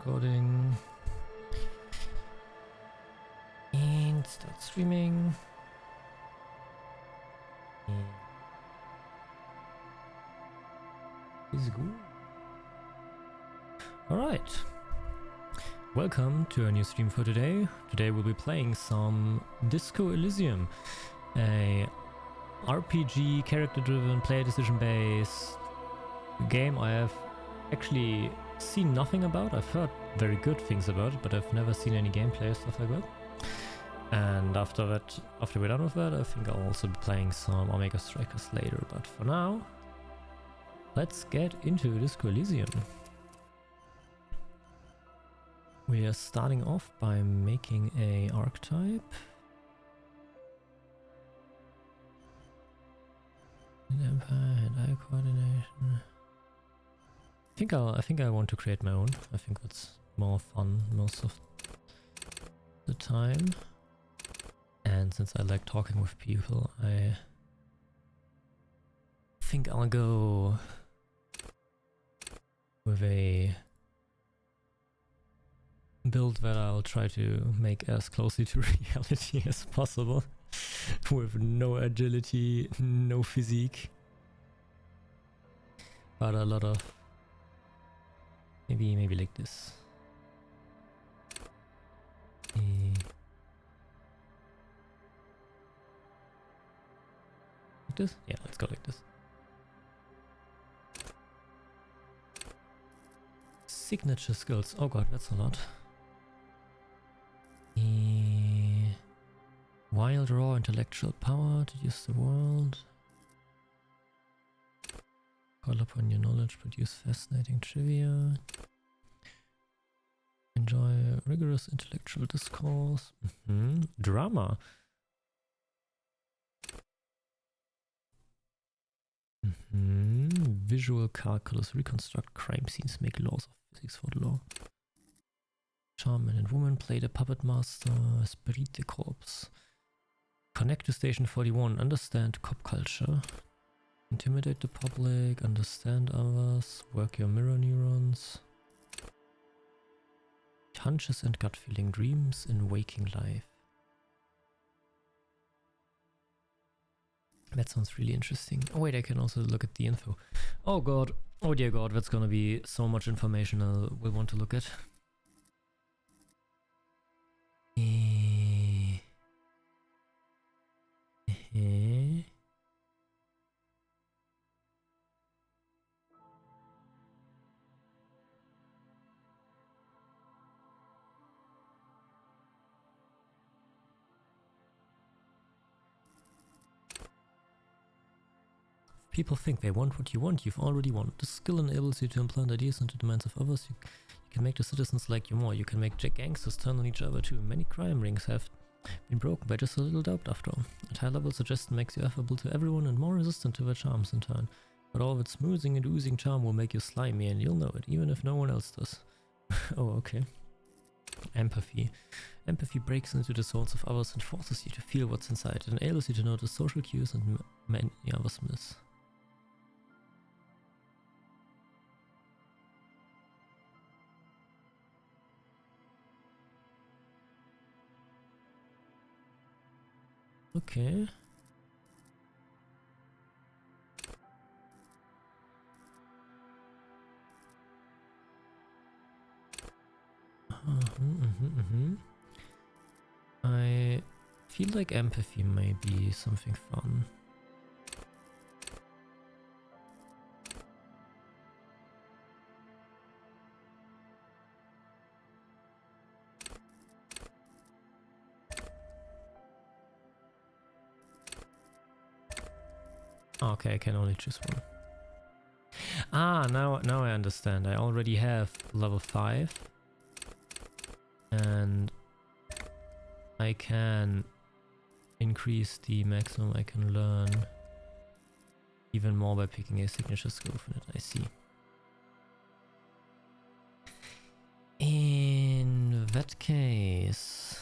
recording. And start streaming. Is good. Alright. Welcome to a new stream for today. Today we'll be playing some Disco Elysium, a RPG character-driven, player decision-based game I have actually seen nothing about. I've heard very good things about it, but I've never seen any gameplay or stuff like that. And after we're done with that, I think I'll also be playing some Omega Strikers later. But for now, let's get into Disco Elysium. We are starting off by making a archetype. Empire, hand-eye coordination. I think I want to create my own. I think that's more fun most of the time. And since I like talking with people, I think I'll go with a build that I'll try to make as closely to reality as possible, with no agility, no physique, but a lot of maybe like this. Like this? Yeah, let's go like this. Signature skills. Oh god, that's a lot. Wild, raw, intellectual power to use the world. Call upon your knowledge, produce fascinating trivia. Enjoy rigorous intellectual discourse. Drama. Visual calculus. Reconstruct crime scenes. Make laws of physics for the law. Charm man and woman. Play the puppet master. Esprit de corps. Connect to station 41. Understand cop culture. Intimidate the public. Understand others. Work your mirror neurons. Hunches and gut feeling. Dreams in waking life. That sounds really interesting. Oh wait, I can also look at the info. Oh god. Oh dear god, that's gonna be so much information I will want to look at. People think they want what you want, you've already won. The skill enables you to implant ideas into the minds of others. You can make the citizens like you more. You can make gangsters turn on each other too. Many crime rings have been broken by just a little doubt after all. At high level, suggestion makes you affable to everyone and more resistant to their charms in turn. But all of its smoothing and oozing charm will make you slimy, and you'll know it, even if no one else does. Oh, okay. Empathy. Empathy breaks into the souls of others and forces you to feel what's inside. It enables you to notice social cues and many others miss. Okay. I feel like empathy may be something fun. Okay, I can only choose one. Ah, now I understand. I already have level 5. And I can increase the maximum I can learn even more by picking a signature skill from it. I see. In that case,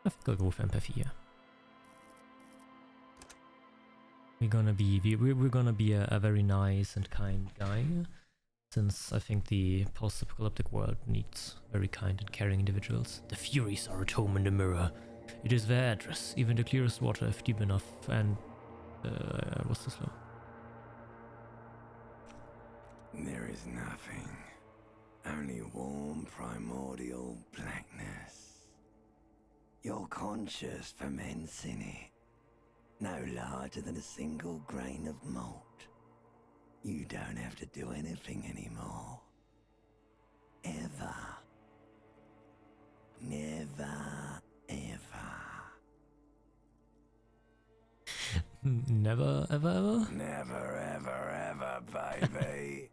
I think I'll go with empathy here. we're gonna be a very nice and kind guy, since I think the post-apocalyptic world needs very kind and caring individuals. The Furies are at home in the mirror. It is their address, even the clearest water if deep enough, and what's this law? There is nothing. Only warm primordial blackness. Your conscious ferments in it. No larger than a single grain of malt. You don't have to do anything anymore. Ever. Never, ever. Never, ever, ever? Never, ever, ever, baby.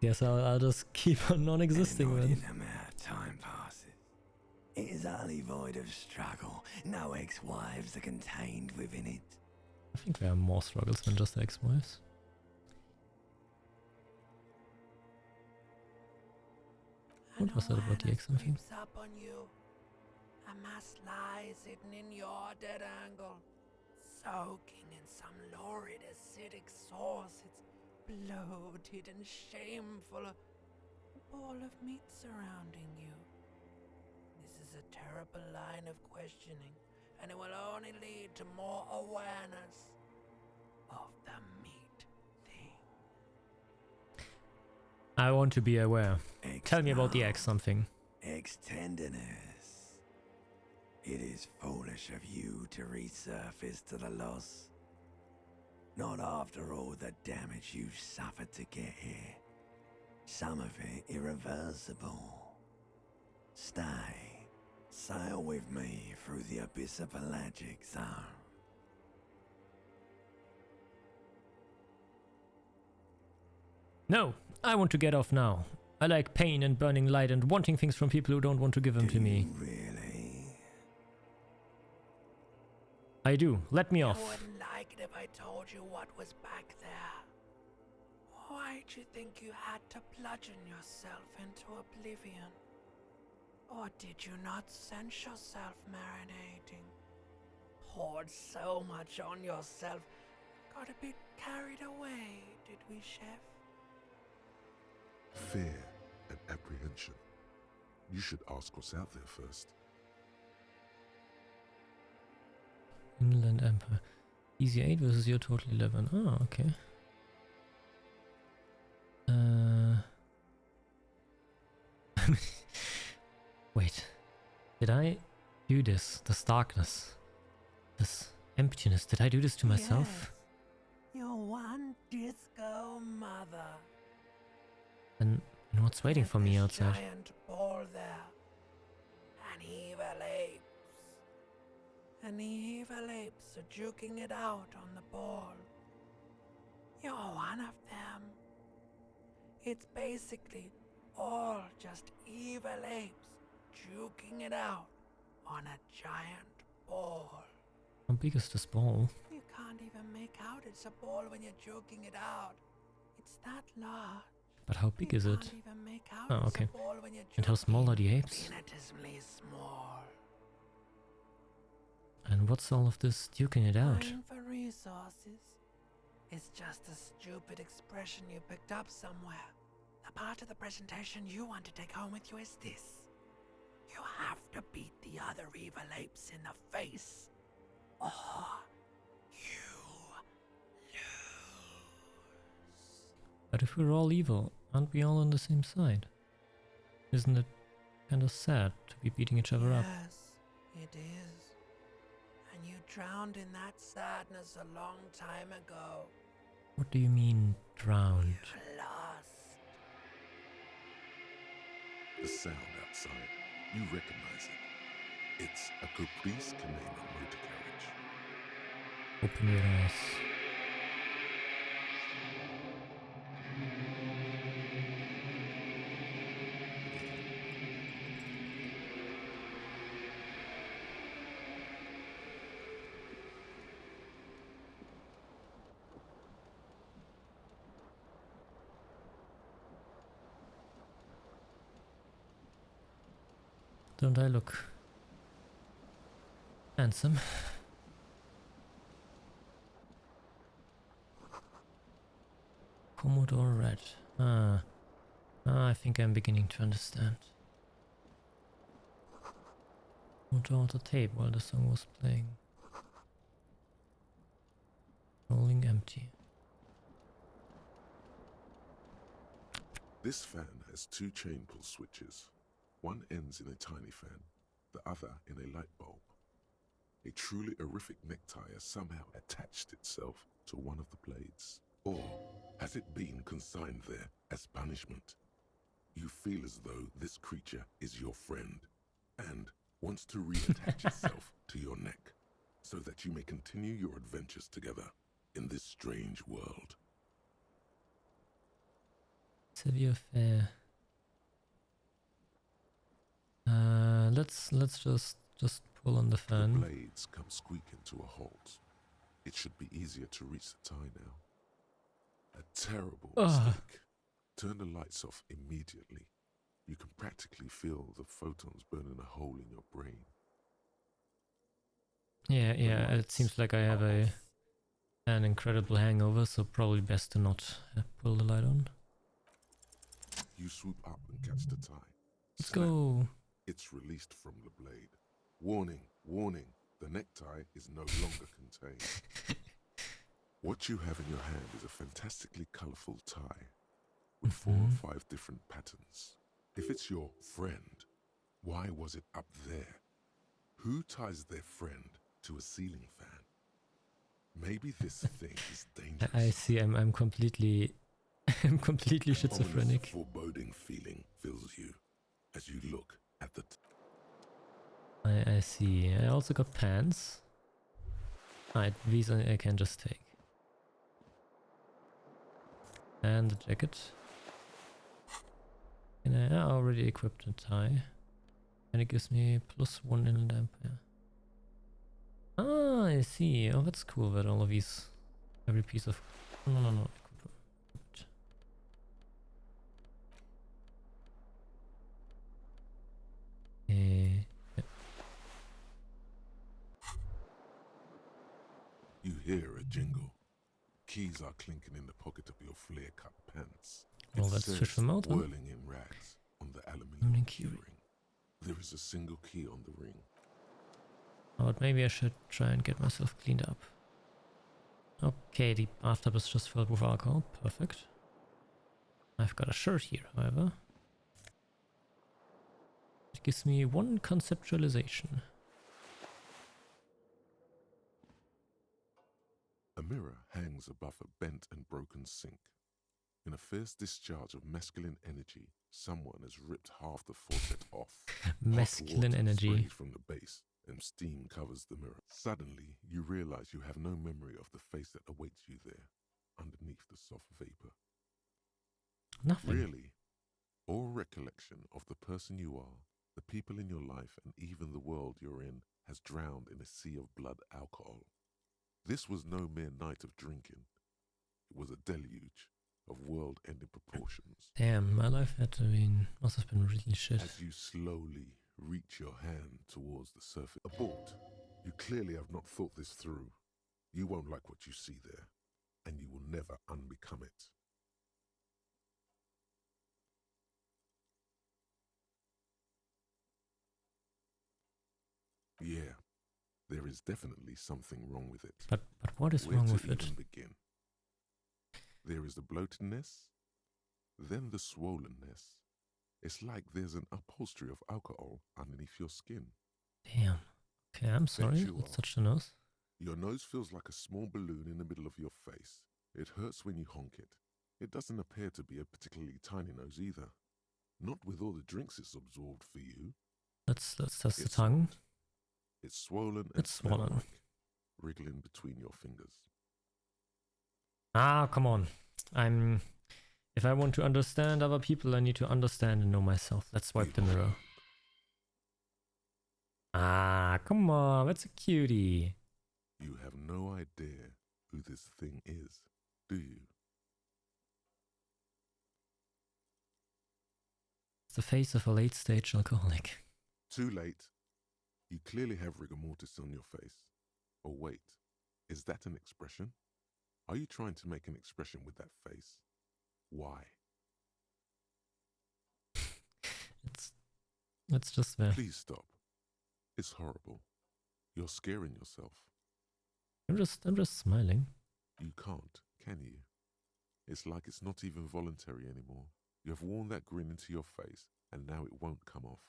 Guess I'll just keep on non-existing then. No matter time passes. It is utterly void of struggle. No ex-wives are contained within it. I think there are more struggles than just ex-wives. What was that about the ex something? Up on you. A mass lies hidden in your dead angle, soaking in some lurid acidic sauce. It's bloated and shameful, a ball of meat surrounding you. This is a terrible line of questioning, and it will only lead to more awareness of the meat thing. I want to be aware. Tell me about the ex something. Ex-tenderness. It is foolish of you to resurface to the loss. Not after all the damage you've suffered to get here. Some of it irreversible. Stay. Sail with me through the abyss of pelagic zone. No, I want to get off now. I like pain and burning light and wanting things from people who don't want to give them to me. Really? I do. Let me I off. wouldn't like it if I told you what was back there. Why'd you think you had to bludgeon yourself into oblivion? Or did you not sense yourself marinating? Poured so much on yourself, got a bit carried away, did we, Chef? Fear and apprehension. You should ask what's out there first. Inland Empire. Easy 8 versus your total 11. Oh, okay. Wait. Did I do this? This darkness. This emptiness. Did I do this to myself? Yes. Your one disco mother. And what's waiting for me outside? Giant ball there. An evil apes. And the evil apes are juking it out on the ball. You're one of them. It's basically all just evil apes juking it out on a giant ball. How big is this ball? You can't even make out it's a ball when you're joking it out. It's that large. But how big is it? Can't even make out Oh, it's a okay. ball when you're And how small are the apes? infinitesimally small. And what's all of this duking it out? Vying for resources. It's just a stupid expression you picked up somewhere. The part of the presentation you want to take home with you is this. You have to beat the other evil apes in the face, or you lose. But if we're all evil, aren't we all on the same side? Isn't it kind of sad to be beating each other up? Yes, it is. And you drowned in that sadness a long time ago. What do you mean, drowned? You lost. The sound outside, you recognize it. It's a Caprice Canadian motor carriage. Open your eyes. Don't I look handsome? Commodore Red. I think I'm beginning to understand. Put out the tape while the song was playing. Rolling empty. This fan has two chain pull switches. One ends in a tiny fan, the other in a light bulb. A truly horrific necktie has somehow attached itself to one of the blades. Or has it been consigned there as punishment? You feel as though this creature is your friend and wants to reattach itself to your neck so that you may continue your adventures together in this strange world. Severe fair. Let's just pull on the The fan. blades come squeaking to a halt. It should be easier to reach the tie now. A terrible mistake. Turn the lights off immediately. You can practically feel the photons burning a hole in your brain. Yeah, it seems like I have an incredible hangover, so probably best to not pull the light on. You swoop up and catch the tie. Let's Snap. go. It's released from the blade. Warning, warning, the necktie is no longer contained. What you have in your hand is a fantastically colourful tie with 4 or 5 different patterns. If it's your friend, why was it up there? Who ties their friend to a ceiling fan? Maybe this thing is dangerous. I see. I'm completely, I'm completely schizophrenic. Ominous, foreboding feeling fills you as you look at the. I see. I also got pants. These I can just take. And the jacket. And I already equipped a tie. And it gives me +1 inland ampere. Ah, I see. Oh, that's cool that all of these, every piece of... No. Yeah. You hear a jingle. Keys are clinking in the pocket of your flare-cut pants. Well, let's fish them out, huh? Whirling in rags on the aluminium key keyring. There is a single key on the ring. But maybe I should try and get myself cleaned up. Okay, the bathtub is just filled with alcohol. Perfect. I've got a shirt here, however. It gives me 1 conceptualization. A mirror hangs above a bent and broken sink. In a fierce discharge of masculine energy, someone has ripped half the faucet off. Masculine energy. Sprays from the base and steam covers the mirror. Suddenly, you realize you have no memory of the face that awaits you there, underneath the soft vapor. Nothing. Really, all recollection of the person you are, the people in your life, and even the world you're in has drowned in a sea of blood alcohol. This was no mere night of drinking. It was a deluge of world-ending proportions. Damn, my life must have been really shit. As you slowly reach your hand towards the surface. Abort. You clearly have not thought this through. You won't like what you see there, and you will never unbecome it. Yeah, there is definitely something wrong with it. But what is Where wrong to with it? even begin? There is the bloatedness, then the swollenness. It's like there's an upholstery of alcohol underneath your skin. Damn. Okay, I'm sorry. you Let's are. touch the nose. Your nose feels like a small balloon in the middle of your face. It hurts when you honk it. It doesn't appear to be a particularly tiny nose either. Not with all the drinks it's absorbed for you. Let's test the It's tongue. not. It's swollen and It's swollen. snail-like, wriggling between your fingers. Ah, come on. If I want to understand other people, I need to understand and know myself. Let's swipe the mirror. Ah, come on. That's a cutie. You have no idea who this thing is, do you? It's the face of a late-stage alcoholic. Too late. You clearly have rigor mortis on your face. Or wait, is that an expression? Are you trying to make an expression with that face? Why? It's just there. Please stop. It's horrible. You're scaring yourself. I'm just smiling. You can't, can you? It's like it's not even voluntary anymore. You have worn that grin into your face, and now it won't come off.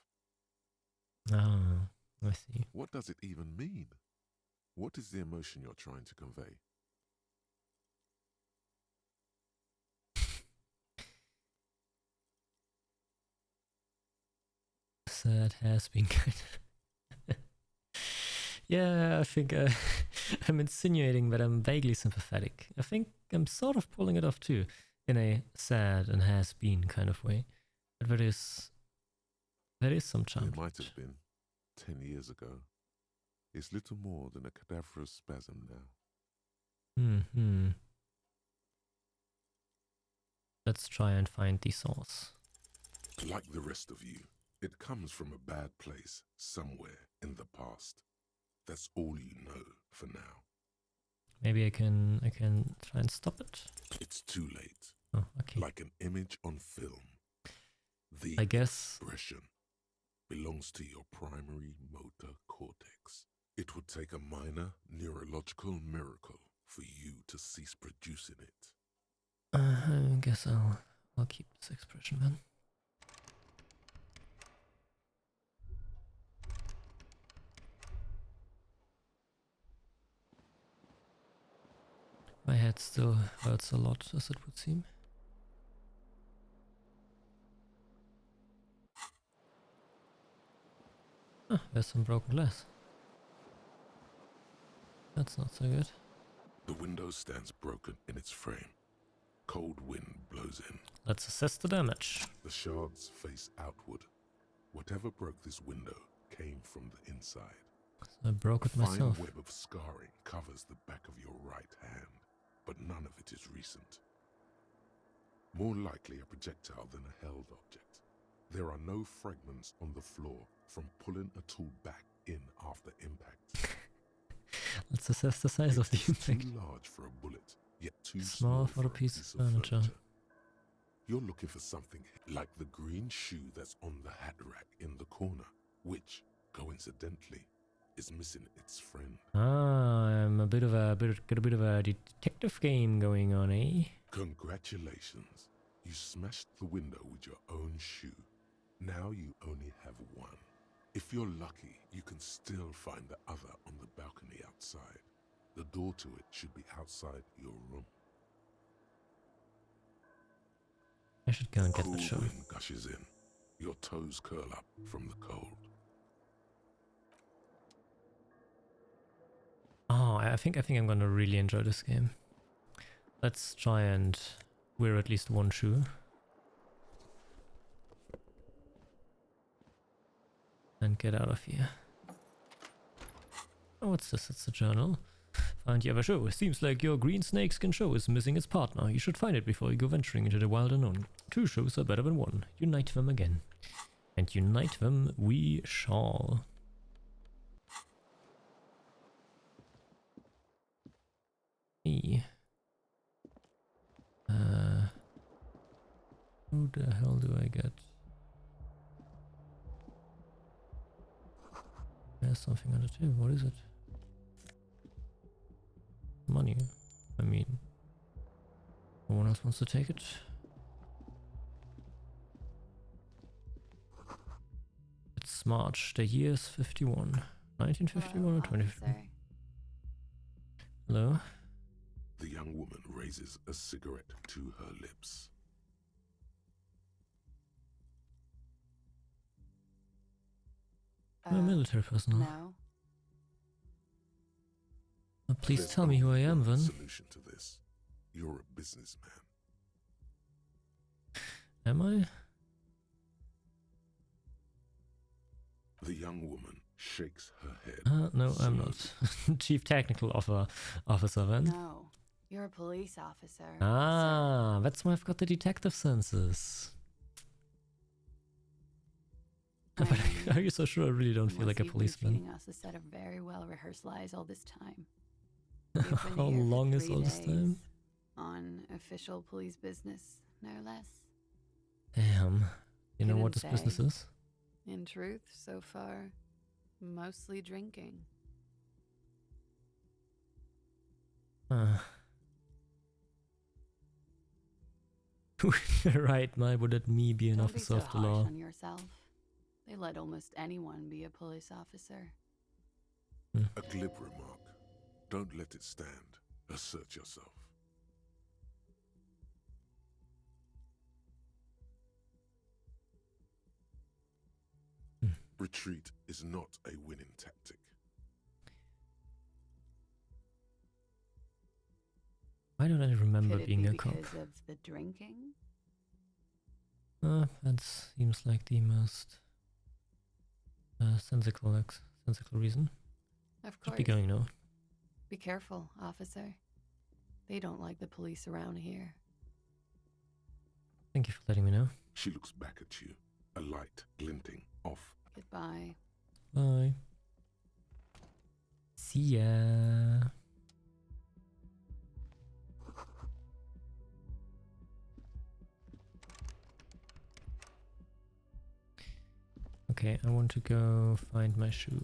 Ah, I see. What does it even mean? What is the emotion you're trying to convey? Sad has been kind of... Yeah, I think I'm insinuating that I'm vaguely sympathetic. I think I'm sort of pulling it off too, in a sad and has been kind of way. But there is some charm. It might have been 10 years ago. It's little more than a cadaverous spasm now. Let's try and find the source. Like the rest of you, it comes from a bad place somewhere in the past. That's all you know for now. Maybe I can try and stop it. It's too late. Oh, okay. Like an image on film. The I guess expression belongs to your primary motor cortex. It would take a minor neurological miracle for you to cease producing it. I guess I'll keep this expression then. My head still hurts a lot, as it would seem. Ah, there's some broken glass. That's not so good. The window stands broken in its frame. Cold wind blows in. Let's assess the damage. The shards face outward. Whatever broke this window came from the inside. So I broke it myself. A fine web of scarring covers the back of your right hand, but none of it is recent. More likely a projectile than a held object. There are no fragments on the floor from pulling a tool back in after impact. Let's assess the size of the impact. Too large for a bullet, yet too small for a piece of furniture. You're looking for something like the green shoe that's on the hat rack in the corner, which, coincidentally, is missing its friend. Ah, I'm got a bit of a detective game going on, eh? Congratulations. You smashed the window with your own shoe. Now you only have one. If you're lucky, you can still find the other on the balcony outside. The door to it should be outside your room. I should go and get the shoe. Cool wind gushes in. Your toes curl up from the cold. Oh, I think I'm gonna really enjoy this game. Let's try and wear at least one shoe. And get out of here. Oh, what's this? It's a journal. Find you have a show. It seems like your green snakeskin show is missing its partner. You should find it before you go venturing into the wild unknown. 2 shows are better than 1. Unite them again. And unite them we shall. Hey. Who the hell do I get? There's something on the table. What is it? Money. I mean, no one else wants to take it. It's March. The year is 51. 1951 or 2051? Hello? The young woman raises a cigarette to her lips. I'm a military personnel. No. Please There's tell me who I am, only one then. Solution to this. You're a businessman. Am I? The young woman shakes her head. No, I'm not. Chief Technical Officer, then. No. You're a police officer. Ah, that's why I've got the detective senses. But are you so sure I really don't feel like a policeman? Feeding us a set of very well-rehearsed lies all this time. How long is all this time? On official police business. no less. Damn. You know what Couldn't this business say. is? In truth, so far, mostly drinking. Uh. Right, why would it me be an Don't be officer so of the harsh law? on yourself. They let almost anyone be a police officer. A glib remark. Don't let it stand. Assert yourself. Retreat is not a winning tactic. Why don't I remember Could it being be a cop? because of the drinking? That seems like the most sensical reason. Of Should course. be going now. Be careful, officer. They don't like the police around here. Thank you for letting me know. She looks back at you, a light glinting off. Goodbye. Bye. See ya. Okay, I want to go find my shoe.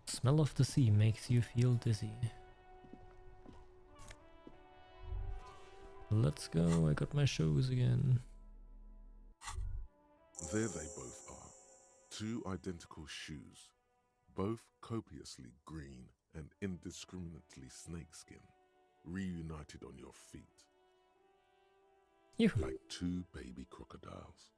Smell of the sea makes you feel dizzy. Let's go, I got my shoes again. There they both are. Two identical shoes, both copiously green and indiscriminately snakeskin, reunited on your feet. You. Like two baby crocodiles.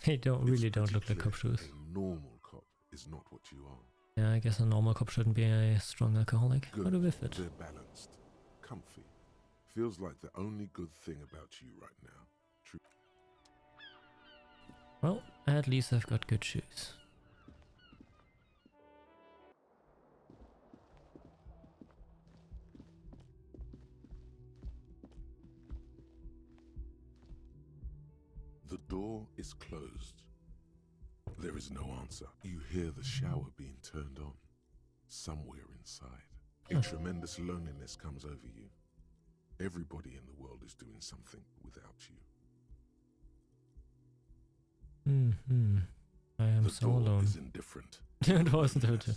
They don't It's really don't pretty look like cop clear shoes. A normal cop is not what you are. Yeah, I guess a normal cop shouldn't be a strong alcoholic. Good. How do they fit? They're balanced, comfy. Feels like the only good thing about you right now. True. Well, at least I've got good shoes. The door is closed. There is no answer. You hear the shower being turned on. Somewhere inside. A tremendous loneliness comes over you. Everybody in the world is doing something without you. Mm-hmm. I am The so door alone. is indifferent. It wasn't her too.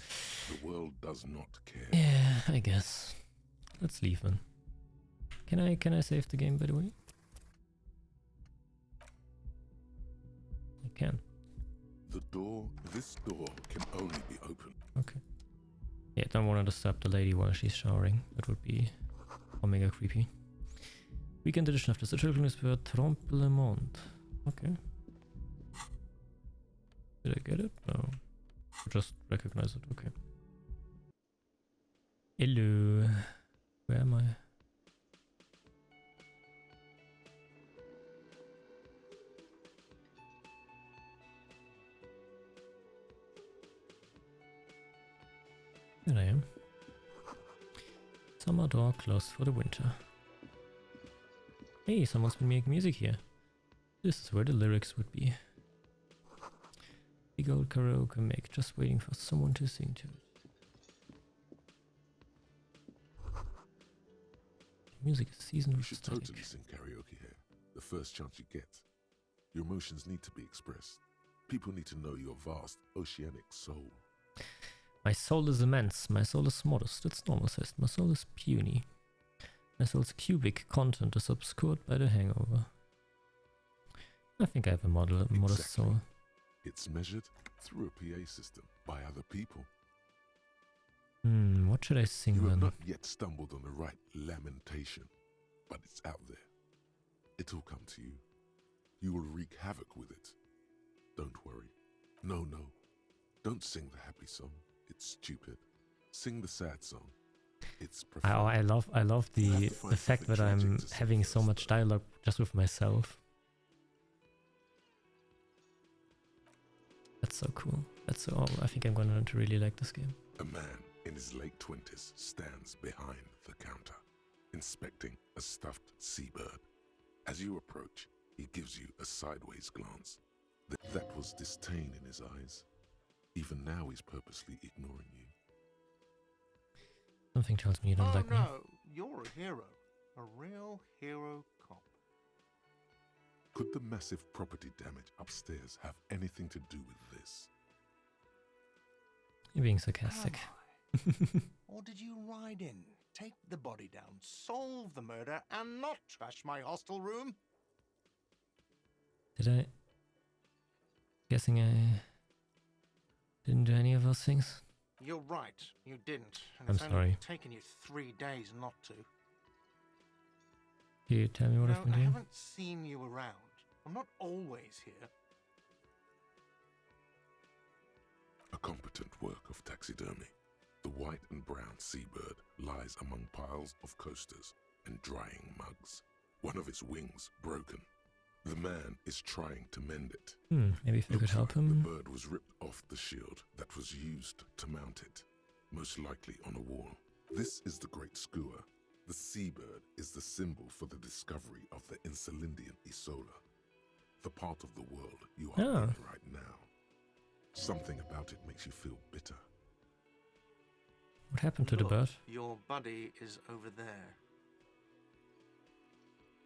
The world does not care. Yeah, I guess. Let's leave then. Can I save the game, by the way? I can. This door can only be opened. Okay. Yeah, don't want to disturb the lady while she's showering. That would be omega creepy. Weekend edition of the Social Newspaper Trompe le Monde. Okay. Did I get it? No. Just recognize it. Okay. Hello. Where am I? There I am. Summer door closed for the winter. Hey, someone's been making music here. This is where the lyrics would be. Big old karaoke mic, just waiting for someone to sing to it. Music is seasoned You with should static. totally sing karaoke here. The first chance you get. Your emotions need to be expressed. People need to know your vast, oceanic soul. My soul is immense, my soul is modest, it's normal sized, my soul is puny. My soul's cubic content is obscured by the hangover. I think I have a modest soul. It's measured through a PA system by other people. What should I sing You have then? not yet stumbled on the right lamentation, but it's out there. It'll come to you. You will wreak havoc with it. Don't worry. No. Don't sing the happy song. It's stupid. Sing the sad song. It's profound. I love You have the to find fact something that I'm tragic to sing having so first, much though. dialogue just with myself. That's so cool. That's so. I think I'm gonna really like this game. A man in his late 20s stands behind the counter, inspecting a stuffed seabird. As you approach, he gives you a sideways glance, That was disdain in his eyes. Even now he's purposely ignoring you. Something tells me you don't Oh like me. no, you're a hero. A real hero cop. Could the massive property damage upstairs have anything to do with this? You're being sarcastic. Or did you ride in, take the body down, solve the murder, and not trash my hostel room? Did I? Guessing I didn't do any of those things. You're right, you didn't. And I'm it's only sorry. taken you 3 days not to. Can you tell me what No, I've been I doing? haven't seen you around. I'm not always here. A competent work of taxidermy. The white and brown seabird lies among piles of coasters and drying mugs. One of its wings broken. The man is trying to mend it. Maybe if I could Looks help like him. the bird was ripped off the shield that was used to mount it, most likely on a wall. This is the great skua. The seabird is the symbol for the discovery of the Insulindian Isola, the part of the world you are in right now. Something about it makes you feel bitter. What happened to the Look, bird? Your buddy is over there.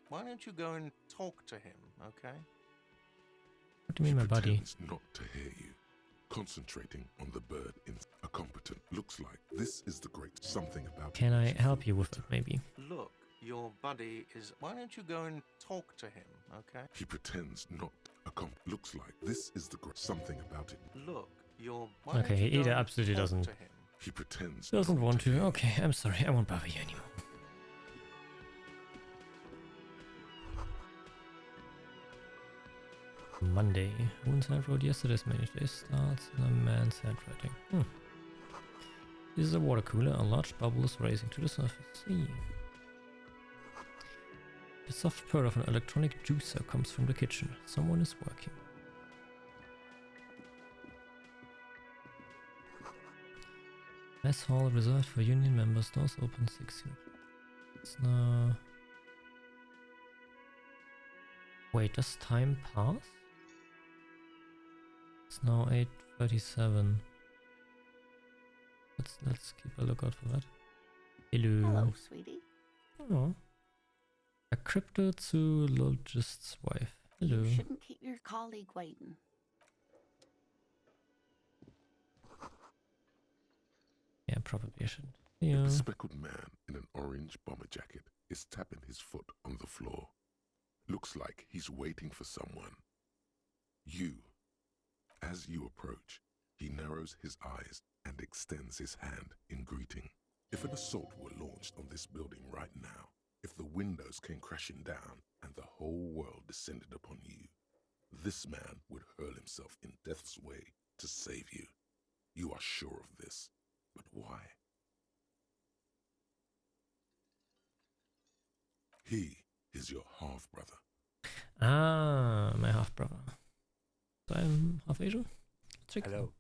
Why don't you go and talk to him, okay? What do you mean, my He buddy? pretends not to hear you, concentrating on the bird in a competent. Looks like this is the great something about. Can it I makes help feel you with bitter. it, maybe? Look, your buddy is... Why don't you go and talk to him, okay? He pretends not. Looks like this is the great something about it. Look, your... Why don't Okay, you he go either and absolutely talk doesn't. to him? He pretends Doesn't not want to. hear you. Okay, I'm sorry. I won't bother you anymore. Monday. Wounds handwrote yesterday's many day starts in a man's handwriting. This is a water cooler. A large bubble is rising to the surface. See. The soft purr of an electronic juicer comes from the kitchen. Someone is working. Mess hall reserved for union members. Doors open 16. It's now... Wait, does time pass? It's now 8:37. Let's keep a lookout for that. Hello. Hello, sweetie. Oh. A cryptozoologist's wife. Hello. You shouldn't keep your colleague waiting. Yeah, probably I shouldn't. A Yeah. bespectacled man in an orange bomber jacket is tapping his foot on the floor. Looks like he's waiting for someone. As you approach, he narrows his eyes and extends his hand in greeting. If an assault were launched on this building right now, if the windows came crashing down and the whole world descended upon you, this man would hurl himself in death's way to save you. You are sure of this, but why? He is your half-brother. Ah, my half-brother. So I'm half Asian? Check. Hello.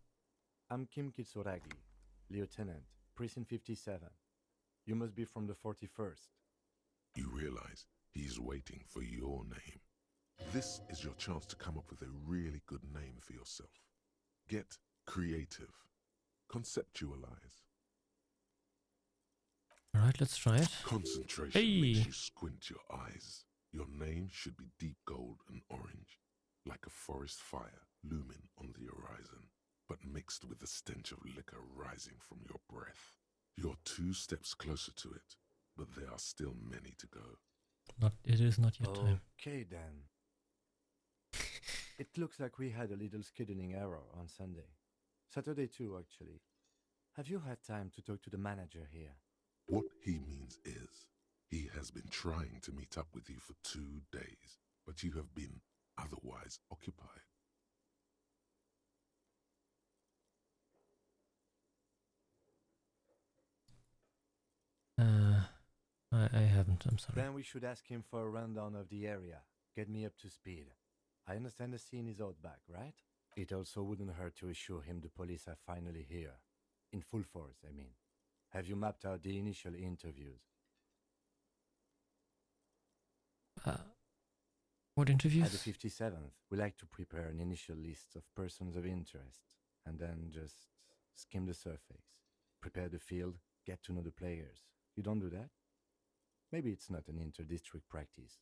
I'm Kim Kitsuragi, Lieutenant, Precinct 57. You must be from the 41st. You realize he's waiting for your name. This is your chance to come up with a really good name for yourself. Get creative. Conceptualize. Alright, let's try it. Concentration Hey. makes you squint your eyes. Your name should be deep gold and orange, like a forest fire looming on the horizon, but mixed with the stench of liquor rising from your breath. You're 2 steps closer to it, but there are still many to go. It is not yet time. Okay then. It looks like we had a little scheduling error on Sunday. Saturday too, actually. Have you had time to talk to the manager here? What he means is, he has been trying to meet up with you for 2 days, but you have been otherwise occupied. I haven't, I'm sorry. Then we should ask him for a rundown of the area. Get me up to speed. I understand the scene is out back, right? It also wouldn't hurt to assure him the police are finally here. In full force, I mean. Have you mapped out the initial interviews? What At the interviews? 57th, we like to prepare an initial list of persons of interest and then just skim the surface. Prepare the field, get to know the players. You don't do that? Maybe it's not an inter-district practice.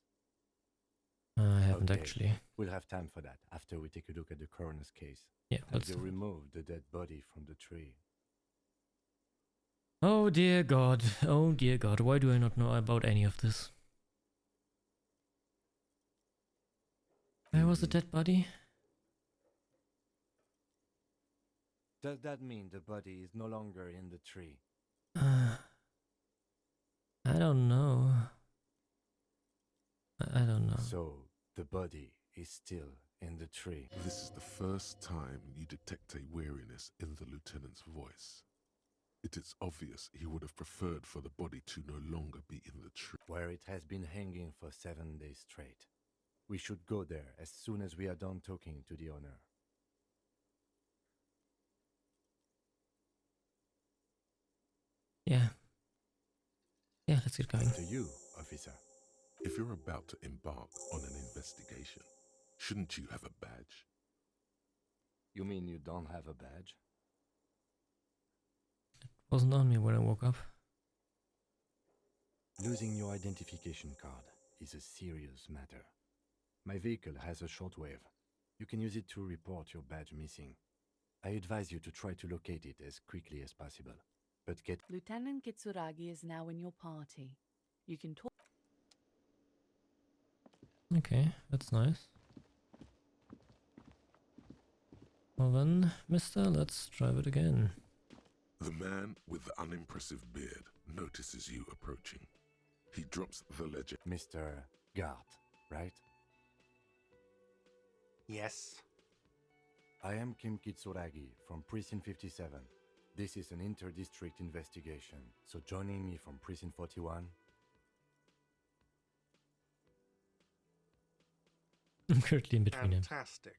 I haven't Okay. actually. We'll have time for that after we take a look at the coroner's case. Yeah, Have let's you do it. removed the dead body from the tree? Oh dear God. Oh dear God. Why do I not know about any of this? Where was the dead body? Does that mean the body is no longer in the tree? I don't know. I don't know. So, the body is still in the tree. This is the first time you detect a weariness in the lieutenant's voice. It is obvious he would have preferred for the body to no longer be in the tree. Where it has been hanging for 7 days straight. We should go there as soon as we are done talking to the owner. Yeah. Yeah, let's get going. To you, officer. If you're about to embark on an investigation, shouldn't you have a badge? You mean you don't have a badge? Wasn't on me when I woke up. Losing your identification card is a serious matter. My vehicle has a shortwave. You can use it to report your badge missing. I advise you to try to locate it as quickly as possible. But get Lieutenant Kitsuragi is now in your party. You can talk. Okay, that's nice. Well then, mister, let's drive it again. The man with the unimpressive beard notices you approaching. He drops the ledger. Mr. Gart, right? Yes. I am Kim Kitsuragi from Precinct 57. This is an inter-district investigation, so joining me from Precinct 41... I'm currently in between Fantastic.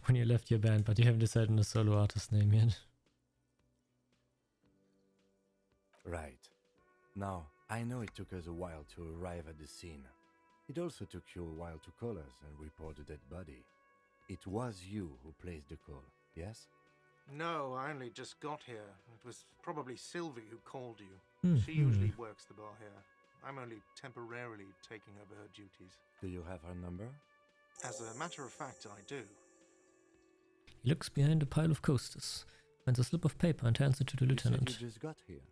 when you left your band, but you haven't decided on a solo artist name yet. Right. Now, I know it took us a while to arrive at the scene. It also took you a while to call us and report the dead body. It was you who placed the call, yes? No, I only just got here. It was probably Sylvie who called you. She Hmm. usually works the bar here. I'm only temporarily taking over her duties. Do you have her number? As a matter of fact, I do. He looks behind a pile of coasters, finds a slip of paper and hands it to the You said lieutenant. you just got here.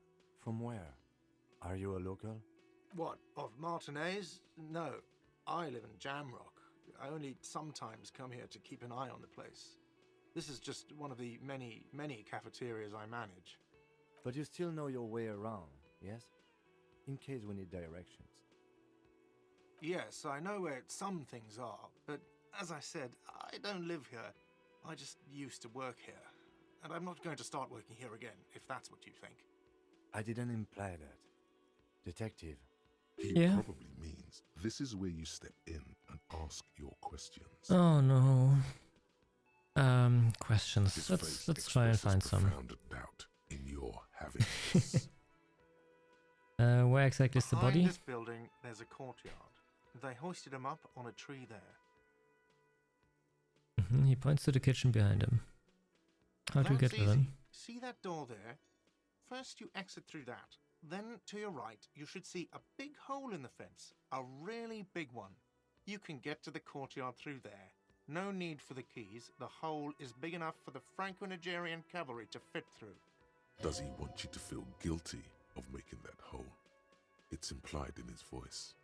From where? Are you a local? What, of Martinez? No, I live in Jamrock. I only sometimes come here to keep an eye on the place. This is just one of the many cafeterias I manage. But you still know your way around, yes? In case we need directions. Yes, I know where some things are, but as I said, I don't live here. I just used to work here. And I'm not going to start working here again, if that's what you think. I didn't imply that. Detective, He Yeah. probably means this is where you step in and ask your questions. Oh no. Questions. His Let's face try and expresses find some. profound doubt in your having this. Where exactly is the Behind body? this building, there's a courtyard. They hoisted him up on a tree there. He points to the kitchen behind him. How do we get That's there then? easy. See that door there? First you exit through that. Then to your right, you should see a big hole in the fence. A really big one. You can get to the courtyard through there. No need for the keys. The hole is big enough for the Franco-Nigerian cavalry to fit through. Does he want you to feel guilty of making that hole? It's implied in his voice.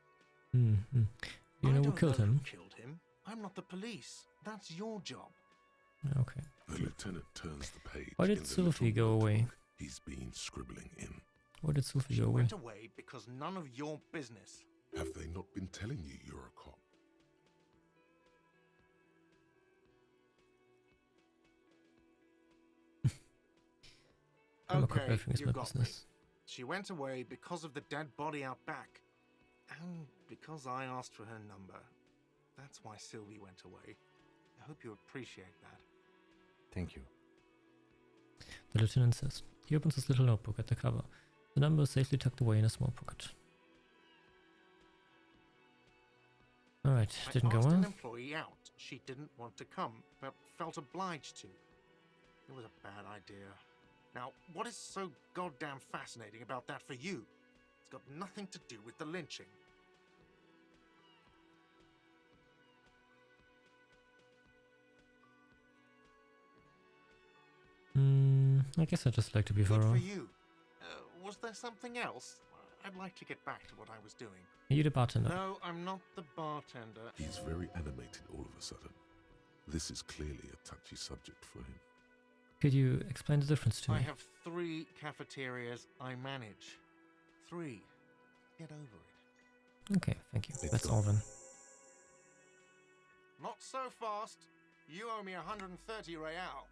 You I know who don't killed know him? who killed him. I'm not the police. That's your job. Okay. The lieutenant turns the page. Why did in the Sylvie little go away? notebook He's been scribbling in. Where did Sylvie She go away? went away because none of your business. Have they not been telling you you're a cop? I'm a cop, Okay, everything is you my got me. business. She went away because of the dead body out back. And because I asked for her number. That's why Sylvie went away. I hope you appreciate that. thank you. The lieutenant says. He opens his little notebook at the cover. The number is safely tucked away in a small pocket. Right, I didn't go asked an well. employee out. She didn't want to come, but felt obliged to. It was a bad idea. Now, what is so goddamn fascinating about that for you? It's got nothing to do with the lynching. I guess I just like to be Good thorough. for you. Was there something else? I'd like to get back to what I was doing. Are you the bartender? No, I'm not the bartender. He's very animated all of a sudden. This is clearly a touchy subject for him. Could you explain the difference to I me? have 3 cafeterias I manage. 3. Get over it. Okay, thank you. Let's That's go. all then. Not so fast. You owe me 130 real.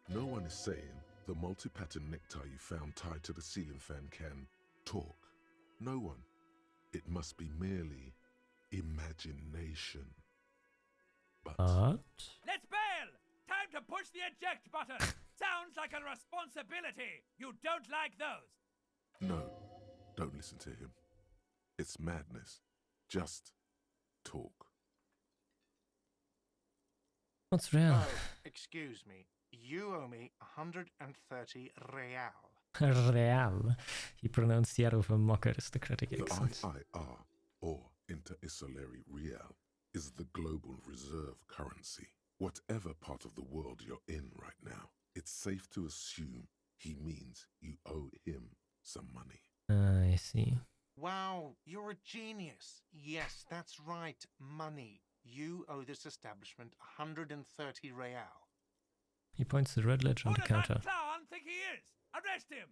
No one is saying the multi-pattern necktie you found tied to the ceiling fan can talk. No one. It must be merely imagination. But Let's bail! Time to push the eject button! Sounds like a responsibility! You don't like those! no, don't listen to him. It's madness. Just talk. What's real? Oh, excuse me. You owe me 130 real. Real. He pronounced the R with a mock aristocratic The accent. IIR, or Inter-Isolary Real, is the global reserve currency. Whatever part of the world you're in right now, it's safe to assume he means you owe him some money. I see. Wow, you're a genius. Yes, that's right. Money. You owe this establishment 130 real. He points to the red ledge on Who the does counter. that clown think he is? Arrest him!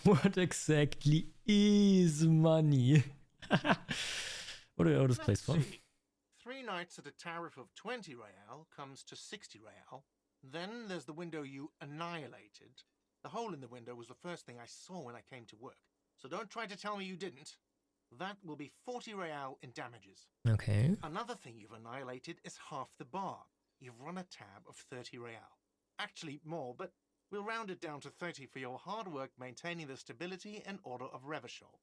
What exactly is money? What do I owe this place for? Let's see. 3 nights at a tariff of 20 real comes to 60 real. Then there's the window you annihilated. The hole in the window was the first thing I saw when I came to work. So don't try to tell me you didn't. That will be 40 real in damages. Okay. Another thing you've annihilated is half the bar. You've run a tab of 30 real. Actually more, but we'll round it down to 30 for your hard work maintaining the stability and order of Revachol.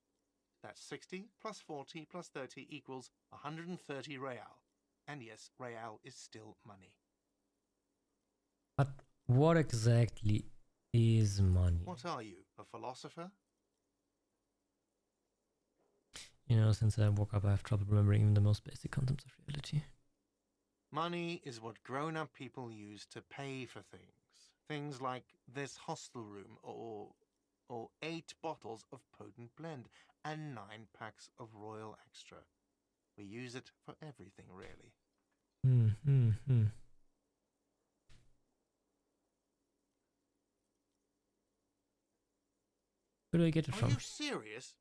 That's 60 plus 40 plus 30 equals 130 real. And yes, real is still money. But what exactly is money? What are you, a philosopher? You know, since I woke up, I have trouble remembering even the most basic concepts of reality. Money is what grown-up people use to pay for things. Things like this hostel room or 8 bottles of potent blend and 9 packs of Royal Extra. We use it for everything, really. Where do I get it Are from? you serious?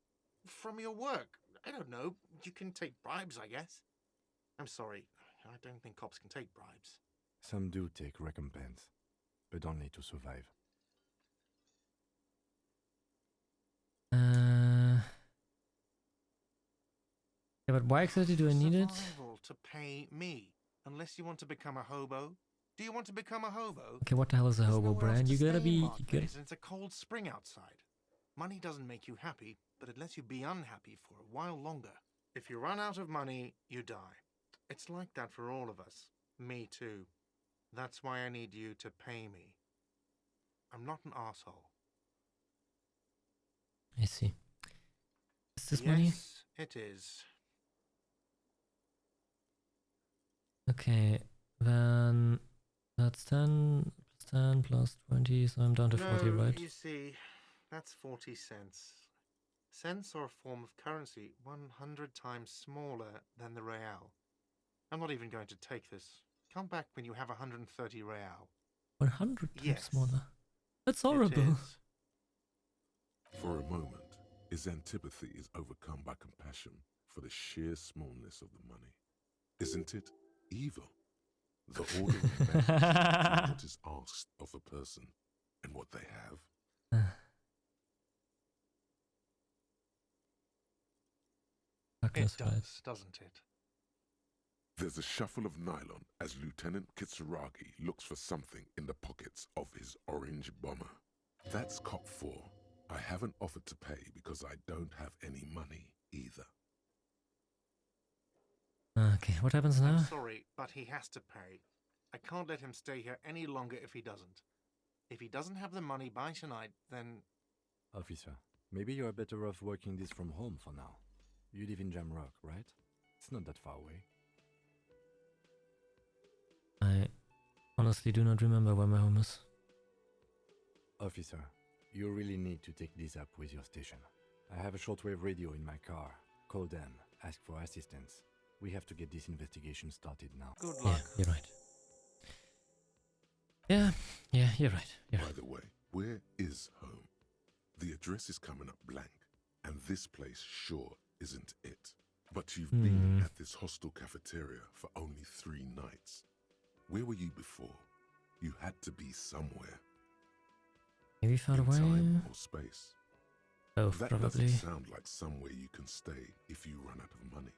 From your work? I don't know. You can take bribes, I guess. I'm sorry. I don't think cops can take bribes. Some do take recompense, but only to survive. Yeah, but why exactly do I need it? Survival to pay me. Unless you want to become a hobo. Do you want to become a hobo? Okay, what the hell is a There's hobo, nowhere else Brian? to You gotta stay be. in You Mark gotta. Place, and it's a cold spring outside. Money doesn't make you happy, but it lets you be unhappy for a while longer. If you run out of money, you die. It's like that for all of us. Me too. That's why I need you to pay me. I'm not an asshole. I see. Is this Yes, money? it is. Okay, then that's 10 plus 10 plus 20, so I'm down to 40, No, right? you see, that's 40 cents. Cents are a form of currency 100 times smaller than the real. I'm not even going to take this. Come back when you have 130 real. 100 times Yes. smaller. That's It horrible. is. For a moment, his antipathy is overcome by compassion for the sheer smallness of the money. Isn't it evil? The order of magnitude between what is asked of a person and what they have. Fuckness, It right? does, doesn't it? There's a shuffle of nylon as Lieutenant Kitsuragi looks for something in the pockets of his orange bomber. That's Cop 4, I haven't offered to pay because I don't have any money either. Okay, what happens now? I'm sorry, but he has to pay. I can't let him stay here any longer if he doesn't. If he doesn't have the money by tonight, then... Officer, maybe you are better off working this from home for now. You live in Jamrock, right? It's not that far away. I honestly do not remember where my home is. Officer, you really need to take this up with your station. I have a shortwave radio in my car. Call them, ask for assistance. We have to get this investigation started now. Good Yeah, luck. you're right. Yeah, you're right. You're By right. the way, where is home? The address is coming up blank, and this place sure isn't it. But you've been at this hostel cafeteria for only 3 nights. Where were you before? You had to be somewhere. Maybe far In away? time or space. Both, That probably. doesn't sound like somewhere you can stay if you run out of money.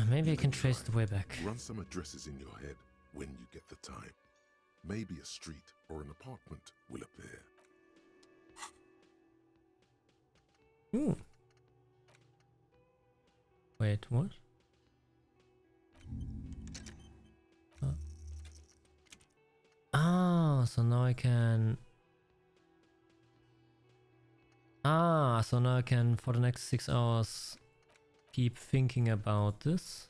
Maybe I You can trace the try. way back. Run some addresses in your head when you get the time. Maybe a street or an apartment will appear. Ooh. Wait, what? So now I can... so now I can, for the next 6 hours, keep thinking about this.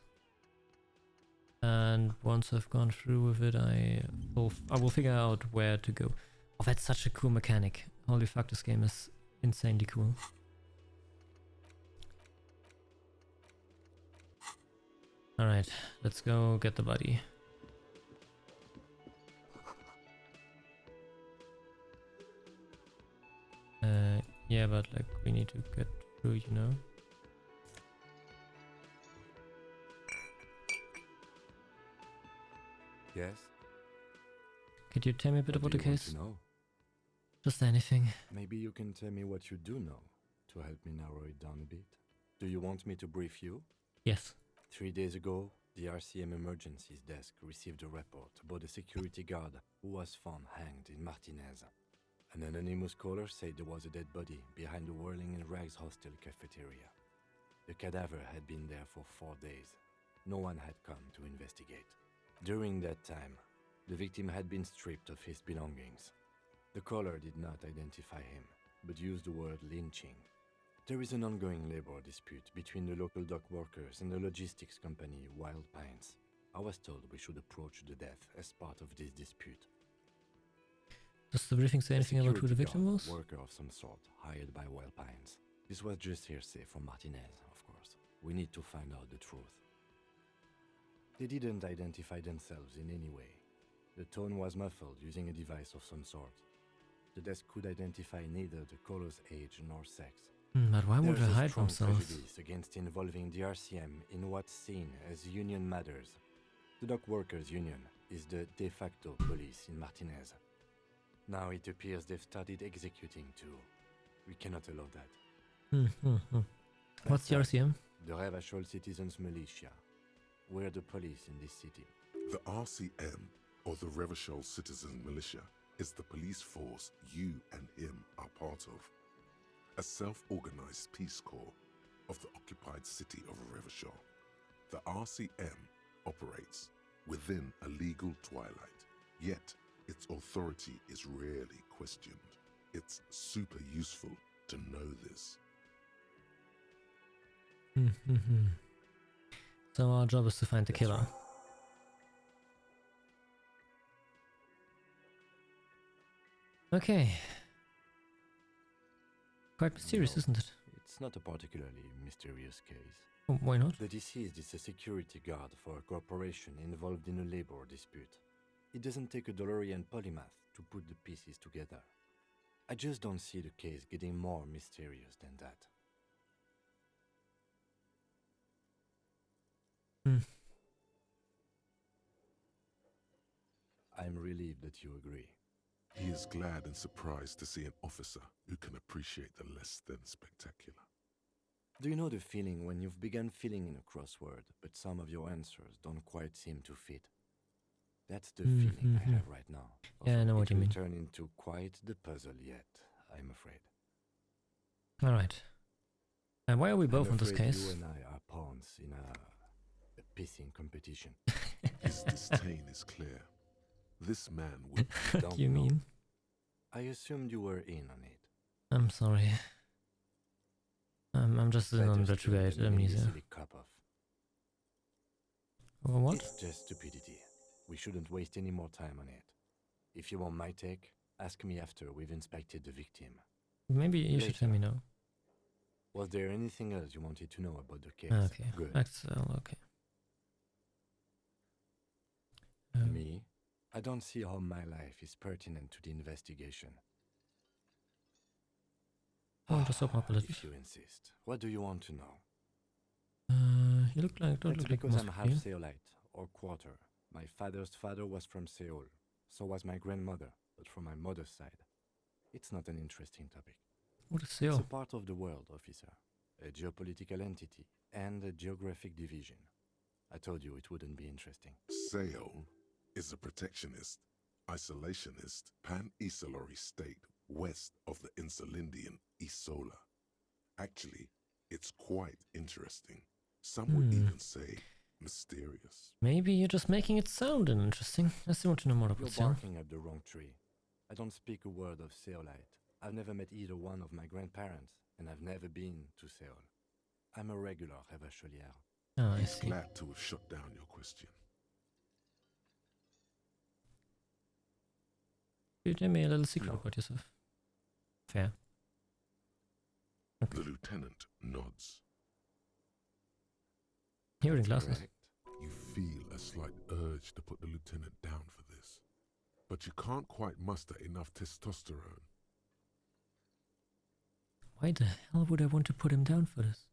And once I've gone through with it, I will figure out where to go. Oh, that's such a cool mechanic. Holy fuck, this game is insanely cool. Alright, let's go get the body. Yeah, but like we need to get through, you know? Yes? Could you tell me a bit about the What do you want case? to know? Just anything. Maybe you can tell me what you do know to help me narrow it down a bit. Do you want me to brief you? Yes. 3 days ago, the RCM Emergencies Desk received a report about a security guard who was found hanged in Martinez. An anonymous caller said there was a dead body behind the Whirling in Rags hostel cafeteria. The cadaver had been there for 4 days. No one had come to investigate. During that time, the victim had been stripped of his belongings. The caller did not identify him, but used the word lynching. There is an ongoing labor dispute between the local dock workers and the logistics company Wild Pines. I was told we should approach the death as part of this dispute. Does the briefing say anything about who the victim Security was? guard, worker of some sort, hired by Wild Pines. This was just hearsay from Martinez, of course. We need to find out the truth. They didn't identify themselves in any way. The tone was muffled using a device of some sort. The desk could identify neither the caller's age nor sex. But why would they There's a hide strong themselves? prejudice against involving the RCM in what's seen as union matters. The dock workers' union is the de facto police in Martinez. Now it appears they've started executing too. We cannot allow that. What's the That's RCM? The Revachol Citizens Militia. We're the police in this city. The RCM, or the Revachol Citizen Militia, is the police force you and him are part of. A self-organized peace corps of the occupied city of Revachol. The RCM operates within a legal twilight, yet its authority is rarely questioned. It's super useful to know this. So our job is to find the killer. Okay. Quite mysterious, isn't it? It's not a particularly mysterious case. Oh, why not? The deceased is a security guard for a corporation involved in a labor dispute. It doesn't take a DeLorean polymath to put the pieces together. I just don't see the case getting more mysterious than that. I'm relieved that you agree. He is glad and surprised to see an officer who can appreciate the less than spectacular. Do you know the feeling when you've begun filling in a crossword, but some of your answers don't quite seem to fit? That's the feeling I Mhm. have right now. Yeah, I know Although what it you will mean. turn into quite the puzzle yet, I'm afraid. Alright. And why are we I'm both on this afraid you case? and I are pawns in a pissing competition. His disdain is clear. This man would What Don't do you know. mean? I assumed you were in on it. I'm sorry. I'm just in Better on still retrograde than getting amnesia. easily cut off. Oh, what? It's just stupidity. We shouldn't waste any more time on it. If you want my take, ask me after we've inspected the victim. Maybe you should tell me Later. now. Was there anything else you wanted to know about the case? Okay. Good. Axel, okay. Me? I don't see how my life is pertinent to the investigation. Oh, just open up a little. If you insist. What do you want to know? You look like, don't It's look like because I'm most half you. Seolite, or quarter. My father's father was from Seoul. So was my grandmother, but from my mother's side. It's not an interesting topic. What is It's Seo? a part of the world, officer. A geopolitical entity and a geographic division. I told you it wouldn't be interesting. Seoul is a protectionist, isolationist, pan-Isolari state west of the Insulindian Isola. Actually, it's quite interesting. Some would even say mysterious. Maybe you're just making it sound interesting. I still want to know more You're about Seo. barking up the wrong tree. I don't speak a word of Seolite. I've never met either one of my grandparents, and I've never been to Seoul. I'm a regular Revacholière. Oh, I He's see. glad to have shut down your question. You tell me a little secret No. about yourself. Fair. Okay. The lieutenant nods. Hearing That's glasses. correct. You feel a slight urge to put the lieutenant down for this, but you can't quite muster enough testosterone. Why the hell would I want to put him down for this?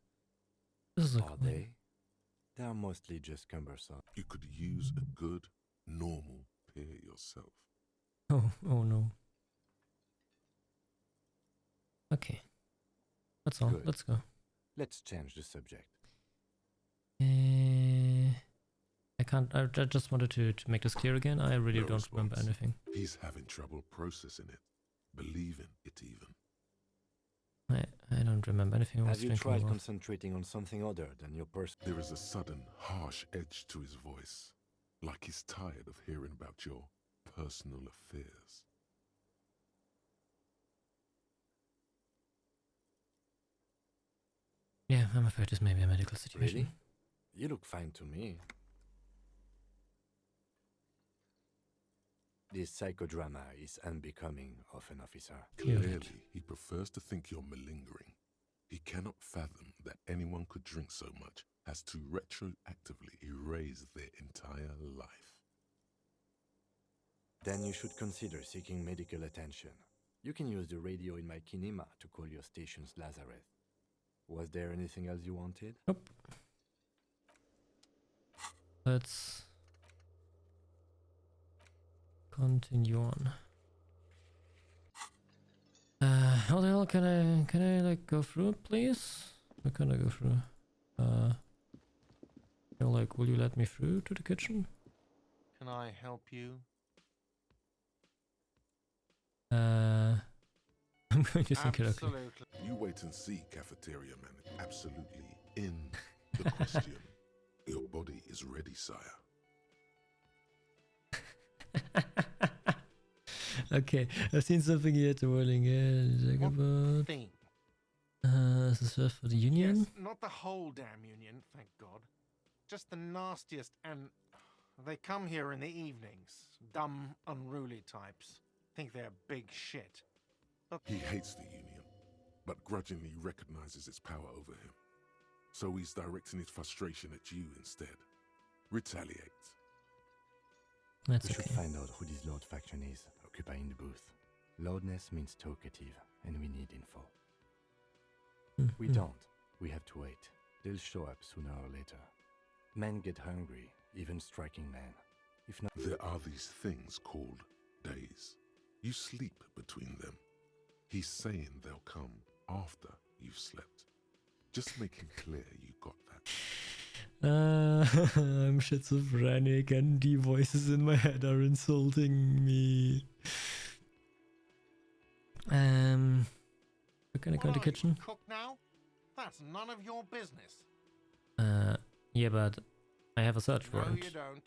This is a Are they? They are mostly just cumbersome. You could use a good, normal peer yourself. Oh no. Okay. That's all. Good. Let's go. Let's change the subject. I can't. I just wanted to make this clear again. I really No don't remember response. anything. He's having trouble processing it, believing it even. I don't remember anything. I was Have you drinking tried water. concentrating on something other than your personal? There is a sudden, harsh edge to his voice, like he's tired of hearing about your personal affairs. Yeah, I'm afraid this may be a medical situation. Really? You look fine to me. This psychodrama is unbecoming of an officer. You're right. Clearly, he prefers to think you're malingering. He cannot fathom that anyone could drink so much as to retroactively erase their entire life. Then you should consider seeking medical attention. You can use the radio in my kinema to call your station's Lazareth. Was there anything else you wanted? Nope. Let's continue on. How the hell can I like go through it, please? How can I go through? You know, like, will you let me through to the kitchen? Can I help you? I'm going to think it okay. Absolutely. You wait and see, cafeteria man. Absolutely in the question. Your body is ready, sire. Okay, I've seen something here to warning. What About. thing? This is just for the union. Yes, not the whole damn union, thank God. Just the nastiest, and they come here in the evenings. Dumb, unruly types. Think they're big shit. He hates the Union, but grudgingly recognizes its power over him. So he's directing his frustration at you instead. Retaliate. That's We should okay. find out who this Lord faction is, occupying the booth. Loudness means talkative, and we need info. We don't. We have to wait. They'll show up sooner or later. Men get hungry, even striking men. If not, There are these things called days. You sleep between them. He's saying they'll come after you've slept. Just making clear you got that. I'm schizophrenic and the voices in my head are insulting me. We're gonna go in the Why, kitchen. cook now? That's none of your business. Yeah, but I have a search No, warrant. you don't.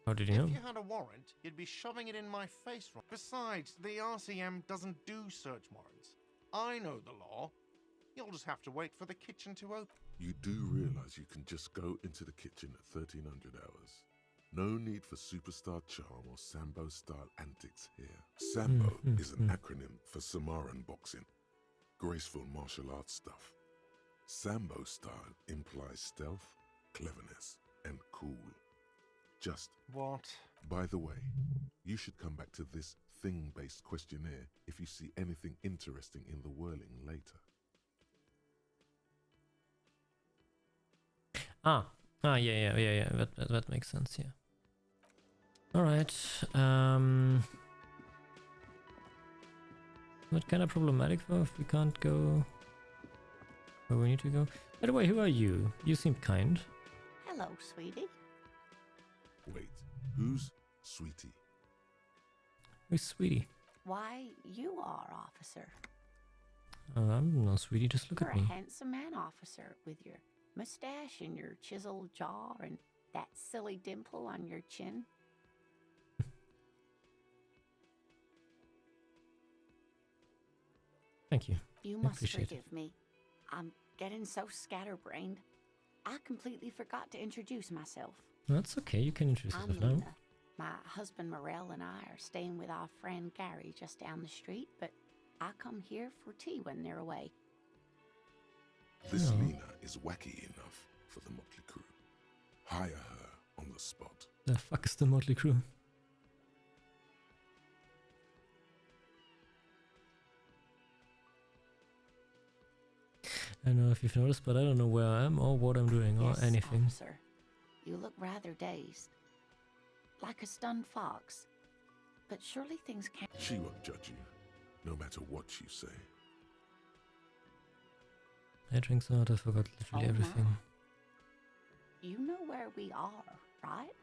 How did you know? If you had a warrant, you'd be shoving it in my face. Besides, the RCM doesn't do search warrants. I know the law. You'll just have to wait for the kitchen to open. You do realize you can just go into the kitchen at 1300 hours. No need for superstar charm or Sambo-style antics here. Sambo is an acronym for Samaran boxing. Graceful martial arts stuff. Sambo style implies stealth, cleverness, and cool. Just... What? By the way, you should come back to this thing-based questionnaire if you see anything interesting in the whirling later. Yeah. That makes sense, yeah. Alright, what kind of problematic though if we can't go where we need to go? By the way, who are you? You seem kind. Hello, sweetie. Wait, who's Sweetie? Who's Sweetie? Why, you are, officer. I'm no Sweetie, just look You're at a me. handsome man, officer, with your mustache and your chiseled jaw and that silly dimple on your chin. Thank you. You I must appreciate it. forgive me. I'm getting so scatterbrained. I completely forgot to introduce myself. That's okay, you can introduce I'm yourself now. Lena. My husband Morel and I are staying with our friend Gary just down the street, but I come here for tea when they're away. This Oh. Lena is wacky enough for the Motley Crew. Hire her on the spot. The fuck is the Motley Crew? I don't know if you've noticed, but I don't know where I am or what I'm doing or Yes, anything. officer. You look rather dazed. Like a stunned fox. But surely things can't... She won't judge you, no matter what you say. I drink so hard I forgot literally Oh, everything. my. You know where we are, right?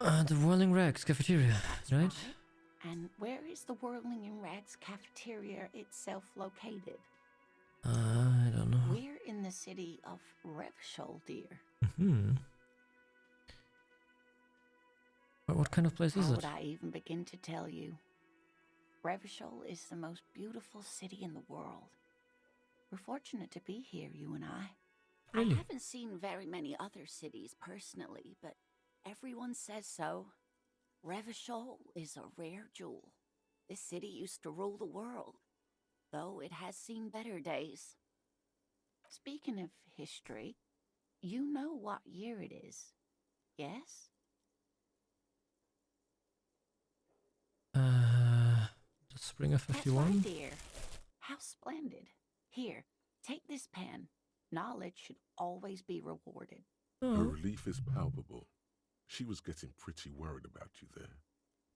The Whirling Rags cafeteria, That's right? And where is the Whirling in Rags cafeteria itself located? I don't know. We're in the city of Revshol, dear. What kind of place is How it? would I even begin to tell you? Revshol is the most beautiful city in the world. We're fortunate to be here, you and I. Really? I haven't seen very many other cities personally, but everyone says so. Revshol is a rare jewel. This city used to rule the world, though it has seen better days. Speaking of history, you know what year it is, yes? The spring of That's 51? right, dear. How splendid. Here, take this pen. Knowledge should always be rewarded. Her Oh. relief is palpable. She was getting pretty worried about you there,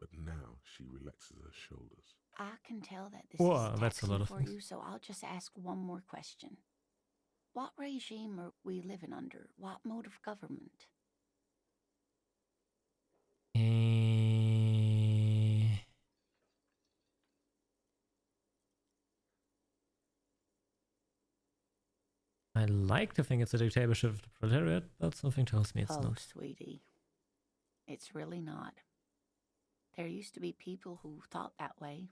but now she relaxes her shoulders. I can tell that this Wow, is that's a lot taxing of for things. you, so I'll just ask one more question. What regime are we living under? What mode of government? I like to think it's a dictatorship of the proletariat, but something tells me it's Oh, not. sweetie. It's really not. There used to be people who thought that way.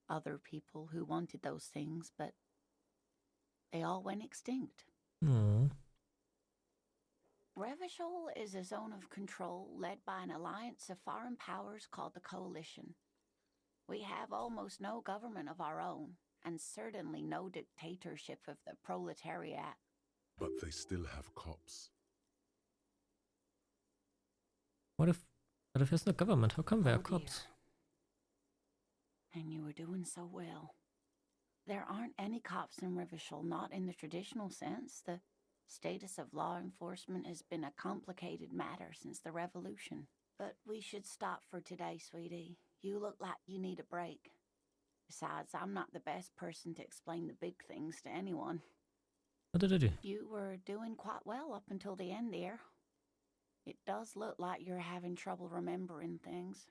Other people who wanted those things, but they all went extinct. Oh. Revachol is a zone of control led by an alliance of foreign powers called the Coalition. We have almost no government of our own, and certainly no dictatorship of the proletariat. But they still have cops. But if there's no government, how come there are Oh, dear. cops? And you were doing so well. There aren't any cops in Revachol, not in the traditional sense. The status of law enforcement has been a complicated matter since the revolution. But we should stop for today, sweetie. You look like you need a break. Besides, I'm not the best person to explain the big things to anyone. What did I do? You were doing quite well up until the end there. It does look like you're having trouble remembering things.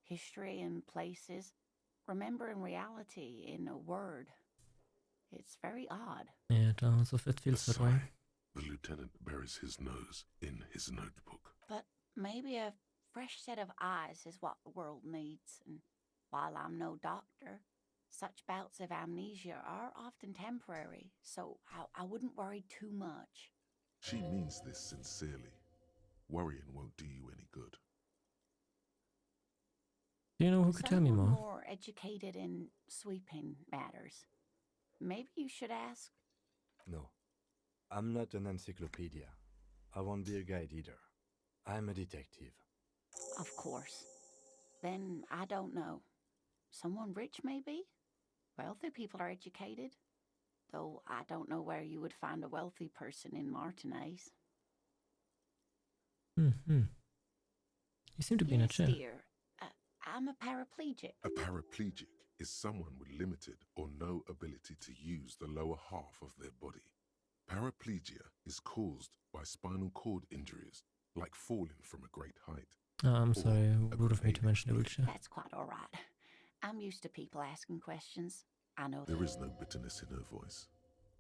History and places. Remembering reality in a word. It's very odd. Yeah, it does. It feels that way. Sigh. The lieutenant buries his nose in his notebook. But maybe a fresh set of eyes is what the world needs. And while I'm no doctor, such bouts of amnesia are often temporary, so I wouldn't worry too much. She means this sincerely. Worrying won't do you any good. Do you know who could tell me Someone more? more educated in sweeping matters. Maybe you should ask. No, I'm not an encyclopedia. I won't be a guide either. I'm a detective. Of course. Then I don't know. Someone rich, maybe? Wealthy people are educated. Though I don't know where you would find a wealthy person in Martinez. You seem to be in a Yes, chair. dear. I'm a paraplegic. A paraplegic is someone with limited or no ability to use the lower half of their body. Paraplegia is caused by spinal cord injuries, like falling from a great height. I'm sorry, rude of me to mention the wheelchair. That's quite all right. I'm used to people asking questions. I know. There is no bitterness in her voice.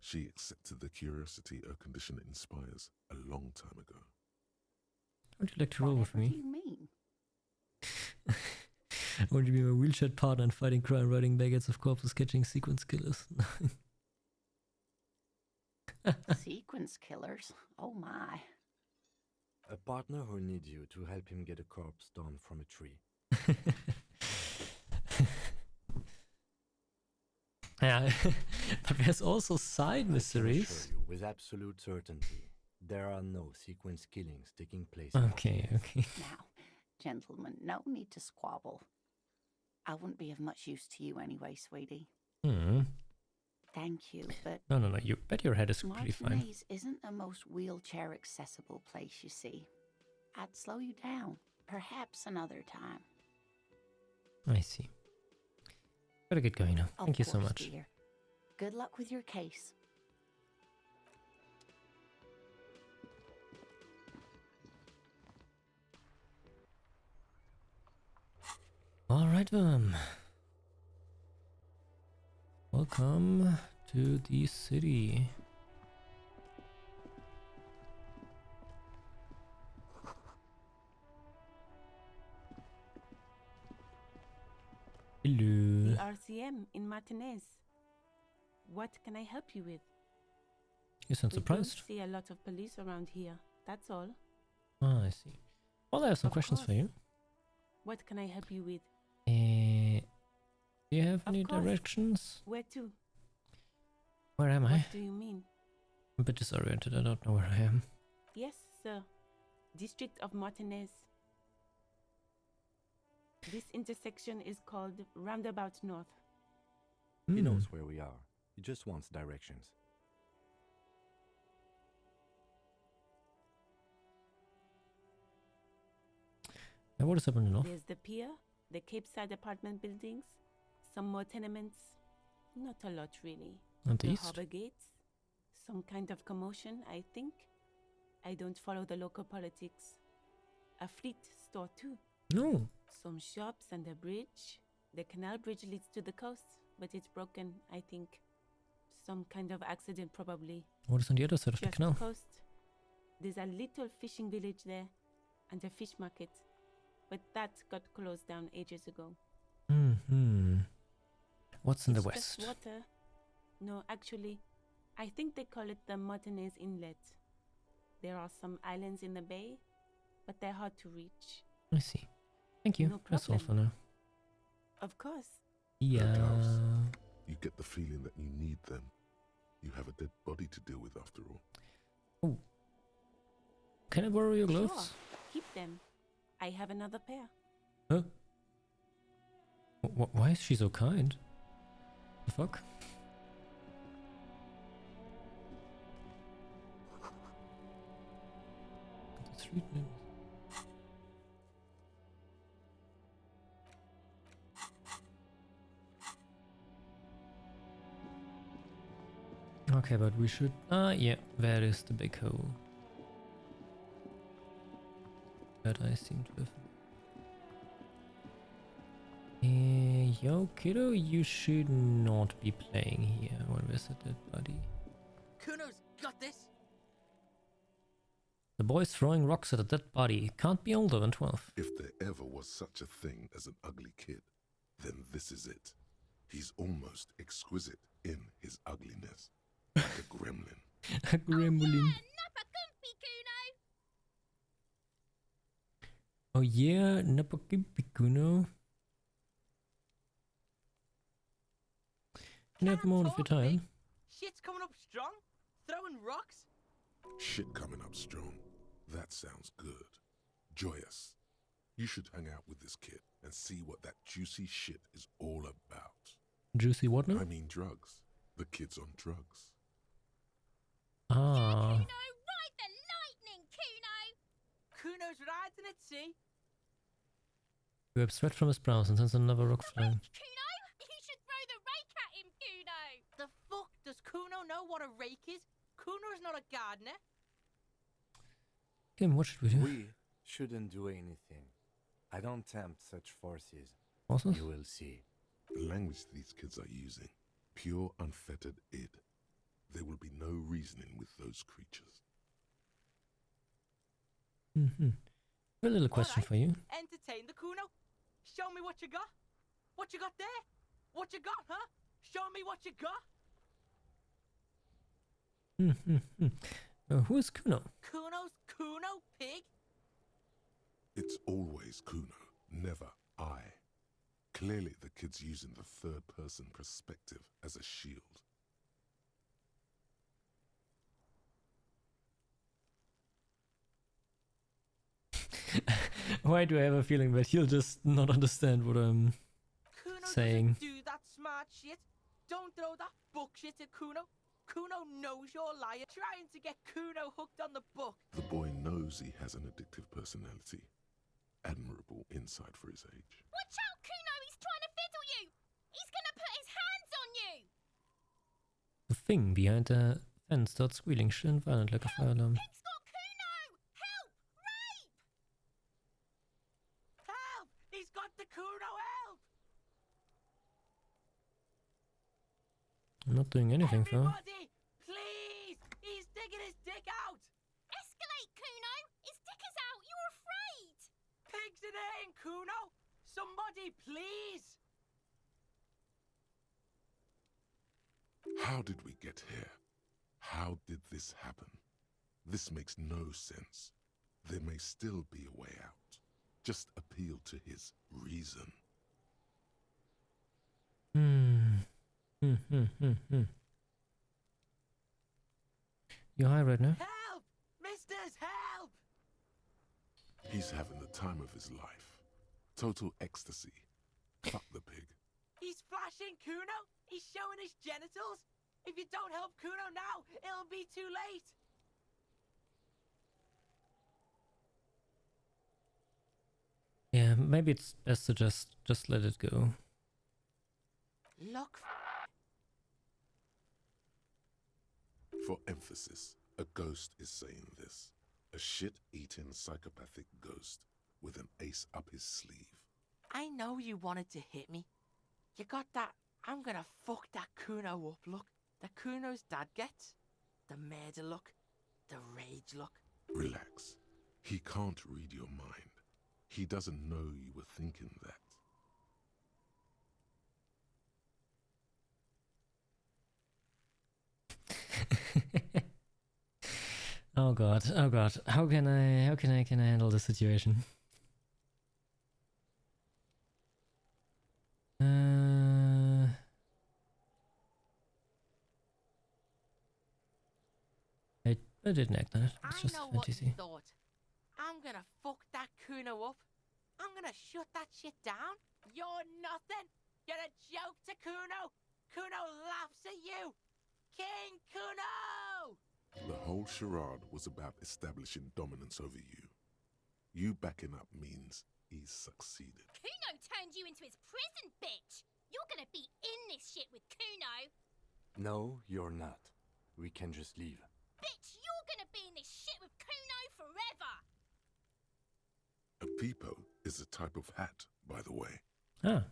She accepted the curiosity her condition inspires a long time ago. Would you like to roll with Whatever do me? you mean? Would you be my wheelchair partner in fighting crime, riding baguettes of corpses, catching sequence killers? Sequence killers? Oh my. A partner who needs you to help him get a corpse down from a tree. Yeah, but there's also side I can mysteries. assure you with absolute certainty, there are no sequence killings taking place. Okay, okay. Now, gentlemen, no need to squabble. I wouldn't be of much use to you anyway, sweetie. Thank you, but No, you bet your head is completely fine. Martinez isn't the most wheelchair-accessible place, you see. I'd slow you down, perhaps another time. I see. Gotta get going now. Of Thank you so course, much. dear. Good luck with your case. Alright then. Welcome to the city. Hello. The RCM in Martinez. What can I help you with? You sound We surprised. don't see a lot of police around here. That's all. Ah, I see. Well, I have some Of questions for course. you. What can I help you with? Do you have Of any course. directions? Where to? Where am I? What do you mean? I'm a bit disoriented. I don't know where I am. Yes, sir. District of Martinez. This intersection is called Roundabout North. He Hmm. knows where we are. He just wants directions. And what is happening north? There's the pier, the Cape Side apartment buildings, some more tenements. Not a lot, really. And the The east? harbor gates. Some kind of commotion, I think. I don't follow the local politics. A fleet store, too. No. Some shops and a bridge. The canal bridge leads to the coast, but it's broken, I think. Some kind of accident, probably. What is on the other side of the Just canal? coast. There's a little fishing village there, and a fish market. But that got closed down ages ago. What's in the It's west? just water. No, actually, I think they call it the Martinez Inlet. There are some islands in the bay, but they're hard to reach. I see. Thank you. No That's all for now. Of course. Yeah. You get the feeling that you need them. You have a dead body to deal with after all. Oh. Can I borrow your gloves? Sure. Keep them. I have another pair. Huh? Why is she so kind? The fuck? The street names. Okay, but we should... yeah, there is the big hole. That I seem to have... Yo, kiddo, you should not be playing here when we're at dead body. Kuno's got this. The boy's throwing rocks at a dead body. Can't be older than 12. If there ever was such a thing as an ugly kid, then this is it. He's almost exquisite in his ugliness. Like a gremlin. A gremlin. Oh yeah, Napakimpi Kuno. Can you have more of your time? Shit's coming up strong. Throwing rocks. Shit coming up strong. That sounds good. Joyous. You should hang out with this kid and see what that juicy shit is all about. Juicy what now? I mean drugs. The kid's on drugs. Ah. Kuno, ride the lightning, Kuno! Kuno's riding it, see? Wipes sweat from his brows and sends another rock flying. Kuno, you should throw the rake at him, Kuno! The fuck? Does Kuno know what a rake is? Kuno's not a gardener. Kim, what should we do? We shouldn't do anything. I don't tempt such forces. Forces? You will see. The language these kids are using. Pure unfettered id. There will be no reasoning with those creatures. A little question for you. Entertain the Kuno. Show me what you got. What you got there? What you got, huh? Show me what you got. Who is Kuno? Kuno's Kuno, pig? It's always Kuno, never I. Clearly the kid's using the third-person perspective as a shield. Why do I have a feeling that he'll just not understand what I'm Kuno saying? doesn't do that smart shit. Don't throw that book shit at Kuno. Kuno knows you're lying, trying to get Kuno hooked on the book. The boy knows he has an addictive personality. Admirable insight for his age. Watch out, Kuno! He's trying to fiddle you! He's gonna put his hands on you! The thing behind the fence starts squealing, shrill and violent like a fire alarm. Pig's got Kuno! Help! Rape! Help! He's got the Kuno, help! I'm not doing anything, though. Everybody, please! He's digging his dick out! Escalate, Kuno! His dick is out! You're afraid! Pigs in here, Kuno! Somebody, please! How did we get here? How did this happen? This makes no sense. There may still be a way out. Just appeal to his reason. You high right now? Help! Misters, help! He's having the time of his life. Total ecstasy. Fuck the pig. He's flashing Kuno! He's showing his genitals! If you don't help Kuno now, it'll be too late! Yeah, maybe it's best to just let it go. Look. For emphasis, a ghost is saying this. A shit-eating psychopathic ghost with an ace up his sleeve. I know you wanted to hit me. You got that I'm gonna fuck that Kuno up look that Kuno's dad gets. The murder look. The rage look. Relax. He can't read your mind. He doesn't know you were thinking that. Oh god, oh god. How can I handle this situation? I didn't act on it. It's I just know what you fantasy. thought. I'm gonna fuck that Kuno up. I'm gonna shut that shit down. You're nothing. You're a joke to Kuno. Kuno laughs at you. King Kuno! The whole charade was about establishing dominance over you. You backing up means he's succeeded. Kuno turned you into his prison, bitch! You're gonna be in this shit with Kuno! No, you're not. We can just leave. Bitch, you're gonna be in this shit with Kuno forever! A peepo is a type of hat, by the way. Ah.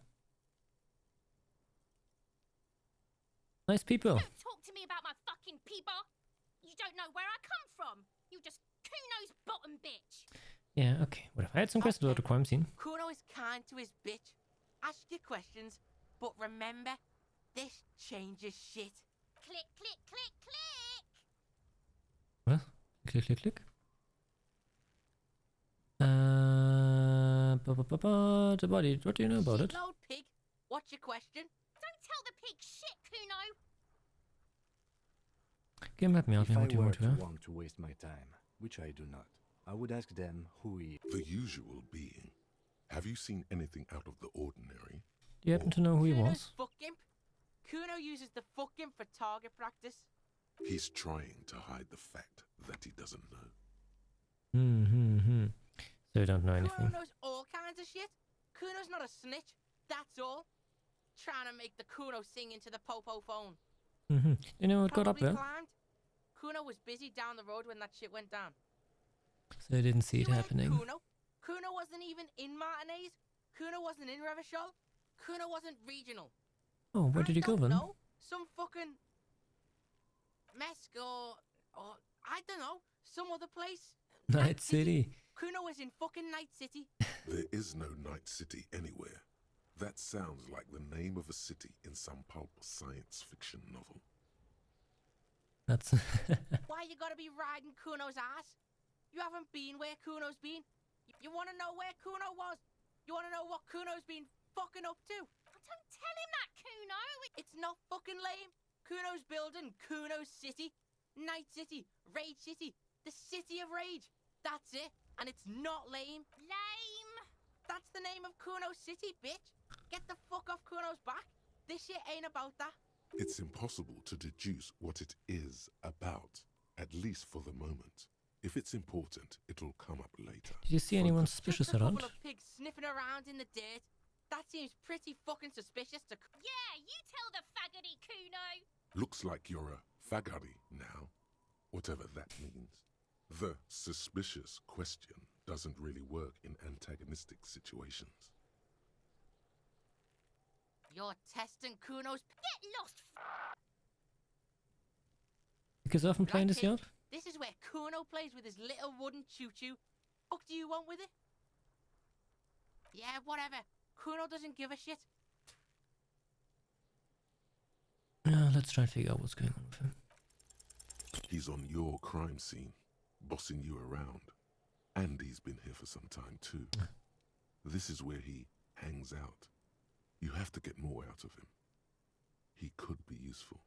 Nice people. Don't talk to me about my fucking peeper! You don't know where I come from! You just Kuno's bottom bitch! Yeah, okay. Whatever. I had some questions about the crime scene. Kuno is kind to his bitch. Ask your questions, but remember, this changes shit. Click, click, click, click! What? Click, click, click. The body. What do you know about it? Shitload pig. What's your question? Don't tell the pig shit, Kuno! Game help me out. If I What do you were want to to know? want to waste my time, which I do not, I would ask them who he is. The usual being. Have you seen anything out of the ordinary? Do you happen to know who he Kuno's was? fuck imp. Kuno uses the fuck imp for target practice. He's trying to hide the fact that he doesn't know. So you don't know Kuno anything. knows all kinds of shit. Kuno's not a snitch, that's all. Trying to make the Kuno sing into the popo phone. You know what got up Probably there? climbed. Kuno was busy down the road when that shit went down. So I didn't see it You ain't happening. Kuno wasn't even in Martinez. Kuno wasn't in Revachol. Kuno wasn't regional. Oh, where did he go then? No, some fucking Mesco or I don't know, some other place. Night City. Kuno was in fucking Night City. There is no Night City anywhere. That sounds like the name of a city in some pulp science fiction novel. That's Why you gotta be riding Kuno's ass? You haven't been where Kuno's been. You wanna know where Kuno was? You wanna know what Kuno's been fucking up to? Don't tell him that, Kuno! It's not fucking lame. Kuno's building Kuno's City. Night City. Rage City. The City of Rage. That's it. And it's not lame. Lame! That's the name of Kuno's City, bitch. Get the fuck off Kuno's back. This shit ain't about that. It's impossible to deduce what it is about, at least for the moment. If it's important, it'll come up later. Did you see anyone suspicious Just a around? couple of pigs sniffing around in the dirt. That seems pretty fucking suspicious to... Yeah, you tell the faggoty, Kuno! Looks like you're a faggoty now, whatever that means. The suspicious question doesn't really work in antagonistic situations. You're testing Kuno's... Get lost, Because I've been playing this That's yet? it. This is where Kuno plays with his little wooden choo-choo. What do you want with it? Yeah, whatever. Kuno doesn't give a shit. Let's try and figure out what's going on with him. He's on your crime scene, bossing you around. And he's been here for some time too. This is where he hangs out. You have to get more out of him. He could be useful.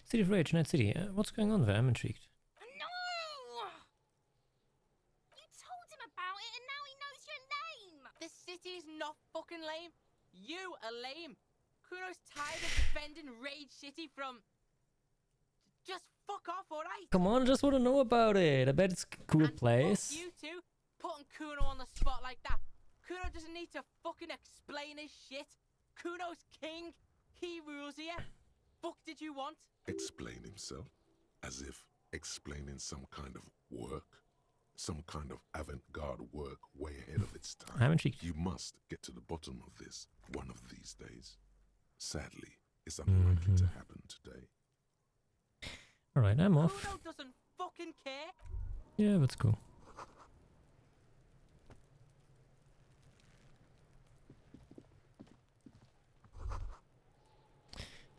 City of Rage, Night City. What's going on there? I'm intrigued. No! You told him about it and now he knows your name! This city's not fucking lame. You are lame. Kuno's tired of defending Rage City from... Just fuck off, alright? Come on, I just want to know about it. I bet it's a cool And place. fuck you two, putting Kuno on the spot like that. Kuno doesn't need to fucking explain his shit. Kuno's king. He rules here. Fuck did you want? Explain himself, as if explaining some kind of work, some kind of avant-garde work way ahead of its time. I'm intrigued. You must get to the bottom of this one of these days. Sadly, it's unlikely to happen today. Alright, I'm off. Kuno doesn't fucking care. Yeah, let's go.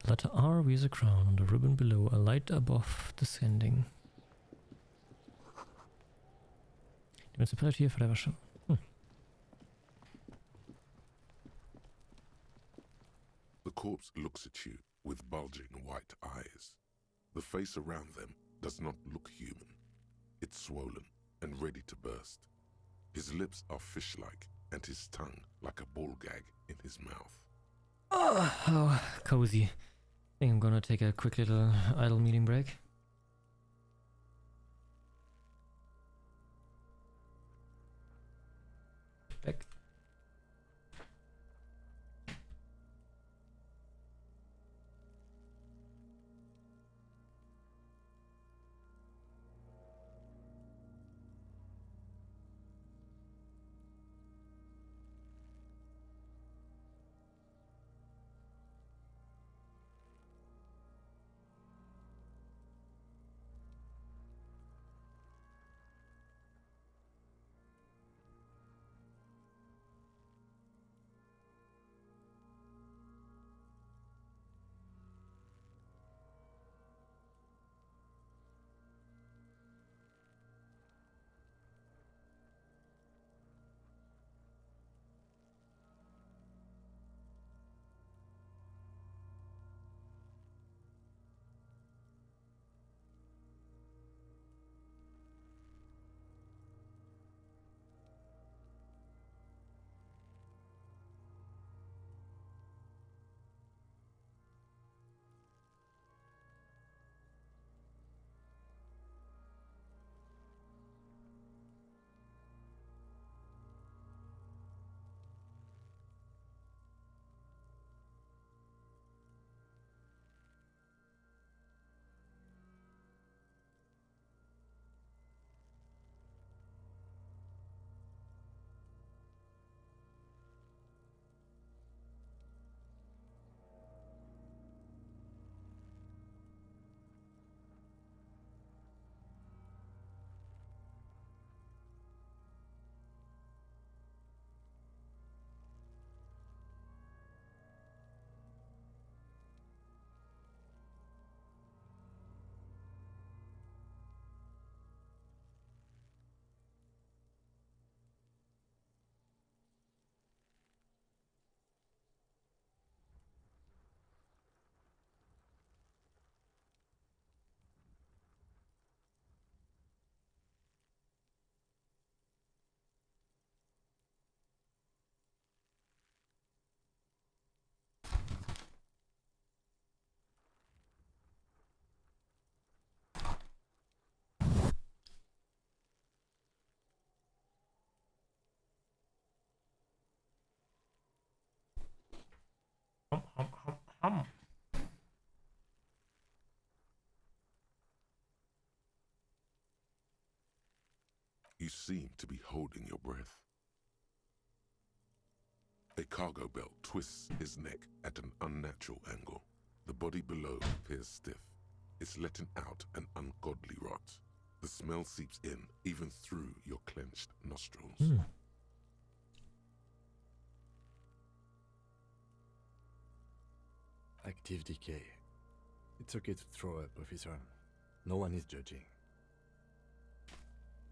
Letter R wears a crown on the ribbon below, a light above descending. Die Municipality of Revachol. The corpse looks at you with bulging white eyes. The face around them does not look human. It's swollen and ready to burst. His lips are fish-like and his tongue like a ball gag in his mouth. Oh, how cozy. I think I'm gonna take a quick little idle meeting break. Back. You seem to be holding your breath. A cargo belt twists his neck at an unnatural angle. The body below appears stiff. It's letting out an ungodly rot. The smell seeps in, even through your clenched nostrils. Active decay. It's okay to throw up, officer. No one is judging.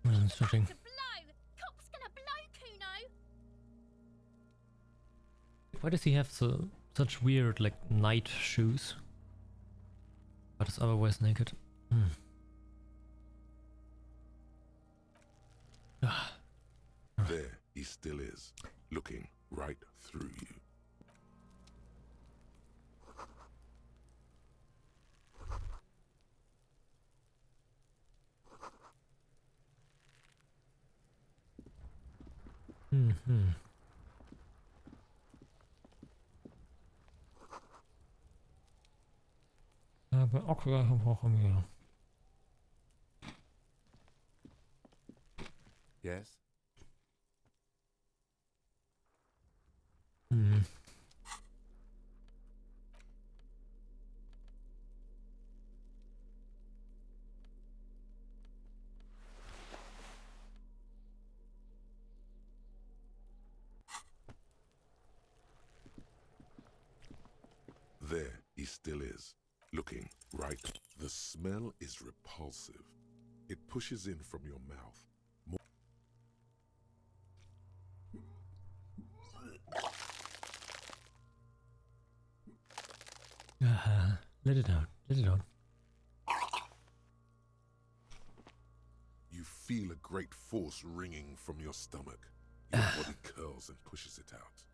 No one's judging. To blow! Cop's gonna blow, Kuno! Why does he have such weird, like, night shoes? But is otherwise naked. There he still is, looking right through you. Yes? There he still is, looking right. The smell is repulsive. It pushes in from your mouth. Let it out. Let it out. You feel a great force ringing from your stomach. Your body curls and pushes it out,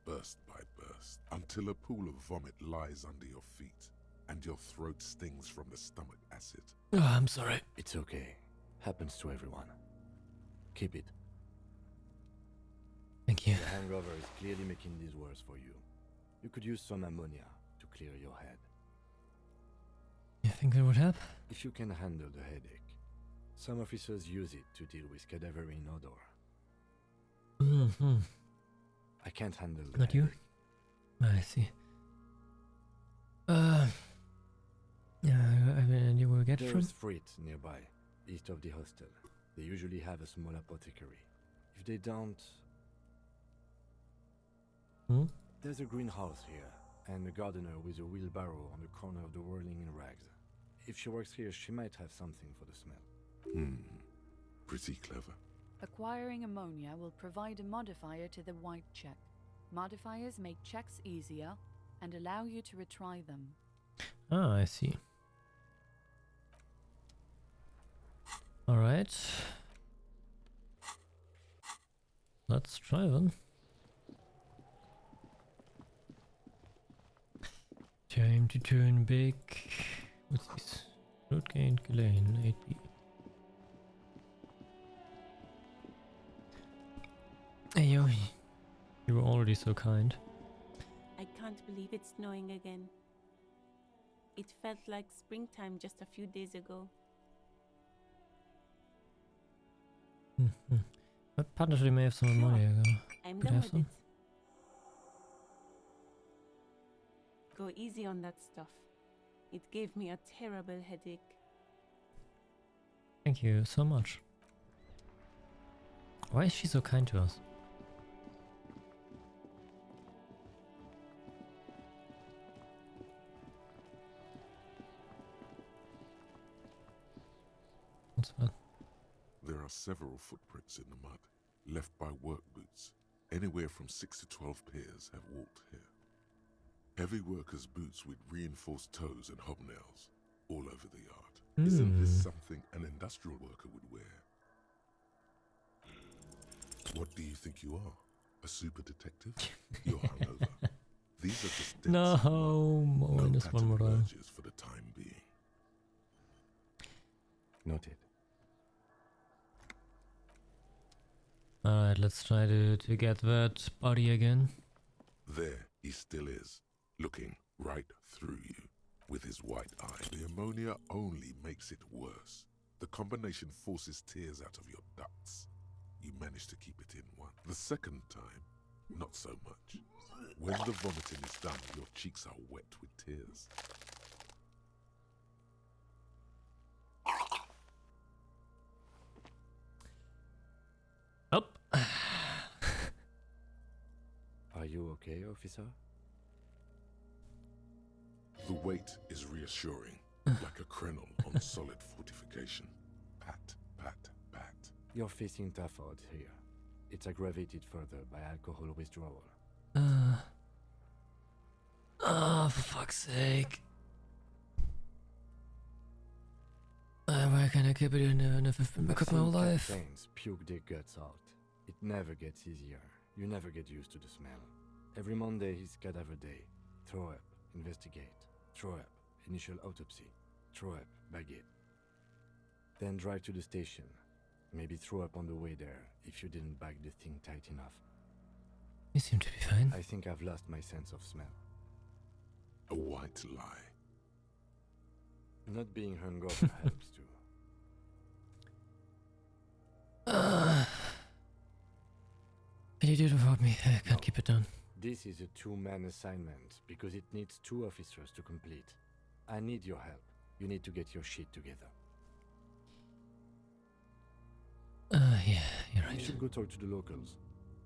burst by burst, until a pool of vomit lies under your feet, and your throat stings from the stomach acid. I'm sorry. It's okay. Happens to everyone. Keep it. Thank you. The hangover is clearly making this worse for you. You could use some ammonia to clear your head. You think that would help? If you can handle the headache. Some officers use it to deal with cadaverine odor. I can't handle the Not you? I see. Yeah, I mean, you will get from? There's Frit nearby, east of the hostel. They usually have a small apothecary. If they don't... There's a greenhouse here, and a gardener with a wheelbarrow on the corner of the whirling in rags. If she works here, she might have something for the smell. Pretty clever. Acquiring ammonia will provide a modifier to the white check. Modifiers make checks easier and allow you to retry them. Ah, I see. Alright. Let's try them. Time to turn back. What's this? Road gain, Glen, 8B. Hey, yo. You were already so kind. I can't believe it's snowing again. It felt like springtime just a few days ago. But partnership may have some money. I'm Could done have with some. it. Go easy on that stuff. It gave me a terrible headache. Thank you so much. Why is she so kind to us? What's that? There are several footprints in the mud, left by work boots. Anywhere from 6 to 12 pairs have walked here. Heavy workers' boots with reinforced toes and hobnails, all over the yard. Isn't this something an industrial worker would wear? What do you think you are? A super detective? You're hungover. These are just dents No, in mud. No minus one pattern more. urges for the time being. Noted. Alright, let's try to get that body again. There he still is, looking right through you with his white eye. The ammonia only makes it worse. The combination forces tears out of your ducts. You manage to keep it in one. The second time, not so much. When the vomiting is done, your cheeks are wet with tears. Up. Are you okay, officer? The weight is reassuring, like a krenel on solid fortification. Pat, pat, pat. You're facing tough odds here. It's aggravated further by alcohol withdrawal. Oh, for fuck's sake. Why can't I keep it in there if I've been back up my whole life? Captains puke their guts out. It never gets easier. You never get used to the smell. Every Monday is cadaver day. Throw up, investigate. Throw up, initial autopsy. Throw up, bag it. Then drive to the station. Maybe throw up on the way there if you didn't bag the thing tight enough. You seem to be fine. I think I've lost my sense of smell. A white lie. Not being hungover helps too. Can you do it without me? I can't keep it down. This is a two-man assignment because it needs 2 officers to complete. I need your help. You need to get your shit together. Yeah, you're right. You should go talk to the locals.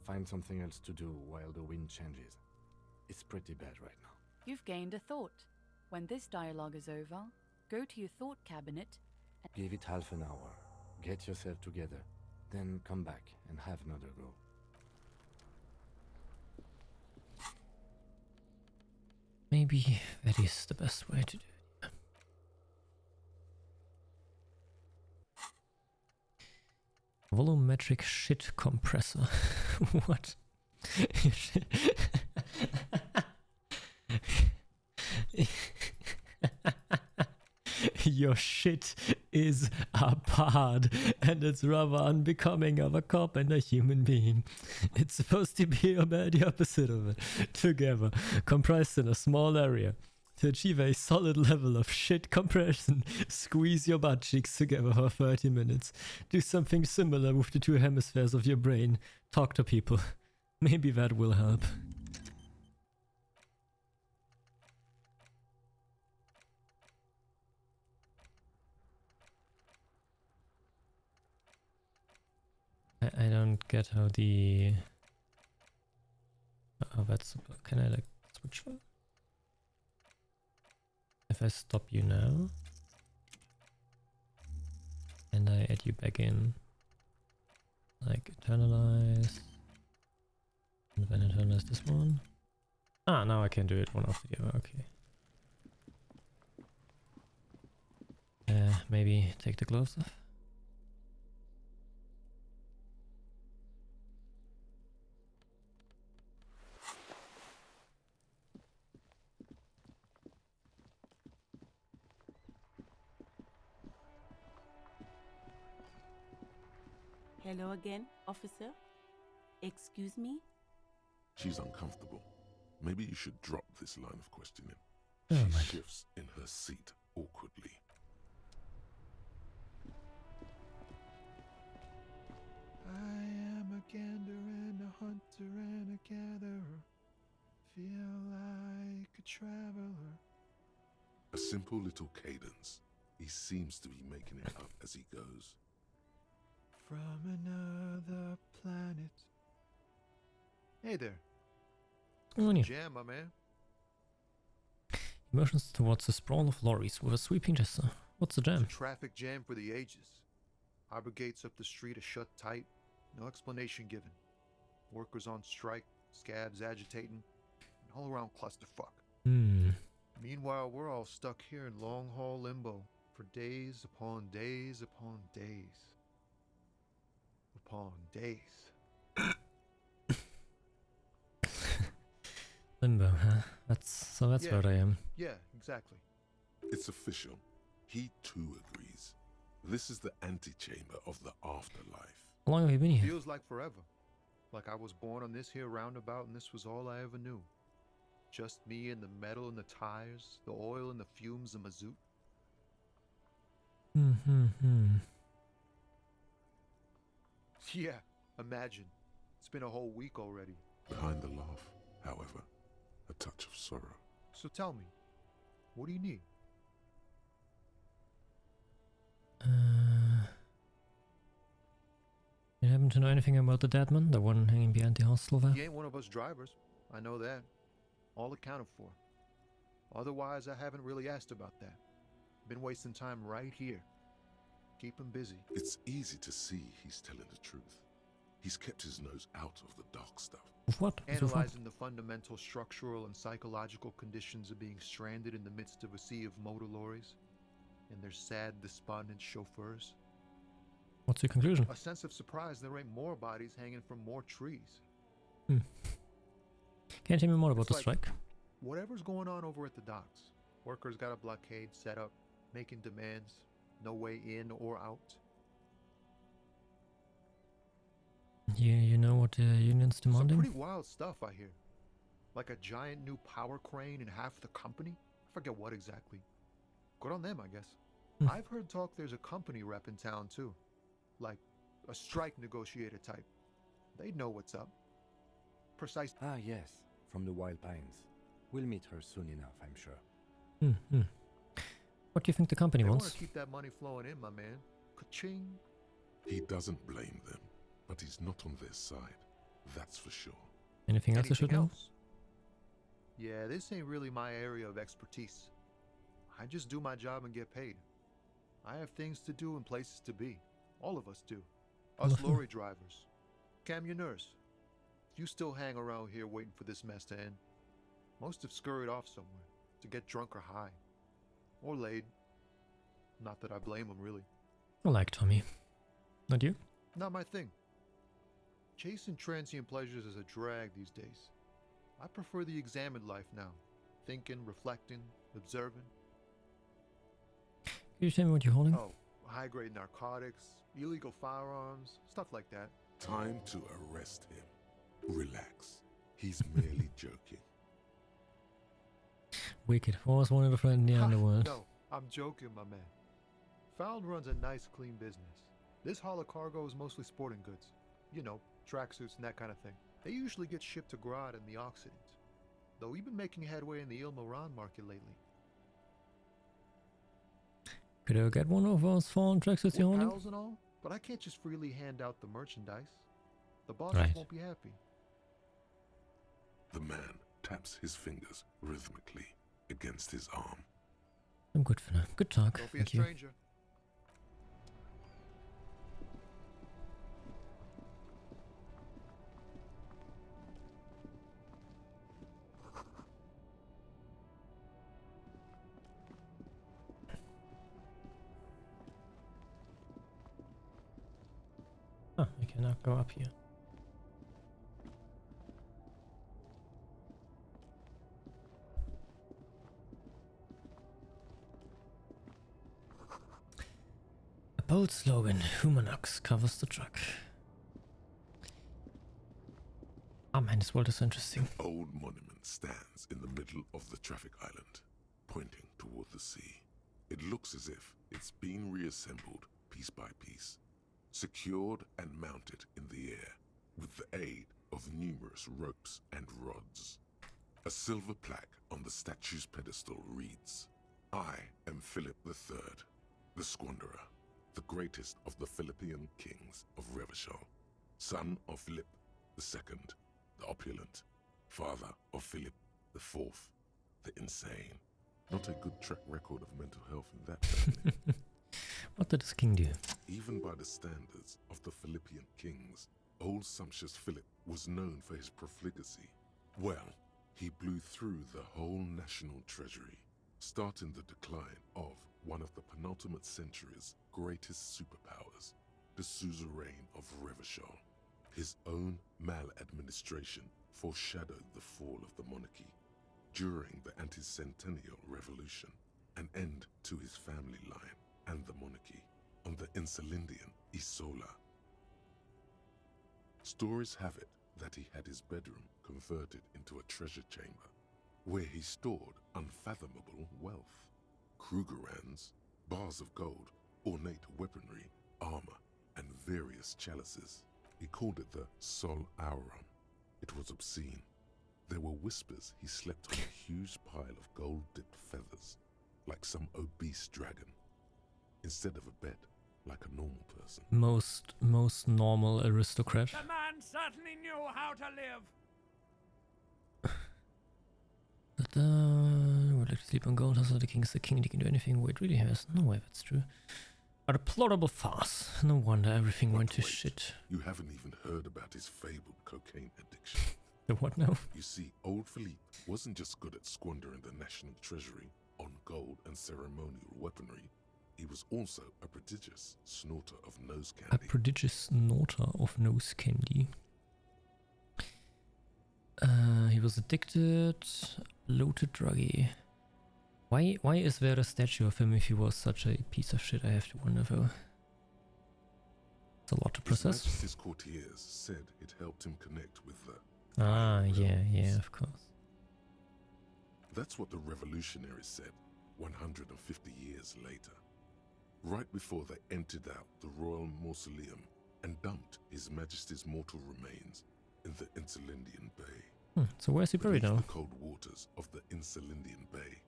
Find something else to do while the wind changes. It's pretty bad right now. You've gained a thought. When this dialogue is over, go to your thought cabinet and Give it half an hour. Get yourself together. Then come back and have another go. Maybe that is the best way to do it. Volumetric shit compressor. What? Your shit is a pod, and it's rather unbecoming of a cop and a human being. It's supposed to be about the opposite of it, together, compressed in a small area. To achieve a solid level of shit compression, squeeze your butt cheeks together for 30 minutes. Do something similar with the 2 hemispheres of your brain. Talk to people. Maybe that will help. I don't get how the... Oh, that's... Can I like switch that? If I stop you now and I add you back in, like internalize, and then internalize this one. Ah, now I can do it one after the other. Okay. Maybe take the gloves off. Hello again, officer. Excuse me? She's uncomfortable. Maybe you should drop this line of questioning. Oh, She man. shifts in her seat awkwardly. I am a gander and a hunter and a gatherer. Feel like a traveler. A simple little cadence. He seems to be making it up as he goes. From another planet. Hey there. Oh, yeah. Jam, my man. He motions towards the sprawl of lorries with a sweeping gesture. What's the It's a jam? traffic jam for the ages. Harbor gates up the street are shut tight. No explanation given. Workers on strike, scabs agitating, an all around clusterfuck. Meanwhile, we're all stuck here in long haul limbo for days upon days upon days. Upon days. Limbo, huh? That's Yeah. what I am. Yeah, exactly. It's official. He too agrees. This is the antechamber of the afterlife. How long have you been here? Feels like forever. Like I was born on this here roundabout and this was all I ever knew. Just me and the metal and the tires, the oil and the fumes of mazout. Yeah, imagine. It's been a whole week already. Behind the laugh, however, a touch of sorrow. So tell me, what do you need? You happen to know anything about the dead man, the one hanging behind the hostel there? He ain't one of us drivers. I know that. All accounted for. Otherwise, I haven't really asked about that. Been wasting time right here. Keep him busy. It's easy to see he's telling the truth. He's kept his nose out of the dark stuff. What? Analyzing the fundamental structural and psychological conditions of being stranded in the midst of a sea of motor lorries and their sad, despondent chauffeurs. What's your conclusion? A sense of surprise there ain't more bodies hanging from more trees. Can you tell me more about It's the like strike? Whatever's going on over at the docks. Workers got a blockade set up, making demands. No way in or out. You know what the union's demanding? Some pretty wild stuff, I hear. Like a giant new power crane in half the company? I forget what exactly. Good on them, I guess. I've heard talk there's a company rep in town, too. Like a strike negotiator type. They'd know what's up. Precise. Ah, yes, from the Wild Pines. We'll meet her soon enough, I'm sure. What do you think the company They wants? want to keep that money flowing in, my man. Ka-ching. He doesn't blame them, but he's not on their side. That's for sure. Anything else I should know? Yeah, this ain't really my area of expertise. I just do my job and get paid. I have things to do and places to be. All of us do. Us lorry drivers. Camionneurs. You still hang around here waiting for this mess to end. Most have scurried off somewhere to get drunk or high. Or laid. Not that I blame them, really. I like Tommy. Not you? Not my thing. Chasing transient pleasures is a drag these days. I prefer the examined life now. Thinking, reflecting, observing. Can you tell me what you're holding? Oh, high-grade narcotics, illegal firearms, stuff like that. Time to arrest him. Relax. He's merely joking. Wicked. Always wanted a friend in the underworld. No, I'm joking, my man. Found runs a nice, clean business. This haul of cargo is mostly sporting goods. You know, tracksuits and that kind of thing. They usually get shipped to Grodd in the Occident. Though we've been making headway in the Il Moran market lately. Could I get one of those fallen tracksuits you're holding? Pals and all, but I can't just freely hand out the merchandise. The bosses Right. won't be happy. The man taps his fingers rhythmically against his arm. I'm good for now. Good talk. Don't be Thank a you. stranger. Oh, I cannot go up here. A bold slogan, Humanux covers the truck. Ah man, this world is interesting. An old monument stands in the middle of the traffic island, pointing toward the sea. It looks as if it's been reassembled piece by piece, secured and mounted in the air with the aid of numerous ropes and rods. A silver plaque on the statue's pedestal reads, "I am Philip III, the Squanderer, the greatest of the Philippian kings of Revachol, son of Philip II, the opulent, father of Philip IV, the insane." Not a good track record of mental health in that family. What did this king do? Even by the standards of the Philippian kings, old sumptuous Philip was known for his profligacy. Well, he blew through the whole national treasury, starting the decline of one of the penultimate century's greatest superpowers, the suzerain of Revachol. His own maladministration foreshadowed the fall of the monarchy. During the anti-centennial revolution, an end to his family line and the monarchy on the Insulindian Isola. Stories have it that he had his bedroom converted into a treasure chamber, where he stored unfathomable wealth. Krugerrands, bars of gold, ornate weaponry, armor, and various chalices. He called it the Sol Aurum. It was obscene. There were whispers he slept on a huge pile of gold-dipped feathers, like some obese dragon, instead of a bed, like a normal person. Most normal aristocrat. The man certainly knew how to live. Would like to sleep on gold. Also, the king is the king. He can do anything. Wait, really has no way. That's true. A deplorable farce. No wonder everything went to shit. You haven't even heard about his fabled cocaine addiction. The what now? You see, old Philippe wasn't just good at squandering the national treasury on gold and ceremonial weaponry. He was also a prodigious snorter of nose candy. A prodigious snorter of nose candy. He was addicted, bloated druggie. Why is there a statue of him if he was such a piece of shit? I have to wonder though. It's a lot to process. His courtiers said it helped him connect with the... Yeah, of course. That's what the revolutionaries said 150 years later. Right before they emptied out the royal mausoleum and dumped His Majesty's mortal remains in the Insulindian Bay. So where's he buried now? The cold waters of the Insulindian Bay,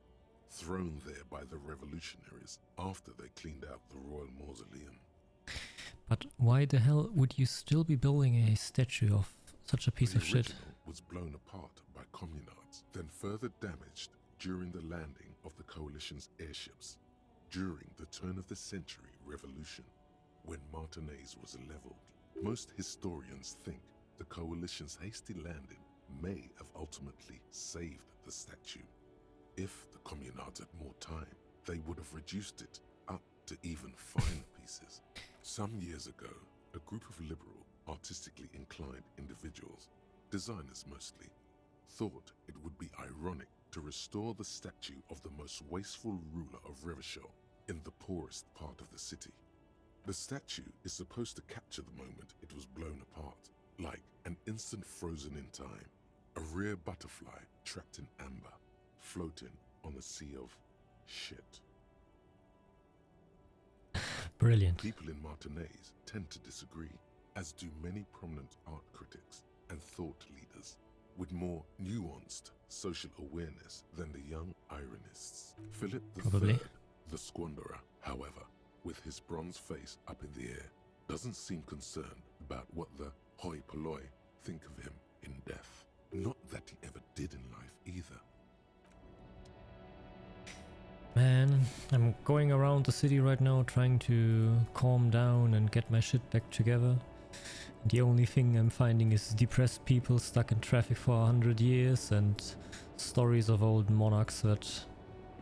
thrown there by the revolutionaries after they cleaned out the royal mausoleum. But why the hell would you still be building a statue of such a piece of shit? The original was blown apart by communards, then further damaged during the landing of the coalition's airships during the turn of the century revolution, when Martinez was leveled. Most historians think the coalition's hasty landing may have ultimately saved the statue. If the communards had more time, they would have reduced it up to even finer pieces. Some years ago, a group of liberal, artistically inclined individuals, designers mostly, thought it would be ironic to restore the statue of the most wasteful ruler of Revachol in the poorest part of the city. The statue is supposed to capture the moment it was blown apart, like an instant frozen in time, a rare butterfly trapped in amber, floating on a sea of shit. Brilliant. People in Martinez tend to disagree, as do many prominent art critics and thought leaders with more nuanced social awareness than the young ironists. Philip III, the squanderer, however, with his bronze face up in the air, doesn't seem concerned about what the hoi polloi think of him in death. Not that he ever did in life either. Man, I'm going around the city right now trying to calm down and get my shit back together. The only thing I'm finding is depressed people stuck in traffic for 100 years and stories of old monarchs that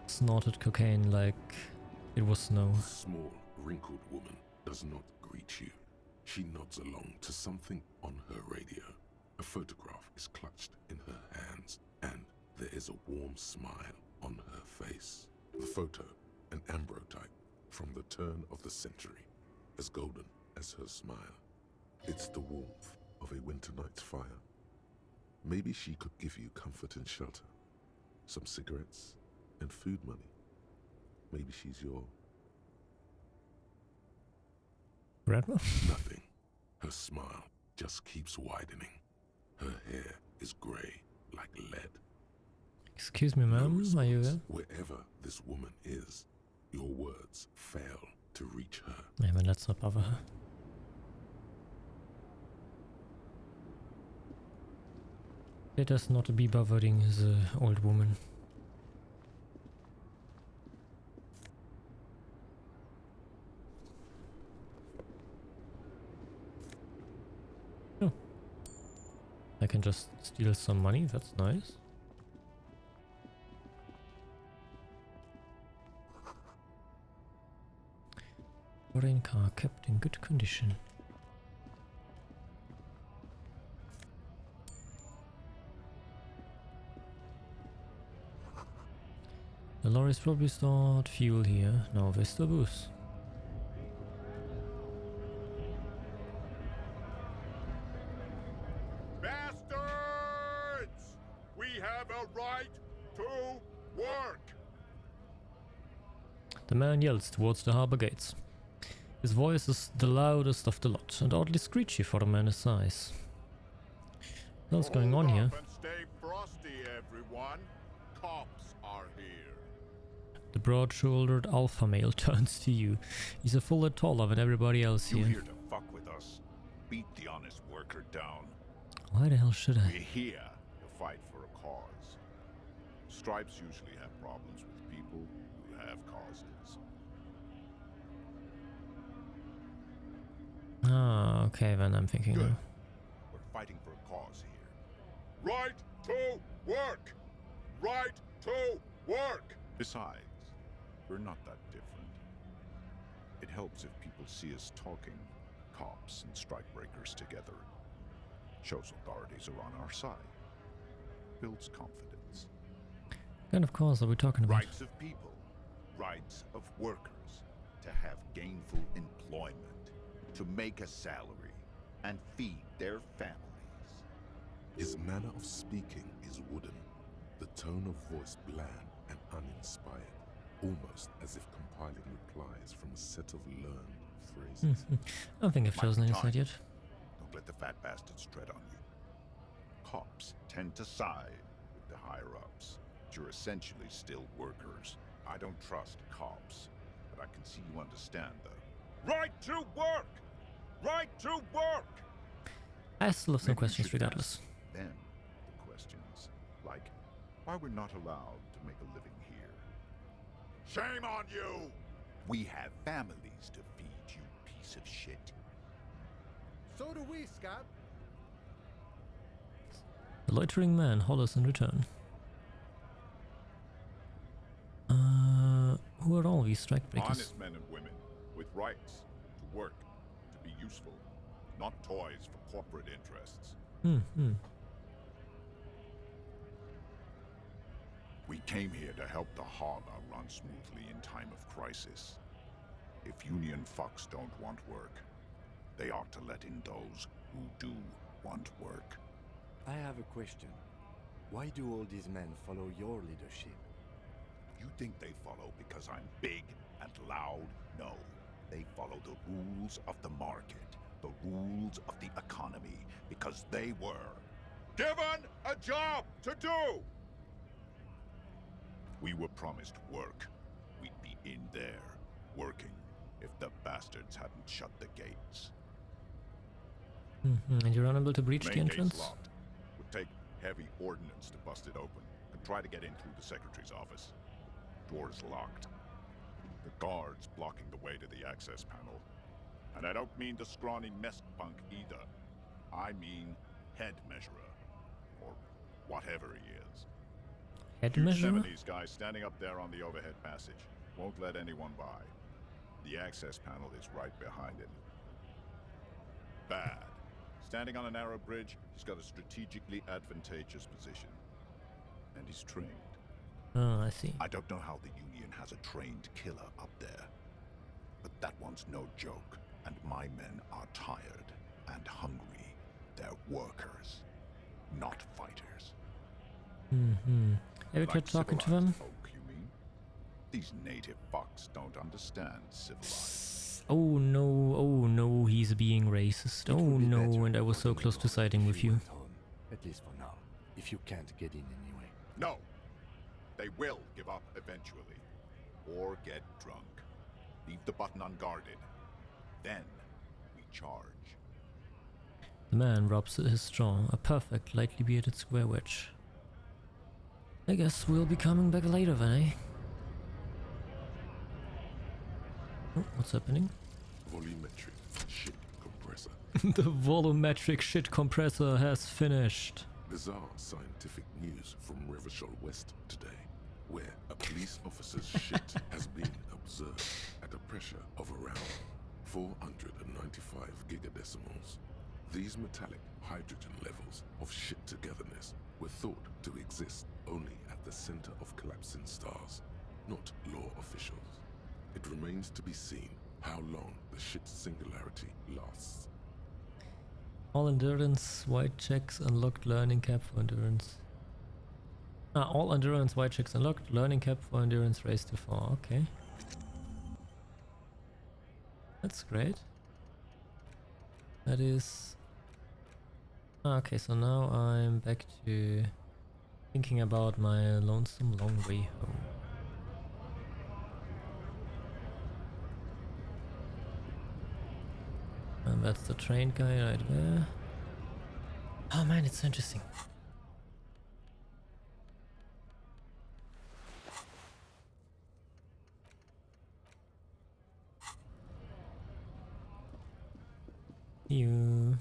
snorted cocaine like it was snow. A small, wrinkled woman does not greet you. She nods along to something on her radio. A photograph is clutched in her hands, and there is a warm smile on her face. The photo, an ambrotype from the turn of the century, as golden as her smile. It's the warmth of a winter night's fire. Maybe she could give you comfort and shelter, some cigarettes and food money. Maybe she's your... Grandma? Nothing. Her smile just keeps widening. Her hair is grey like lead. Excuse me, ma'am, are you there? Wherever this woman is, your words fail to reach her. Yeah, but let's not bother her. Let us not be bothering the old woman. Oh. I can just steal some money, that's nice. Foreign car kept in good condition. The lorries probably stored fuel here. Now there's the booth. Bastards! We have a right man yells towards the harbor gates. His voice is the loudest of the lot, and oddly screechy for a man his size. What's going on here? And stay frosty, everyone. Cops are here. The broad-shouldered alpha male turns to you. He's a full head taller than everybody else You here. here to fuck with us? Beat the honest worker down. Why the hell should I? We're here to fight for a cause. Stripes usually have problems with people who have causes. Ah, okay, then I'm thinking Good. now. We're fighting for a cause here. Right to work! Right to work! Besides, we're not that different. It helps if people see us talking, cops and strikebreakers together. Shows authorities are on our side. Builds confidence. What kind of cause are we talking about? Rights of people. Rights of workers. To have gainful employment. To make a salary. And feed their families. His manner of speaking is wooden, the tone of voice bland and uninspired, almost as if compiling replies from a set of learned phrases. I don't think I've chosen any side yet. Don't let the fat bastards tread on you. Cops tend to side with the higher-ups, but you're essentially still workers. I don't trust cops, but I can see you understand the right to work! Right to work! I still have some Maybe you questions should regardless. ask them the questions, like why we're not allowed to make a living here. Shame on you! We have families to feed, you piece of shit. So do we, Scott. The loitering man hollers in return. Who are all these strikebreakers? Honest men and women with rights to work, to be useful, not toys for corporate interests. We came here to help the harbor run smoothly in time of crisis. If union fucks don't want work, they ought to let in those who do want work. I have a question. Why do all these men follow your leadership? You think they follow because I'm big and loud? No. They follow the rules of the market, the rules of the economy, because they were given a job to do! We were promised work. We'd be in there, working, if the bastards hadn't shut the gates. And you're unable to breach the Main gate's entrance? locked. Would take heavy ordnance to bust it open. Could try to get in through the secretary's office. Door's locked. The guard's blocking the way to the access panel. And I don't mean the scrawny mess punk either. I mean head measurer. Or whatever he is. Head Huge measurer? 70s guy standing up there on the overhead passage. Won't let anyone by. The access panel is right behind him. Bad. Standing on a narrow bridge, he's got a strategically advantageous position. And he's trained. Oh, I see. I don't know how the Union has a trained killer up there. But that one's no joke. And my men are tired and hungry. They're workers, not fighters. Ever tried talking to them? Folk, you mean? These native fucks don't understand civilized. Oh no, he's being racist. Oh no, and I was so close to siding with you. At least for now, if you can't get in anyway. No! They will give up eventually. Or get drunk. Leave the button unguarded. Then we charge. The man rubs his jaw, a perfect, lightly bearded square wedge. I guess we'll be coming back later then, eh? Oh, what's happening? Volumetric shit compressor. The volumetric shit compressor has finished. Bizarre scientific news from Revachol West today, where a police officer's shit has been observed at a pressure of around 495 gigadecimals. These metallic hydrogen levels of shit togetherness were thought to exist only at the center of collapsing stars, not law officials. It remains to be seen how long the shit singularity lasts. All endurance, white checks unlocked, learning cap for endurance. All endurance, white checks unlocked, learning cap for endurance raised to 4, okay. That's great. That is... Okay, so now I'm back to thinking about my lonesome long way home. And that's the train guy right there. Oh man, it's so interesting. You.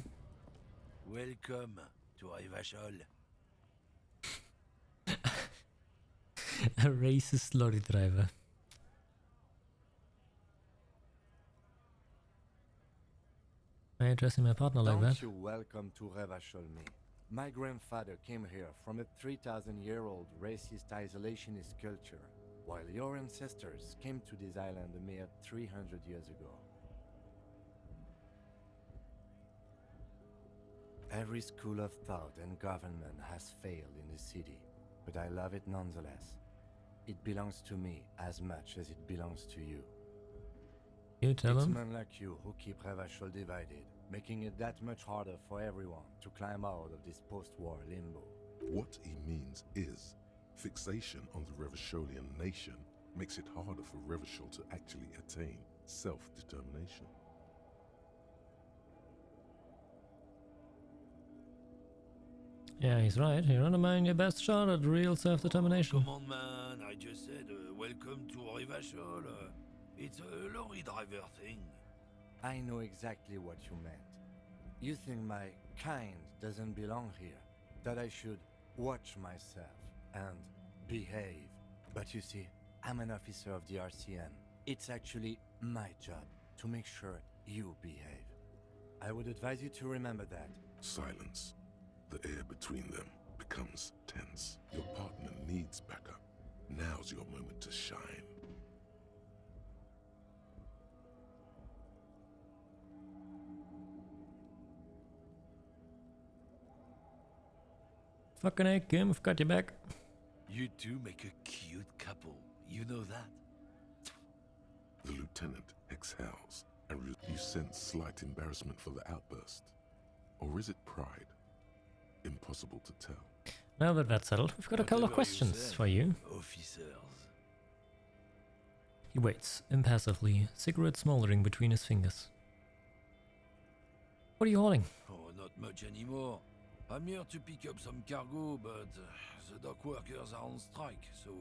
Welcome to Rivachol. A racist lorry driver. Am I addressing my partner like that? Don't you welcome to Revachol me. My grandfather came here from a 3,000-year-old racist isolationist culture, while your ancestors came to this island a mere 300 years ago. Every school of thought and government has failed in the city, but I love it nonetheless. It belongs to me as much as it belongs to you. You tell It's him? men like you who keep Revachol divided, making it that much harder for everyone to climb out of this post-war limbo. What he means is, fixation on the Revacholian nation makes it harder for Revachol to actually attain self-determination. Yeah, he's right. You're undermining your best shot at real self-determination. Come on, man. I just said, welcome to Rivachol. It's a lorry driver thing. I know exactly what you meant. You think my kind doesn't belong here, that I should watch myself and behave. But you see, I'm an officer of the RCM. It's actually my job to make sure you behave. I would advise you to remember that. Silence. The air between them becomes tense. Your partner needs backup. Now's your moment to shine. Fucking A, Kim, I've got your back. You two make a cute couple. You know that? The lieutenant exhales, and you sense slight embarrassment for the outburst. Or is it pride? Impossible to tell. Now that that's settled, we've got a couple of questions for you. Officers. He waits, impassively, cigarette smoldering between his fingers. What are you hauling? Oh, not much anymore. I'm here to pick up some cargo, but the dock workers are on strike, so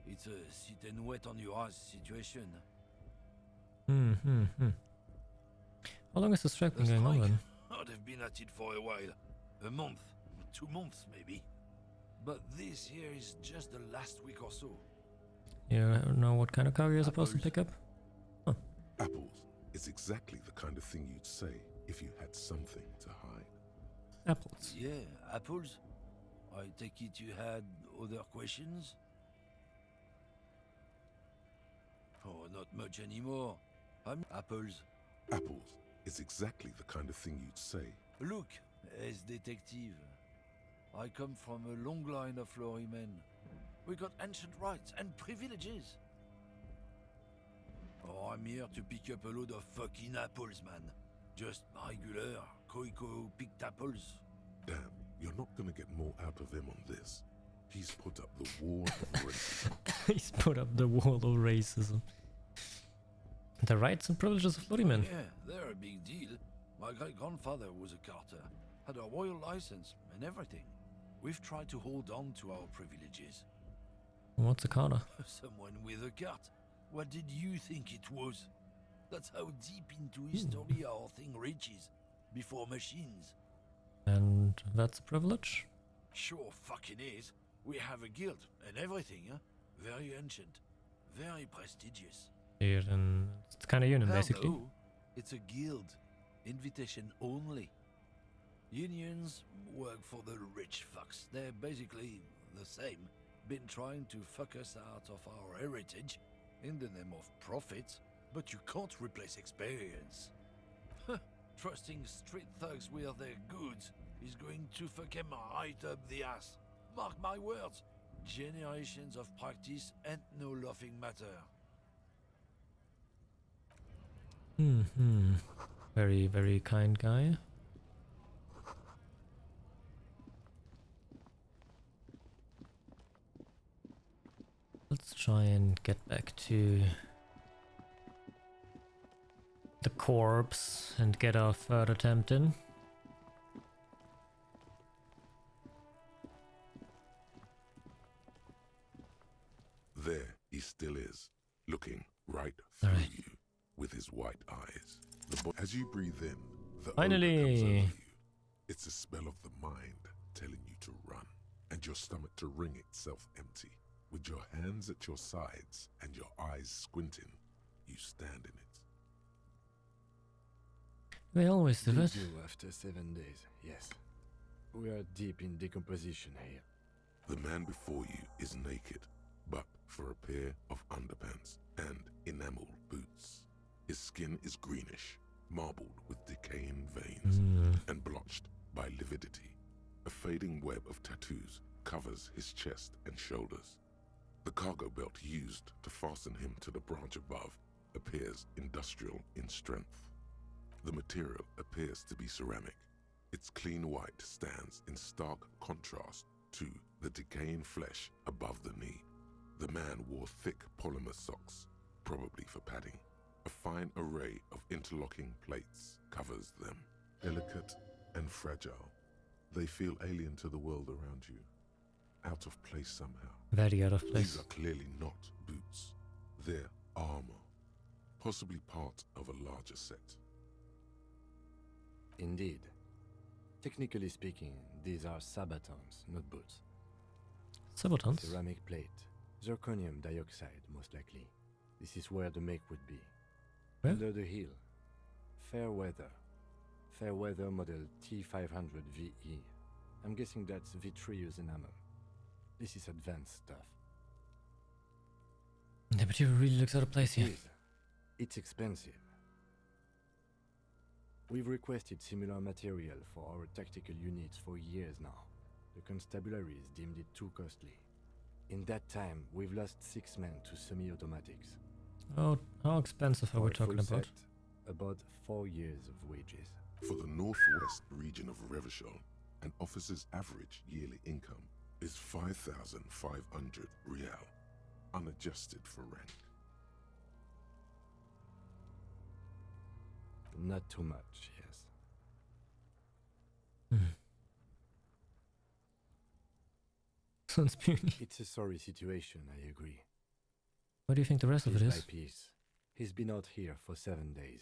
it's a sit and wait on your ass situation. How long has the strike been going on then? Oh, they've been at it for a while. A month, 2 months maybe. But this here is just the last week or so. You know what kind of cargo you're supposed to pick up? Huh. Apples is exactly the kind of thing you'd say if you had something to hide. Apples. Yeah, apples. I take it you had other questions? Oh, not much anymore. I'm apples. Apples is exactly the kind of thing you'd say. Look, as detective, I come from a long line of lorrymen. We got ancient rights and privileges. Oh, I'm here to pick up a load of fucking apples, man. Just regular, picked apples. Damn, you're not gonna get more out of him on this. He's put up the wall of racism. He's put up the wall of racism. The rights and privileges of lorrymen. Yeah, they're a big deal. My great-grandfather was a carter, had a royal license and everything. We've tried to hold on to our privileges. What's a carter? Someone with a cart. What did you think it was? That's how deep into history our thing reaches, before machines. And that's a privilege? Sure fucking is. We have a guild and everything, huh? Very ancient, very prestigious. Yeah, then it's kind of union, basically. No, it's a guild. Invitation only. Unions work for the rich fucks. They're basically the same. Been trying to fuck us out of our heritage in the name of profit, but you can't replace experience. Trusting street thugs with their goods is going to fuck them right up the ass. Mark my words. Generations of practice ain't no laughing matter. Very, very kind guy. Let's try and get back to the corpse and get our third attempt in. There he still is, looking right through you with his white eyes. As you breathe in, the odor comes over you. It's a spell of the mind telling you to run, and your stomach to wring itself empty. With your hands at your sides and your eyes squinting, you stand in it. We always do that. After 7 days, yes. We are deep in decomposition here. The man before you is naked, but for a pair of underpants and enameled boots. His skin is greenish, marbled with decaying veins, and blotched by lividity. A fading web of tattoos covers his chest and shoulders. The cargo belt used to fasten him to the branch above appears industrial in strength. The material appears to be ceramic. Its clean white stands in stark contrast to the decaying flesh above the knee. The man wore thick polymer socks, probably for padding. A fine array of interlocking plates covers them. Delicate and fragile, they feel alien to the world around you. Out of place somehow. Very out of place. These are clearly not boots. They're armor, possibly part of a larger set. Indeed. Technically speaking, these are sabatons, not boots. Sabatons? Ceramic plate. Zirconium dioxide, most likely. This is where the make would be. Where? Under the hill. Fair weather. Fair weather model T500 VE. I'm guessing that's vitreous enamel. This is advanced stuff. The material really looks out of place here. It's expensive. We've requested similar material for our tactical units for years now. The constabularies deemed it too costly. In that time, we've lost 6 men to semi-automatics. Oh, how expensive are we talking about? About 4 years of wages. For the northwest region of Revachol, an officer's average yearly income is 5,500 real, unadjusted for rank. Not too much, yes. Sounds puny. It's a sorry situation, I agree. What do you think the rest of it is? By piece. He's been out here for 7 days.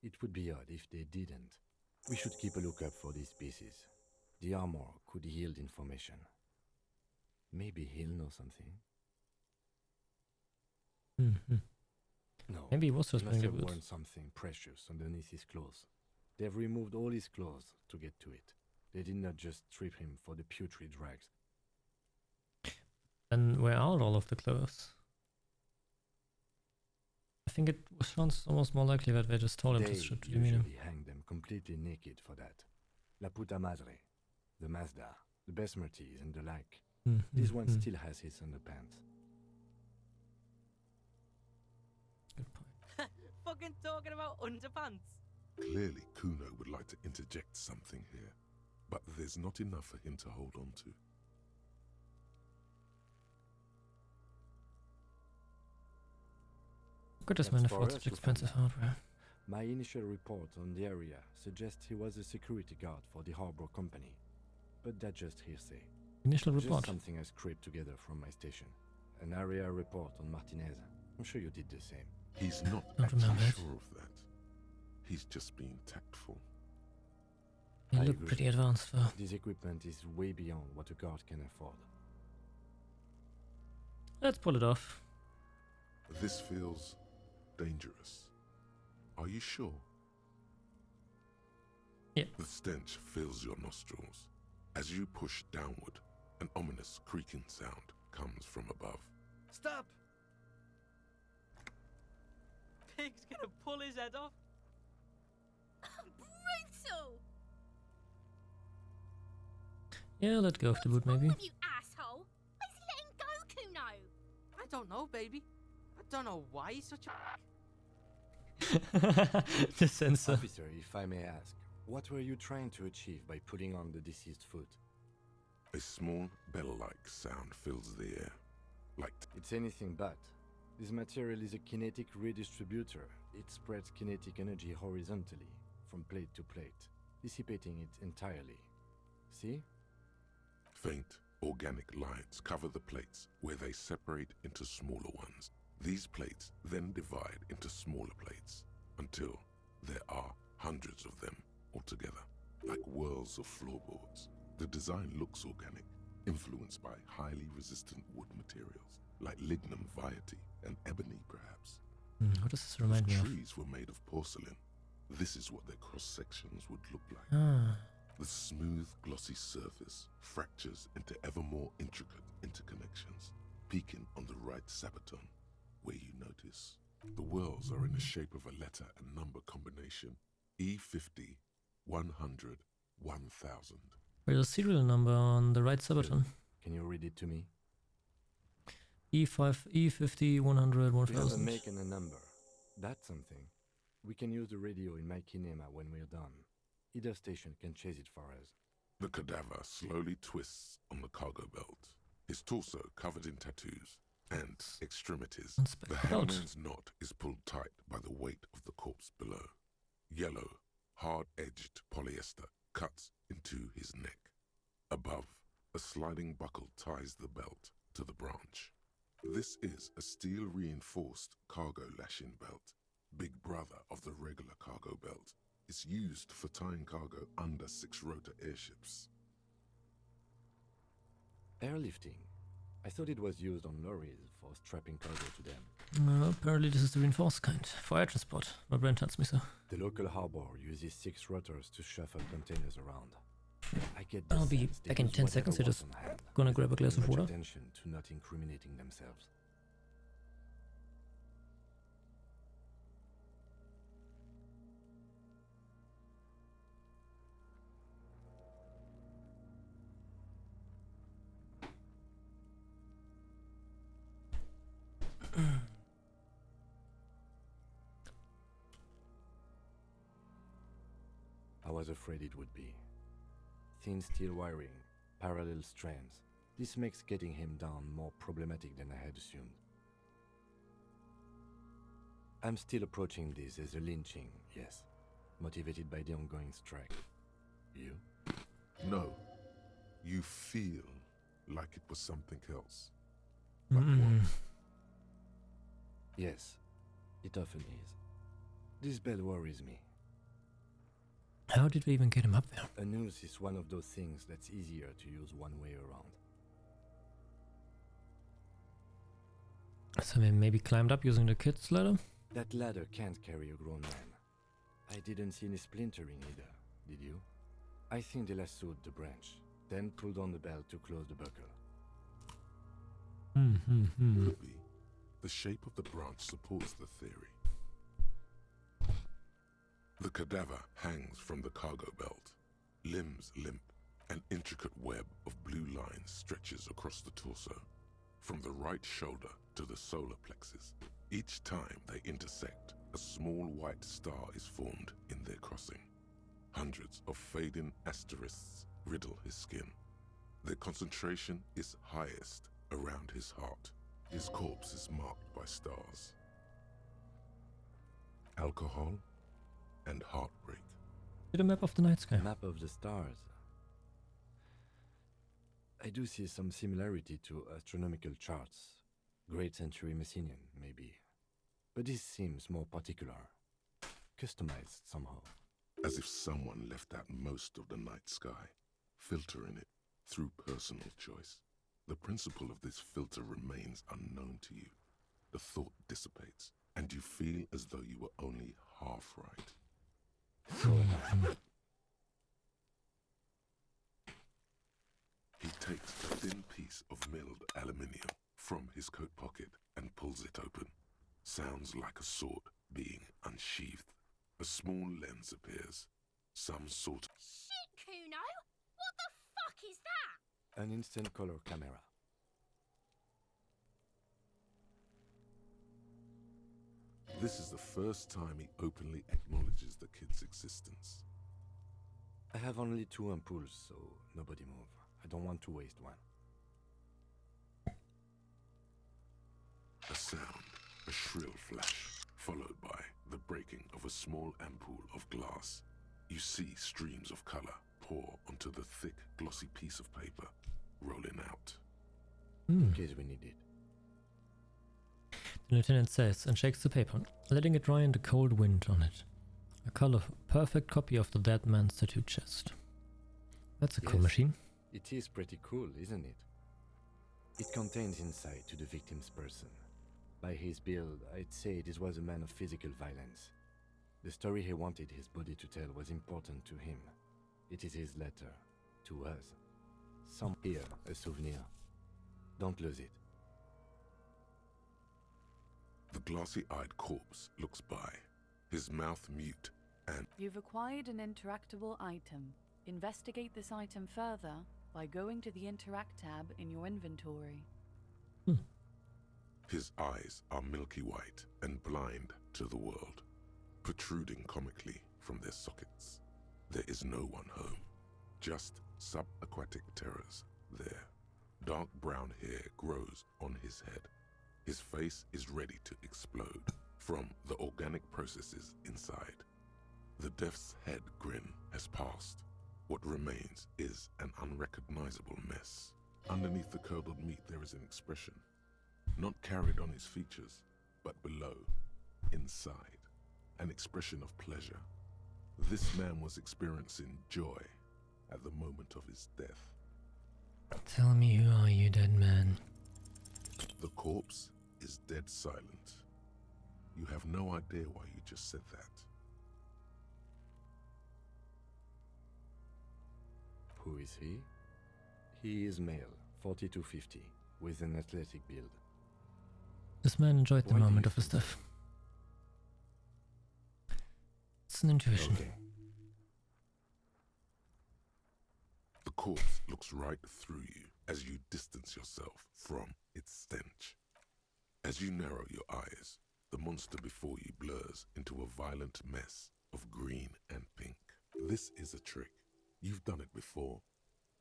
It would be odd if they didn't. We should keep a lookout for these pieces. The armor could yield information. Maybe he'll know something. No. Maybe he was just must playing have the worn something precious underneath his clothes. They've removed all his clothes to get to it. They did not just strip him for the putrid rags. Then where are all of the clothes? I think it sounds almost more likely that they just told him to strip to the medium. They usually hang them completely naked for that. La puta madre, the Mazda, the Besmerties and the like. This one still has his underpants. Good point. Fucking talking about underpants. Clearly, Kuno would like to interject something here, but there's not enough for him to hold on to. Could just manufacture such expensive hardware. My initial report on the area suggests he was a security guard for the harbor company, but that's just hearsay. Initial report? Just something I scraped together from my station. An area report on Martinez. I'm sure you did the same. He's not actually sure of that. He's just being tactful. You look pretty advanced though. This equipment is way beyond what a guard can afford. Let's pull it off. This feels dangerous. Are you sure? Yeah. The stench fills your nostrils. As you push downward, an ominous creaking sound comes from above. Stop! Pig's gonna pull his head off. Brutal! Yeah, let go of the boot maybe. You asshole! Where's he letting go, Kuno? I don't know, baby. I don't know why he's such a... The sensor. Officer, if I may ask, what were you trying to achieve by putting on the deceased foot? A small bell-like sound fills the air. Like It's anything but. This material is a kinetic redistributor. It spreads kinetic energy horizontally, from plate to plate, dissipating it entirely. See? faint, organic lines cover the plates where they separate into smaller ones. These plates then divide into smaller plates until there are hundreds of them altogether, like whirls of floorboards. The design looks organic, influenced by highly resistant wood materials, like lignum vitae and ebony, perhaps. What does this remind me of? Trees were made of porcelain. This is what their cross-sections would look like. Ah. The smooth, glossy surface fractures into ever more intricate interconnections, peaking on the right sabaton, where you notice the whirls are in the shape of a letter and number combination: E50, 100, 1000. There's a serial number on the right sabaton. Can you read it to me? E5, E50, 100, We 1000. have a make and a number. That's something. We can use the radio in my kinema when we're done. Either station can chase it for us. The cadaver slowly twists on the cargo belt, his torso covered in tattoos and extremities. The hangman's knot is pulled tight by the weight of the corpse below. Yellow, hard-edged polyester cuts into his neck. Above, a sliding buckle ties the belt to the branch. This is a steel-reinforced cargo lashing belt, big brother of the regular cargo belt. It's used for tying cargo under 6-rotor airships. Airlifting. I thought it was used on lorries for strapping cargo to them. Apparently this is the reinforced kind, for air transport. My brain tells me so. The local harbor uses 6 rotors to shuffle containers around. I get I'll be sense they back in use 10 whatever seconds. You're was just on hand, gonna grab a glass of paying much water. attention to not incriminating themselves. I was afraid it would be. Thin steel wiring, parallel strands. This makes getting him down more problematic than I had assumed. I'm still approaching this as a lynching, yes, motivated by the ongoing strike. You? No, you feel like it was something else. Yes, it often is. This bell worries me. How did we even get him up there? A noose is one of those things that's easier to use one way around. So we maybe climbed up using the kid's ladder? That ladder can't carry a grown man. I didn't see any splintering either, did you? I think they lassoed the branch, then pulled on the bell to close the buckle. Could be. The shape of the branch supports the theory. The cadaver hangs from the cargo belt, limbs limp. An intricate web of blue lines stretches across the torso, from the right shoulder to the solar plexus. Each time they intersect, a small white star is formed in their crossing. Hundreds of fading asterisks riddle his skin. Their concentration is highest around his heart. His corpse is marked by stars. Alcohol and heartbreak. Get a map of the night sky. Map of the stars. I do see some similarity to astronomical charts. Great Century Messinian, maybe. But this seems more particular. Customized somehow. As if someone left out most of the night sky, filtering it through personal choice. The principle of this filter remains unknown to you. The thought dissipates, and you feel as though you were only half right. He takes a thin piece of milled aluminium from his coat pocket and pulls it open. Sounds like a sword being unsheathed. A small lens appears. Some sort of... Shit, Kuno! What the fuck is that? An instant color camera. This is the first time he openly acknowledges the kid's existence. I have only 2 ampoules, so nobody move. I don't want to waste one. A sound, a shrill flash, followed by the breaking of a small ampoule of glass. You see streams of color pour onto the thick, glossy piece of paper, rolling out. In case we need it. The lieutenant says and shakes the paper, letting it dry in the cold wind on it. A color perfect copy of the dead man's tattooed chest. That's a cool machine. It is pretty cool, isn't it? It contains insight to the victim's person. By his build, I'd say this was a man of physical violence. The story he wanted his body to tell was important to him. It is his letter to us. Some here, a souvenir. Don't lose it. The glossy-eyed corpse looks by, his mouth mute, and... You've acquired an interactable item. Investigate this item further by going to the Interact tab in your inventory. His eyes are milky white and blind to the world, protruding comically from their sockets. There is no one home, just subaquatic terrors there. Dark brown hair grows on his head. His face is ready to explode from the organic processes inside. The death's head grin has passed. What remains is an unrecognizable mess. Underneath the curdled meat there is an expression, not carried on his features, but below, inside, an expression of pleasure. This man was experiencing joy at the moment of his death. Tell me, who are you, dead man? The corpse is dead silent. You have no idea why you just said that. Who is he? He is male, 40 to 50, with an athletic build. This man enjoyed the moment of his death. It's an intuition. Okay. The corpse looks right through you as you distance yourself from its stench. As you narrow your eyes, the monster before you blurs into a violent mess of green and pink. This is a trick. You've done it before.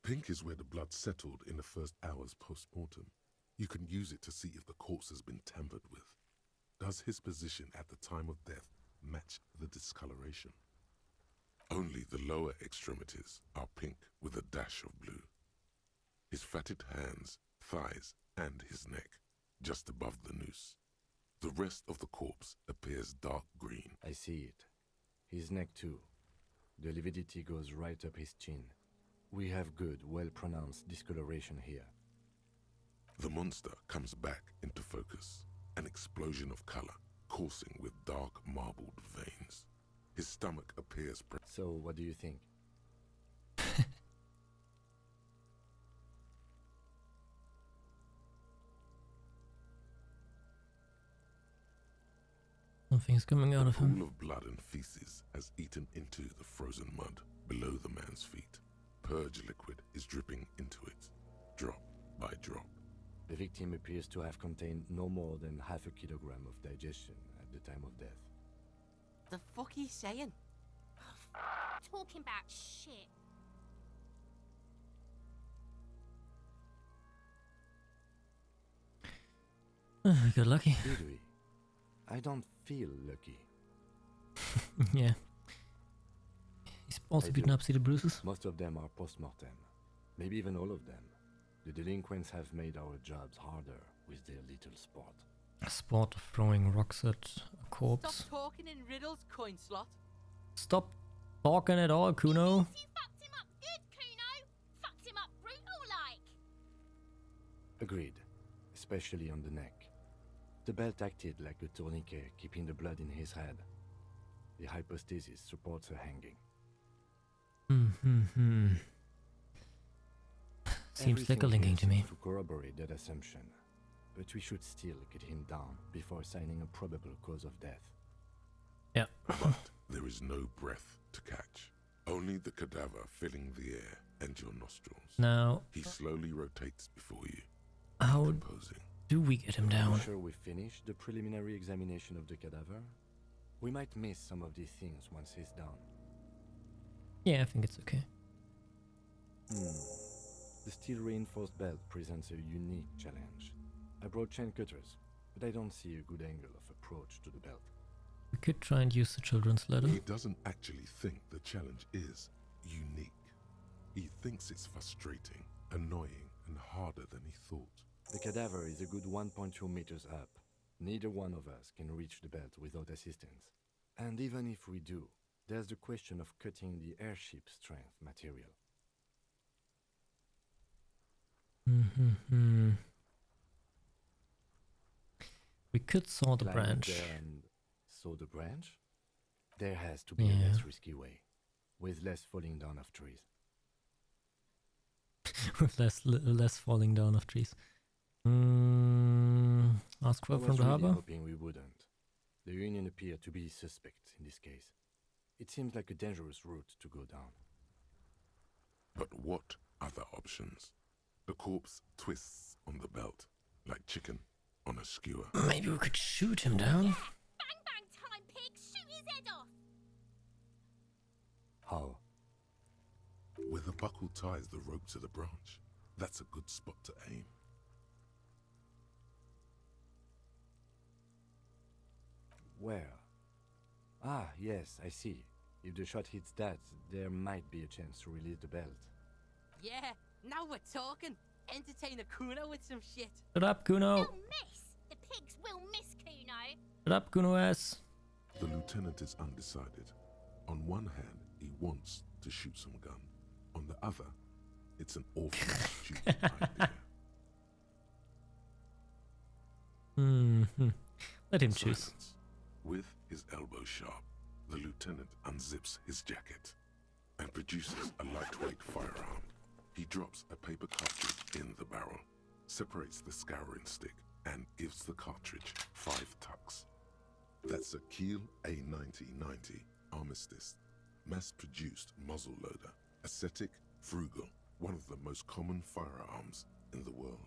Pink is where the blood settled in the first hours post-mortem. You can use it to see if the corpse has been tampered with. Does his position at the time of death match the discoloration? Only the lower extremities are pink with a dash of blue. His fatted hands, thighs, and his neck, just above the noose. The rest of the corpse appears dark green. I see it. His neck too. The lividity goes right up his chin. We have good, well-pronounced discoloration here. The monster comes back into focus, an explosion of color, coursing with dark marbled veins. His stomach appears... So, what do you think? Something's coming out of him. A pool of blood and feces has eaten into the frozen mud below the man's feet. Purge liquid is dripping into it, drop by drop. The victim appears to have contained no more than half a kilogram of digestion at the time of death. The fuck he's saying? Talking about shit. We got lucky. Did we? I don't feel lucky. Yeah. He's also beaten up, see the bruises? Most of them are post-mortem. Maybe even all of them. The delinquents have made our jobs harder with their little sport. A sport of throwing rocks at a corpse. Stop talking in riddles, coin slot. Stop talking at all, Kuno. You fucked him up good, Kuno. Fucked him up brutal like. Agreed. Especially on the neck. The belt acted like a tourniquet, keeping the blood in his head. The hypostasis supports a hanging. Seems like a linking to me. To corroborate that assumption, but we should still get him down before assigning a probable cause of death. Yeah. But there is no breath to catch. Only the cadaver filling the air and your nostrils. Now, he slowly rotates before you, how composing. Do we get him I'm down? sure we finished the preliminary examination of the cadaver. We might miss some of these things once he's down. Yeah, I think it's okay. The steel reinforced belt presents a unique challenge. I brought chain cutters, but I don't see a good angle of approach to the belt. We could try and use the children's ladder. He doesn't actually think the challenge is unique. He thinks it's frustrating, annoying, and harder than he thought. The cadaver is a good 1.2 meters up. Neither one of us can reach the belt without assistance. And even if we do, there's the question of cutting the airship strength material. We could saw the Climb branch. there and saw the branch? There has to be a less risky way, with less falling down of trees. With less falling down of trees. Ask for I from was the really harbor? hoping we wouldn't. The Union appeared to be suspect in this case. It seems like a dangerous route to go down. But what other options? The corpse twists on the belt, like chicken on a skewer. Maybe we could shoot him down? Bang bang time, pig! Shoot his head off! How? Where the buckle ties the rope to the branch. That's a good spot to aim. Where? Ah, yes, I see. If the shot hits that, there might be a chance to release the belt. Yeah, now we're talking. Entertain a Kuno with some shit. Shut up, Kuno! Will miss! The pigs will miss Kuno! Shut up, Kuno ass! The lieutenant is undecided. On one hand, he wants to shoot some gun. On the other, it's an awfully stupid idea. Let him choose. Silence. With his elbow sharp, the lieutenant unzips his jacket and produces a lightweight firearm. He drops a paper cartridge in the barrel, separates the scouring stick, and gives the cartridge 5 tucks. That's a Kiel A9090 Armistice, mass-produced muzzle loader, ascetic, frugal, one of the most common firearms in the world.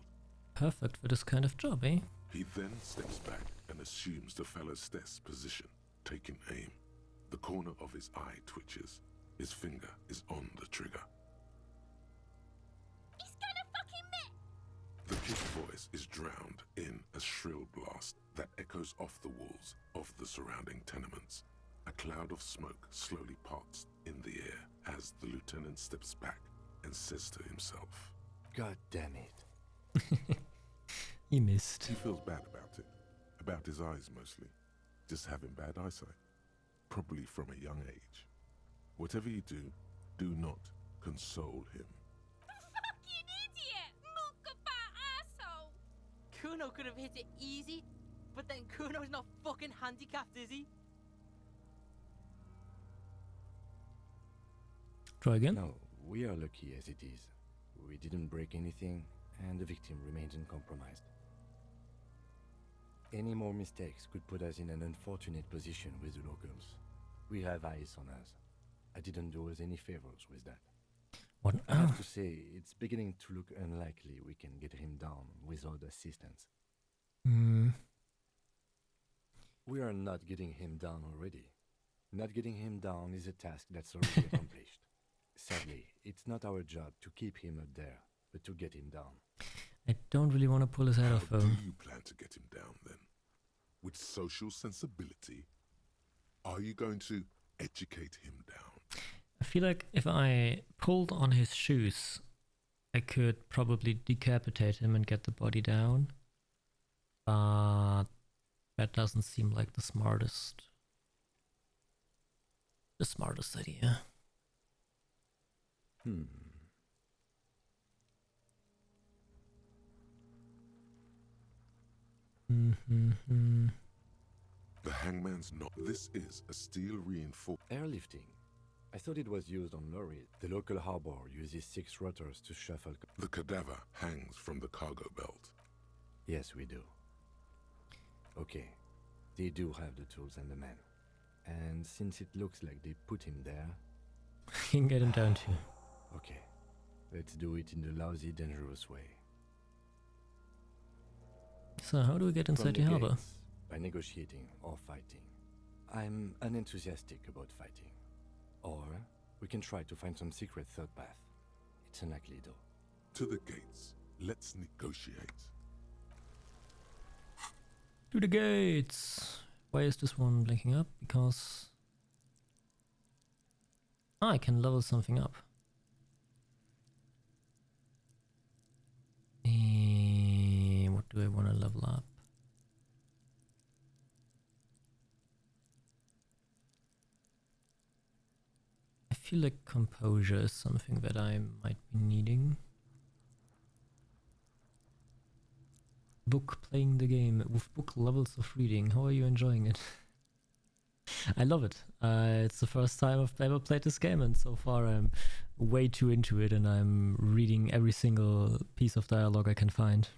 Perfect for this kind of job, eh? He then steps back and assumes the fellow's desk position, taking aim. The corner of his eye twitches. His finger is on the trigger. He's gonna fucking miss! The kid's voice is drowned in a shrill blast that echoes off the walls of the surrounding tenements. A cloud of smoke slowly parts in the air as the lieutenant steps back and says to himself, God damn it. He missed. He feels bad about it. About his eyes mostly. Just having bad eyesight. Probably from a young age. Whatever you do, do not console him. Fucking idiot! Mukabat asshole! Kuno could have hit it easy, but then Kuno's not fucking handicapped, is he? Try again? No, we are lucky as it is. We didn't break anything, and the victim remains uncompromised. Any more mistakes could put us in an unfortunate position with the locals. We have eyes on us. I didn't do us any favors with that. What? I have to say, it's beginning to look unlikely we can get him down without assistance. We are not getting him down already. Not getting him down is a task that's already accomplished. Sadly, it's not our job to keep him up there, but to get him down. I don't really want to pull his head How off, do though. you plan to get him down then? With social sensibility? Are you going to educate him down? I feel like if I pulled on his shoes, I could probably decapitate him and get the body down. But that doesn't seem like the smartest idea. The hangman's not. This is a steel reinforced. Airlifting. I thought it was used on lorries. The local harbor uses 6 rotors to shuffle. The cadaver hangs from the cargo belt. Yes, we do. Okay, they do have the tools and the men. And since it looks like they put him there... You can get him down too. Okay, let's do it in the lousy, dangerous way. So how do we get inside the harbor? Gates, by negotiating or fighting. I'm unenthusiastic about fighting. Or we can try to find some secret third path. It's unlikely though. To the gates. Let's negotiate. To the gates! Why is this one blinking up? Because... I can level something up. What do I want to level up? I feel like composure is something that I might be needing. Book, playing the game with book levels of reading. How are you enjoying it? I love it. It's the first time I've ever played this game, and so far I'm way too into it, and I'm reading every single piece of dialogue I can find.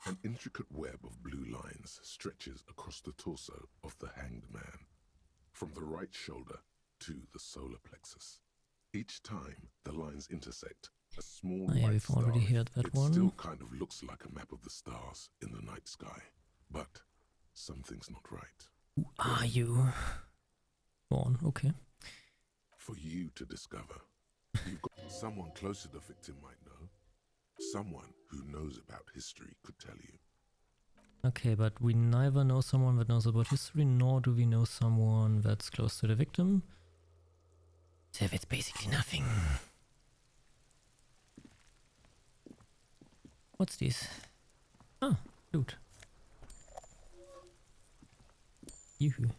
An intricate web of blue lines stretches across the torso of the hanged man, from the right shoulder to the solar plexus. Each time the lines intersect, a small Yeah, white we've star, already heard that it one. still kind of looks like a map of the stars in the night sky. But something's not right. Who are you? Go on, okay. For you to discover. You've got someone close to the victim might know. Someone who knows about history could tell you. Okay, but we neither know someone that knows about history, nor do we know someone that's close to the victim. So it's basically nothing. What's this? Ah, loot. Yoo-hoo.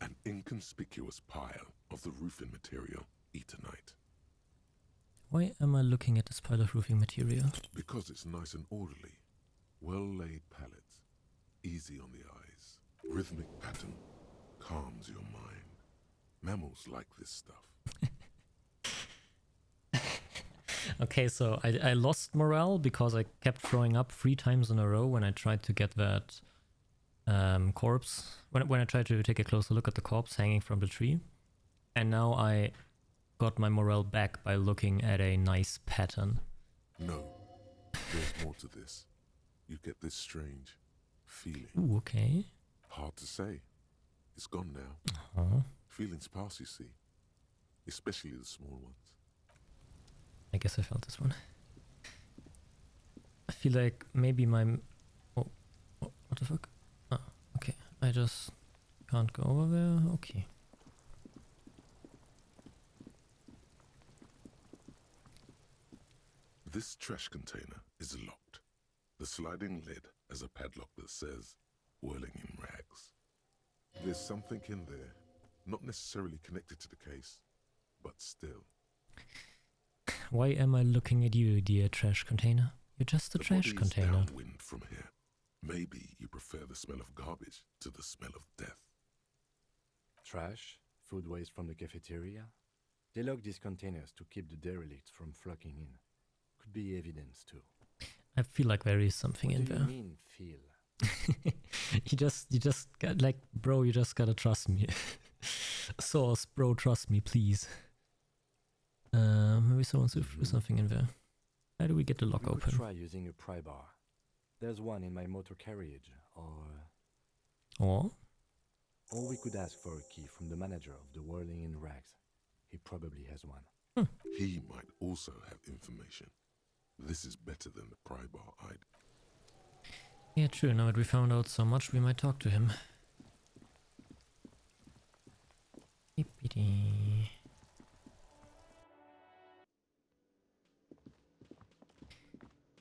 An inconspicuous pile of the roofing material, Eternite. Why am I looking at this pile of roofing material? Because it's nice and orderly. Well-laid pallets, easy on the eyes. Rhythmic pattern calms your mind. Mammals like this stuff. Okay, so I lost morale because I kept throwing up 3 times in a row when I tried to get that corpse. When I tried to take a closer look at the corpse hanging from the tree. And now I got my morale back by looking at a nice pattern. No, there's more to this. You get this strange feeling. Ooh, okay. Hard to say. It's gone now. Uh-huh. Feelings pass, you see. Especially the small ones. I guess I felt this one. I feel like maybe my... Oh, what the fuck? Oh, okay. I just can't go over there. Okay. This trash container is locked. The sliding lid has a padlock that says, whirling in rags. There's something in there, not necessarily connected to the case, but still. Why am I looking at you, dear trash container? You're just a trash body's container. Downwind from here. Maybe you prefer the smell of garbage to the smell of death. Trash, food waste from the cafeteria. They lock these containers to keep the derelicts from flocking in. Could be evidence too. I feel like there is something What in do there. you mean, feel? you just got, like, bro, you just gotta trust me. Source, bro, trust me, please. Maybe someone threw something in there. How do we get the lock We could open? try using a pry bar. There's one in my motor carriage, Or? Or we could ask for a key from the manager of the Whirling in Rags. He probably has one. He might also have information. This is better than the pry bar I'd... Yeah, true. Now that we found out so much, we might talk to him. Yippity.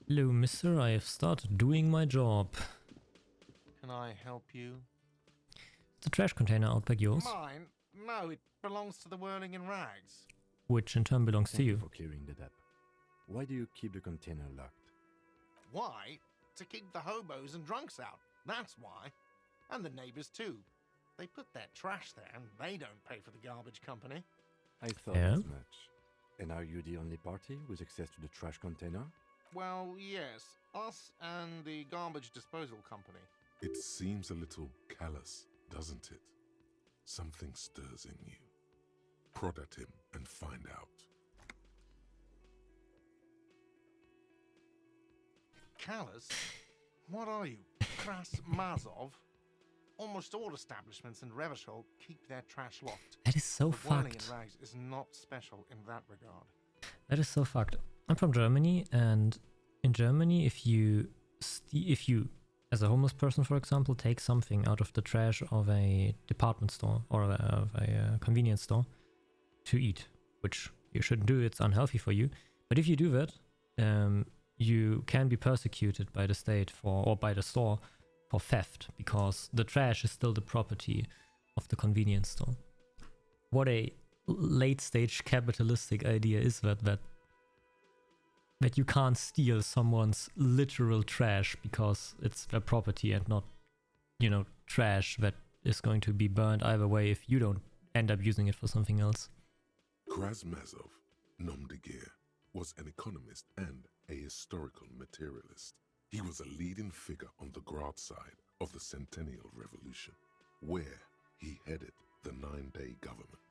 Hello, mister. I have started doing my job. Can I help you? The trash container out back yours, Mine? No, it belongs to the Whirling in Rags. which in turn belongs to Thank you. for clearing that up. Why do you keep the container locked? Why? To keep the hobos and drunks out. That's why. And the neighbors too. They put their trash there and they don't pay for the garbage company. I thought Yeah? as much. And are you the only party with access to the trash container? Well, yes. Us and the garbage disposal company. It seems a little callous, doesn't it? Something stirs in you. Prod at him and find out. Callous? What are you, Kras Mazov? Almost all establishments in Revachol keep their trash locked. That is so But whirling fucked. in rags is not special in that regard. That is so fucked. I'm from Germany, and in Germany, if you as a homeless person, for example, take something out of the trash of a department store or of a convenience store to eat, which you shouldn't do, it's unhealthy for you. But if you do that, you can be persecuted by the state or by the store for theft, because the trash is still the property of the convenience store. What a late stage capitalistic idea is that you can't steal someone's literal trash because it's their property and not, trash that is going to be burned either way if you don't end up using it for something else. Krasmazov, nom de guerre, was an economist and a historical materialist. He was a leading figure on the Graz side of the Centennial Revolution, where he headed the 9-day government.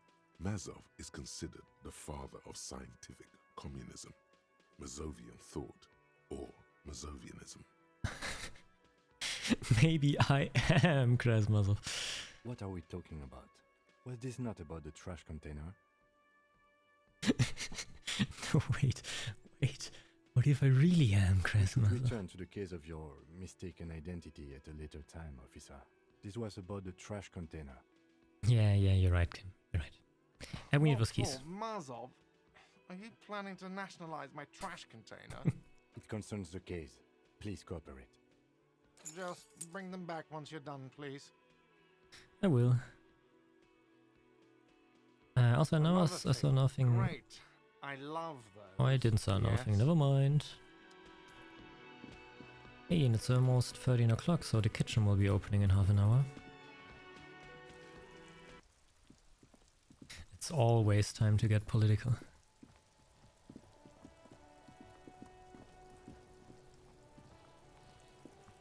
Mazov is considered the father of scientific communism, Mazovian thought, or Mazovianism. Maybe I am Krasmazov. What are we talking about? Was this not about the trash container? No, wait. What if I really am Krasmazov? Return to the case of your mistaken identity at a later time, officer. This was about the trash container. Yeah, you're right, Kim. You're right. And we need those keys. Mazov, are you planning to nationalize my trash container? It concerns the case. Please cooperate. Just bring them back once you're done, please. I will. Also, I saw nothing. Great. I love those. Oh, I didn't saw nothing. Never mind. Hey, and it's almost 13 o'clock, so the kitchen will be opening in half an hour. It's always time to get political.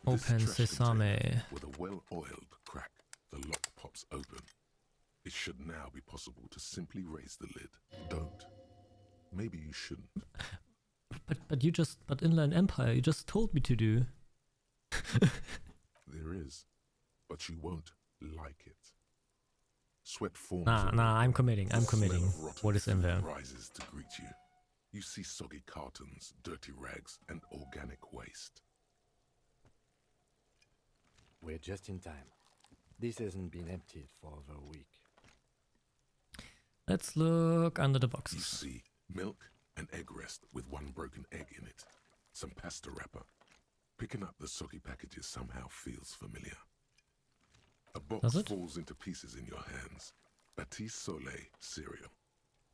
Open sesame. With a well-oiled crack, the lock pops open. It should now be possible to simply raise the lid. Don't. Maybe you shouldn't. But Inland Empire, you just told me to do. There is, but you won't like it. Sweat forms. Nah, I'm committing. What is in there? Rises to greet you. You see soggy cartons, dirty rags, and organic waste. We're just in time. This hasn't been emptied for over a week. Let's look under the boxes. You see milk, an egg rest with one broken egg in it, some pasta wrapper. Picking up the soggy packages somehow feels familiar. A box falls into pieces in your hands. Batiste Soleil cereal.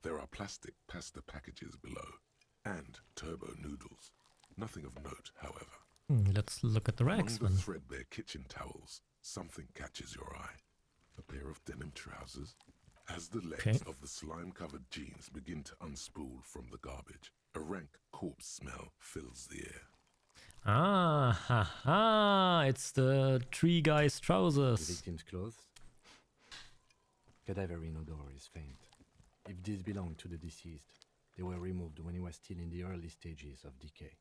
There are plastic pasta packages below, and turbo noodles. Nothing of note, however. Let's look at the racks. Among the threadbare kitchen towels, something catches your eye. A pair of denim trousers. As the legs of the slime-covered jeans begin to unspool from the garbage, a rank corpse smell fills the air. It's the tree guy's trousers. The victim's clothes? Cadaverine odor is faint. If these belong to the deceased, they were removed when he was still in the early stages of decay.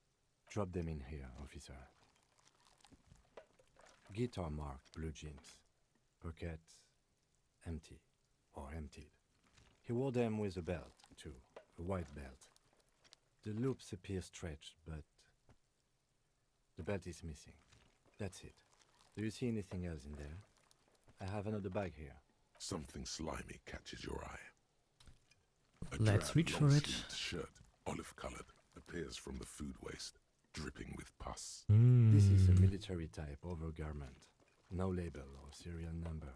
Drop them in here, officer. Guitar marked blue jeans. Pockets empty or emptied. He wore them with a belt, too, a white belt. The loops appear stretched, but the belt is missing. That's it. Do you see anything else in there? I have another bag here. Something slimy catches your eye. Let's reach for it. Shirt, olive-colored, appears from the food waste, dripping with pus. This is a military-type overgarment. No label or serial number.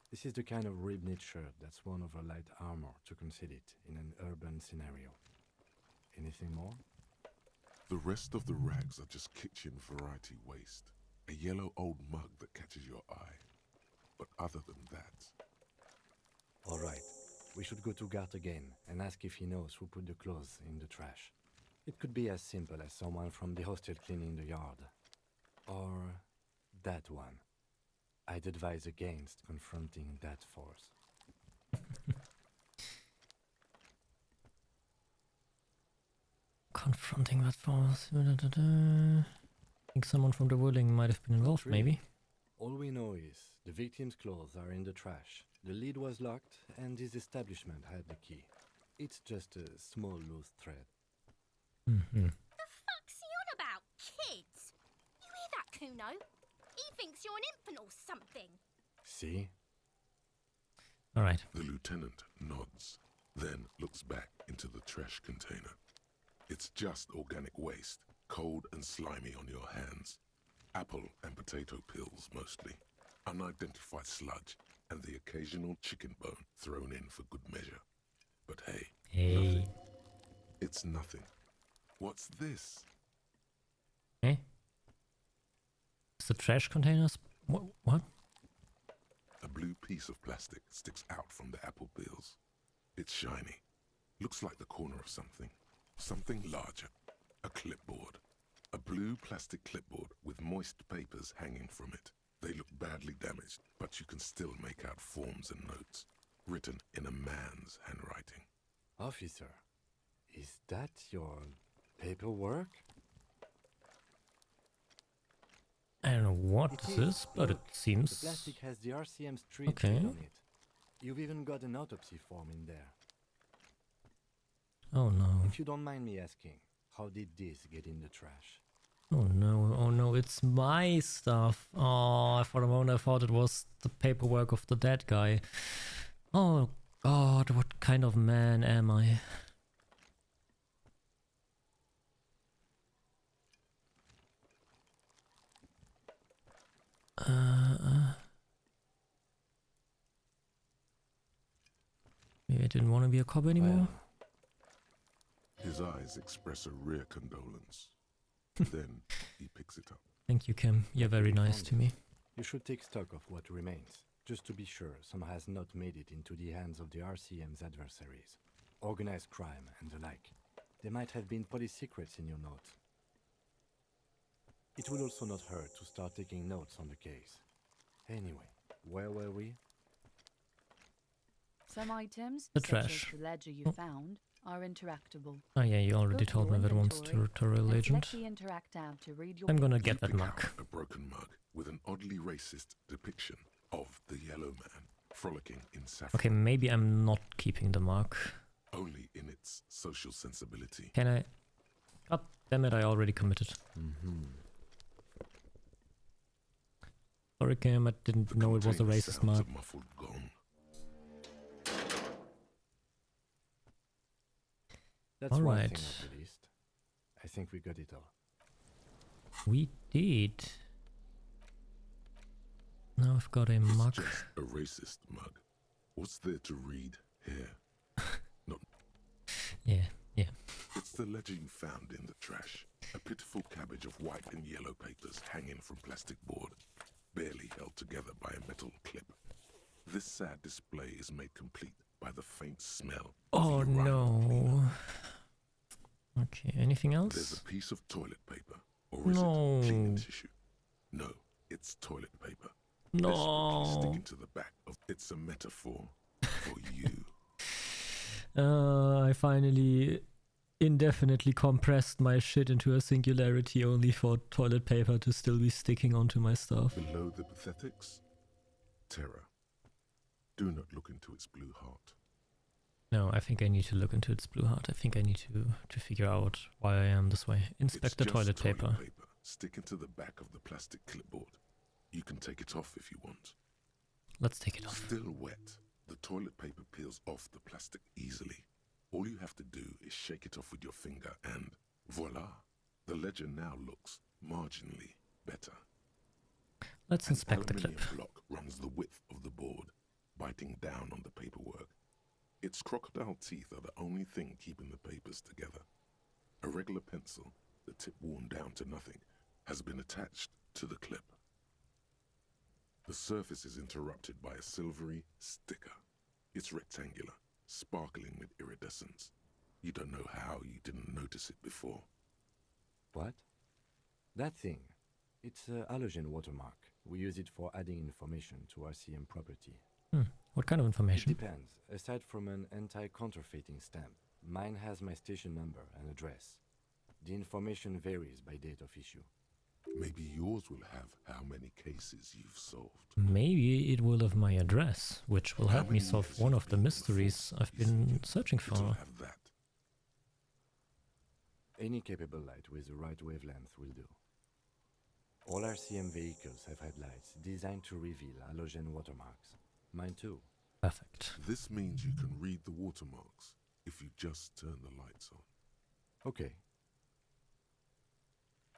This is the kind of rib-knit shirt that's worn over light armor to conceal it in an urban scenario. Anything more? The rest of the rags are just kitchen variety waste. A yellow old mug that catches your eye. But other than that... All right. We should go to Gart again and ask if he knows who put the clothes in the trash. It could be as simple as someone from the hostel cleaning the yard. Or that one. I'd advise against confronting that force. Confronting that force. I think someone from the Whirling might have been involved, Not really. maybe. All we know is the victim's clothes are in the trash. The lid was locked, and his establishment had the key. It's just a small loose thread. Mm-hmm. The fuck's he on about? Kids? You hear that, Kuno? He thinks you're an infant or something. See? Alright. The lieutenant nods, then looks back into the trash container. It's just organic waste, cold and slimy on your hands. Apple and potato peels, mostly. Unidentified sludge, and the occasional chicken bone thrown in for good measure. But hey, nothing. It's nothing. What's this? Eh? Is the trash containers? What? A blue piece of plastic sticks out from the apple peels. It's shiny. Looks like the corner of something. Something larger. A clipboard. A blue plastic clipboard with moist papers hanging from it. They look badly damaged, but you can still make out forms and notes, written in a man's handwriting. Officer, is that your paperwork? I don't know what this is, but it Look, seems... the plastic has the RCM street Okay. date on it. You've even got an autopsy form in there. Oh no. If you don't mind me asking, how did this get in the trash? Oh no, it's my stuff. Oh, for a moment I thought it was the paperwork of the dead guy. Oh god, what kind of man am I? Maybe I didn't want to be a cop anymore. His eyes express a rare condolence. Then he picks it up. Thank you, Kim. You're very nice to me. You should take stock of what remains, just to be sure some has not made it into the hands of the RCM's adversaries. Organized crime and the like. There might have been police secrets in your notes. It would also not hurt to start taking notes on the case. Anyway, where were we? Some items, The such trash. as the ledger you found, are interactable. Oh yeah, you already Go to told your me that once, inventory territorial and agent. select the Interact tab to read your I'm gonna pictures. get that Pick mug. out a broken mug with an oddly racist depiction of the yellow man frolicking in saffron. Okay, maybe I'm not keeping the mug. Only in its social sensibility. Can I? God damn it, I already committed. Sorry, Kim, I didn't know it was a Container racist sounds mug. a muffled gong. That's All one right. thing at least. I think we got it all. We did. Now I've got a It's mug. just a racist mug. What's there to read here? No, Yeah. it's the ledger you found in the trash. A pitiful cabbage of white and yellow papers hanging from plastic board, barely held together by a metal clip. This sad display is made complete by the faint smell of Oh urine no. Okay, anything else? There's a piece of toilet paper, or is it cleaning tissue? No, it's toilet paper. Desperately sticking to the back of. It's a metaphor for you. I finally indefinitely compressed my shit into a singularity only for toilet paper to still be sticking onto my stuff. Below the pathetics, terror. Do not look into its blue heart. No, I think I need to look into its blue heart. I think I need to figure out why I am this way. Inspect It's the just toilet paper. sticking to the back of the plastic clipboard. You can take it off if you want. Let's take it off. Still wet, the toilet paper peels off the plastic easily. All you have to do is shake it off with your finger and voila, the ledger now looks marginally better. Let's inspect the An clip. aluminium block runs the width of the board, biting down on the paperwork. Its crocodile teeth are the only thing keeping the papers together. A regular pencil, the tip worn down to nothing, has been attached to the clip. The surface is interrupted by a silvery sticker. It's rectangular, sparkling with iridescence. You don't know how you didn't notice it before. What? That thing. It's a halogen watermark, We use it for adding information to RCM property. What kind of information? It depends. Aside from an anti-counterfeiting stamp, mine has my station number and address. The information varies by date of issue. Maybe yours will have how many cases you've solved. Maybe it will have my address, which will How help me many solve years one you've of the been on the mysteries force, I've you been think searching it'll for. have that. Any capable light with the right wavelength will do. All RCM vehicles have headlights designed to reveal halogen watermarks. Mine too. Perfect. This means you can read the watermarks if you just turn the lights on. Okay.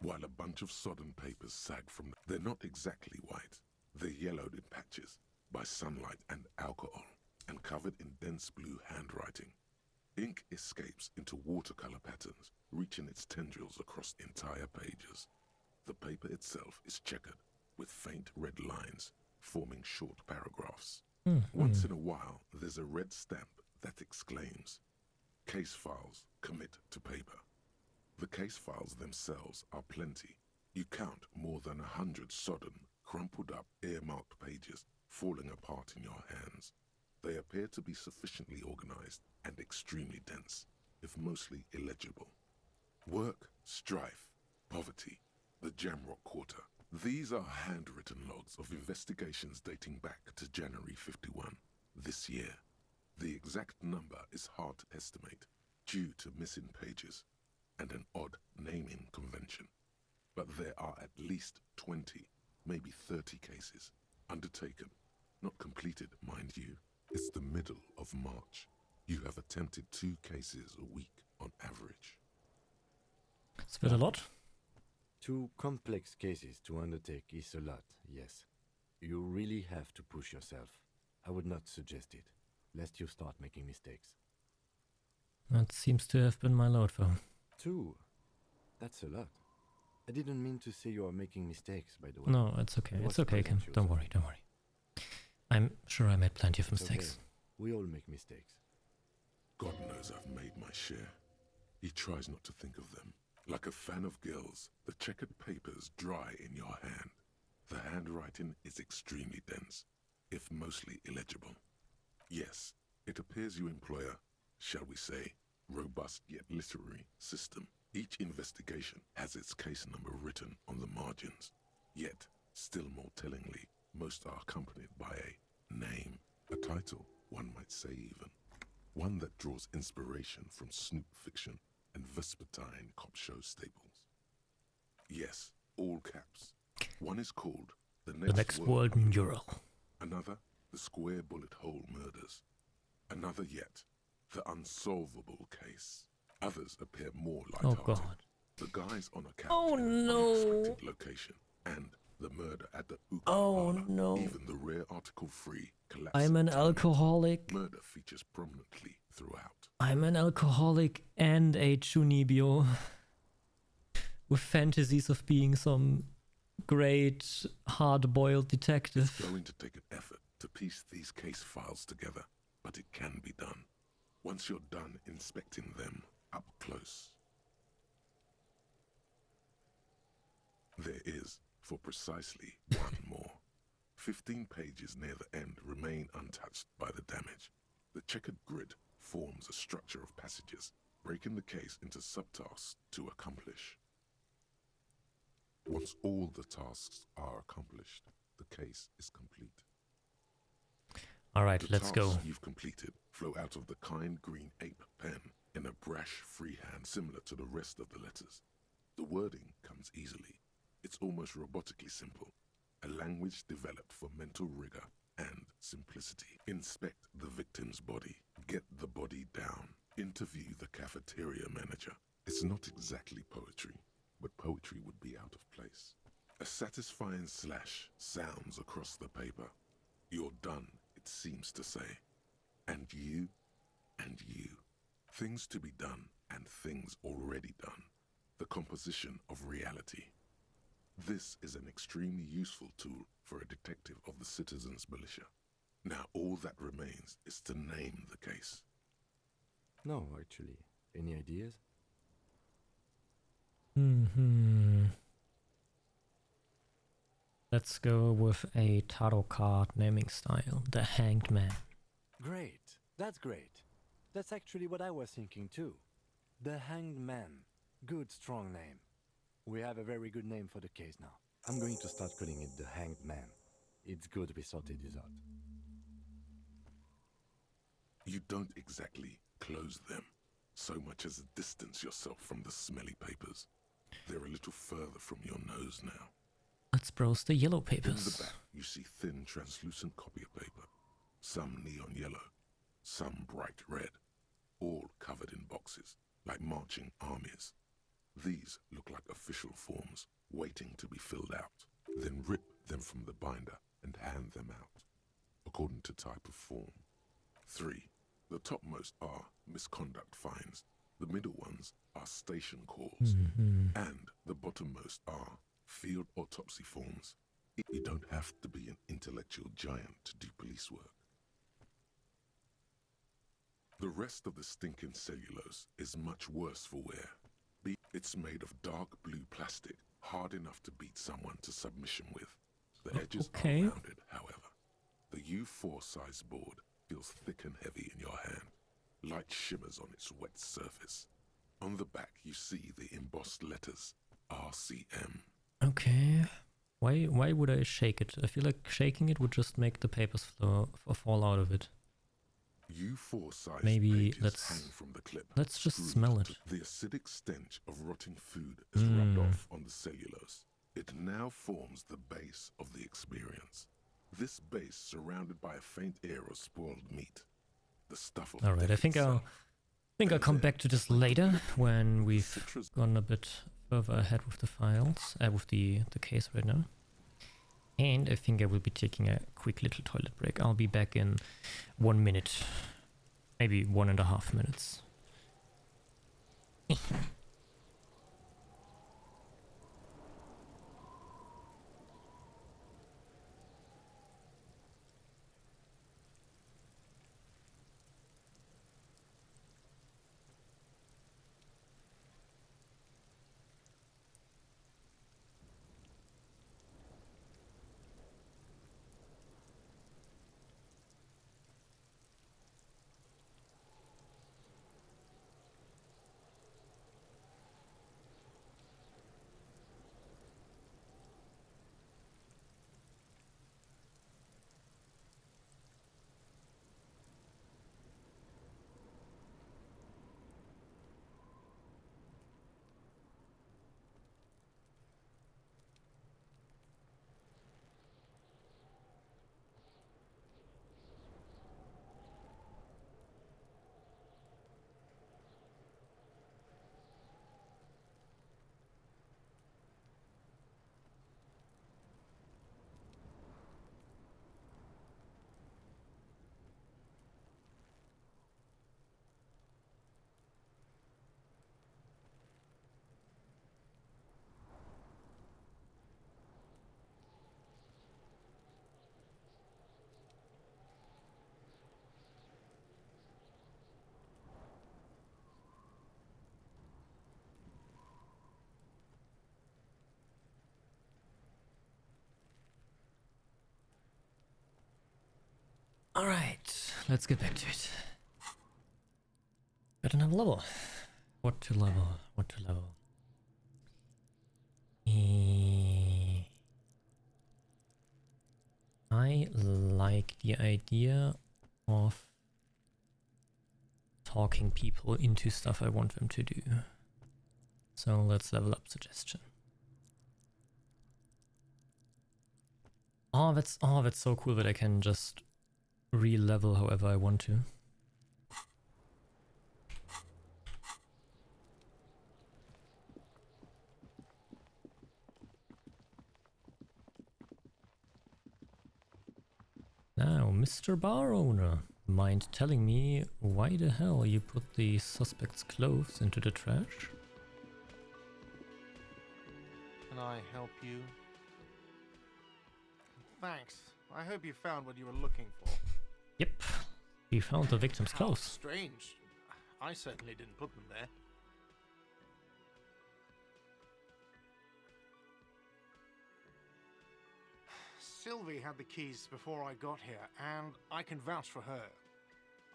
While a bunch of sodden papers sag from they're not exactly white. They're yellowed in patches by sunlight and alcohol and covered in dense blue handwriting. Ink escapes into watercolor patterns, reaching its tendrils across entire pages. The paper itself is checkered with faint red lines forming short paragraphs. Once in a while, there's a red stamp that exclaims, "Case files commit to paper." The case files themselves are plenty. You count more than 100 sodden, crumpled up, earmarked pages falling apart in your hands. They appear to be sufficiently organized and extremely dense, if mostly illegible. Work, strife, poverty, the Jamrock Quarter. These are handwritten logs of investigations dating back to January 51, this year. The exact number is hard to estimate due to missing pages and an odd naming convention. But there are at least 20, maybe 30 cases undertaken, not completed, mind you. It's the middle of March. You have attempted 2 cases a week on average. Is that a lot? 2 complex cases to undertake is a lot, yes. You really have to push yourself. I would not suggest it, lest you start making mistakes. That seems to have been my load, though. 2? That's a lot. I didn't mean to say you are making mistakes, by the way. No, it's okay. It It's was okay, Kim. pleasant, Don't worry, don't worry. I'm sure I made plenty of It's mistakes. okay. We all make mistakes. God knows I've made my share. He tries not to think of them. Like a fan of girls, the checkered papers dry in your hand. The handwriting is extremely dense, if mostly illegible. Yes, it appears you employ a, shall we say, robust yet literary system. Each investigation has its case number written on the margins. Yet, still more tellingly, most are accompanied by a name, a title, one might say even. One that draws inspiration from Snoop fiction and Vespertine cop show staples. Yes, all caps. One is called The Next World Mural. Another, The Square Bullet Hole Murders. Another yet, The Unsolvable Case. Others appear more lighthearted. Oh God. The guys on a couch Oh in an no. unexpected location, and the murder at the Uka Oh parlor. no. Even the rare article-free collapse. I'm an at Target. alcoholic. Murder features prominently throughout. I'm an alcoholic and a chunibyo with fantasies of being some great hard-boiled detective. It's going to take an effort to piece these case files together, but it can be done. Once you're done inspecting them up close. There is, for precisely one more. 15 pages near the end remain untouched by the damage. The checkered grid forms a structure of passages, breaking the case into subtasks to accomplish. Once all the tasks are accomplished, the case is complete. All right, The let's go. tasks you've completed flow out of the kind green ape pen in a brash freehand similar to the rest of the letters. The wording comes easily. It's almost robotically simple, a language developed for mental rigor and simplicity. Inspect the victim's body, get the body down, interview the cafeteria manager. It's not exactly poetry, but poetry would be out of place. A satisfying slash sounds across the paper. You're done, it seems to say. And you, and you. Things to be done and things already done. The composition of reality. This is an extremely useful tool for a detective of the citizens' militia. Now all that remains is to name the case. No, actually. Any ideas? Let's go with a tarot card naming style, the Hanged Man. Great. That's great. That's actually what I was thinking too. The Hanged Man. Good, strong name. We have a very good name for the case now. I'm going to start calling it the Hanged Man. It's good we sorted this out. You don't exactly close them so much as distance yourself from the smelly papers. They're a little further from your nose now. Let's browse the yellow In papers. the back, you see thin, translucent copy of paper. Some neon yellow, some bright red, all covered in boxes, like marching armies. These look like official forms, waiting to be filled out. Then rip them from the binder and hand them out, according to type of form. 3. The topmost are misconduct fines. The middle ones are station calls. And the bottommost are field autopsy forms. You don't have to be an intellectual giant to do police work. The rest of the stinking cellulose is much worse for wear. It's made of dark blue plastic, hard enough to beat someone to submission with. The edges are rounded, however. The U4 size board feels thick and heavy in your hand. Light shimmers on its wet surface. On the back you see the embossed letters, RCM. Okay. Why would I shake it? I feel like shaking it would just make the papers fall out of it. U4 size Maybe pages hang from the clip. let's just screwed smell it. The acidic stench of rotting food is rubbed off on the cellulose. It now forms the base of the experience. This base surrounded by a faint air of spoiled meat. The stuff of Alright, I think I'll come back to this later when we've gone a bit further ahead with the files, with the case right now. And I think I will be taking a quick little toilet break. I'll be back in 1 minute, maybe 1.5 minutes. Alright, let's get back to it. Got another level. What to level? What to level? I like the idea of talking people into stuff I want them to do. So let's level up suggestion. Oh, that's so cool that I can just re-level however I want to. Now, Mr. Bar Owner, mind telling me why the hell you put the suspect's clothes into the trash? Can I help you? Thanks. I hope you found what you were looking for. Yep, we found the victim's How clothes. strange. I certainly didn't put them there. Sylvie had the keys before I got here, and I can vouch for her.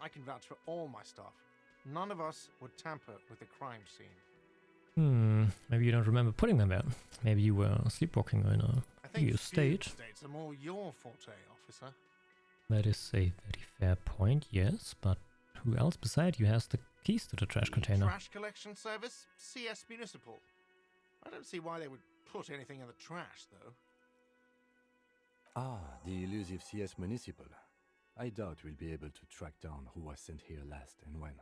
I can vouch for all my stuff. None of us would tamper with the crime scene. Maybe you don't remember putting them there. Maybe you were sleepwalking in a I think few state. States are more your forte, officer. That is a very fair point, yes, but who else beside you has the keys to the trash container? Trash collection service? CS Municipal. I don't see why they would put anything in the trash, though. Ah, the elusive CS Municipal. I doubt we'll be able to track down who was sent here last and when.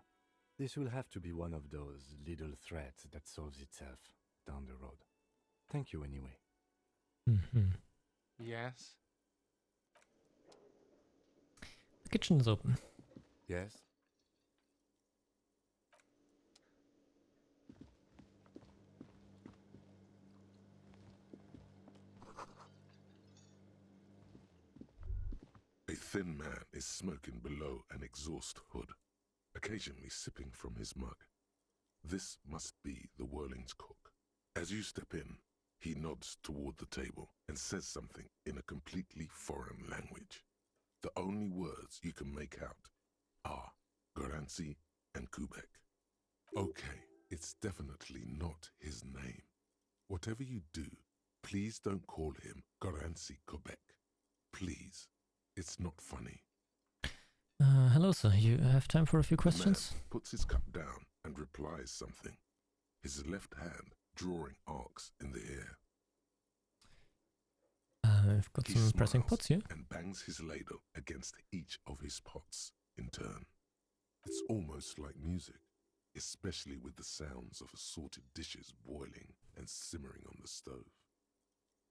This will have to be one of those little threats that solves itself down the road. Thank you anyway. Yes? The kitchen is open. Yes? A thin man is smoking below an exhaust hood, occasionally sipping from his mug. This must be the Whirling's cook. As you step in, he nods toward the table and says something in a completely foreign language. The only words you can make out are Garancy and Quebec. Okay, it's definitely not his name. Whatever you do, please don't call him Garancy Quebec. Please. It's not funny. Hello, sir. You have time for a few questions? The man puts his cup down and replies something, his left hand drawing arcs in the air. I've got some pressing pots here. And bangs his ladle against each of his pots in turn. It's almost like music, especially with the sounds of assorted dishes boiling and simmering on the stove.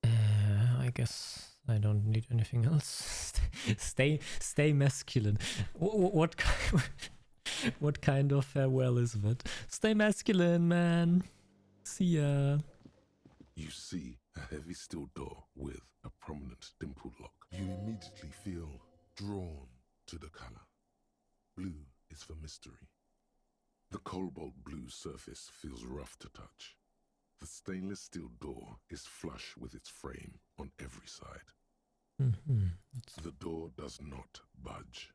I guess I don't need anything else. stay masculine. What kind of farewell is that? Stay masculine, man. See ya. You see a heavy steel door with a prominent dimple lock. You immediately feel drawn to the color. Blue is for mystery. The cobalt blue surface feels rough to touch. The stainless steel door is flush with its frame on every side. The door does not budge.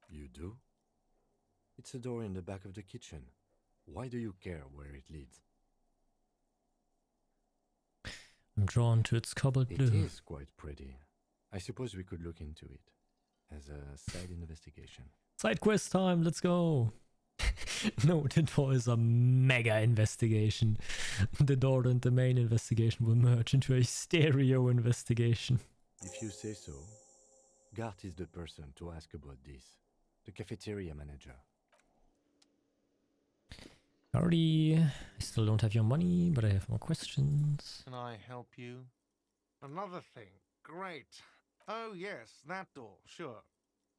You do? It's a door in the back of the kitchen. Why do you care where it leads? I'm drawn to its cobalt blue. It is quite pretty. I suppose we could look into it as a side investigation. Side quest time, let's go! No, the door is a mega investigation. The door and the main investigation will merge into a stereo investigation. If you say so. Gart is the person to ask about this. The cafeteria manager. Already, I still don't have your money, but I have more questions. Can I help you? Another thing. Great. Oh yes, that door, sure.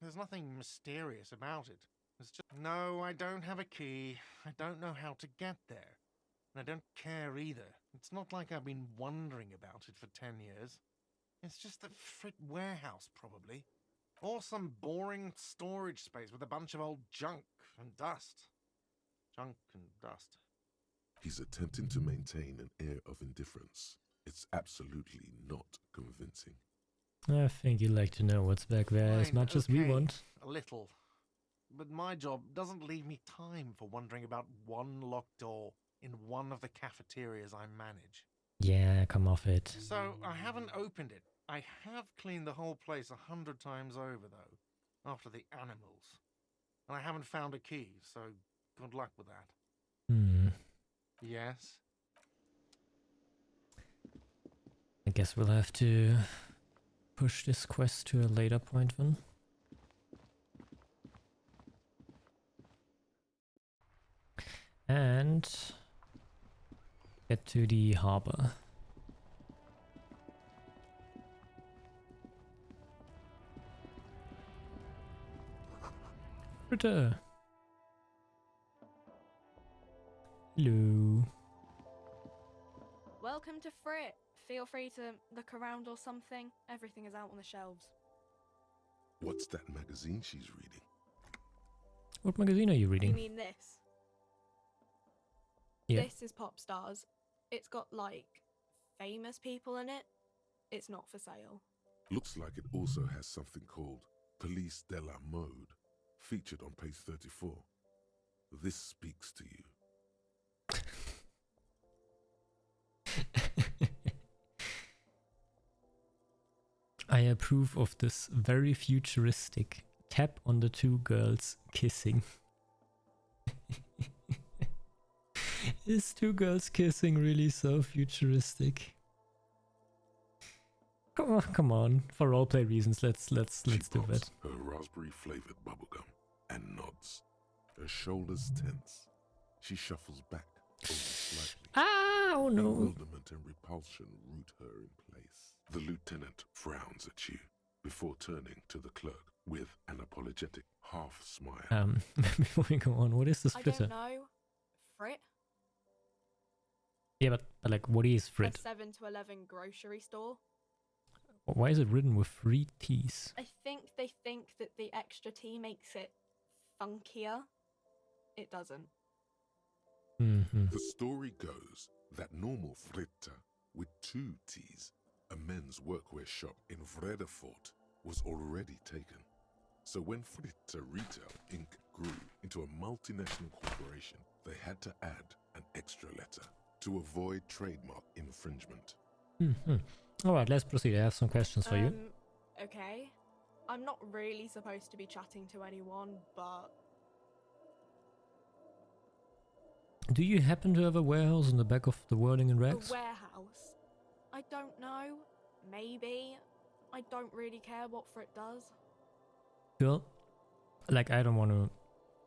There's nothing mysterious about it. It's just... No, I don't have a key. I don't know how to get there. And I don't care either. It's not like I've been wondering about it for 10 years. It's just a frit warehouse, probably. Or some boring storage space with a bunch of old junk and dust. Junk and dust. He's attempting to maintain an air of indifference. It's absolutely not convincing. I think you'd like to know what's back there as much as we want. A little. But my job doesn't leave me time for wondering about one locked door in one of the cafeterias I manage. Yeah, come off it. So I haven't opened it. I have cleaned the whole place 100 times over, though, after the animals. And I haven't found a key, so good luck with that. Yes? I guess we'll have to push this quest to a later point then. And get to the harbor. Fritter. Hello. Welcome to Frit. Feel free to look around or something. Everything is out on the shelves. What's that magazine she's reading? What magazine are you reading? You mean this? Yeah. This is Pop Stars. It's got, like, famous people in it. it's not for sale. Looks like it also has something called Police de la Mode, featured on page 34. This speaks to you. I approve of this very futuristic tap on the two girls kissing. Is two girls kissing really so futuristic? Come on. For roleplay reasons, let's do that. Her raspberry-flavored bubblegum and nods. Her shoulders tense. She shuffles back only slightly. Oh no! Bewilderment and repulsion root her in place. The lieutenant frowns at you before turning to the clerk with an apologetic half smile. Before we go on, what is the splitter? I don't know. Frit? Yeah, but like, what is Frit? A 7 to 11 grocery store. Why is it written with 3 T's? I think they think that the extra T makes it funkier. It doesn't. The story goes that normal Fritta with 2 T's, a men's workwear shop in Vredefort, was already taken. So when Fritta Retail Inc. grew into a multinational corporation, they had to add an extra letter to avoid trademark infringement. Alright, let's proceed. I have some questions for you. Okay. I'm not really supposed to be chatting to anyone, but... Do you happen to have a warehouse in the back of the Whirling in Rags? A warehouse? I don't know. Maybe. I don't really care what Frit does. Well, like, I don't want to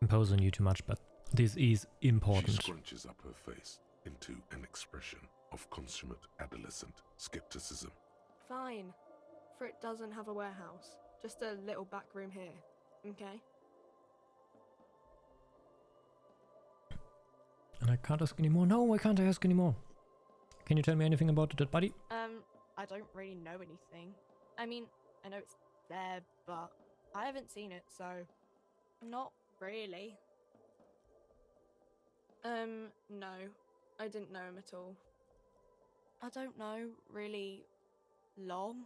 impose on you too much, but this is important. She scrunches up her face into an expression of consummate adolescent skepticism. Fine. Frit doesn't have a warehouse. Just a little back room here. Okay? And I can't ask anymore. No, I can't ask anymore. Can you tell me anything about the dead body? I don't really know anything. I mean, I know it's there, but I haven't seen it, so... Not really. No. I didn't know him at all. I don't know, really long.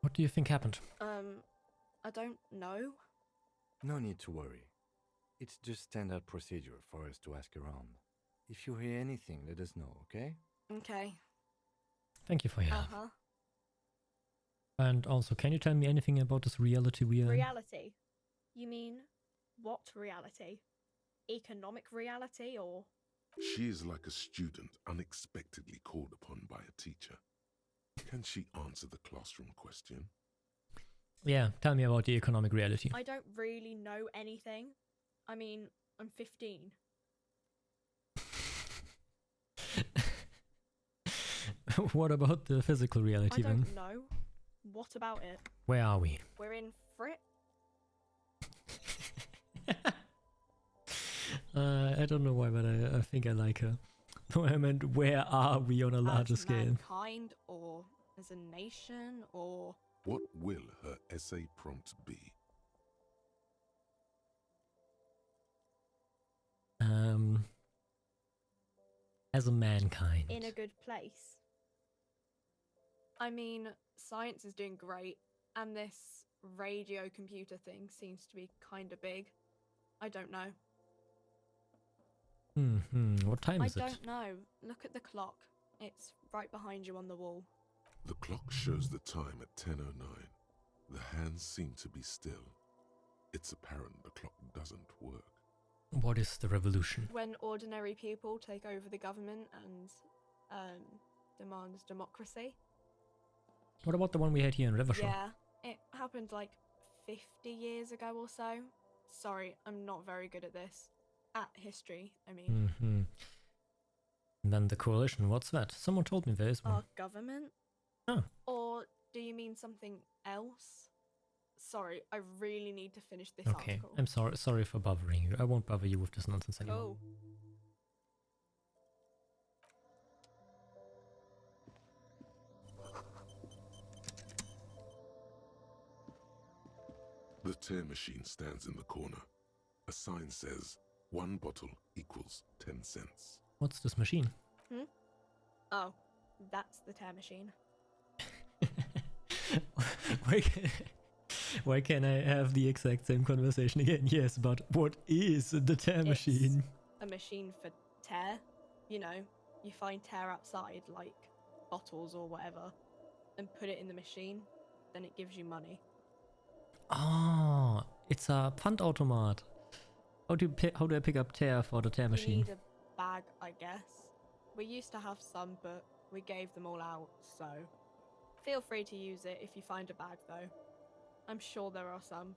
What do you think happened? I don't know. No need to worry. It's just standard procedure for us to ask around. If you hear anything, let us know, okay? Okay. Thank you for your help. Uh-huh. And also, can you tell me anything about this reality we are in? Reality? You mean, what reality? Economic reality, or...? She is like a student unexpectedly called upon by a teacher. Can she answer the classroom question? Yeah, tell me about the economic reality. I don't really know anything. I mean, I'm 15. What about the physical reality then? I don't know. What about it? Where are we? We're in Frit. I don't know why, but I think I like her. No, I meant, where are we on a larger As scale? mankind, or as a nation, or... What will her essay prompt be? As a mankind. In a good place. I mean, science is doing great, and this radio computer thing seems to be kinda big. I don't know. What time is it? I don't know. Look at the clock. It's right behind you on the wall. The clock shows the time at 10:09. The hands seem to be still. It's apparent the clock doesn't work. What is the revolution? When ordinary people take over the government and demand democracy. What about the one we had here in Rivershore? Yeah, it happened like 50 years ago or so. Sorry, I'm not very good at this. At history, I mean. And then the coalition, what's that? Someone told me there is one. Our government? Oh. Or do you mean something else? Sorry, I really need to finish this Okay, article. I'm sorry for bothering you. I won't bother you with this nonsense anymore. Oh. The tear machine stands in the corner. A sign says, 1 bottle equals 10 cents. What's this machine? Oh, that's the tear machine. Why can't I have the exact same conversation again? Yes, but what is the tear machine? A machine for tear. You know, you find tear outside, like bottles or whatever, and put it in the machine, then it gives you money. Oh, it's a Pfandautomat. How do I pick up tear for the tear machine? You need a bag, I guess. We used to have some, but we gave them all out, so feel free to use it if you find a bag, though. I'm sure there are some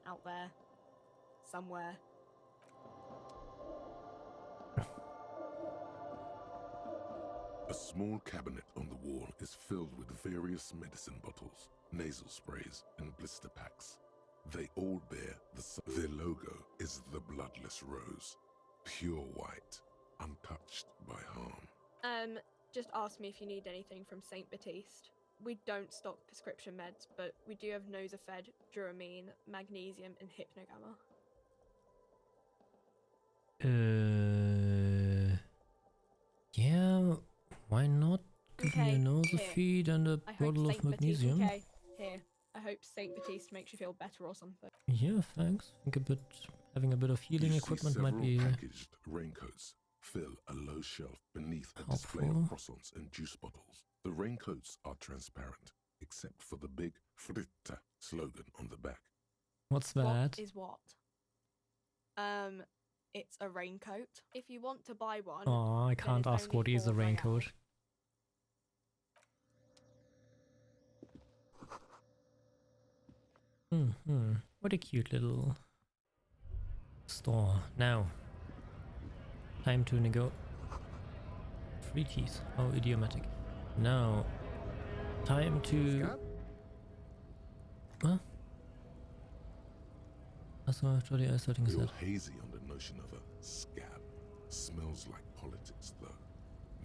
out there, somewhere. A small cabinet on the wall is filled with various medicine bottles, nasal sprays, and blister packs. They all bear their logo is the bloodless rose, pure white, untouched by harm. Just ask me if you need anything from St. Baptiste. We don't stock prescription meds, but we do have Nosafed, Duramine, Magnesium, and Hypnogamma. Yeah, why not give me a Nosafed and a bottle of magnesium? Okay, here. I hope St. Baptiste makes you feel better or something. Yeah, thanks. I think having a bit of healing equipment might be packaged raincoats fill a low shelf beneath a display of croissants and juice bottles. The raincoats are transparent, except for the big Fritta slogan on the back. What's that? What is what? It's a raincoat. If you want to buy one... Oh, I can't ask what is a raincoat. What a cute little store. Now, time to nego. 3 keys. How idiomatic. Now, time to. Huh? That's what Jolly I starting You're said. hazy on the notion of a scab. Smells like politics, though.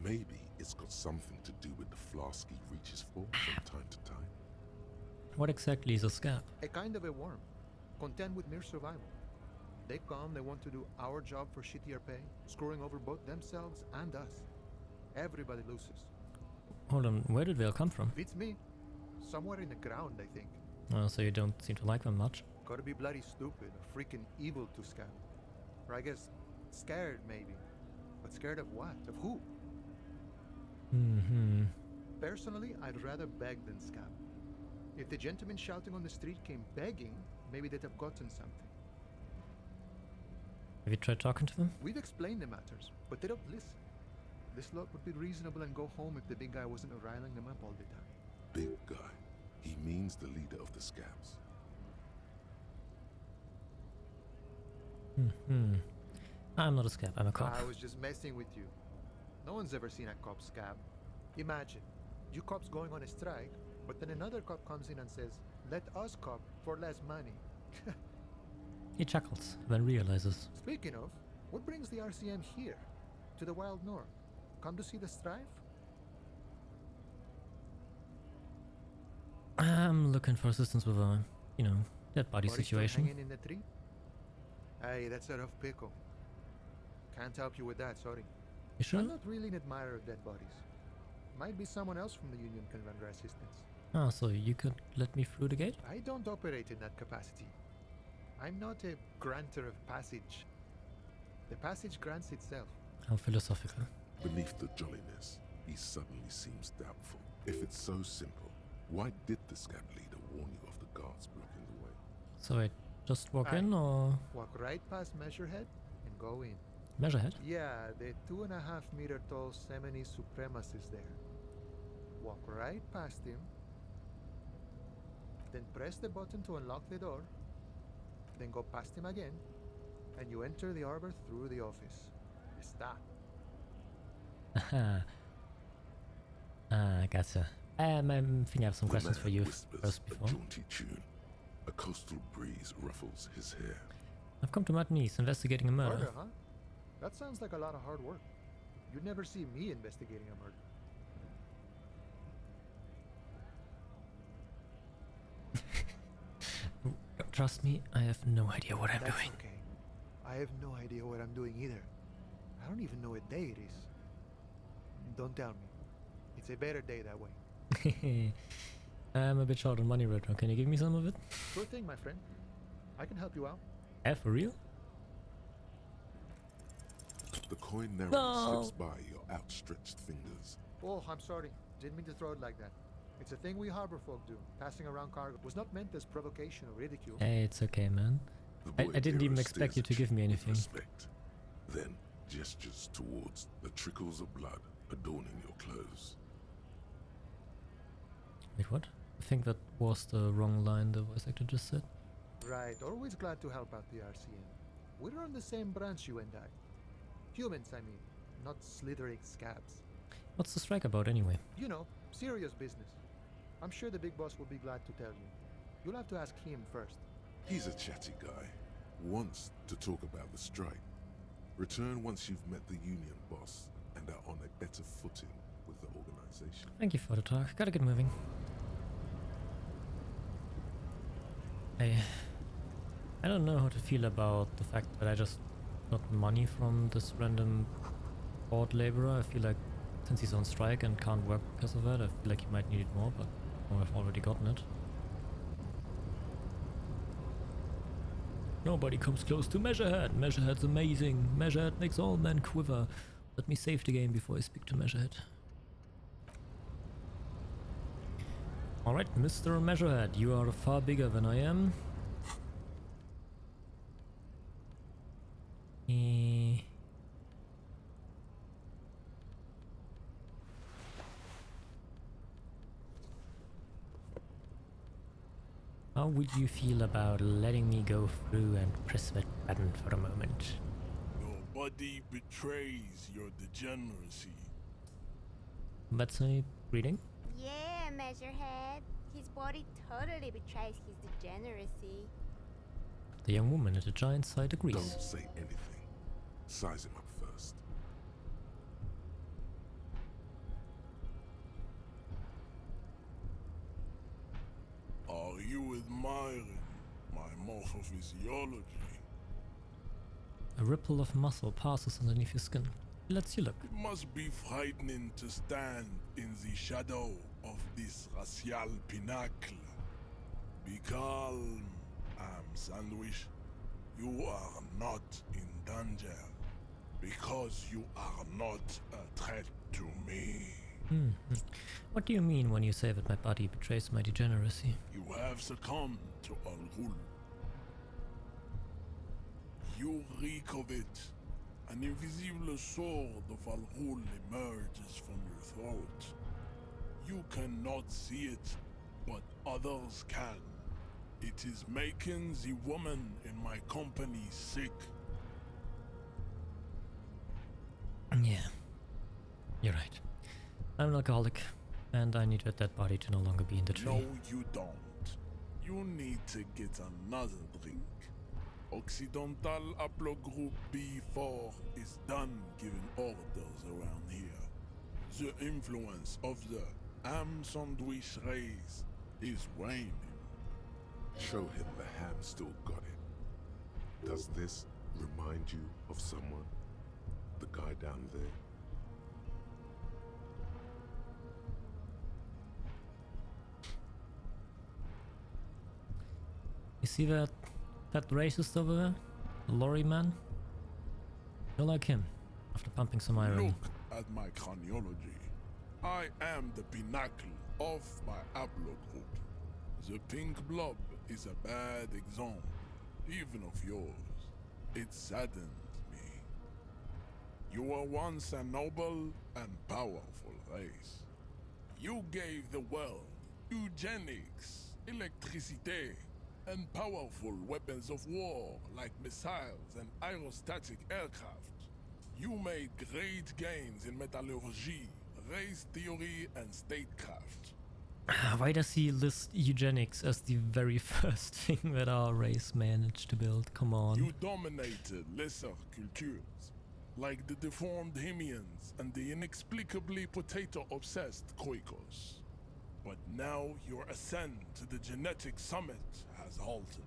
Maybe it's got something to do with the flask he reaches for from time to time. What exactly is a scab? A kind of a worm, content with mere survival. They come, they want to do our job for shittier pay, screwing over both themselves and us. Everybody loses. Hold on, where did they all come from? Beats me. Somewhere in the ground, I think. Oh, so you don't seem to like them much. Gotta be bloody stupid or freaking evil to scab. Or I guess, scared maybe. But scared of what? Of who? Personally, I'd rather beg than scab. If the gentleman shouting on the street came begging, maybe they'd have gotten something. Have you tried talking to them? We've explained the matters, but they don't listen. This lot would be reasonable and go home if the big guy wasn't riling them up all the time. Big guy. He means the leader of the scabs. I'm not a scab, I'm a cop. I was just messing with you. No one's ever seen a cop scab. Imagine, you cops going on a strike, but then another cop comes in and says, let us cop for less money. He chuckles, then realizes. Speaking of, what brings the RCM here? To the wild north? Come to see the strife? I'm looking for assistance with a, dead body situation. Hanging in the tree? Hey, that's a rough pickle. Can't help you with that, sorry. You sure? I'm not really an admirer of dead bodies. Might be someone else from the Union can render assistance. Ah, so you could let me through the gate? I don't operate in that capacity. I'm not a granter of passage. The passage grants itself. How philosophical. Beneath the jolliness, he suddenly seems doubtful. If it's so simple, why did the scab leader warn you of the guards blocking the way? So I just walk in, or...? Walk right past Measurehead and go in. Measurehead? Yeah, the 2.5 meter tall Semini Supremus is there. Walk right past him, then press the button to unlock the door, then go past him again, and you enter the arbor through the office. Está. Aha. Gotcha. I think I have some questions for you first before. A jaunty tune. A coastal breeze ruffles his hair. I've come to Martini's investigating a murder. Murder, huh? That sounds like a lot of hard work. You'd never see me investigating a murder. Trust me, I have no idea what I'm That's doing. Okay. I have no idea what I'm doing either. I don't even know what day it is. Don't tell me. It's a better day that way. I'm a bit short on money right now. Can you give me some of it? Sure thing, my friend. I can help you out. For real? The coin narrowly slips by your outstretched fingers. Oh, I'm sorry. Didn't mean to throw it like that. It's a thing we harbor folk do. Passing around cargo was not meant as provocation or ridicule. Hey, it's okay, man. I didn't even expect you to give me anything. Respect. Then gestures towards the trickles of blood adorning your clothes. Wait, what? I think that was the wrong line the voice actor just said. Right. Always glad to help out the RCM. We're on the same branch, you and I. Humans, I mean. Not slithering scabs. What's the strike about anyway? You know, serious business. I'm sure the big boss will be glad to tell you. You'll have to ask him first. He's a chatty guy. Wants to talk about the strike. Return once you've met the union boss and are on a better footing with the organization. Thank you for the talk. Gotta get moving. I don't know how to feel about the fact that I just got money from this random board laborer. I feel like since he's on strike and can't work because of that, I feel like he might need it more, but I've already gotten it. Nobody comes close to Measurehead. Measurehead's amazing. Measurehead makes all men quiver. Let me save the game before I speak to Measurehead. Alright, Mr. Measurehead, you are far bigger than I am. How would you feel about letting me go through and press that button for a moment? Your body betrays your degeneracy. That's a reading? Yeah, Measurehead. His body totally betrays his degeneracy. The young woman at the giant side agrees. Don't say anything. Size him up first. Are you admiring my morphophysiology? A ripple of muscle passes underneath your skin. It lets you look. It must be frightening to stand in the shadow of this racial pinnacle. Be calm, Sandwich. You are not in danger because you are not a threat to me. What do you mean when you say that my body betrays my degeneracy? You have succumbed to Al Ghul. You reek of it. An invisible sword of Al Ghul emerges from your throat. You cannot see it, but others can. It is making the woman in my company sick. Yeah, you're right. I'm an alcoholic, and I need that dead body to no longer be in the tree. No, you don't. You need to get another drink. Occidental Haplogroup B4 is done giving orders around here. The influence of the ham sandwich race is waning. Show him the ham still got it. Does this remind you of someone? The guy down there? You see that racist over there? The lorry man? You're like him, after pumping some iron. Look at my craniology. I am the pinnacle of my haplogroup. The pink blob is a bad example, even of yours. It saddens me. You were once a noble and powerful race. You gave the world eugenics, electricity, and powerful weapons of war like missiles and aerostatic aircraft. You made great gains in metallurgy, race theory, and statecraft. Why does he list eugenics as the very first thing that our race managed to build? Come on. You dominated lesser cultures, like the deformed Hemians and the inexplicably potato-obsessed Khoikos. But now your ascent to the genetic summit has halted.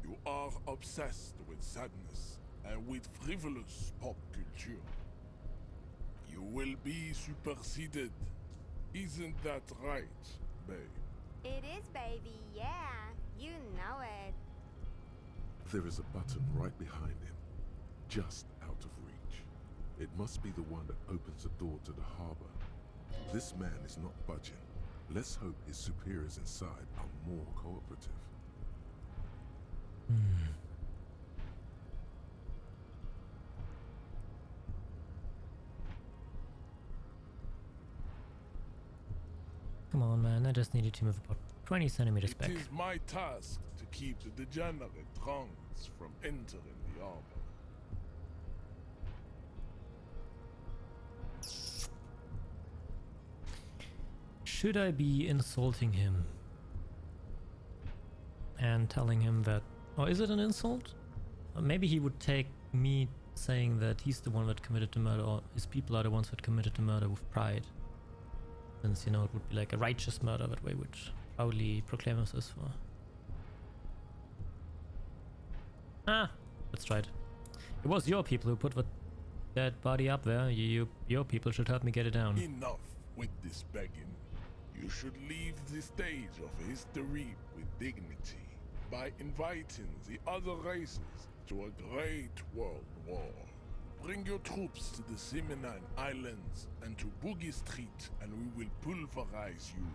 You are obsessed with sadness and with frivolous pop culture. You will be superseded Isn't that right, babe? It is, baby, yeah. You know it. There is a button right behind him, just out of reach. It must be the one that opens the door to the harbor. This man is not budging. Let's hope his superiors inside are more cooperative. Come on, man. I just needed to move about 20 centimeters back. It is my task to keep the degenerate drunks from entering the harbor. Should I be insulting him and telling him that, or is it an insult? Or maybe he would take me saying that he's the one that committed the murder, or his people are the ones that committed the murder with pride. Since, you know, it would be like a righteous murder that way, which proudly proclaim us for. Ah, let's try it. It was your people who put that body up there. Your people should help me get it down. Enough with this begging. You should leave the stage of history with dignity by inviting the other races to a great world war. Bring your troops to the Simonine Islands and to Boogie Street, and we will pulverize you.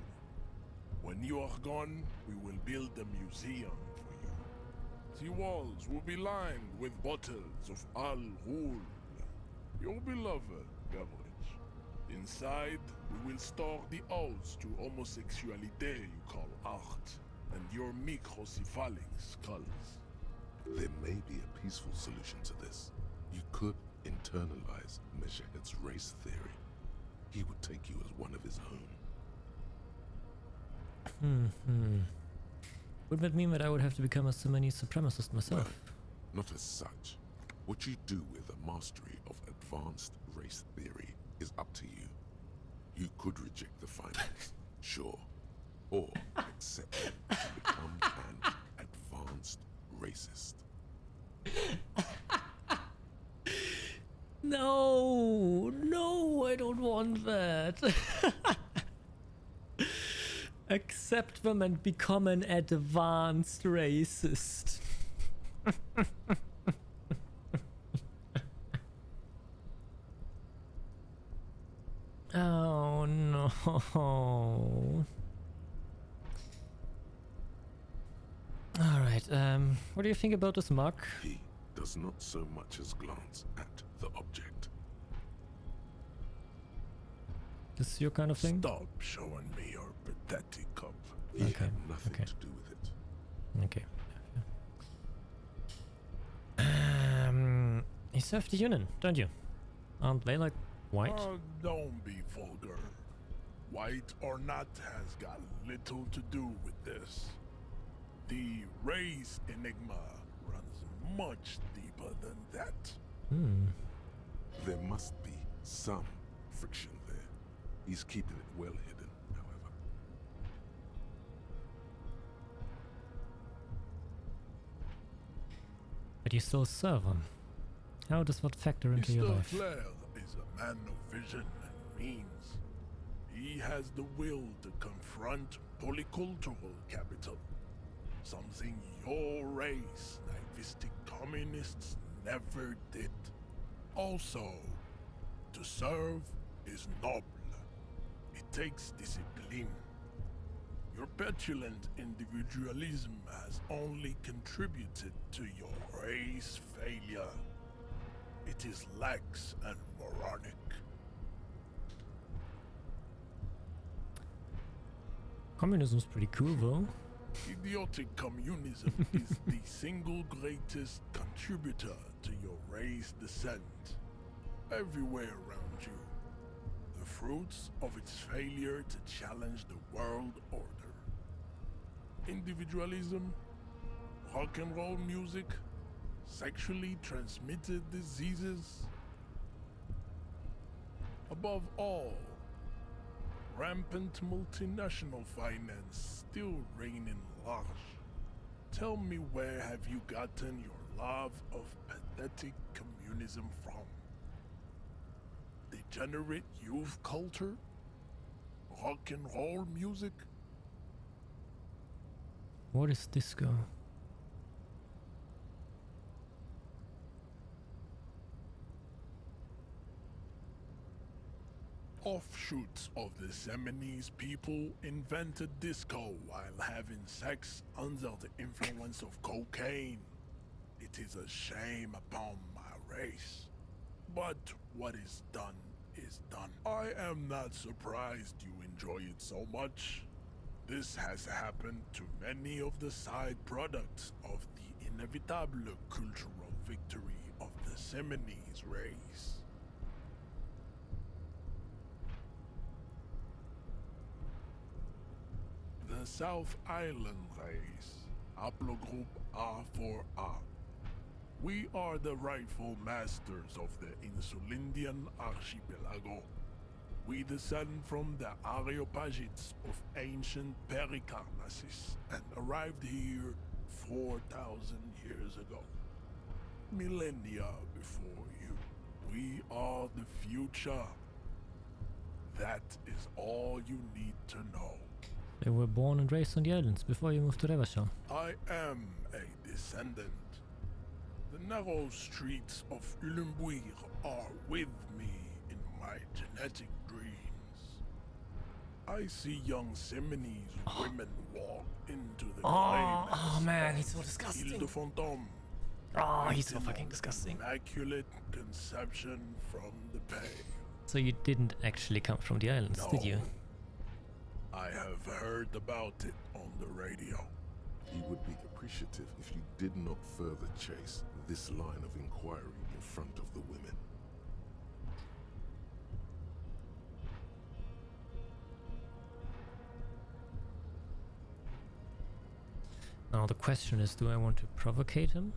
When you are gone, we will build a museum for you. The walls will be lined with bottles of Al Ghul, your beloved beverage. Inside, we will store the odes to homosexuality you call art, and your microcephalic skulls. There may be a peaceful solution to this. You could internalize Meshached's race theory. He would take you as one of his own. Would that mean that I would have to become a Simony supremacist myself? No, not as such. What you do with a mastery of advanced race theory is up to you. You could reject the findings, sure, or accept it to become an advanced racist. No, I don't want that. Accept them and become an advanced racist. Oh no. Alright, what do you think about this mug? He does not so much as glance at the object. This is your kind of thing? Stop showing me your pathetic cup. He had nothing to do with it. Okay. You serve the Union, don't you? Aren't they like white? Oh, don't be vulgar. White or not has got little to do with this. The race enigma runs much deeper than that. There must be some friction there. He's keeping it well hidden, however. But you still serve him. How does that factor into your life? Mr. Clare is a man of vision and means. He has the will to confront polycultural capital. Something your race, naivistic communists, never did. Also, to serve is noble. It takes discipline. Your petulant individualism has only contributed to your race failure. It is lax and moronic. Communism's pretty cool though. Idiotic communism is the single greatest contributor to your race descent. Everywhere around you. The fruits of its failure to challenge the world order. Individualism, rock and roll music, sexually transmitted diseases. Above all, rampant multinational finance still reigning large. Tell me, where have you gotten your love of pathetic communism from? Degenerate youth culture? rock and roll music? What is disco? Offshoots of the Seminoles people invented disco while having sex under the influence of cocaine. It is a shame upon my race. But what is done is done. I am not surprised you enjoy it so much. This has happened to many of the side products of the inevitable cultural victory of the Seminoles race. The South Island race, haplogroup A4A. We are the rightful masters of the Insulindian archipelago. We descend from the Areopagites of ancient Pericarnassus and arrived here 4,000 years ago. Millennia before you. We are the future. That is all you need to know. They were born and raised on the islands before you moved to Revachol. I am a descendant. The narrow streets of Ulumbuir are with me in my genetic dreams. I see young Seminoles women walk into the Oh man, he's so disgusting. Ile de Fantôme. Oh, he's so fucking disgusting. Immaculate conception from the pay. So you didn't actually come from the islands, did you? I have heard about it on the radio. He would be appreciative if you did not further chase this line of inquiry in front of the women. Now the question is, do I want to provocate him?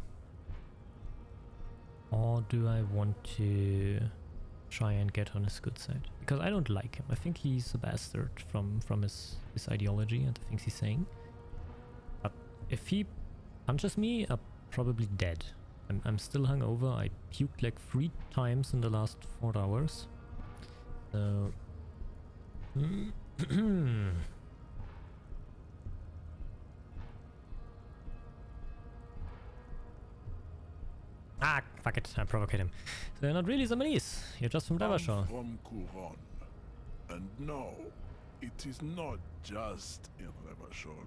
Or do I want to try and get on his good side? Because I don't like him. I think he's a bastard from his ideology and the things he's saying. But if he punches me, I'm probably dead. I'm still hungover. I puked like 3 times in the last 4 hours. So... Ah, fuck it, I provocate him. So you're not really Seminoles, you're just from Revachol. I'm from Couronne. And no, it is not just in Revachol.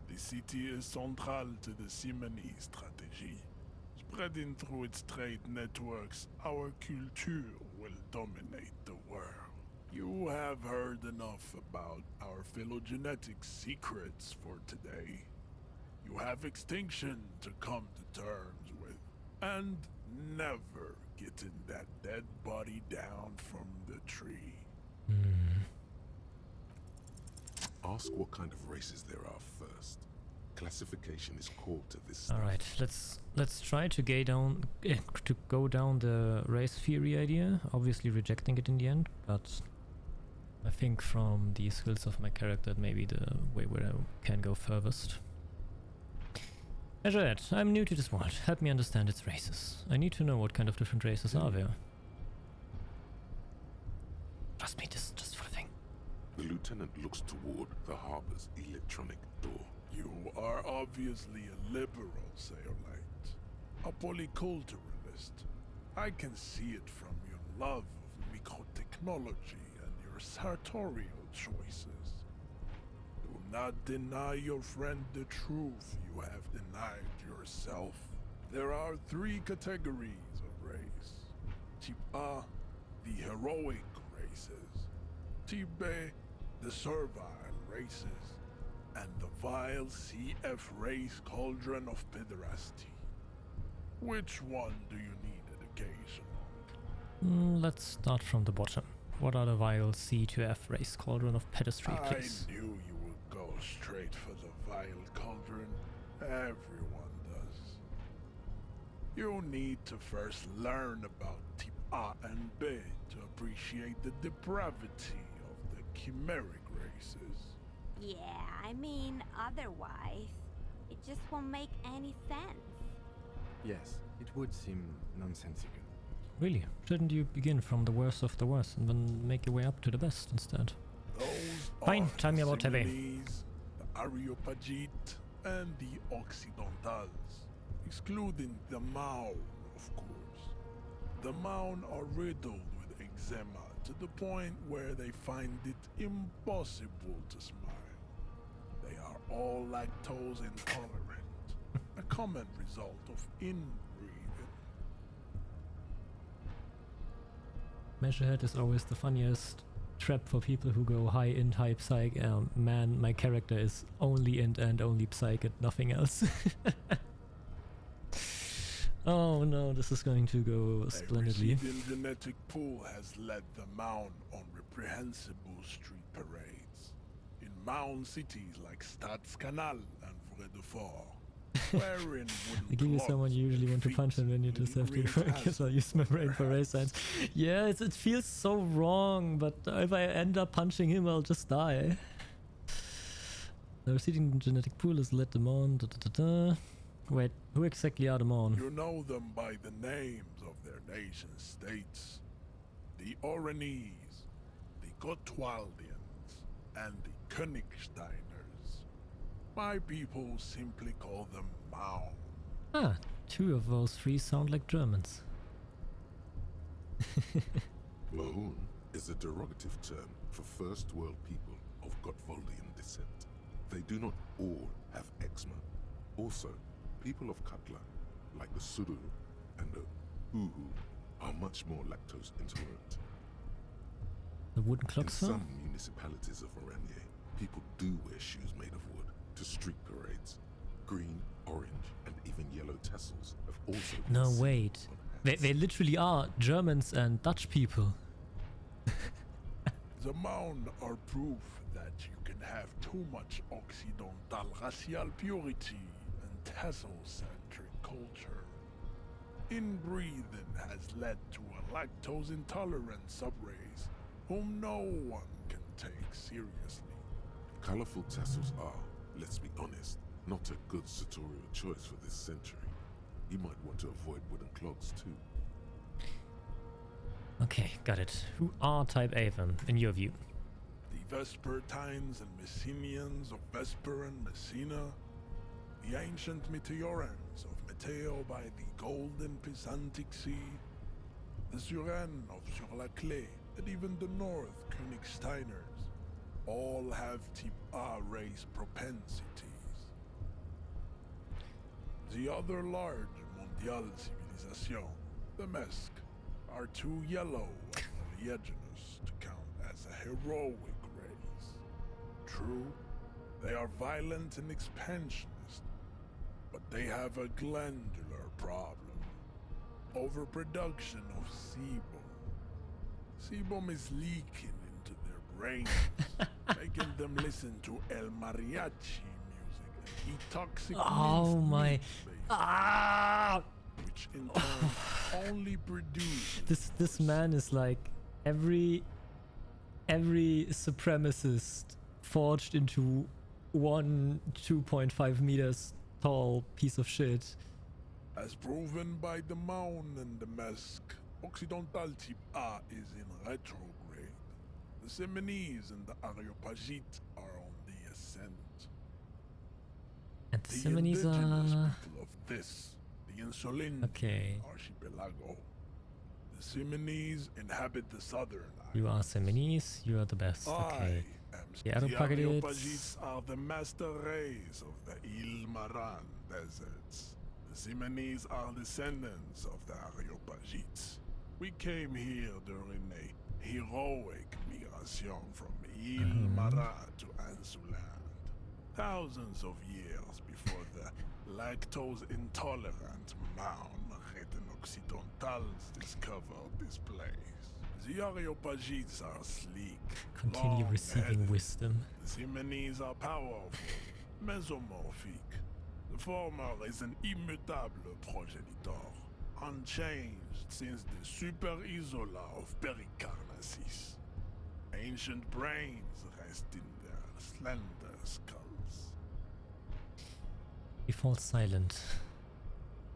The city is central to the Seminoles strategy. Spreading through its trade networks, our culture will dominate the world. You have heard enough about our phylogenetic secrets for today. You have extinction to come to terms with. And never getting that dead body down from the tree. Ask what kind of races there are first. Classification is core to this. All right, let's try to go down the race theory idea. Obviously rejecting it in the end, but I think from the skills of my character, maybe the way where I can go furthest. Measured, I'm new to this world. Help me understand its races. I need to know what kind of different races are there. Trust me, this is just for the thing. The lieutenant looks toward the harbor's electronic door. You are obviously a liberal, Sayolite. A polyculturalist. I can see it from your love of microtechnology and your sartorial choices. Do not deny your friend the truth you have denied yourself. There are 3 categories of race. Type A, the heroic races. Type B, the servile races. And the vile CF race cauldron of pederasty. Which one do you need education on? Let's start from the bottom. What are the vile C to F race cauldron of pedestry, please? I knew you would go straight for the vile cauldron. Everyone does. You need to first learn about type A and B to appreciate the depravity of the chimeric races. Yeah, I mean, otherwise, it just won't make any sense. Yes, it would seem nonsensical. Really? Shouldn't you begin from the worst of the worst and then make your way up to the best instead? Fine, are tell me the about Tebe. Simonese, the Areopagite, and the Occidentals, excluding the Maun, of course. The Maun are riddled with eczema to the point where they find it impossible to smile. They are all lactose intolerant, a common result of inbreeding. Measurehead is always the funniest trap for people who go high int, high psych. Man, my character is only int and only psych and nothing else. Oh no, this is going to go splendidly. A receding genetic pool has led the Maun on reprehensible street parades in Maun cities like Stadskanal and Vredefort. I give you someone you usually want to punch and then you just have to guess I'll use my brain for race signs. Yeah, it feels so wrong, but if I end up punching him, I'll just die. The receding genetic pool has led them on. Wait, who exactly are the Maun? You know them by the names of their nation states. The Oranese, the Gotwaldians, and the Königsteiners. My people simply call them Maun. Ah, two of those three sound like Germans. Mahun is a derogative term for first world people of Gotwaldian descent. They do not all have eczema. Also, people of Katla, like the Suru and the Uhu, are much more lactose intolerant. The wooden clocks. In some municipalities of Oranje, people do wear shoes made of wood to street parades. Green, orange, and even yellow tassels have also been No, seen wait. on hats. They literally are Germans and Dutch people. The Maun are proof that you can have too much Occidental racial purity and tassel-centric culture. Inbreeding has led to a lactose-intolerant subrace whom no one can take seriously. Colorful tassels are, let's be honest, not a good sartorial choice for this century. You might want to avoid wooden clogs too. Okay, got it. Who are type A then, in your view? The Vespertines and Messenians of Vesper and Messina, the ancient Meteorans of Meteo by the golden Pisantic Sea, the Suren of Sur-la-Clé, and even the North Königsteiners, all have type A race propensities. The other large Mondial civilization, the Mesk, are too yellow and oleaginous to count as a heroic race. True, they are violent and expansionist, but they have a glandular problem. Overproduction of sebum. Sebum is leaking into their brains, making them listen to El Mariachi music and eat toxic Oh my... meat, Ah! which in turn only produces This man is like every supremacist forged into one 2.5 meters tall piece of shit. as proven by the Maun and the Mesk. Occidental type A is in retrograde. The Simonese and the Areopagite are on the ascent. And the The Simonese indigenous are... people of this, the Insulinti Okay. archipelago. The Simonese inhabit the southern You are Simonese, you are the best. Okay. The The Areopagites. Areopagites are the master race of the Ilmaran deserts. The Simonese are descendants of the Areopagites. We came here during a heroic migration from Ilmaran to Ansuland, thousands of years before the lactose-intolerant Maun-written Occidentals discovered this place. The Areopagites are sleek, Continue receiving long-headed. wisdom. The Simonese are powerful, mesomorphic. The former is an immutable progenitor, unchanged since the Super Isola of Pericarnassus. Ancient brains rest in their slender skulls. He falls silent,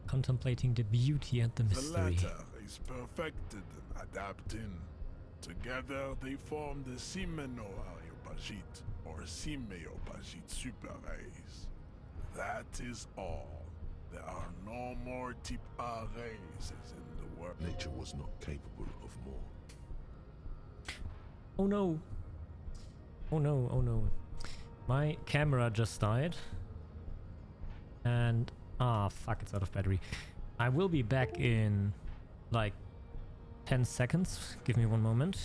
contemplating the beauty and the The mystery. latter is perfected and adapting. Together they form the Simeno Areopagite or Simeopagite superace. That is all. There are no more type A races in the world. Nature was not capable of more. Oh no. Oh no, oh no. My camera just died. And fuck, it's out of battery. I will be back in like 10 seconds. Give me one moment.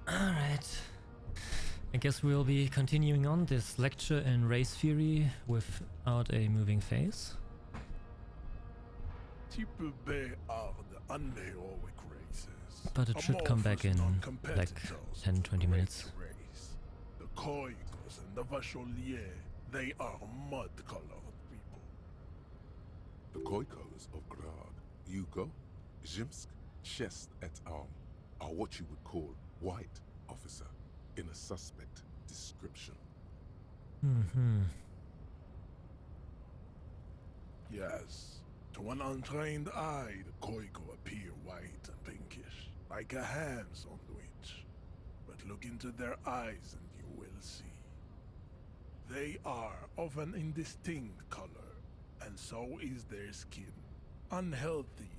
Alright. I guess we'll be continuing on this lecture in race theory without a moving face. Type B are the unheroic races. But it should come back in like 10-20 minutes. The Koikos and the Vacholier, they are mud-colored people. The Koikos of Grad, Yugo, Zhimsk, Chest et al. Are what you would call white, officer, in a suspect description. Yes. To an untrained eye, the Koiko appear white and pinkish, like a ham sandwich. But look into their eyes and you will see. They are of an indistinct color, and so is their skin. Unhealthy,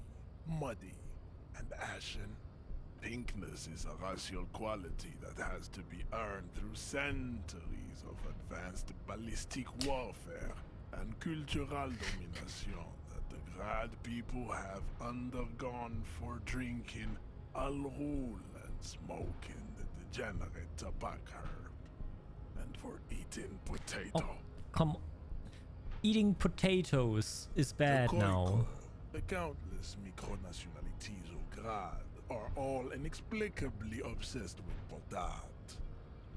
muddy, and ashen. Pinkness is a racial quality that has to be earned through centuries of advanced ballistic warfare and cultural domination that the Grad people have undergone for drinking Al-Rul and smoking the degenerate tobacco herb, and for eating potato. Oh, come. Eating potatoes is bad now. The countless micronationalities of Grad are all inexplicably obsessed with potat.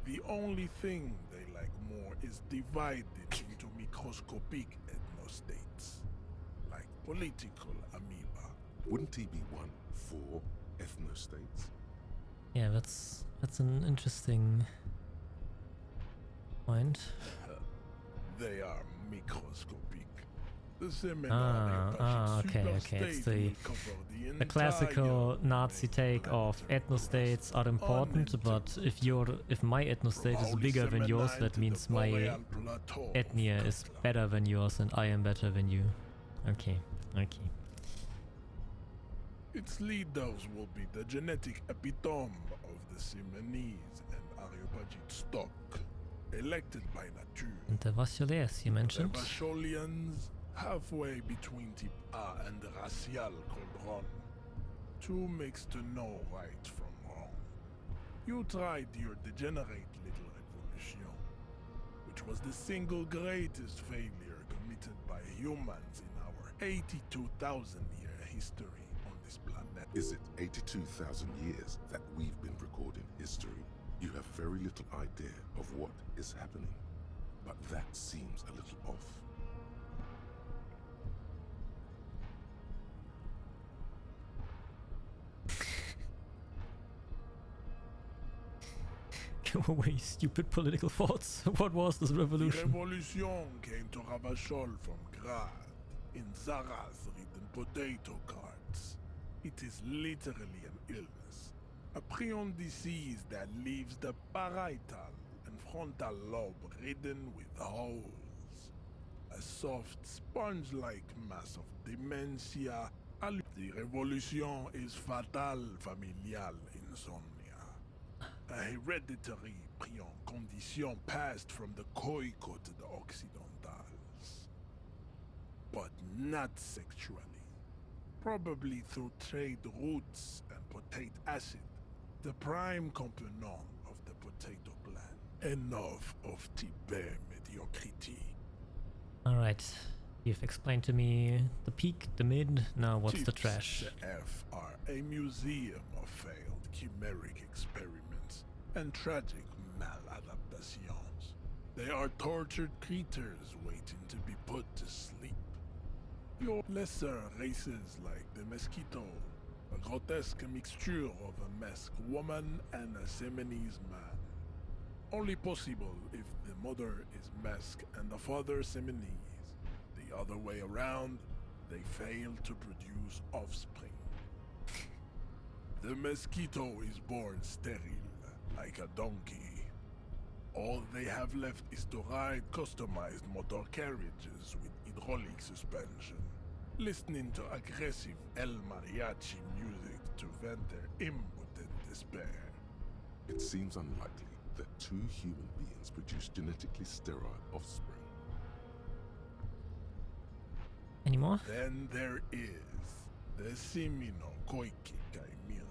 The only thing they like more is divided into microscopic ethnostates, like political amoeba. Wouldn't he be one for ethnostates? Yeah, that's an interesting point. They are microscopic. The seminar okay. It's the classical Nazi take of ethnostates are important, but if my ethnostate is bigger than yours, that means my ethnia is better than yours and I am better than you. Okay. Its leaders will be the genetic epitome of the Simonese and Areopagite stock, elected by nature. And the Vacholiers you mentioned? The Vacholians, halfway between type A and the racial cauldron. Two makes to know right from wrong. You tried your degenerate little revolution, which was the single greatest failure committed by humans in our 82,000-year history on this planet. Is it 82,000 years that we've been recording history? You have very little idea of what is happening, but that seems a little off. Go away, stupid political thoughts. What was this revolution? The revolution came to Ravachol from Grad, in Zaraz ridden potato carts. It is literally an illness, a prion disease that leaves the parietal and frontal lobe ridden with holes. A soft, sponge-like mass of dementia. The revolution is fatal familial insomnia. A hereditary prion condition passed from the Koiko to the Occidentals. But not sexually. Probably through trade routes and potate acid, the prime component of the potato plant. Enough of Tibet mediocrity. Alright, you've explained to me the peak, the mid, now what's the trash? The F are a museum of failed chimeric experiments and tragic maladaptations. They are tortured creatures waiting to be put to sleep. Your lesser races like the mosquito, a grotesque mixture of a masked woman and a Seminese man. Only possible if the mother is masked and the father Seminese. The other way around, they fail to produce offspring. The mosquito is born sterile, like a donkey. All they have left is to ride customized motor carriages with hydraulic suspension, listening to aggressive El Mariachi music to vent their impotent despair. It seems unlikely that two human beings produce genetically sterile offspring. Any more? Then there is the Simino Koiki Chimera.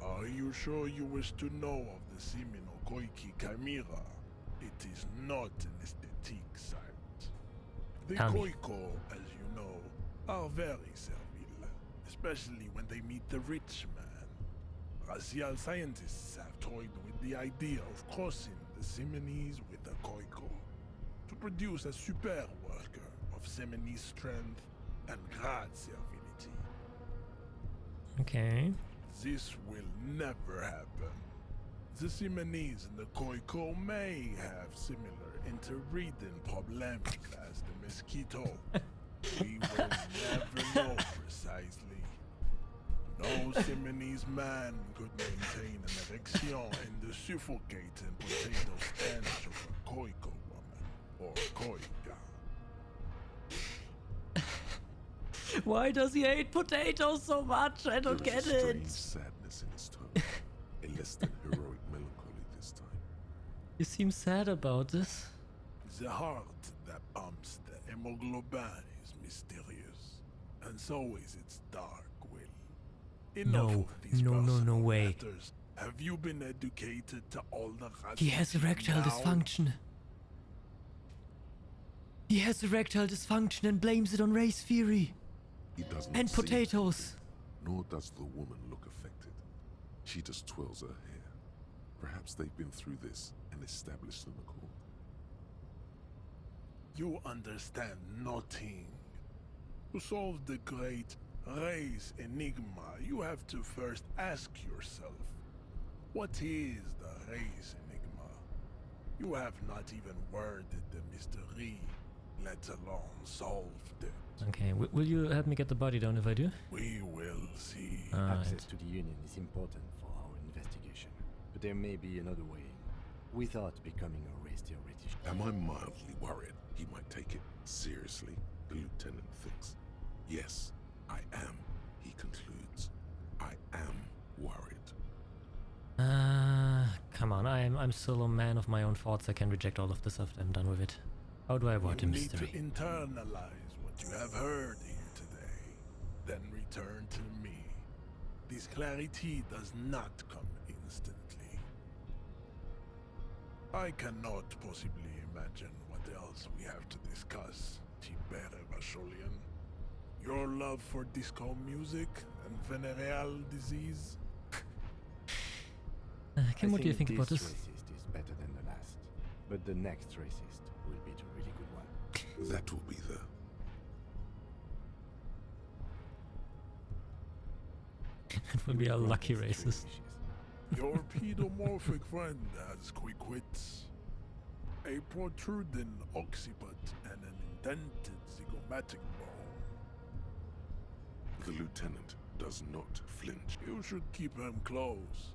Are you sure you wish to know of the Simino Koiki Chimera? It is not an aesthetic site. The Koiko, as you know, are very servile, especially when they meet the rich man. Racial scientists have toyed with the idea of crossing the Seminese with the Koiko to produce a super worker of Seminese strength and grad servility. Okay. This will never happen. The Seminese and the Koiko may have similar interbreeding problems as the mosquito. We will never know precisely. No Seminese man could maintain an erection in the suffocating potato stench of a Koiko woman or Koika. Why does he hate potatoes so much? I don't get There is a strange it. sadness in his tone, a less than heroic melancholy this time. You seem sad about this. The heart that pumps the hemoglobin is mysterious, and so is its dark will. Enough No, of these no personal way. matters. Have you been educated to all the He has erectile now? dysfunction. He has erectile dysfunction and blames it on race theory. He does not And seem potatoes. affected, nor does the woman look affected. She just twirls her hair. Perhaps they've been through this and established an accord. You understand nothing. To solve the great race enigma, you have to first ask yourself, what is the race enigma? You have not even worded the mystery, let alone solved it. Okay, will you help me get the body down if I do? We will see. Access to the Union is important for our investigation, but there may be another way without becoming a race theoretician. Am I mildly worried he might take it seriously? The lieutenant thinks. Yes, I am, he concludes. I am worried. Come on, I'm still a man of my own thoughts. I can reject all of this after I'm done with it. How do I avoid a You mystery? need to internalize what you have heard here today, then return to me. This clarity does not come instantly. I cannot possibly imagine what else we have to discuss, Tibere Vasholian. Your love for disco music and venereal disease? Kim, what do you think about this? This racist is better than the last, but the next racist will be the really good one. That will be the... It will be a lucky racist. Your pedomorphic friend has quick wits, a protruding occiput, and an indented zygomatic bone. The lieutenant does not flinch. You should keep him close.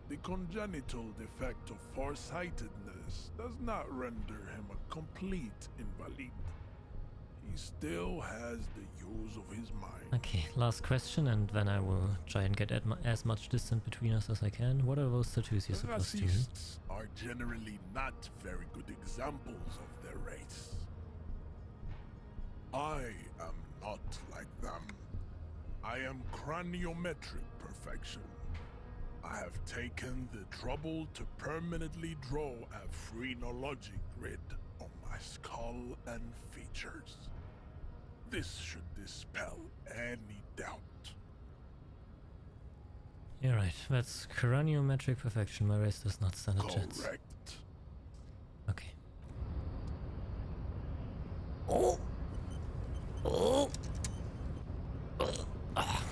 The congenital defect of farsightedness does not render him a complete invalid. He still has the use of his mind. Okay, last question, and then I will try and get as much distance between us as I can. What are those tattoos you're supposed to do? Racists are generally not very good examples of their race. I am not like them. I am craniometric perfection. I have taken the trouble to permanently draw a phrenologic grid on my skull and features. This should dispel any doubt. You're right. That's craniometric perfection. My race does not stand a chance. Correct. Okay. Oh! Oh! Ah.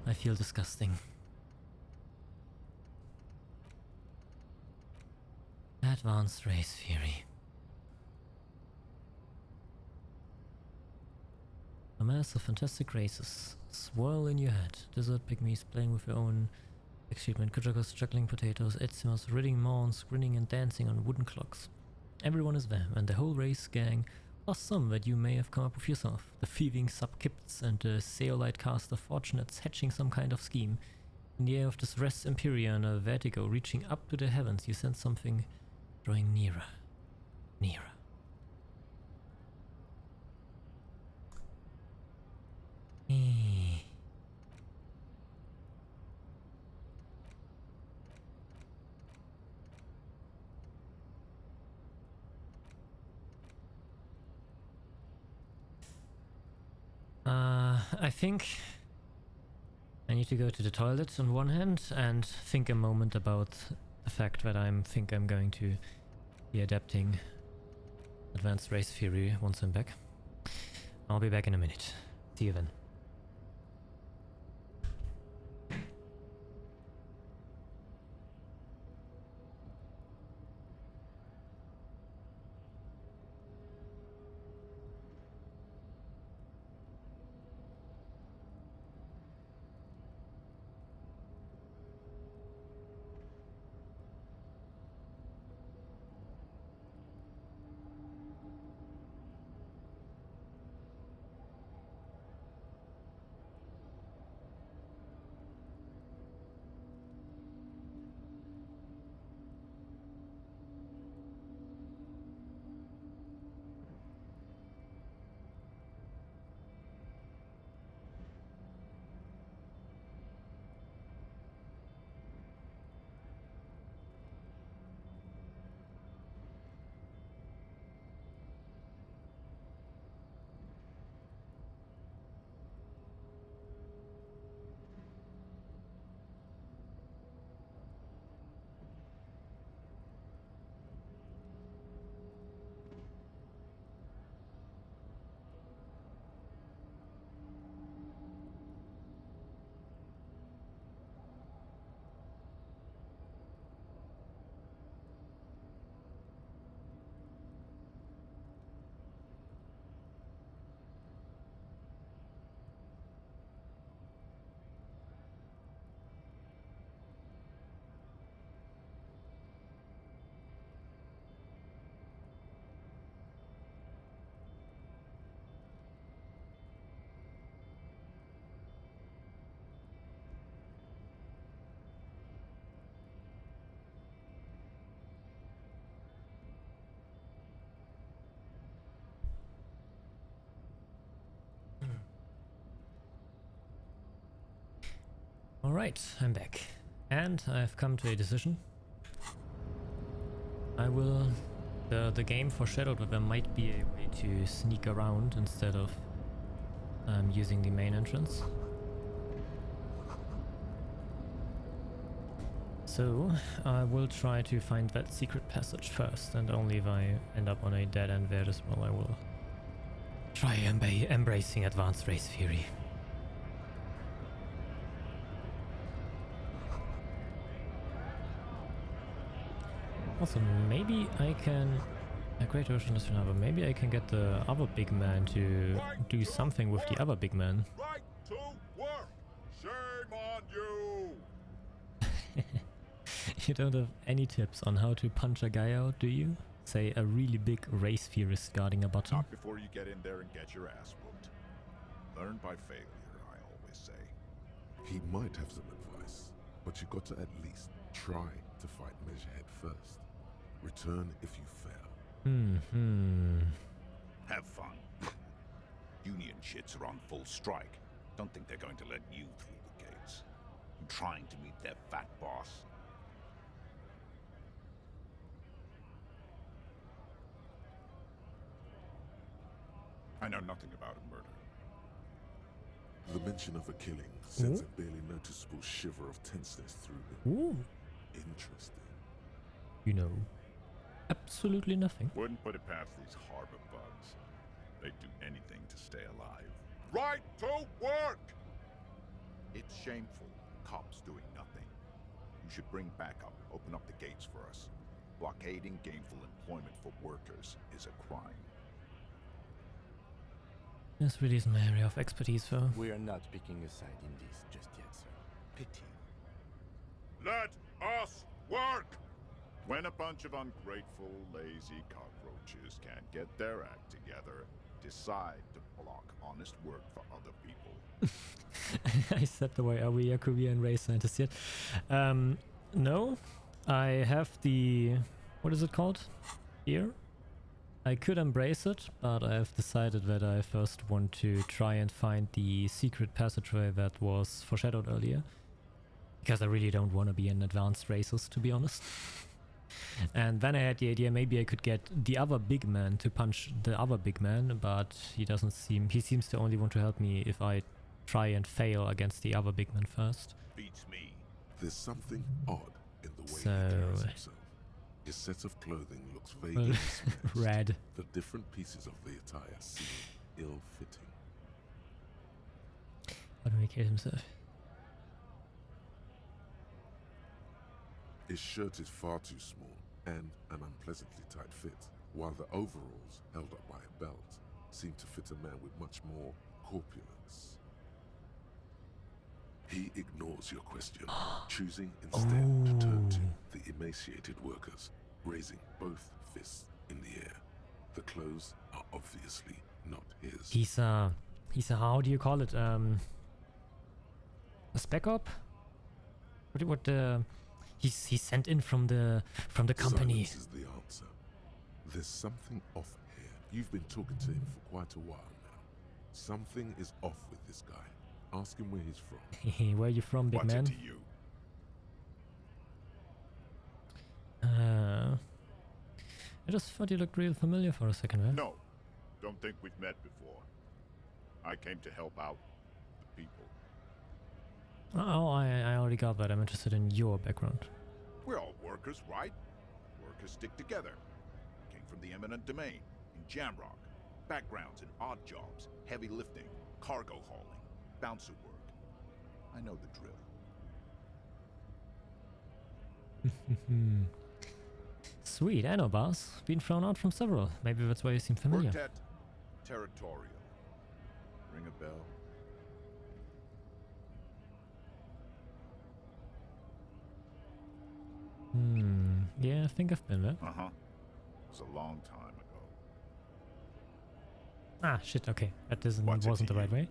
I feel disgusting. Advanced race theory. A mass of fantastic races swirl in your head. Desert pygmies playing with their own achievement, kujakas juggling potatoes, etzimas ridding mawns, grinning and dancing on wooden clocks. Everyone is there, and the whole race gang, plus some that you may have come up with yourself. The thieving subkipts and the Seolite cast of fortunates hatching some kind of scheme. In the air of this res imperia and a vertigo reaching up to the heavens, you sense something drawing nearer. Nearer. I think I need to go to the toilet on one hand and think a moment about the fact that I'm going to be adapting advanced race theory once I'm back. I'll be back in a minute. See you then. Alright, I'm back. And I've come to a decision. I will... The game foreshadowed that there might be a way to sneak around instead of using the main entrance. So, I will try to find that secret passage first, and only if I end up on a dead end there as well, I will try embracing advanced race theory. Also, maybe I can... A great ocean is another. Maybe I can get the other big man to do something with the other big man. Right to work! Shame on you! You don't have any tips on how to punch a guy out, do you? Say a really big race theorist guarding a bottom? Not before you get in there and get your ass whooped. Learn by failure, I always say. He might have some advice, but you got to at least try to fight Measurehead first. Return if you fail. Have fun. Union shits are on full strike. Don't think they're going to let you through the gates. I'm trying to meet their fat boss. I know nothing about a murder. The mention of a killing sends a barely noticeable shiver of tenseness through him. Ooh. Interesting. You know, absolutely nothing. Wouldn't put it past these harbor bugs. They'd do anything to stay alive. Right to work! It's shameful. Cops doing nothing. You should bring backup. Open up the gates for us. Blockading gainful employment for workers is a crime. This really isn't my area of expertise, though. We are not picking a side in this just yet, sir. Pity. Let us work! When a bunch of ungrateful, lazy cockroaches can't get their act together, decide to block honest work for other people. I said the way, are we a Korean race scientist yet? No. I have the... what is it called? Here? I could embrace it, but I've decided that I first want to try and find the secret passageway that was foreshadowed earlier. Because I really don't want to be an advanced racist, to be honest. And then I had the idea maybe I could get the other big man to punch the other big man, but he seems to only want to help me if I try and fail against the other big man first. Beats me. There's something odd in the way he carries himself. His set of clothing looks vaguely mismatched. Red. The different pieces of the attire seem ill-fitting. How do he kill himself? His shirt is far too small and an unpleasantly tight fit, while the overalls, held up by a belt, seem to fit a man with much more corpulence. He ignores your question, choosing instead to turn to the emaciated workers, raising both fists in the air. The clothes are obviously not his. He's a how do you call it? A spec op? He's sent in from the company. Silence is the answer. There's something off here. You've been talking to him for quite a while now. Something is off with this guy. Ask him where he's from. Where are you from, big man? What's it to you? I just thought you looked real familiar for a second, man. No, don't think we've met before. I came to help out the people. Oh, I already got that. I'm interested in your background. We're all workers, right? Workers stick together. Came from the eminent domain, in Jamrock. Backgrounds in odd jobs, heavy lifting, cargo hauling, bouncer work. I know the drill. Sweet, I know, boss. Been thrown out from several. Maybe that's why you seem familiar. Worked at Territorial. Ring a bell? Yeah, I think I've been there. Uh-huh. It was a long time ago. Ah, shit, okay. That wasn't the right way.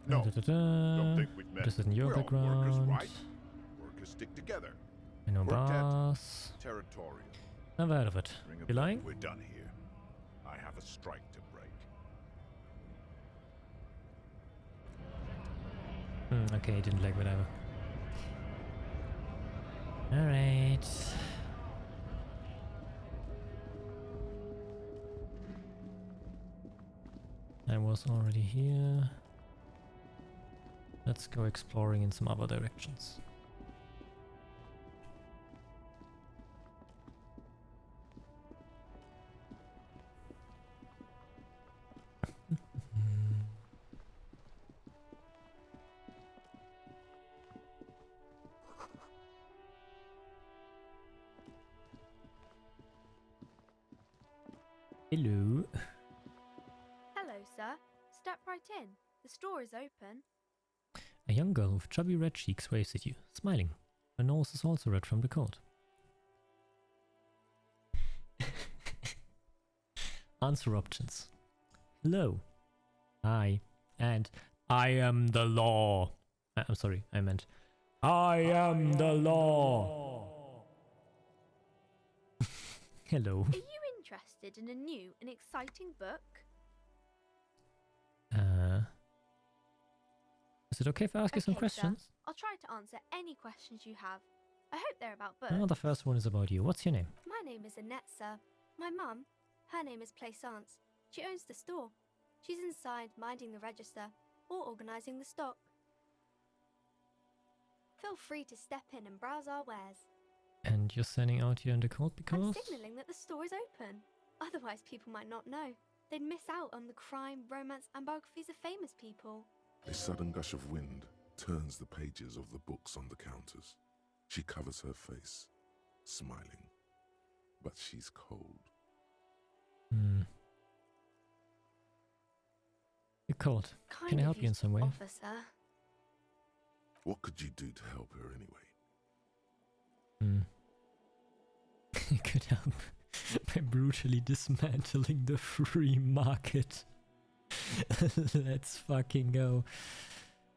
No, don't think we've met. This isn't your We're all background. workers, right? Workers stick together. I know, Worked at boss. Territorial. Never heard of it. Ring a You bell. lying? We're done here. I have a strike to break. Okay, didn't like whatever. Alright. I was already here. Let's go exploring in some other directions. Hello. Hello, sir. Step right in. The store is open. A young girl with chubby red cheeks waves at you, smiling. Her nose is also red from the cold. Answer options. Hello. Hi. And I am the law. I'm sorry, I meant I am the law. Hello. Are you interested in a new and exciting book? Is it okay if I ask you some Okay, questions? sir. I'll try to answer any questions you have. I hope they're about books. Oh, the first one is about you. What's your name? My name is Annette, sir. My mum, her name is Plaisance. She owns the store. She's inside, minding the register, or organising the stock. Feel free to step in and browse our wares. And you're standing out here in the cold because? I'm signalling that the store is open. Otherwise, people might not know. They'd miss out on the crime, romance, and biographies of famous people. A sudden gush of wind turns the pages of the books on the counters. She covers her face, smiling. But she's cold. You're cold. Kind Can I of help you in some way? Officer. What could you do to help her anyway? You could help by brutally dismantling the free market. Let's fucking go.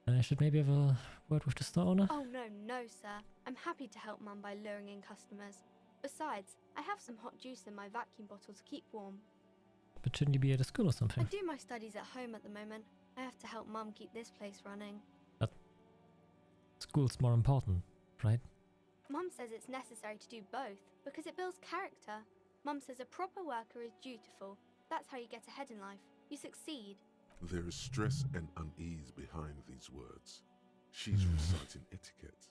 I should maybe have a word with the store owner? Oh no, sir. I'm happy to help Mum by luring in customers. Besides, I have some hot juice in my vacuum bottle to keep warm. But shouldn't you be at a school or I something? do my studies at home at the moment. I have to help Mum keep this place running. But school's more important, right? Mum says it's necessary to do both because it builds character. Mum says a proper worker is dutiful. That's how you get ahead in life. You succeed. There is stress and unease behind these words. She's reciting etiquette.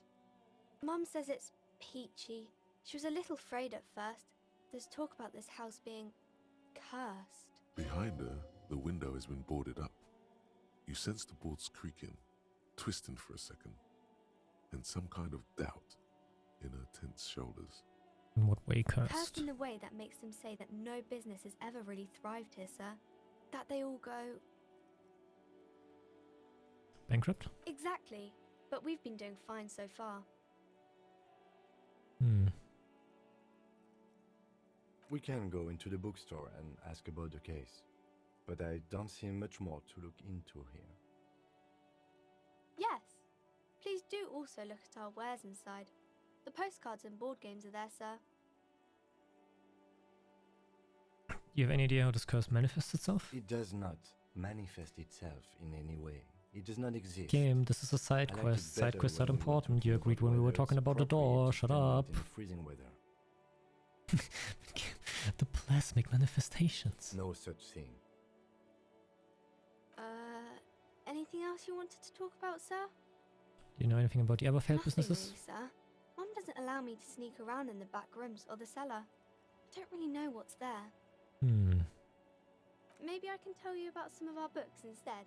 Mum says it's peachy. She was a little afraid at first. There's talk about this house being cursed. Behind her, the window has been boarded up. You sense the boards creaking, twisting for a second, and some kind of doubt in her tense shoulders. In what way Cursed cursed? in the way that makes them say that no business has ever really thrived here, sir. That they all go... Bankrupt? Exactly. But we've been doing fine so far. We can go into the bookstore and ask about the case, but I don't see much more to look into here. Yes. Please do also look at our wares inside. The postcards and board games are there, sir. Do you have any idea how this curse manifests itself? It does not manifest itself in any way. It does not exist. Game, this is a side I liked quest. it Side better quests are when we were important. talking You agreed about when we were whether talking it's about the appropriate door. to Shut stand out up. in freezing weather. The plasmic manifestations. No such thing. Anything else you wanted to talk about, sir? Do you know anything about the other failed Nothing businesses? really, sir. Mum doesn't allow me to sneak around in the back rooms or the cellar. I don't really know what's there. Maybe I can tell you about some of our books instead.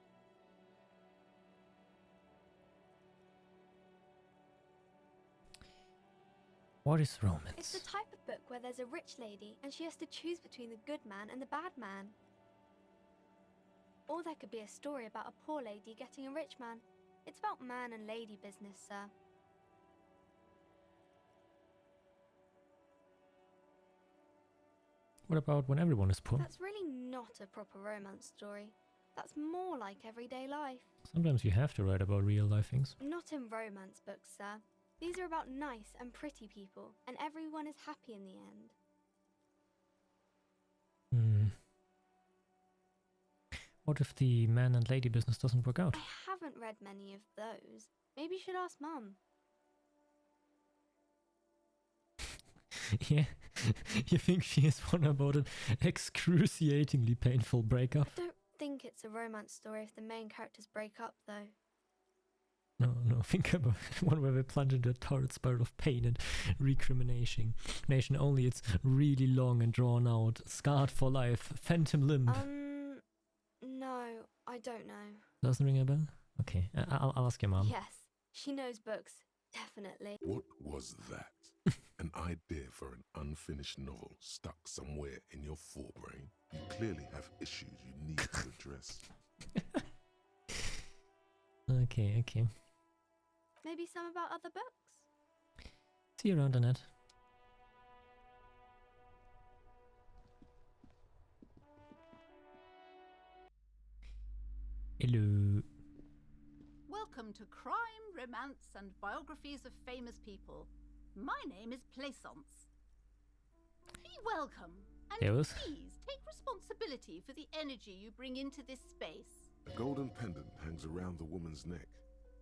What is romance? It's the type of book where there's a rich lady and she has to choose between the good man and the bad man. Or there could be a story about a poor lady getting a rich man. It's about man and lady business, sir. What about when everyone is poor? That's really not a proper romance story. That's more like everyday life. Sometimes you have to write about real life things. Not in romance books, sir. These are about nice and pretty people, and everyone is happy in the end. What if the man and lady business doesn't work out? I haven't read many of those. Maybe you should ask Mum. Yeah, you think she is one about an excruciatingly painful breakup? I don't think it's a romance story if the main characters break up, though. No, think about one where they plunge into a torrid spiral of pain and recrimination. Only it's really long and drawn out, scarred for life, phantom limb. No, I don't know. Doesn't ring a bell? Okay, I'll ask your mom. Yes, she knows books, definitely. What was that? An idea for an unfinished novel stuck somewhere in your forebrain? You clearly have issues you need to address. Okay. Maybe some about other books? See you around, Annette. Hello. Welcome to Crime, Romance and Biographies of Famous People. My name is Plaisance. Be welcome, and please take responsibility for the energy you bring into this space. A golden pendant hangs around the woman's neck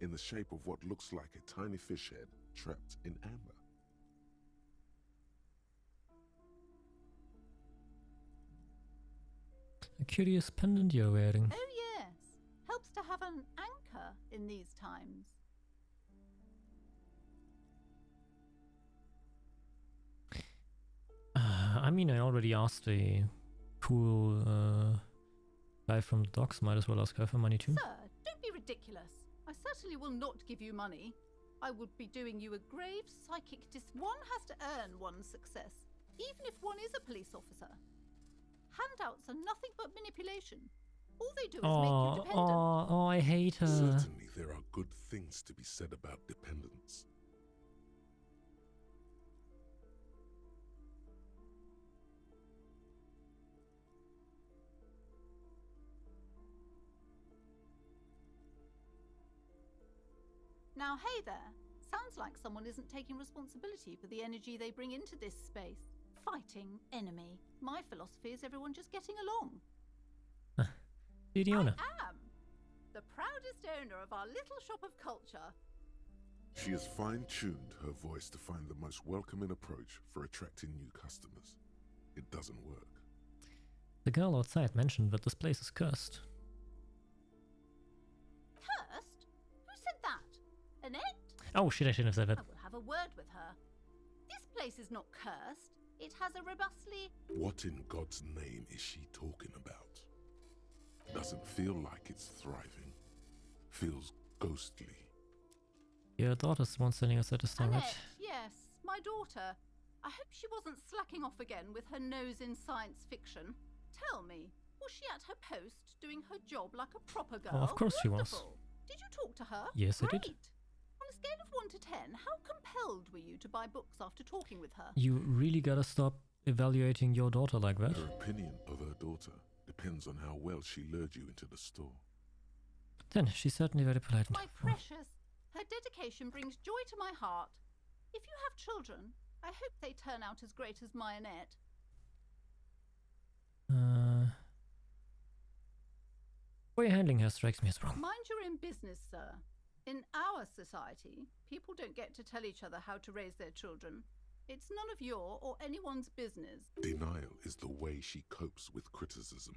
in the shape of what looks like a tiny fish head trapped in amber. A curious pendant you're wearing. Oh yes, helps to have an anchor in these times. I mean, I already asked a cool guy from the docks. Might as well ask her for money too. Sir, don't be ridiculous. I certainly will not give you money. I would be doing you a grave psychic One has to earn one's success, even if one is a police officer. Handouts are nothing but manipulation. All they do is make you dependent. Oh, I hate her. Certainly there are good things to be said about dependence. Now, hey there. Sounds like someone isn't taking responsibility for the energy they bring into this space. Fighting enemy. My philosophy is everyone just getting along. Fiona. I am the proudest owner of our little shop of culture. She has fine-tuned her voice to find the most welcoming approach for attracting new customers. It doesn't work. The girl outside mentioned that this place is cursed. Cursed? Who said that? Annette? Oh shit, I shouldn't have said that. I will have a word with her. This place is not cursed. It has a robustly... What in God's name is she talking about? Doesn't feel like it's thriving. Feels ghostly. Your daughter's the one standing outside the store, right? Annette, yes, my daughter. I hope she wasn't slacking off again with her nose in science fiction. Tell me, was she at her post doing her job like a proper girl? Oh, of course she was. Did you talk to her? Yes, I did. On a scale of 1 to 10, how compelled were you to buy books after talking with her? You really gotta stop evaluating your daughter like that. Her opinion of her daughter depends on how well she lured you into the store. Then, she's certainly very polite. My precious, her dedication brings joy to my heart. If you have children, I hope they turn out as great as my Annette. The way you're handling her strikes me as wrong. Mind your own business, sir. In our society, people don't get to tell each other how to raise their children. It's none of your or anyone's business. Denial is the way she copes with criticism.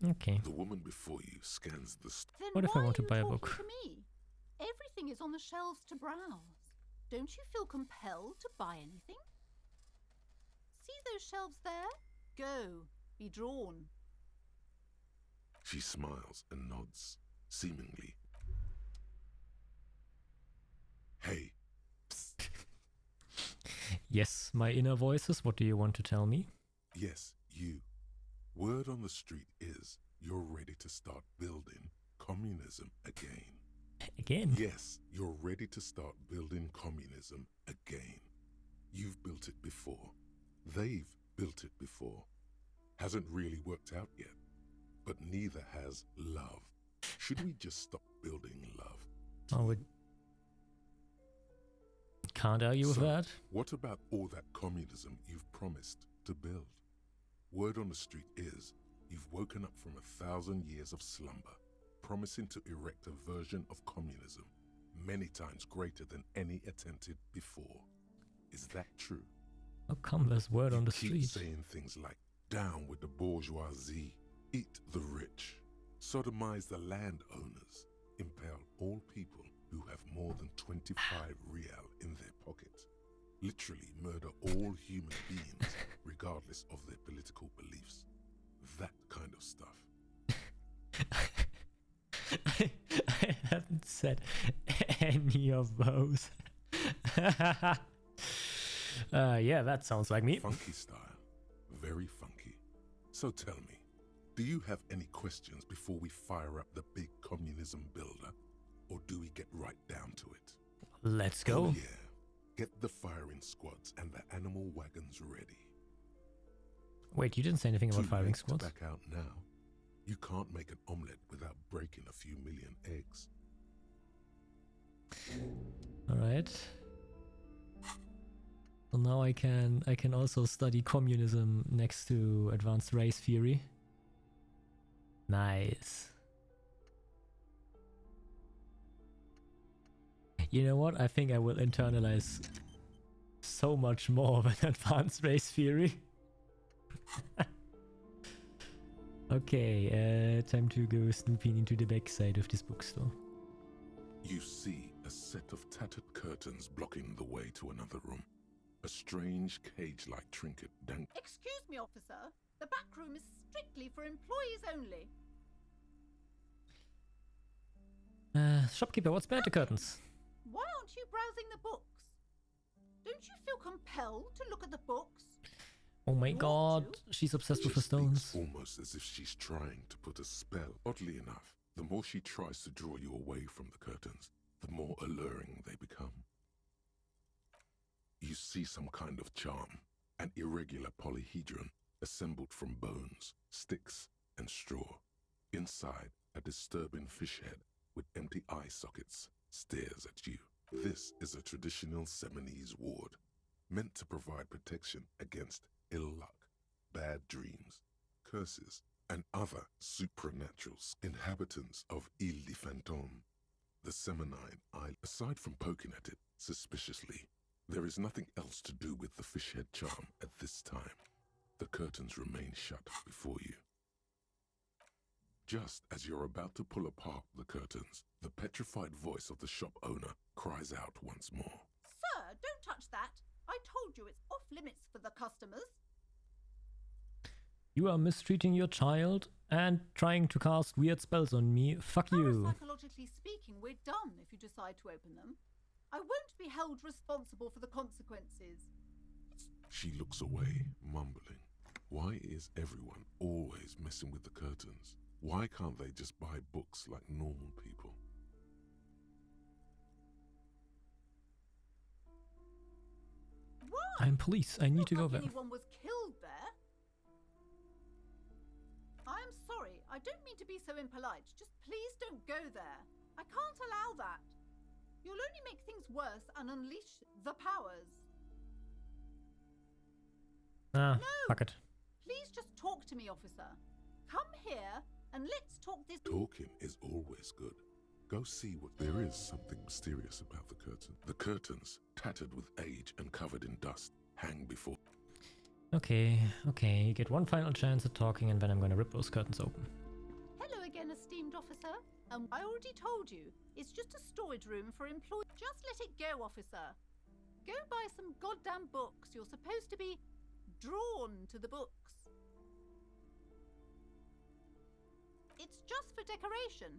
Okay. The woman before you scans the Then what if I why want to are you buy a talking book? to me? Everything is on the shelves to browse. Don't you feel compelled to buy anything? See those shelves there? Go. Be drawn. She smiles and nods, seemingly. Hey. Psst. Yes, my inner voices, what do you want to tell me? Yes, you. Word on the street is you're ready to start building communism again. Again? Yes, you're ready to start building communism again. You've built it before. They've built it before. Hasn't really worked out yet. But neither has love. Should we just stop building love? Oh, we can't argue with that. What about all that communism you've promised to build? Word on the street is you've woken up from 1,000 years of slumber, promising to erect a version of communism many times greater than any attempted before. Is that true? How come there's word on the Keep street? saying things like, down with the bourgeoisie, eat the rich, sodomize the landowners, impale all people who have more than 25 real in their pocket, literally murder all human beings regardless of their political beliefs. That kind of stuff. I haven't said any of those. Yeah, that sounds like me. Funky style. Very funky. So tell me, do you have any questions before we fire up the big communism builder? Or do we get right down to it? Let's go. Oh, yeah. Get the firing squads and the animal wagons ready. Wait, you didn't say anything about Too firing late squads? to back out now. You can't make an omelette without breaking a few million eggs. Alright. So now I can also study communism next to advanced race theory. Nice. You know what? I think I will internalize so much more than advanced race theory. Okay, time to go snooping into the backside of this bookstore. You see a set of tattered curtains blocking the way to another room. A strange cage-like trinket dangling. Excuse me, officer. The back room is strictly for employees only. Shopkeeper, what's behind the curtains? Why aren't you browsing the books? Don't you feel compelled to look at the books? Oh my god, she's obsessed with her stones. Almost as if she's trying to put a spell. Oddly enough, the more she tries to draw you away from the curtains, the more alluring they become. You see some kind of charm, an irregular polyhedron assembled from bones, sticks, and straw. Inside, a disturbing fish head with empty eye sockets stares at you. This is a traditional Seminese ward, meant to provide protection against ill luck, bad dreams, curses, and other supernaturals. Inhabitants of Ile de Fantôme, the Seminine Isle. Aside from poking at it suspiciously, there is nothing else to do with the fish head charm at this time. The curtains remain shut before you. Just as you're about to pull apart the curtains, the petrified voice of the shop owner cries out once more. Sir, don't touch that. I told you it's off limits for the customers. You are mistreating your child and trying to cast weird spells on me. Fuck you. Psychologically speaking, we're done if you decide to open them. I won't be held responsible for the consequences. She looks away, mumbling. Why is everyone always messing with the curtains? Why can't they just buy books like normal people? Why? I'm police. I need to go there. Anyone was killed there? I'm sorry. I don't mean to be so impolite. Just please don't go there. I can't allow that. You'll only make things worse and unleash the powers. Ah, no! Fuck it. Please just talk to me, officer. Come here and let's talk this. Talking is always good. Go see what there is. Something mysterious about the curtain. The curtains, tattered with age and covered in dust, hang before. Okay, you get one final chance at talking and then I'm gonna rip those curtains open. Hello again, esteemed officer. I already told you, it's just a storage room for employees. Just let it go, officer. Go buy some goddamn books. You're supposed to be drawn to the books. It's just for decoration.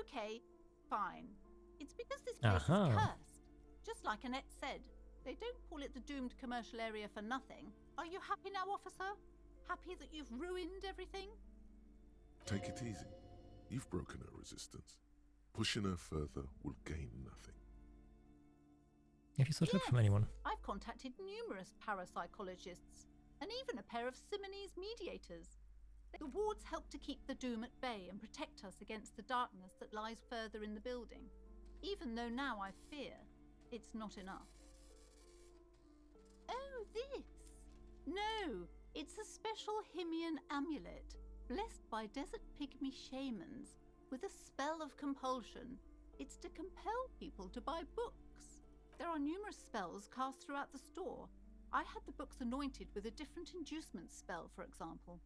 Okay, fine. It's because this place is cursed. Just like Annette said, they don't call it the doomed commercial area for nothing. Are you happy now, officer? Happy that you've ruined everything? Take it easy. You've broken her resistance. Pushing her further will gain nothing. Have you sought help from anyone? I've contacted numerous parapsychologists and even a pair of Simonese mediators. The wards help to keep the doom at bay and protect us against the darkness that lies further in the building, even though now I fear it's not enough. Oh, this? No, it's a special Himian amulet, blessed by desert pygmy shamans with a spell of compulsion. It's to compel people to buy books. There are numerous spells cast throughout the store. I had the books anointed with a different inducement spell, for example.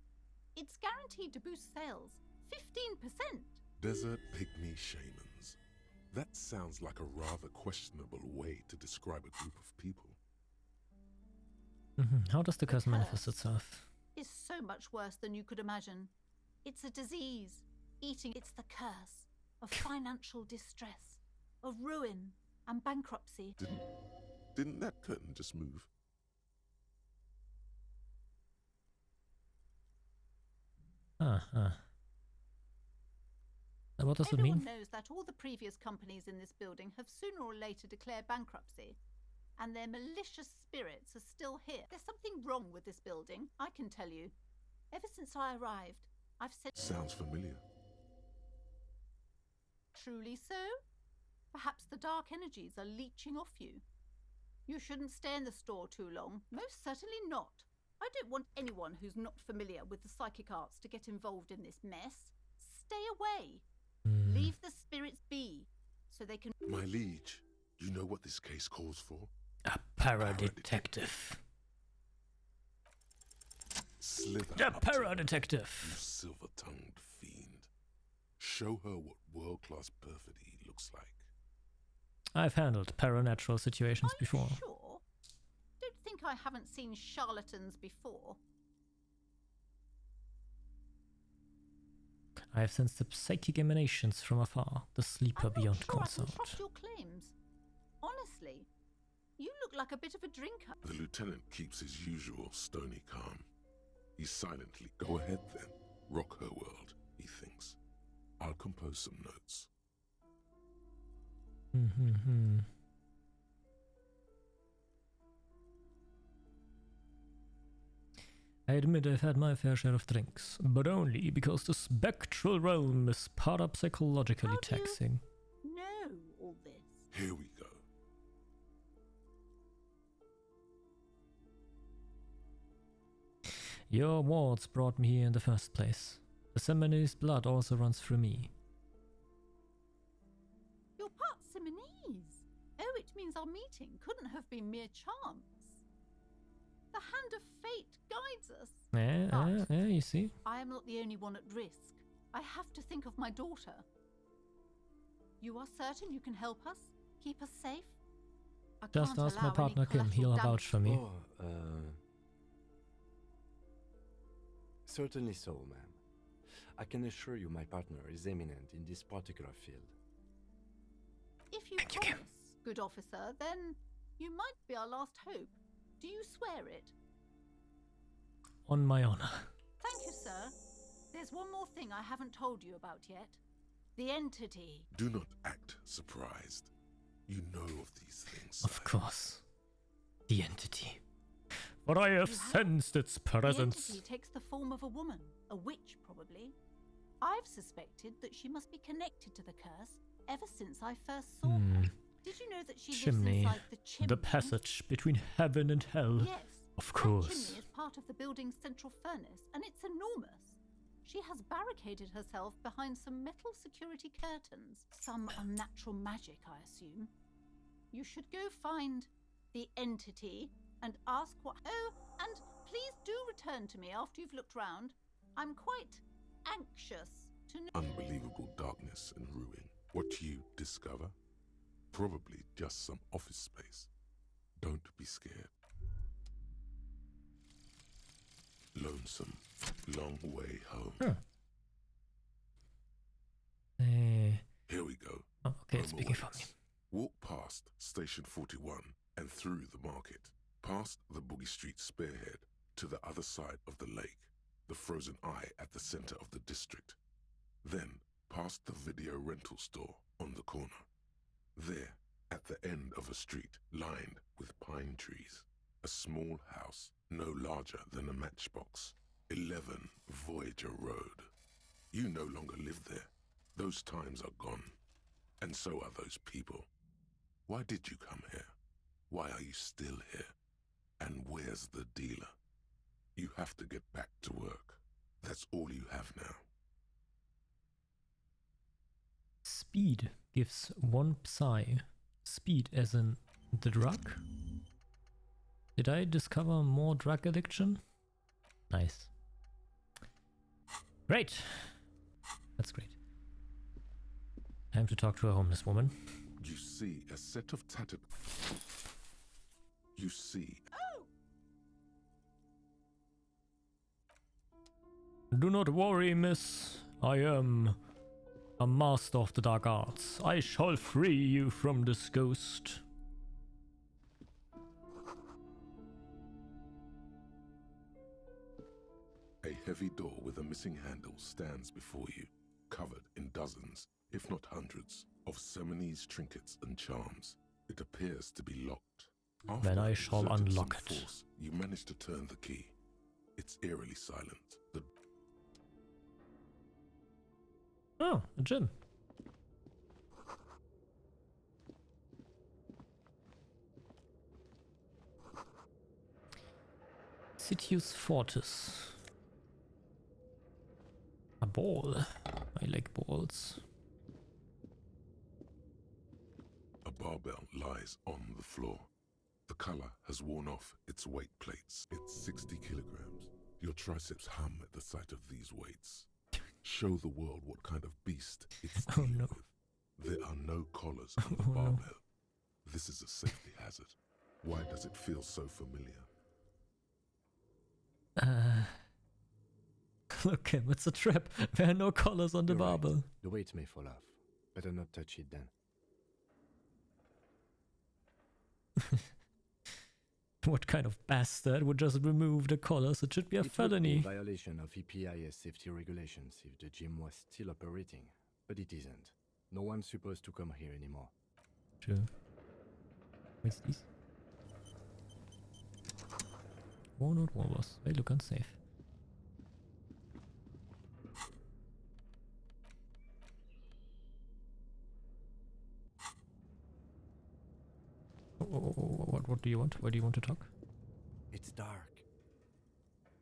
It's guaranteed to boost sales 15%. Desert pygmy shamans. That sounds like a rather questionable way to describe a group of people. How does the curse manifest itself? It's so much worse than you could imagine. It's a disease. It's the curse of financial distress, of ruin and bankruptcy. Didn't that curtain just move? What does it Everyone mean? knows that all the previous companies in this building have sooner or later declared bankruptcy, and their malicious spirits are still here. There's something wrong with this building, I can tell you. Ever since I arrived, I've said... Sounds familiar. Truly so? Perhaps the dark energies are leeching off you. You shouldn't stay in the store too long. Most certainly not. I don't want anyone who's not familiar with the psychic arts to get involved in this mess. Stay away. Leave the spirits be, so they can... My liege, you know what this case calls for? A para-detective. Slither The up to her, para-detective. you silver-tongued fiend. Show her what world-class perfidy looks like. I've handled paranatural situations before. Sure. Don't think I haven't seen charlatans before. I have sensed the psychic emanations from afar, the sleeper beyond Sure, I can consort. trust your claims. Honestly, you look like a bit of a drinker. The lieutenant keeps his usual stony calm. He silently, go ahead then, rock her world, he thinks. I'll compose some notes. I admit I've had my fair share of drinks, but only because the spectral realm is parapsychologically taxing. Know all this. Here we go. Your wards brought me here in the first place. The Seminole's blood also runs through me. You're part Simonese. Oh, it means our meeting couldn't have been mere chance. The hand of fate guides us. Yeah, you see? I am not the only one at risk. I have to think of my daughter. You are certain you can help us? Keep us safe? I Just can't ask my allow partner any Kim, he'll collateral vouch for me. Certainly so, ma'am. I can assure you my partner is eminent in this particular field. If you promise, good officer, then you might be our last hope. Do you swear it? On my honor. Thank you, sir. There's one more thing I haven't told you about yet. The entity. Do not act surprised. You know of these things. Of course. The entity. For I have sensed its presence. The entity takes the form of a woman, a witch probably. I've suspected that she must be connected to the curse ever since I first saw her. Did you know that she Chimney. lives inside the chimney? The passage between heaven and hell. Yes. Of That course. chimney is part of the building's central furnace, and it's enormous. She has barricaded herself behind some metal security curtains. Some unnatural magic, I assume. You should go find the entity and ask what... Oh, and please do return to me after you've looked round. I'm quite anxious to know... Unbelievable darkness and ruin. What you discover? Probably just some office space. Don't be scared. Lonesome. Long way home. Here we go. Oh, okay, it's Home speaking for awaits. me. Walk past Station 41 and through the market, past the Boogie Street spearhead to the other side of the lake, the frozen eye at the center of the district. Then past the video rental store on the corner. There, at the end of a street lined with pine trees, a small house no larger than a matchbox. 11 Voyager Road. You no longer live there. Those times are gone. And so are those people. Why did you come here? Why are you still here? And where's the dealer? You have to get back to work. That's all you have now. Speed gives 1 psi. Speed as in the drug? Did I discover more drug addiction? Nice. Great. That's great. Time to talk to a homeless woman. You see a set of tattered... You see... Do not worry, miss. I am a master of the dark arts. I shall free you from this ghost. A heavy door with a missing handle stands before you, covered in dozens, if not hundreds, of Seminoles trinkets and charms. It appears to be locked. Then I After shall exerting some unlock it. force, you manage to turn the key. It's eerily silent. Oh, a gym. Sitius Fortis. A ball. I like balls. A barbell lies on the floor. The color has worn off its weight plates. It's 60 kilograms. Your triceps hum at the sight of these weights. Show the world what kind of beast it's dealing with. There are no collars on the barbell. This is a safety hazard. Why does it feel so familiar? Look, Kim, it's a trap. There are no collars on the barbell. Right. The weight may fall off. Better not touch it then. What kind of bastard would just remove the collars? It should be a felony. Would be a violation of EPIS safety regulations if the gym was still operating, but it isn't. No one's supposed to come here anymore. True. What's this? Walnut walrus. They look unsafe. What do you want? Why do you want to talk? It's dark.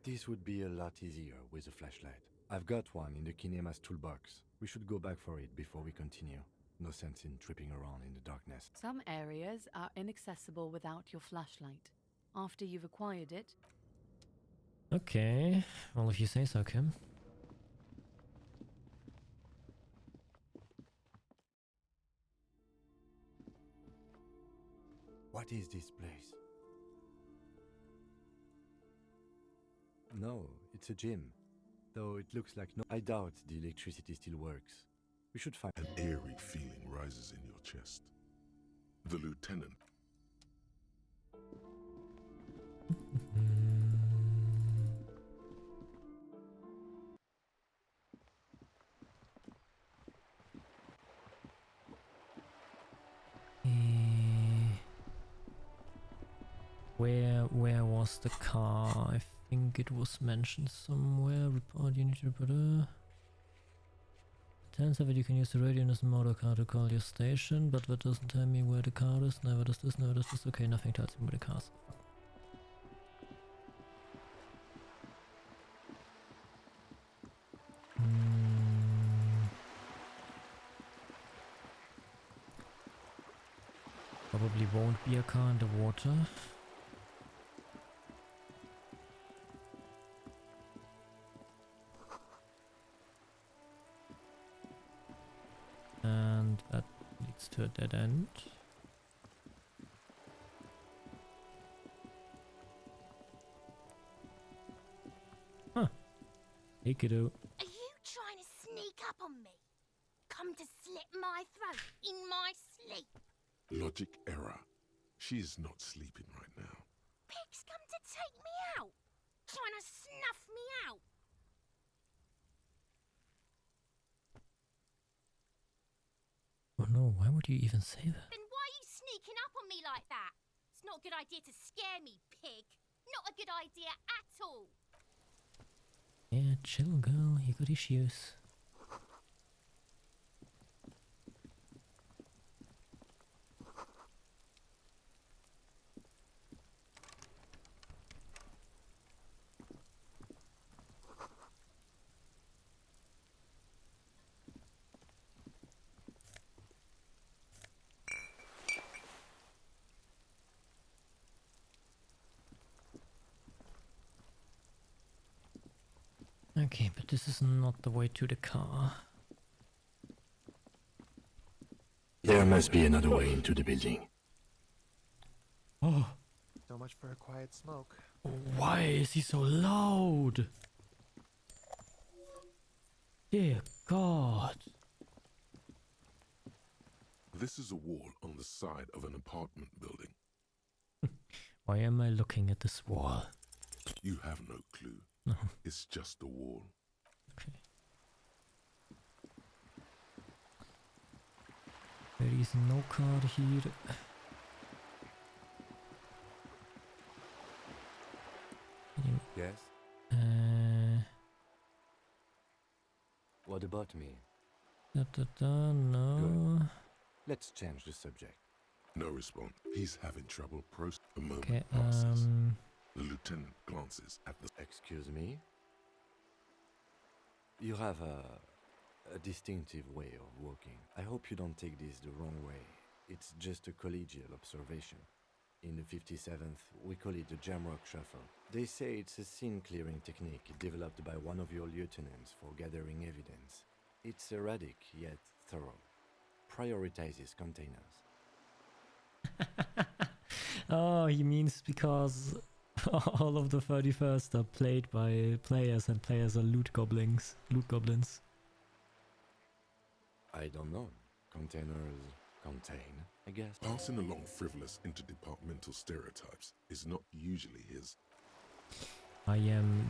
This would be a lot easier with a flashlight. I've got one in the Kinema's toolbox. We should go back for it before we continue. No sense in tripping around in the darkness. Some areas are inaccessible without your flashlight. After you've acquired it... Okay. Well, if you say so, Kim. What is this place? No, it's a gym. Though it looks like no... I doubt the electricity still works. We should find... An eerie feeling rises in your chest. The lieutenant. Where was the car? I think it was mentioned somewhere. Report, you need to report. 10-7, you can use the radio in this motor car to call your station, but that doesn't tell me where the car is. Never does this, never does this. Okay, nothing tells me where the car is. Probably won't be a car in the water. And that leads to a dead end. Huh. Hey, kiddo. Are you trying to sneak up on me? Come to slit my throat in my sleep? Logic error. She is not sleeping right now. Pigs come to take me out, trying to snuff me out. Oh no, why would you even say that? Then why are you sneaking up on me like that? It's not a good idea to scare me, pig. Not a good idea at all. Yeah, chill, girl. You got issues. Okay, but this is not the way to the car. There must be another way into the building. Oh. So much for a quiet smoke. Why is he so loud? Dear God. This is a wall on the side of an apartment building. Why am I looking at this wall? You have no clue. No. It's just a wall. Okay. There is no car here. Yes? What about me? No. Good. Let's change the subject. No response. He's having trouble A moment Okay, passes. The lieutenant glances at the... Excuse me? You have a distinctive way of walking. I hope you don't take this the wrong way. It's just a collegial observation. In the 57th, we call it the Jamrock Shuffle. They say it's a scene-clearing technique developed by one of your lieutenants for gathering evidence. It's erratic, yet thorough. Prioritizes containers. Oh, he means because all of the 31st are played by players and players are loot goblins. I don't know. Containers contain, I guess. Passing along frivolous interdepartmental stereotypes is not usually his. I am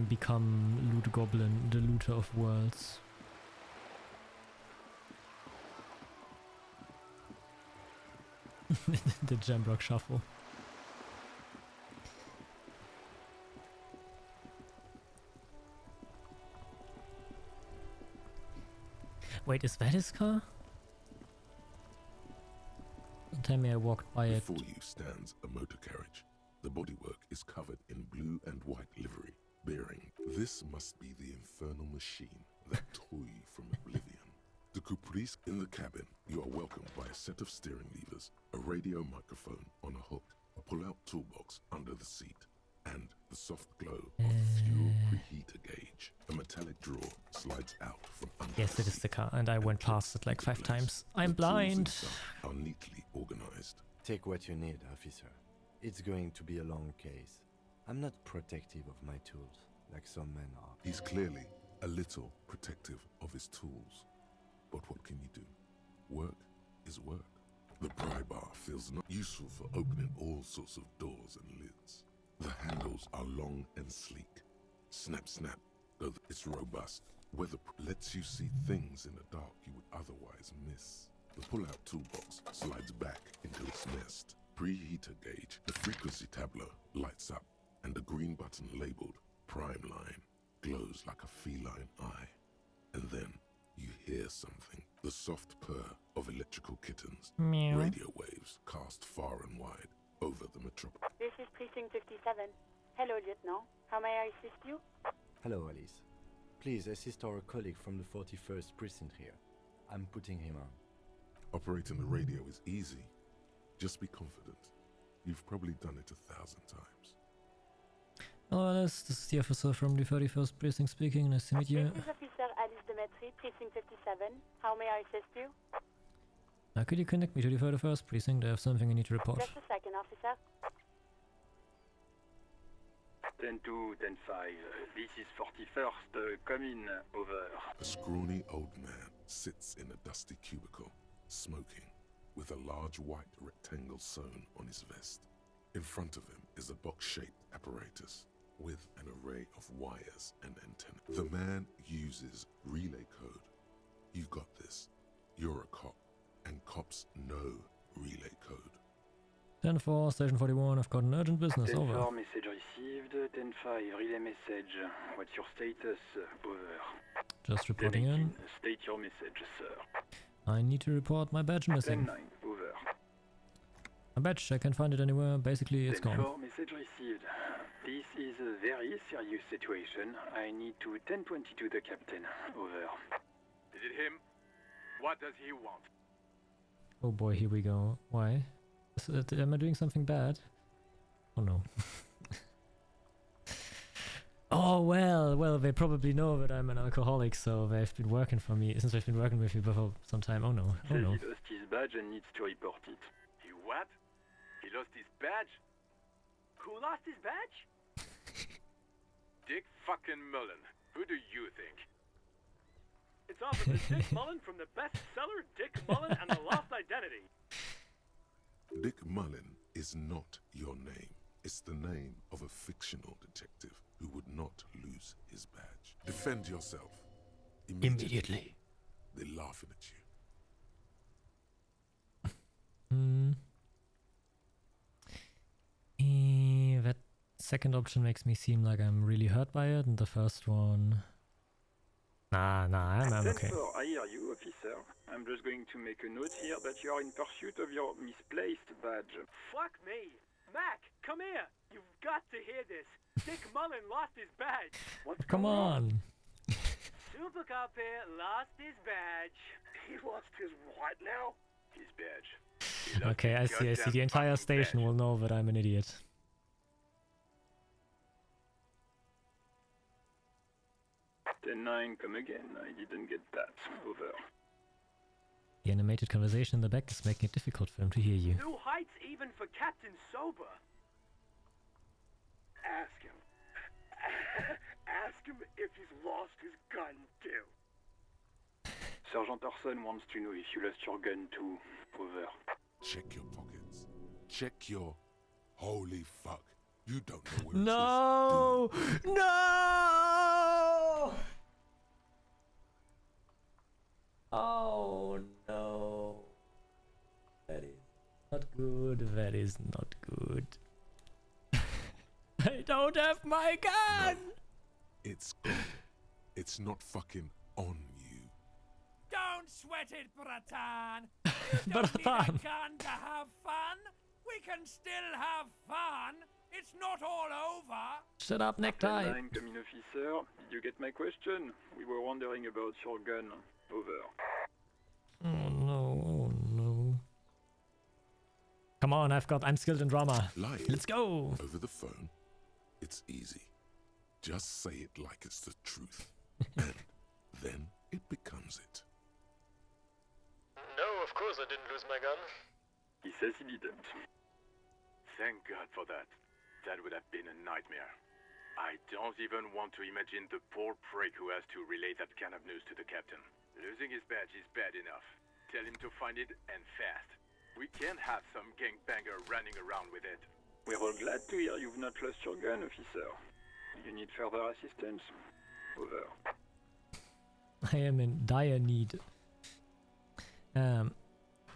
become loot goblin, the looter of worlds. The Jamrock Shuffle. Wait, is that his car? Don't tell me I walked by it. Before you stands a motor carriage. The bodywork is covered in blue and white livery, bearing, "This must be the infernal machine, that toy from oblivion." The caprice in the cabin, you are welcomed by a set of steering levers, a radio microphone on a hook, a pull-out toolbox under the seat, and the soft glow of the fuel preheater gauge. A metallic drawer slides out from under Yes, it is the car, and I went past it like 5 times. I'm blind. Are neatly organized. Take what you need, officer. It's going to be a long case. I'm not protective of my tools, like some men are. He's clearly a little protective of his tools. But what can you do? Work is work. The pry bar feels not useful for opening all sorts of doors and lids. The handles are long and sleek. Snap, snap, though it's robust. Weather lets you see things in the dark you would otherwise miss. The pull-out toolbox slides back into its nest. Preheater gauge, the frequency tableau lights up, and the green button labeled Prime Line glows like a feline eye. And then you hear something. The soft purr of electrical kittens. Meow. Radio waves cast far and wide over the metropolis. This is Precinct 57. Hello, Lieutenant. How may I assist you? Hello, Alice. Please assist our colleague from the 41st Precinct here. I'm putting him on. Operating the radio is easy. Just be confident. You've probably done it 1,000 times. Oh, Alice, this is the officer from the 31st Precinct speaking. Nice to meet you. This is Officer Alice Demetri, Precinct 57. How may I assist you? Now, could you connect me to the 31st Precinct? I have something I need to report. Just a second, officer. 10-2, 10-5. This is 41st. Come in. Over. A scrawny old man sits in a dusty cubicle, smoking, with a large white rectangle sewn on his vest. In front of him is a box-shaped apparatus with an array of wires and antennae. The man uses relay code. You got this. You're a cop, and cops know relay code. 10-4, Station 41, I've got an urgent business, 10-4, over. message received. 10-5, relay message. What's your status? Over. Just reporting in. State your message, sir. I need to report my badge missing. 10-9, over. My badge, I can't find it anywhere. Basically, it's 10-4, gone. message received. This is a very serious situation. I need to 10-22 the captain. Over. Is it him? What does he want? Oh boy, here we go. Why? Am I doing something bad? Oh no. Oh well, they probably know that I'm an alcoholic, so they've been working for me, since they've been working with me for some time. Oh no, oh no. He lost his badge and needs to report it. He what? He lost his badge? Who lost his badge? Dick fucking Mullen. Who do you think? It's Officer Dick Mullen from the bestseller Dick Mullen and the Lost Identity. Dick Mullen is not your name. It's the name of a fictional detective who would not lose his badge. Defend yourself. Immediately. They're laughing at you. That second option makes me seem like I'm really hurt by it, and the first one... Nah, I'm okay. 10-4, I hear you, officer. I'm just going to make a note here that you are in pursuit of your misplaced badge. Fuck me! Mac, come here! You've got to hear this. Dick Mullen lost his badge. Come on! Super Cop here lost his badge. He lost his what now? His badge. Okay, I see. The entire station will know that I'm an idiot. Ten-9, come again. I didn't get that. Over. The animated conversation in the back is making it difficult for him to hear you. New heights even for Captain Sober. Ask him. Ask him if he's lost his gun too. Sergeant Orson wants to know if you lost your gun too. Over. Check your pockets. Check your... Holy fuck. You don't know where No! No! Oh no. That is not good. That is not good. I don't have my gun! No, it's gone. It's not fucking on you. Don't sweat it, Bratan. You don't need a gun to have fun. We can still have fun. It's not all over. Shut up, necktie. Ten-9, come in, officer. Did you get my question? We were wondering about your gun. Over. Oh no, oh no. Come on, I'm skilled in drama. Lying Let's go. over the phone, it's easy. Just say it like it's the truth. And then it becomes it. No, of course I didn't lose my gun. He says he didn't. Thank God for that. That would have been a nightmare. I don't even want to imagine the poor prick who has to relay that kind of news to the captain. Losing his badge is bad enough. Tell him to find it, and fast. We can't have some gangbanger running around with it. We're all glad to hear you've not lost your gun, officer. You need further assistance? Over. I am in dire need.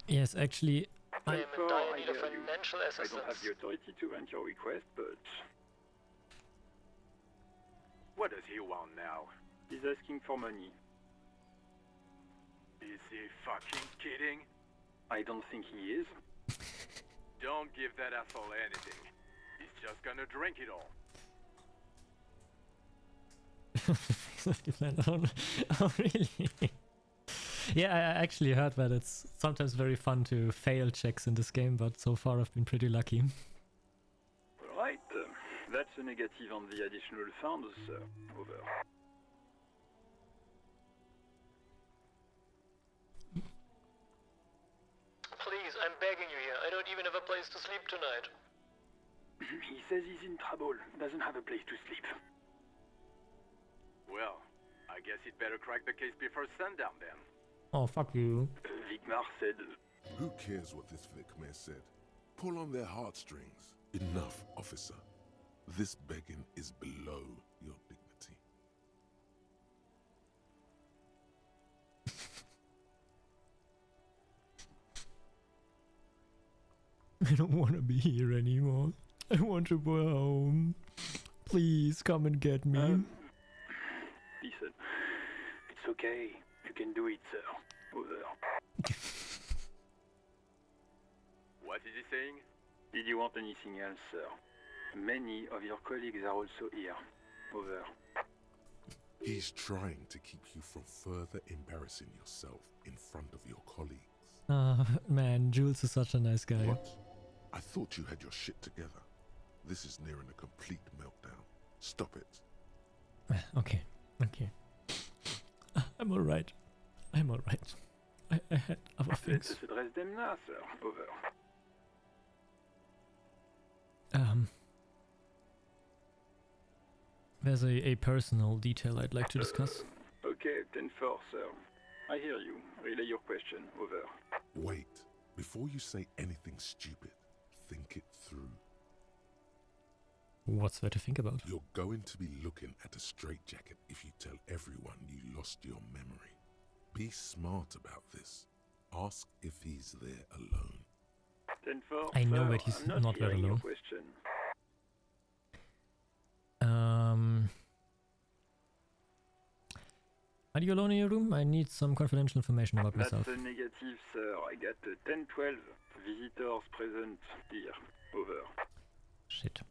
Yes, actually, I am in dire need of financial assistance. I don't have the authority to grant your request, but... What does he want now? He's asking for money. Is he fucking kidding? I don't think he is. Don't give that asshole anything. He's just gonna drink it all. Oh, really? Yeah, I actually heard that it's sometimes very fun to fail checks in this game, but so far I've been pretty lucky. Right, that's a negative on the additional funds, over. Please, I'm begging you here. I don't even have a place to sleep tonight. He says he's in trouble, doesn't have a place to sleep. Well, I guess he'd better crack the case before sundown then. Oh, fuck you. Vicmar said... Who cares what this Vicmar said? Pull on their heartstrings. Enough, officer. This begging is below your dignity. I don't want to be here anymore. I want to go home. Please come and get me. Listen, it's okay. You can do it, sir. Over. What is he saying? Did you want anything else, sir? Many of your colleagues are also here. Over. He's trying to keep you from further embarrassing yourself in front of your colleagues. Man, Jules is such a nice guy. What? I thought you had your shit together. This is nearing a complete meltdown. Stop it. Okay. I'm alright. I had other things. Let's address them now, sir. Over. There's a personal detail I'd like to discuss. Okay, 10-4, sir. I hear you. Relay your question. Over. Wait. Before you say anything stupid, think it through. What's there to think about? You're going to be looking at a straitjacket if you tell everyone you lost your memory. Be smart about this. Ask if he's there alone. 10-4, I know sir, that he's I'm not there hearing your alone. question. Are you alone in your room? I need some confidential information about That's myself. a negative, sir. I got 10-12 visitors present here. Over. Shit.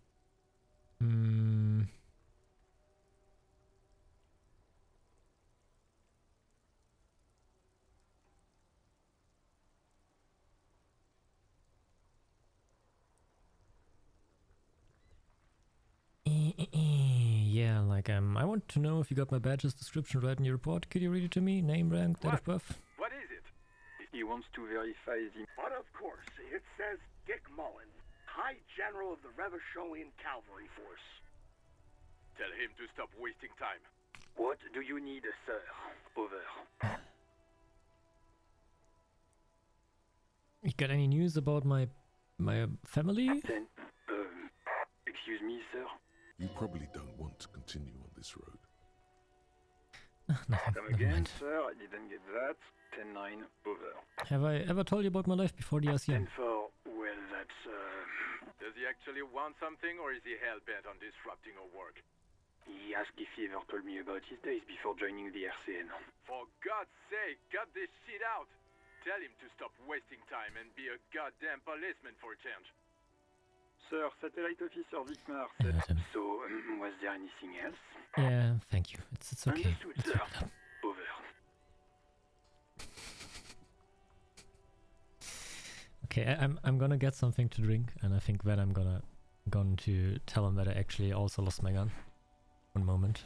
Yeah, like, I want to know if you got my badge's description right in your report. Could you read it to me? Name, rank, date of birth? What is it? He wants to verify the... But of course, it says Dick Mullen, High General of the Revacholian Cavalry Force. Tell him to stop wasting time. What do you need, sir? Over. You got any news about my family? Then, excuse me, sir? You probably don't want to continue on this road. Nothing. Come Never again, mind. sir. I didn't get that. 10-9, over. Have I ever told you about my life before the Elysium? 10-4, well, that's, Does he actually want something, or is he hell-bent on disrupting our work? He asked if he ever told me about his days before joining the RCN. For God's sake, cut this shit out! Tell him to stop wasting time and be a goddamn policeman for a change. Sir, Satellite Officer Vicmar said... So, was there anything else? Yeah, thank you. It's okay. Understood, It's sir. okay. Over. Okay, I'm gonna get something to drink, and I think then I'm going to tell him that I actually also lost my gun. One moment.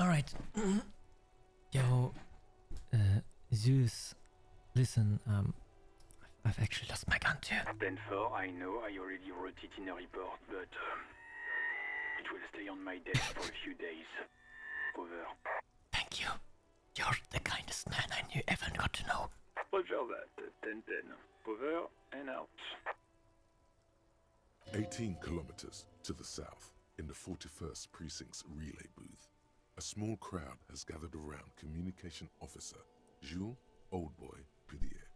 All right. Yo, Zeus, listen, I've actually lost my gun too. 10-4, I know, I already wrote it in a report, but it will stay on my desk for a few days. Over. Thank you. You're the kindest man I knew ever got to know. Roger that. 10-10. Over and out. 18 kilometers to the south, in the 41st Precinct's relay booth, a small crowd has gathered around Communication Officer Jules Oldboy Pidier.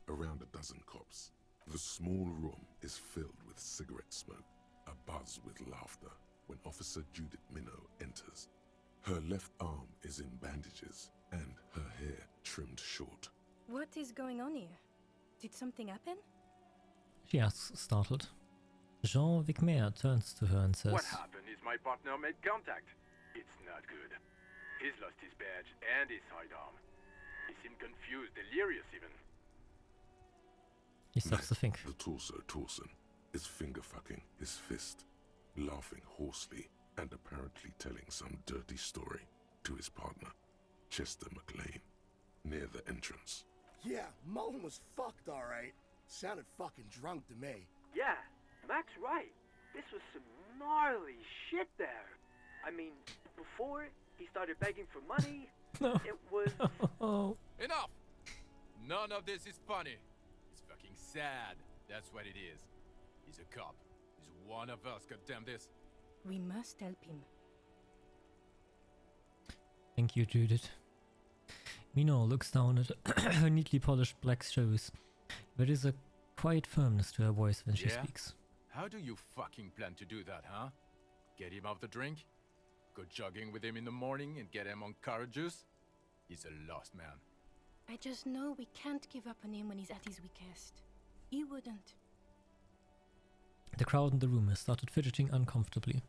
Around a dozen cops. The small room is filled with cigarette smoke, a buzz with laughter, when Officer Judith Minot enters. Her left arm is in bandages, and her hair trimmed short. What is going on here? Did something happen? She asks, startled. Jean Vicmer turns to her and says, What happened is my partner made contact. It's not good. He's lost his badge and his sidearm. He seemed confused, delirious even. He starts to think. The torso is finger-fucking his fist, laughing hoarsely and apparently telling some dirty story to his partner, Chester McLean, near the entrance. Yeah, Mullen was fucked, alright. Sounded fucking drunk to me. Yeah, Mac's right. This was some gnarly shit there. I mean, before he started begging for money, it was... Enough! None of this is funny. It's fucking sad. That's what it is. He's a cop. He's one of us, goddamn this. We must help him. Thank you, Judith. Minot looks down at her neatly polished black shoes. There is a quiet firmness to her voice when she speaks. How do you fucking plan to do that, huh? Get him off the drink? Go jogging with him in the morning and get him on carrot juice? He's a lost man. I just know we can't give up on him when he's at his weakest. He wouldn't. The crowd in the room has started fidgeting uncomfortably.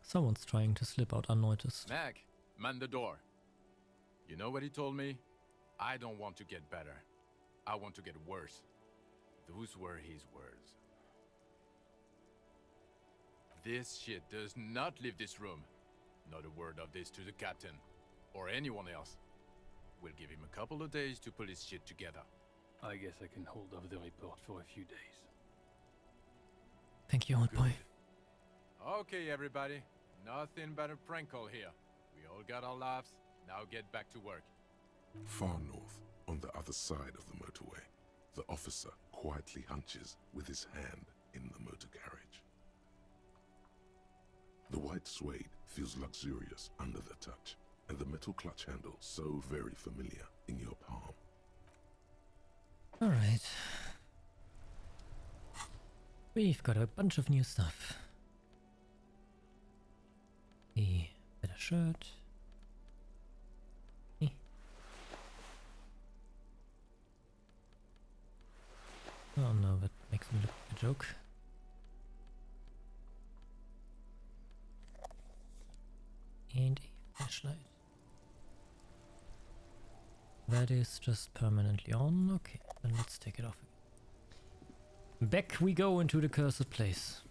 Someone's trying to slip out unnoticed. Mac, man the door. You know what he told me? I don't want to get better. I want to get worse. Those were his words. This shit does not leave this room. Not a word of this to the captain, or anyone else. We'll give him a couple of days to put his shit together. I guess I can hold off the report for a few days. Thank you, old boy. Okay, everybody. Nothing but a prank call here. We all got our laughs. Now get back to work. Far north, on the other side of the motorway, the officer quietly hunches with his hand in the motor carriage. The white suede feels luxurious under the touch, and the metal clutch handle so very familiar in your palm. All right. We've got a bunch of new stuff. The better shirt. Oh no, that makes me look like a joke. flashlight. That is just permanently on. Okay, then let's take it off. Back we go into the cursed place.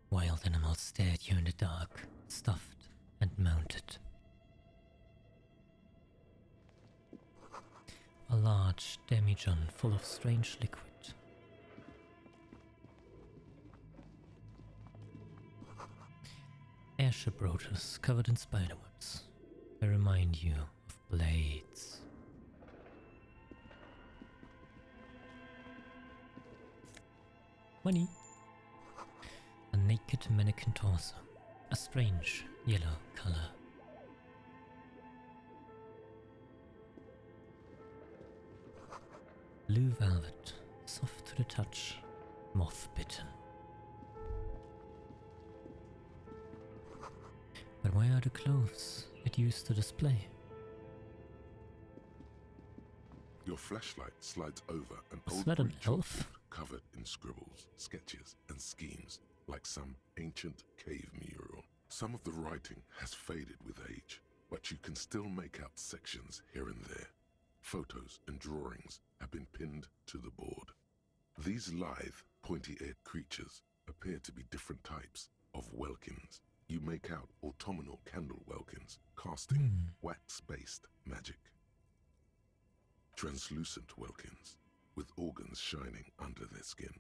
Wild animals stare at you in the dark, stuffed and mounted. A large demijohn full of strange liquid. Airship rotors covered in spiderwebs. They remind you of blades. Money. A naked mannequin torso. A strange yellow color. Blue velvet, soft to the touch, moth-bitten. But where are the clothes it used to display? Your flashlight slides over an Is old that an breach of elf? wood covered in scribbles, sketches, and schemes, like some ancient cave mural. Some of the writing has faded with age, but you can still make out sections here and there. Photos and drawings have been pinned to the board. These lithe, pointy-eared creatures appear to be different types of welkins. You make out autumnal candle welkins, casting wax-based magic. Translucent welkins, with organs shining under their skin,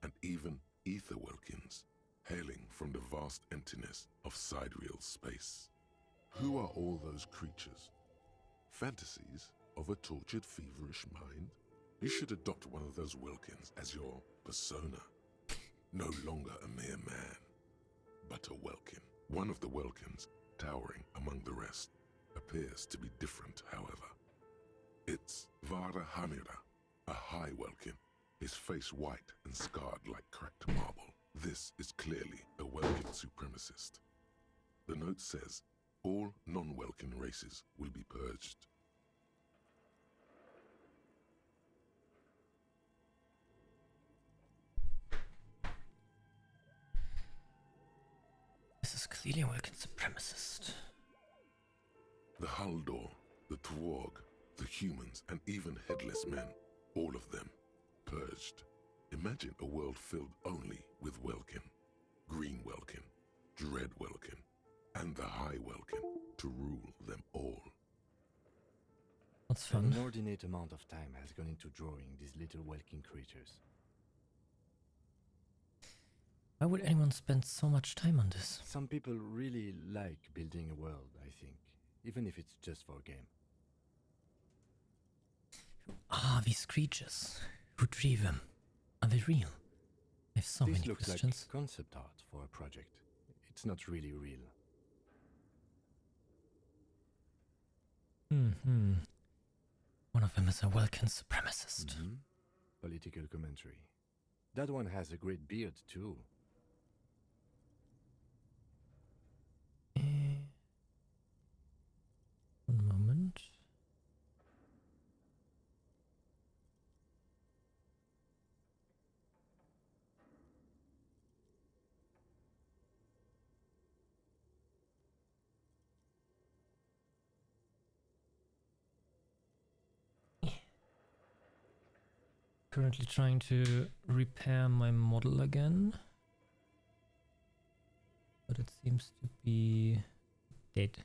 and even ether welkins, hailing from the vast emptiness of sidereal space. Who are all those creatures? Fantasies of a tortured, feverish mind? You should adopt one of those welkins as your persona. No longer a mere man, but a welkin. One of the welkins, towering among the rest, appears to be different, however. It's Vara Hamira, a high welkin, his face white and scarred like cracked marble. This is clearly a welkin supremacist. The note says, all non-welkin races will be purged. This is clearly a welkin supremacist. The Haldor, the Twarg, the humans, and even headless men, all of them, purged. Imagine a world filled only with welkin, green welkin, dread welkin, and the high welkin to rule them all. That's fun. An inordinate amount of time has gone into drawing these little welkin creatures. Why would anyone spend so much time on this? Some people really like building a world, I think, even if it's just for a game. Ah, these creatures. Who drew them? Are they real? I have so This many looks questions. like concept art for a project. It's not really real. One of them is a welkin supremacist. Political commentary. That one has a great beard too. One moment. Currently trying to repair my model again, but it seems to be dead.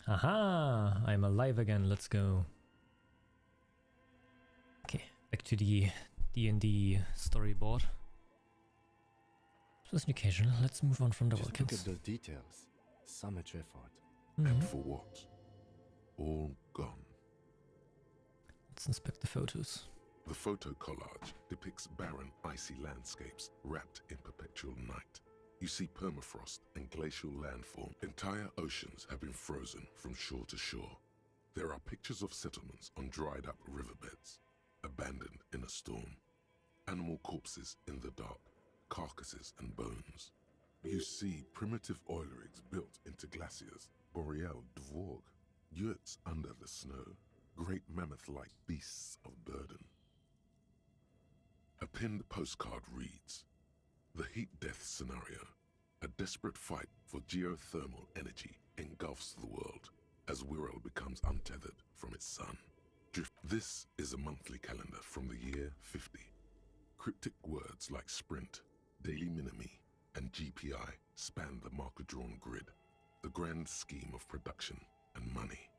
Aha! I'm alive again, let's go. Okay, back to the D&D storyboard. Just an occasional, let's move on from the Just look Vulcans. at those details. So much effort. And for what? All gone. Let's inspect the photos. The photo collage depicts barren, icy landscapes wrapped in perpetual night. You see permafrost and glacial landform. Entire oceans have been frozen from shore to shore. There are pictures of settlements on dried-up riverbeds, abandoned in a storm. Animal corpses in the dark, carcasses and bones. You see primitive oil rigs built into glaciers, boreal dvorg, yurts under the snow, great mammoth-like beasts of burden. A pinned postcard reads, "The heat death scenario. A desperate fight for geothermal energy engulfs the world as Wirral becomes untethered from its sun." This is a monthly calendar from the year 50. Cryptic words like sprint, daily minimi, and GPI span the marker-drawn grid, the grand scheme of production and money.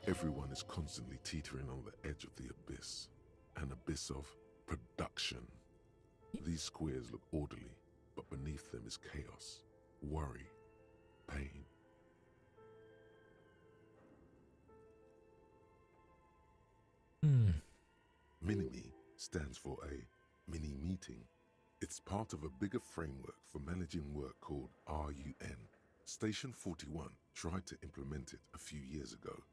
Everyone is constantly teetering on the edge of the abyss, an abyss of production. These squares look orderly, but beneath them is chaos, worry, pain. Minimi stands for a mini meeting. It's part of a bigger framework for managing work called RUN. Station 41 tried to implement it a few years ago,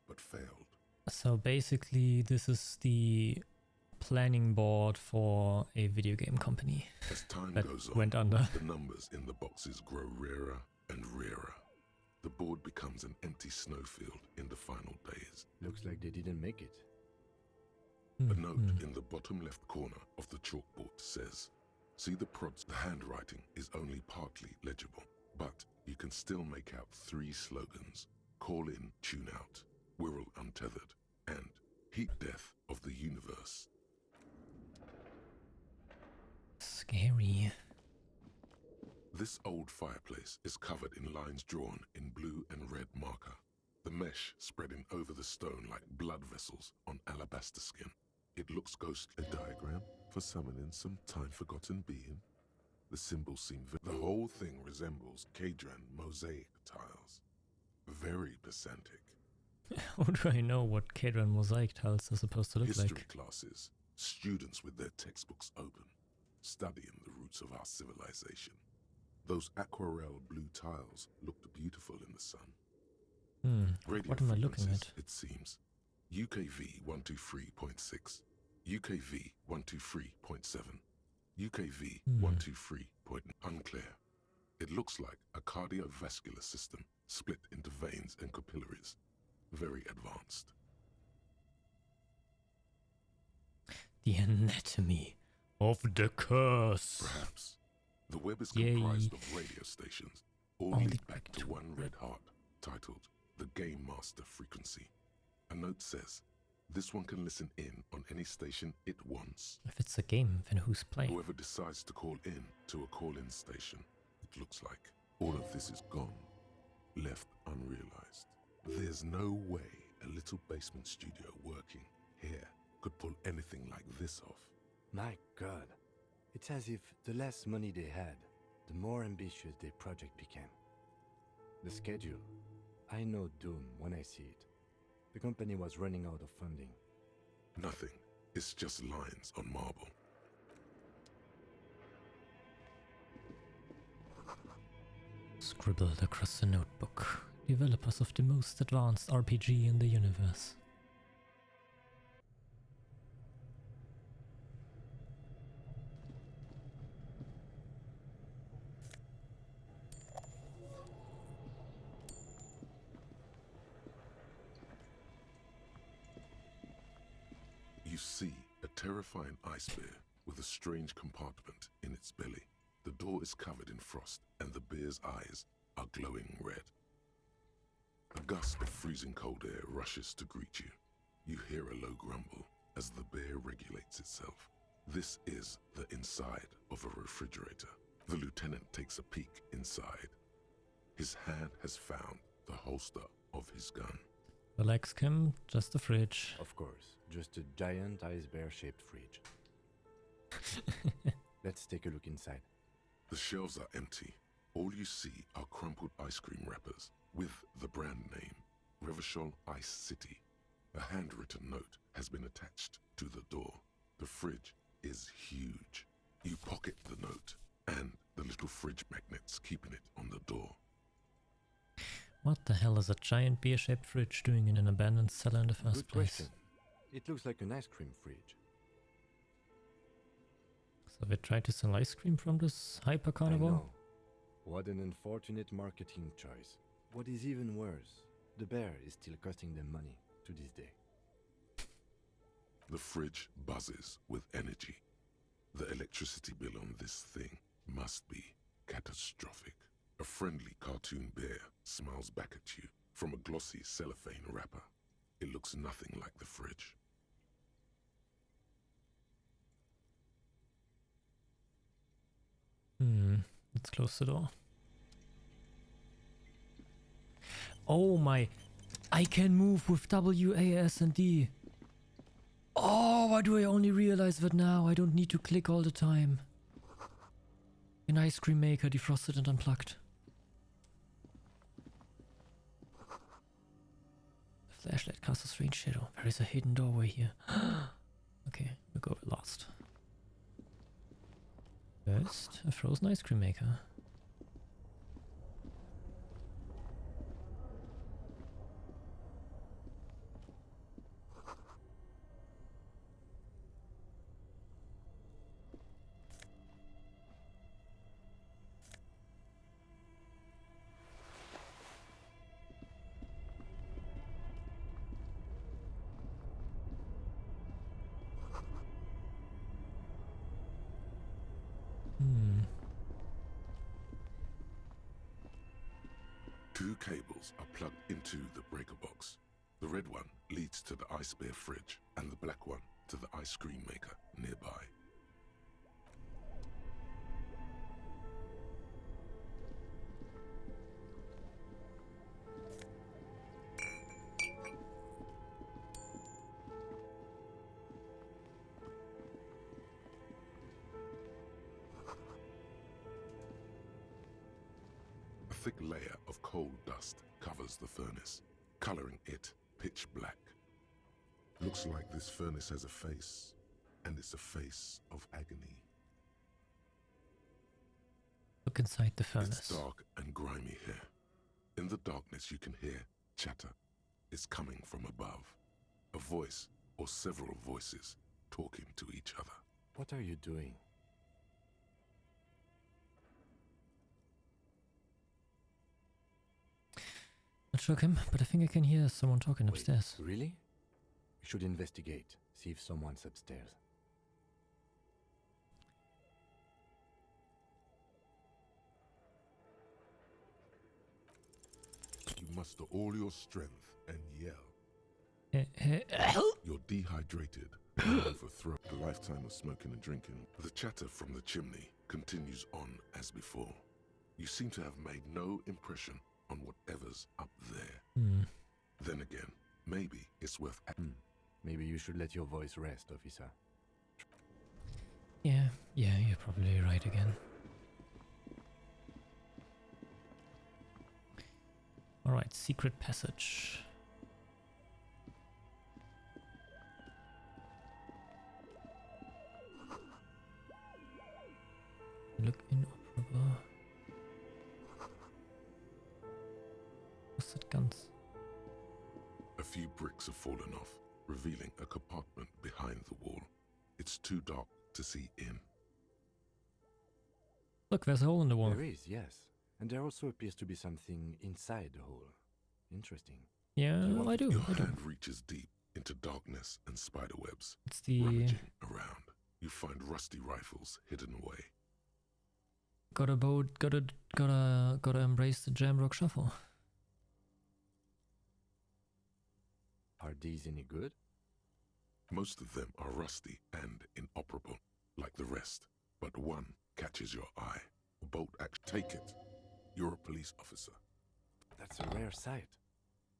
but failed. So basically this is the planning board for a video game company. As time that goes on, went under. the numbers in the boxes grow rarer and rarer. The board becomes an empty snowfield in the final days. Looks like they didn't make it. A note in the bottom left corner of the chalkboard says, "See the prods, the handwriting is only partly legible, but you can still make out 3 slogans: Call in, Tune Out, Wirral Untethered, and Heat Death of the Universe." Scary. This old fireplace is covered in lines drawn in blue and red marker, the mesh spreading over the stone like blood vessels on alabaster skin. It looks ghostly. A diagram for summoning some time-forgotten being. The symbols seem the whole thing resembles Kadran mosaic tiles. Very pedantic. How do I know what Kadran mosaic tiles are supposed to look History like? classes, students with their textbooks open, studying the roots of our civilization. Those aquarelle blue tiles looked beautiful in the sun. Radio What am I looking frequencies, at? it seems. UKV 123.6, UKV 123.7, UKV 123. Unclear. It looks like a cardiovascular system split into veins and capillaries. Very advanced. The anatomy of the curse. Perhaps. The web is Yay. comprised of radio stations, all Only lead back to one red heart, titled the Game Master Frequency. A note says, this one can listen in on any station it wants. If it's a game, then who's playing? Whoever decides to call in to a call-in station, it looks like. All of this is gone, left unrealized. There's no way a little basement studio working here could pull anything like this off. My God. It's as if the less money they had, the more ambitious their project became. The schedule. I know doom when I see it. The company was running out of funding. Nothing. It's just lines on marble. Scribbled across the notebook. Developers of the most advanced RPG in the universe. You see a terrifying ice bear with a strange compartment in its belly. The door is covered in frost and the bear's eyes are glowing red. A gust of freezing cold air rushes to greet you. You hear a low grumble as the bear regulates itself. This is the inside of a refrigerator. The lieutenant takes a peek inside. His hand has found the holster of his gun. Relax, Kim, just a fridge. Of course, just a giant ice bear-shaped fridge. Let's take a look inside. The shelves are empty. All you see are crumpled ice cream wrappers with the brand name, Revachol Ice City. A handwritten note has been attached to the door. The fridge is huge. You pocket the note and the little fridge magnets keeping it on the door. What the hell is a giant beer-shaped fridge doing in an abandoned cellar in the first Good place? question. It looks like an ice cream fridge. So they tried to sell ice cream from this hyper I carnivore? know. What an unfortunate marketing choice. What is even worse, the bear is still costing them money to this day. The fridge buzzes with energy. The electricity bill on this thing must be catastrophic. A friendly cartoon bear smiles back at you from a glossy cellophane wrapper. It looks nothing like the fridge. Let's close the door. Oh my... I can move with W, A, S, and D. Oh, why do I only realize that now? I don't need to click all the time. An ice cream maker, defrosted and unplugged. The flashlight casts a strange shadow. There is a hidden doorway here. Okay, we'll go last. First, a frozen ice cream maker. Two cables are plugged into the breaker box. The red one leads to the ice bear fridge and the black one to the ice cream maker nearby. A thick layer of coal dust covers the furnace, coloring it pitch black. Looks like this furnace has a face, and it's a face of agony. Look inside the furnace. It's dark and grimy here. In the darkness you can hear chatter. It's coming from above. A voice or several voices talking to each other. What are you doing? Not sure, Kim, but I think I can hear someone talking upstairs. Really? We should investigate, see if someone's upstairs. You muster all your strength and yell. Help! You're dehydrated, and for through a lifetime of smoking and drinking. The chatter from the chimney continues on as before. You seem to have made no impression on whatever's up there. Then again, maybe it's worth... Maybe you should let your voice rest, officer. Yeah, you're probably right again. Alright, secret passage. Look inoperable. Rusted guns. A few bricks have fallen off, revealing a compartment behind the wall. It's too dark to see in. Look, there's a hole in the wall. There is, yes. And there also appears to be something inside the hole. Interesting. Yeah, I do. Your hand reaches deep into darkness and spiderwebs. It's the... Rummaging around, you find rusty rifles hidden away. Gotta embrace the Jamrock Shuffle. Are these any good? Most of them are rusty and inoperable, like the rest. But one catches your eye. A bolt action. Take it. You're a police officer. That's a rare sight.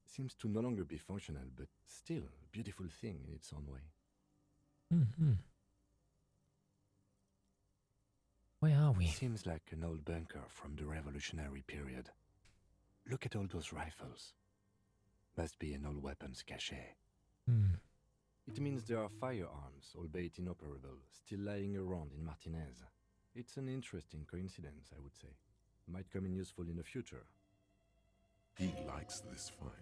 Seems to no longer be functional, but still a beautiful thing in its own way. Where are are we? Seems like an old bunker from the revolutionary period. Look at all those rifles. Must be an old weapons cache. It means there are firearms, albeit inoperable, still lying around in Martinez. It's an interesting coincidence, I would say. Might come in useful in the future. He likes this find.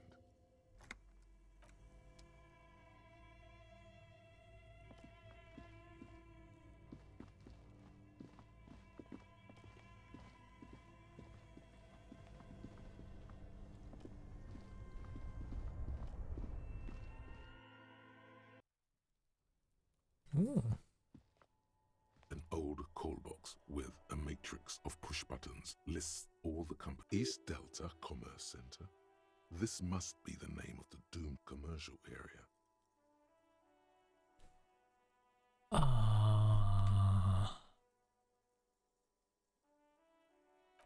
Ooh. An old call box with a matrix of push buttons lists all the companies. East Delta Commerce Center. This must be the name of the doomed commercial area.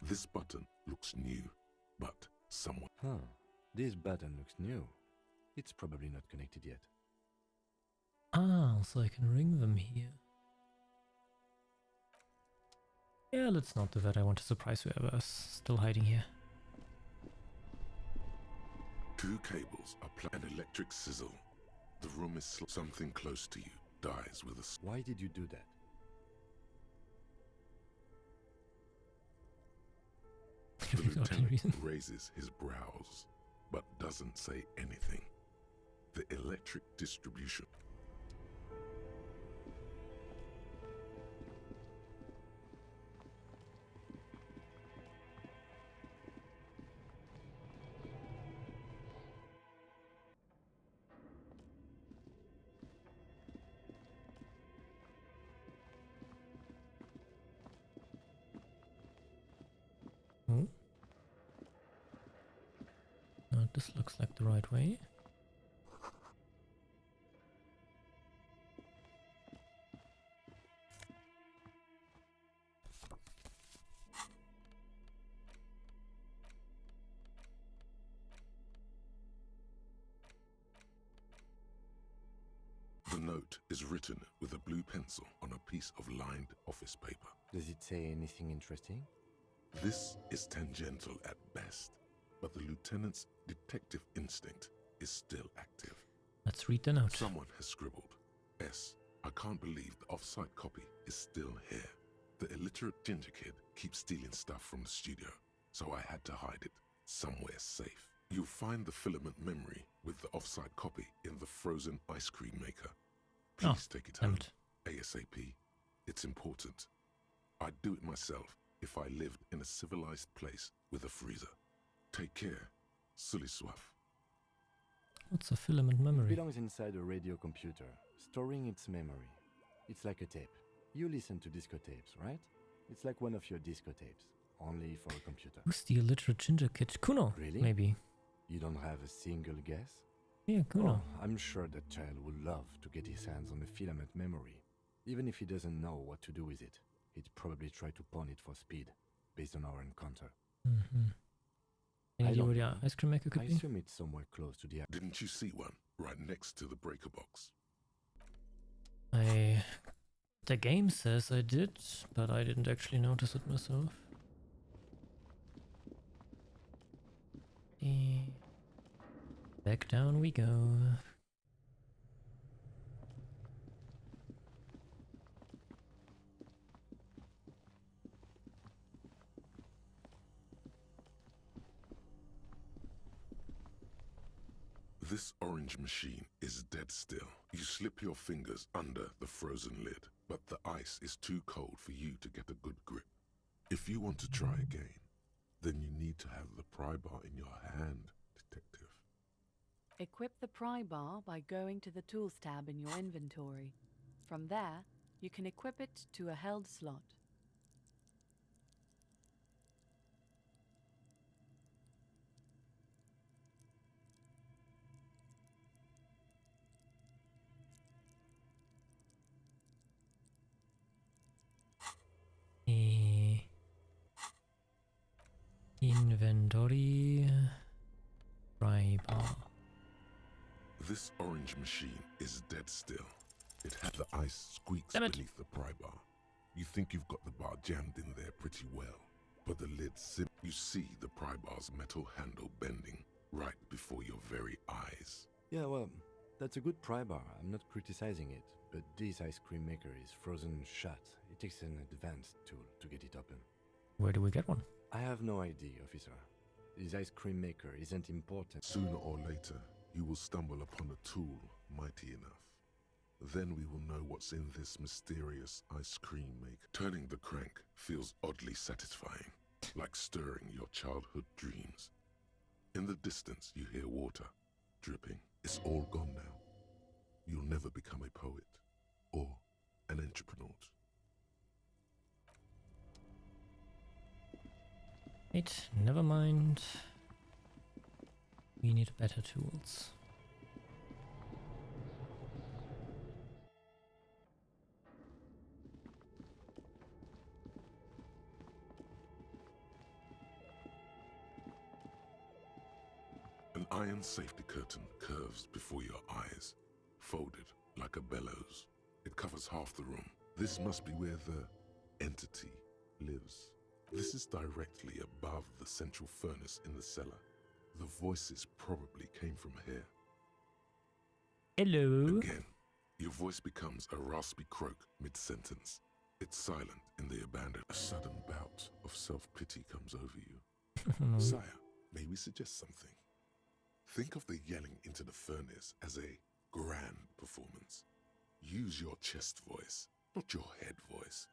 This button looks new, but someone... This button looks new. It's probably not connected yet. So I can ring them here. Yeah, let's not do that. I want to surprise whoever is still hiding here. 2 cables are an electric sizzle. The room is something close to you dies with a... Why did you do that? The lieutenant raises his brows, but doesn't say anything. The electric distribution. No, this looks like the right way. The note is written with a blue pencil on a piece of lined office paper. Does it say anything interesting? This is tangential at best, but the lieutenant's detective instinct is still active. Let's read the note. Someone has scribbled, S. I can't believe the off-site copy is still here. The illiterate ginger kid keeps stealing stuff from the studio, so I had to hide it somewhere safe. You'll find the filament memory with the off-site copy in the frozen ice cream maker. Please take it home ASAP. It's important. I'd do it myself if I lived in a civilized place with a freezer. Take care. Sully Swaff. What's a filament memory? It belongs inside a radio computer, storing its memory. It's like a tape. You listen to disco tapes, right? It's like one of your disco tapes, only for a computer. Who's the illiterate ginger kid? Kuno, really? Maybe. You don't have a single guess? Yeah, Kuno. Oh, I'm sure that child would love to get his hands on a filament memory. Even if he doesn't know what to do with it, he'd probably try to pawn it for speed, based on our encounter. Any idea where the ice cream maker could be? I assume it's somewhere close to the... Didn't you see one right next to the breaker box? The game says I did, but I didn't actually notice it myself. Back down we go. This orange machine is dead still. You slip your fingers under the frozen lid, but the ice is too cold for you to get a good grip. If you want to try again, then you need to have the pry bar in your hand, detective. Equip the pry bar by going to the Tools tab in your inventory. From there, you can equip it to a held slot. Inventory pry bar. This orange machine is dead still. It had the ice squeaks beneath the pry bar. You think you've got the bar jammed in there pretty well, but the lid's you see the pry bar's metal handle bending right before your very eyes. Yeah, well, that's a good pry bar. I'm not criticizing it, but this ice cream maker is frozen shut. It takes an advanced tool to get it open. Where do we get one? I have no idea, officer. This ice cream maker isn't important. Sooner or later, you will stumble upon a tool mighty enough. Then we will know what's in this mysterious ice cream maker. Turning the crank feels oddly satisfying, like stirring your childhood dreams. In the distance, you hear water dripping. It's all gone now. You'll never become a poet or an entrepreneur. Wait, never mind. We need better tools. An iron safety curtain curves before your eyes, folded like a bellows. It covers half the room. This must be where the entity lives. This is directly above the central furnace in the cellar. The voices probably came from here. Hello. Again, your voice becomes a raspy croak mid-sentence. It's silent in the abandoned. A sudden bout of self-pity comes over you. Sire, may we suggest something? Think of the yelling into the furnace as a grand performance. Use your chest voice, not your head voice.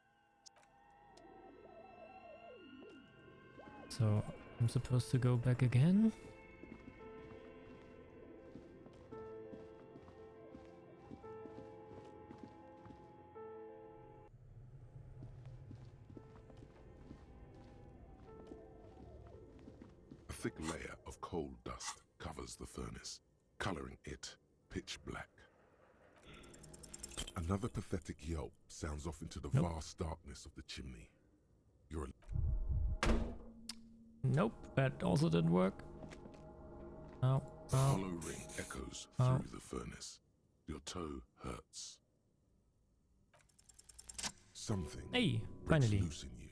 So, I'm supposed to go back again? A thick layer of coal dust covers the furnace, coloring it pitch black. Another pathetic yelp sounds off into the vast darkness of the chimney. You're Nope, that also didn't work. Ow, The ow. hollow ring echoes Ow. through the furnace. Your toe hurts. Something Hey, breaks finally. loose in you.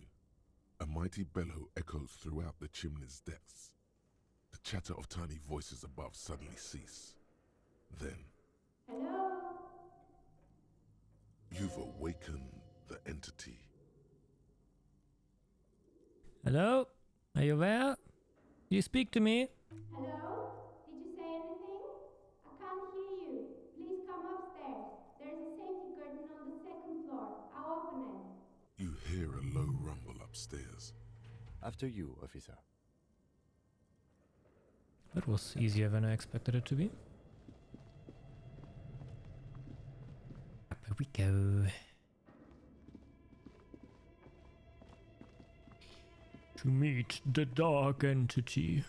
A mighty bellow echoes throughout the chimney's depths. The chatter of tiny voices above suddenly cease. Then, you've awakened the entity. Hello? Are you there? Do you speak to me? Hello? Did you say anything? I can't hear you. Please come upstairs. There's a safety curtain on the second floor. I'll open it. You hear a low rumble upstairs. After you, officer. That was easier than I expected it to be. Up we go. To meet the dark entity.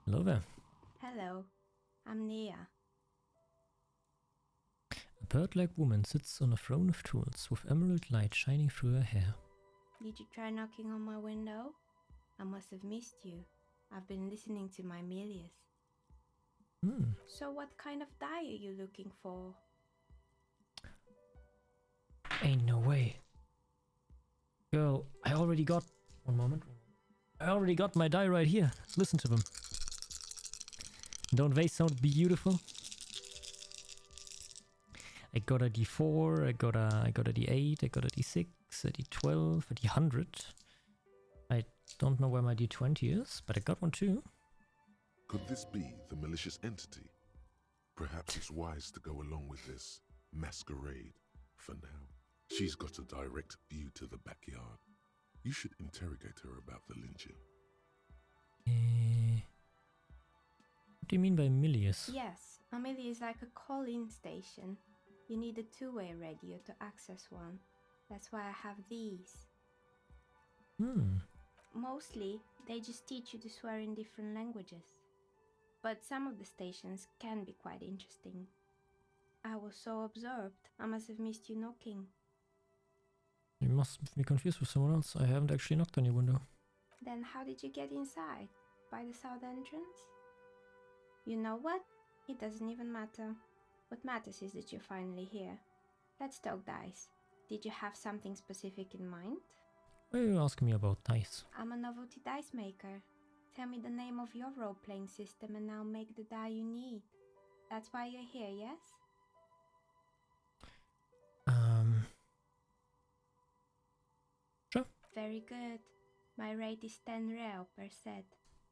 Hello there. Hello. I'm Nia. A bird-like woman sits on a throne of tools with emerald light shining through her hair. Did you try knocking on my window? I must have missed you. I've been listening to my Melius. So what kind of dye are you looking for? Ain't no way. Girl, I already got... One moment. I already got my dye right here. Listen to them. Don't they sound beautiful? I got a D4, I got a D8, I got a D6, a D12, a D100. I don't know where my D20 is, but I got one too. Could this be the malicious entity? Perhaps it's wise to go along with this masquerade for now. She's got a direct view to the backyard. You should interrogate her about the lynching. What do you mean by Milius? Yes, a Millie is like a call-in station. You need a two-way radio to access one. That's why I have these. Mostly, they just teach you to swear in different languages. But some of the stations can be quite interesting. I was so absorbed, I must have missed you knocking. You must be confused with someone else. I haven't actually knocked on your window. Then how did you get inside? By the south entrance? You know what? It doesn't even matter. What matters is that you're finally here. Let's talk dice. Did you have something specific in mind? Why are you asking me about dice? I'm a novelty dice maker. Tell me the name of your role-playing system and I'll make the die you need. That's why you're here, yes? Sure. Very good. My rate is 10 real per set,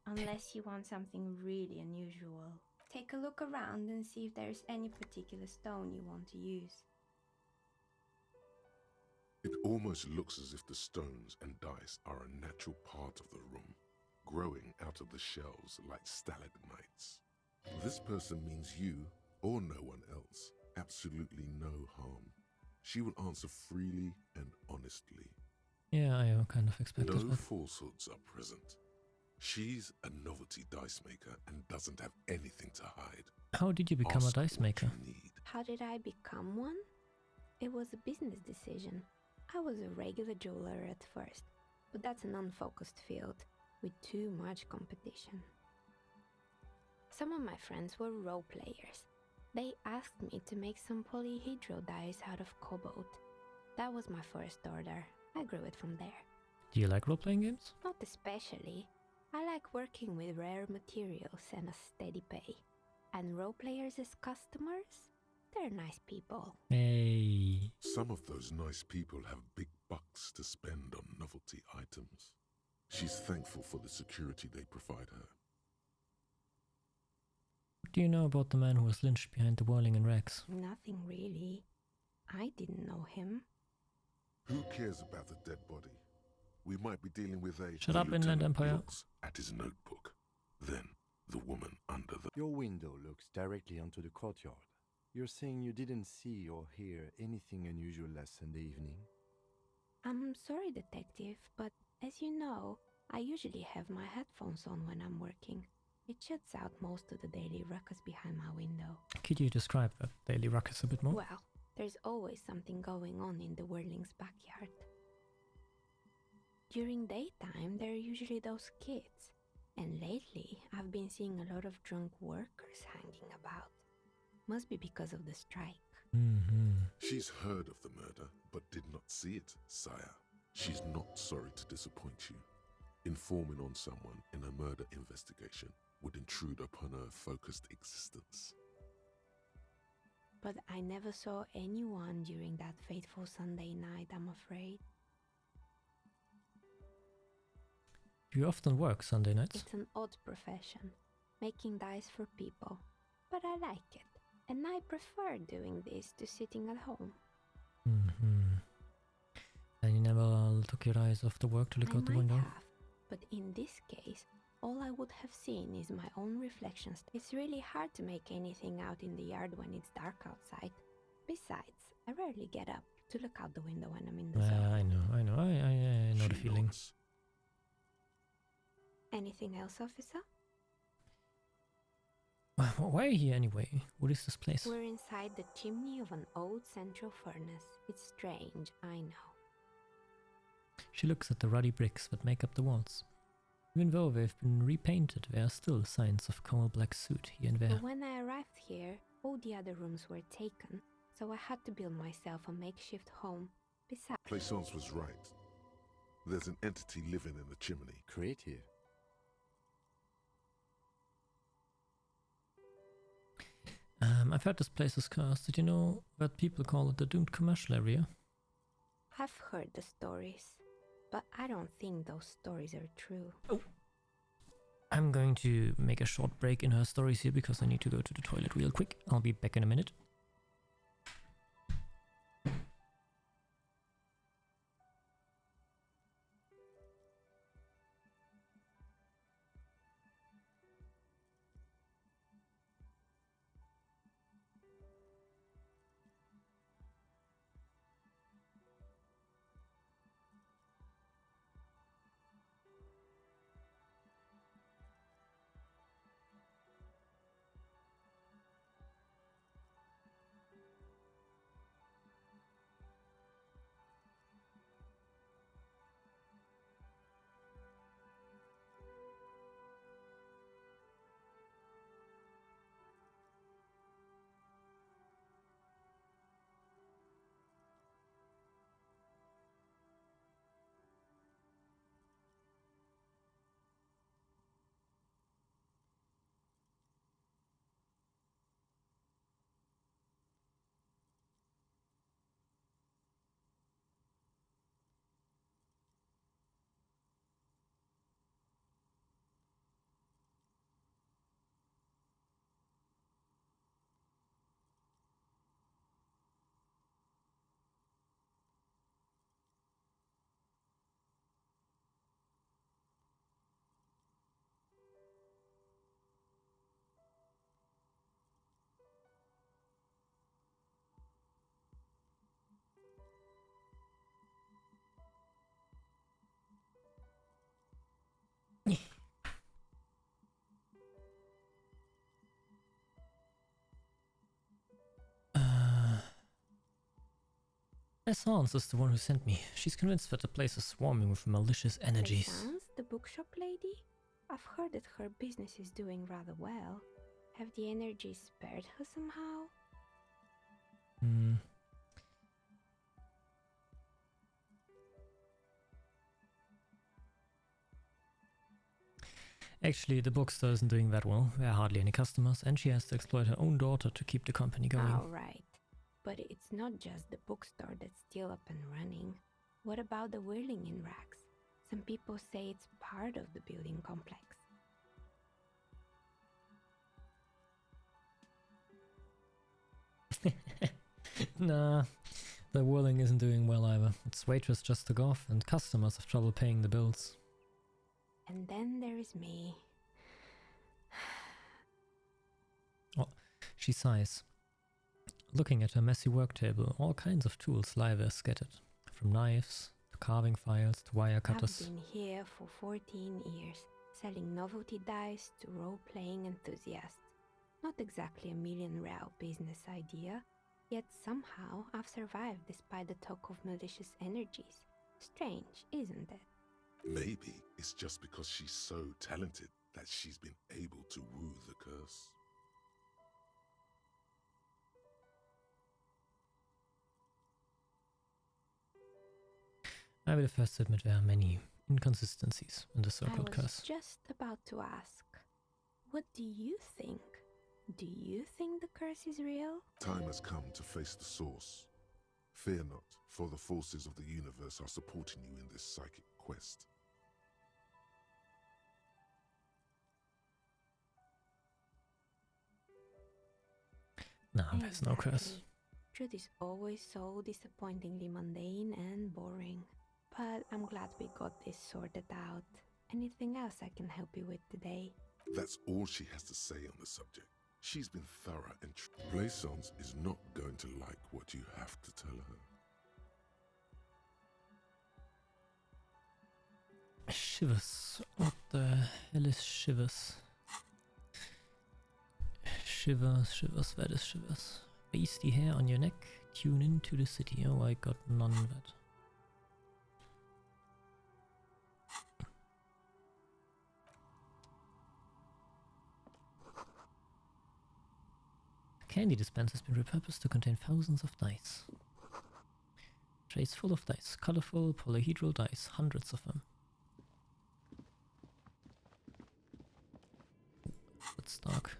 unless you want something really unusual. Take a look around and see if there's any particular stone you want to use. It almost looks as if the stones and dice are a natural part of the room, growing out of the shells like stalagmites. This person means you, or no one else, absolutely no harm. She will answer freely and honestly. Yeah, I kind of expected that. No that. falsehoods are present. She's a novelty dice maker and doesn't have anything to hide. How did you become a dice maker? How did I become one? It was a business decision. I was a regular jeweler at first, but that's an unfocused field with too much competition. Some of my friends were role players. They asked me to make some polyhedral dice out of cobalt. That was my first order. I grew it from there. Do you like role-playing games? Not especially. I like working with rare materials and a steady pay. And role players as customers? They're nice people. Hey. Some of those nice people have big bucks to spend on novelty items. She's thankful for the security they provide her. What do you know about the man who was lynched behind the whirling in rags? Nothing really. I didn't know him. Who cares about the dead body? We might be dealing with a... Shut up, Inland Empire. Looks at his notebook. Then, the woman under the... Your window looks directly onto the courtyard. You're saying you didn't see or hear anything unusual last Sunday evening? I'm sorry, detective, but as you know, I usually have my headphones on when I'm working. It shuts out most of the daily ruckus behind my window. Could you describe that daily ruckus a bit more? Well, there's always something going on in the Whirling's backyard. During daytime, there are usually those kids. And lately, I've been seeing a lot of drunk workers hanging about. Must be because of the strike. She's heard of the murder, but did not see it, sire. She's not sorry to disappoint you. Informing on someone in a murder investigation would intrude upon her focused existence. But I never saw anyone during that fateful Sunday night, I'm afraid. Do you often work Sunday nights? It's an odd profession, making dice for people. But I like it, and I prefer doing this to sitting at home. And you never took your eyes off the work to look out the window? Have, but in this case, all I would have seen is my own reflections. It's really hard to make anything out in the yard when it's dark outside. Besides, I rarely get up to look out the window when I'm in the zone. I know the feeling. Anything else, officer? Why are you here anyway? What is this place? We're inside the chimney of an old central furnace. It's strange, I know. She looks at the ruddy bricks that make up the walls. Even though they've been repainted, there are still signs of coal black soot here and there. But when I arrived here, all the other rooms were taken, so I had to build myself a makeshift home. Besides... Plaisance was right. There's an entity living in the chimney. Creative. I've heard this place is cursed. Did you know that people call it the doomed commercial area? I've heard the stories, but I don't think those stories are true. Oh. I'm going to make a short break in her stories here because I need to go to the toilet real quick. I'll be back in a minute. Essence is the one who sent me. She's convinced that the place is swarming with malicious energies. Essence, the bookshop lady? I've heard that her business is doing rather well. Have the energies spared her somehow? Actually, the bookstore isn't doing that well. There are hardly any customers, and she has to exploit her own daughter to keep the company going. Alright. But it's not just the bookstore that's still up and running. What about the whirling in racks? Some people say it's part of the building complex. Nah, the whirling isn't doing well either. Its waitress just took off, and customers have trouble paying the bills. And then there is me. Oh, she sighs. Looking at her messy work table, all kinds of tools lie there scattered. From knives, to carving files, to wire cutters. I've been here for 14 years, selling novelty dice to role-playing enthusiasts. Not exactly a million-real business idea, yet somehow I've survived despite the talk of malicious energies. Strange, isn't it? Maybe it's just because she's so talented that she's been able to woo the curse. I will first admit there are many inconsistencies in the so-called I was curse. just about to ask, what do you think? Do you think the curse is real? Time has come to face the source. Fear not, for the forces of the universe are supporting you in this psychic quest. No, there's no curse. Truth is always so disappointingly mundane and boring. But I'm glad we got this sorted out. Anything else I can help you with today? That's all she has to say on the subject. She's been thorough and Plaisance is not going to like what you have to tell her. Shivers. What the hell is shivers? Shivers, shivers, that is shivers. Beastie hair on your neck, tune into the city. Oh, I got none of that. The candy dispenser has been repurposed to contain thousands of dice. Trays full of dice, colorful polyhedral dice, hundreds of them. It's dark.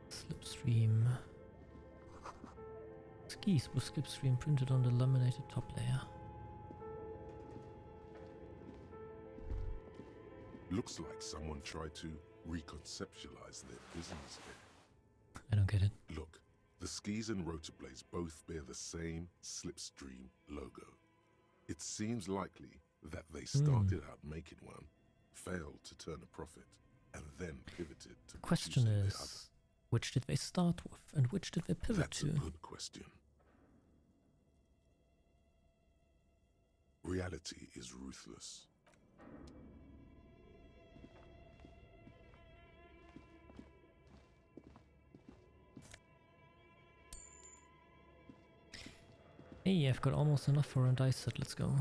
Slipstream. Skis with slipstream printed on the laminated top layer. Looks like someone tried to reconceptualize their business here. I don't get it. Look, the skis and rotor blades both bear the same Slipstream logo. It seems likely that they started out making one, failed to turn a profit, and then pivoted to The question producing the is, which did they start with and which did they pivot That's to? a good question. Reality is ruthless. Hey, I've got almost enough for a dice set, let's go.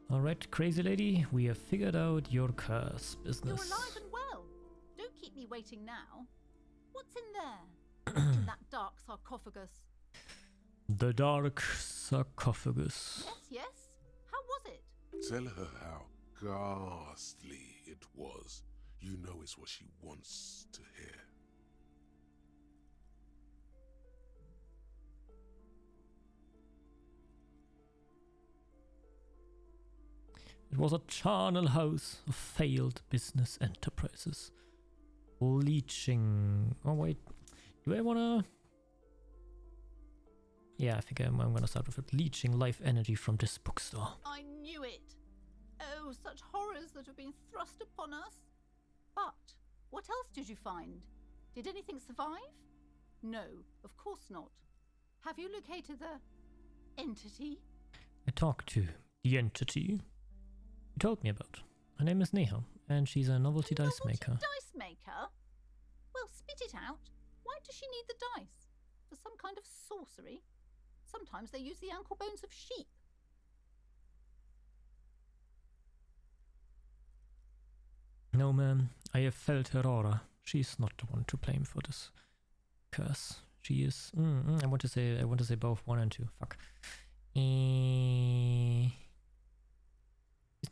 Alright, crazy lady, we have figured out your curse business. You're alive and well. Don't keep me waiting now. What's in there? In that dark sarcophagus? The dark sarcophagus. Yes, yes. How was it? Tell her how ghastly it was. You know it's what she wants to hear. It was a charnel house of failed business enterprises. Leeching. Oh wait, do I wanna? Yeah, I think I'm gonna start with it. Leeching life energy from this bookstore. I knew it. Oh, such horrors that have been thrust upon us. But what else did you find? Did anything survive? No, of course not. Have you located the entity? I talked to the entity you told me about. Her name is Neha, and she's a novelty dice maker. Dice maker? Well, spit it out. Why does she need the dice? For some kind of sorcery? Sometimes they use the ankle bones of sheep. No, ma'am. I have felt her aura. She's not the one to blame for this curse. She is. I want to say both 1 and 2. Fuck. She's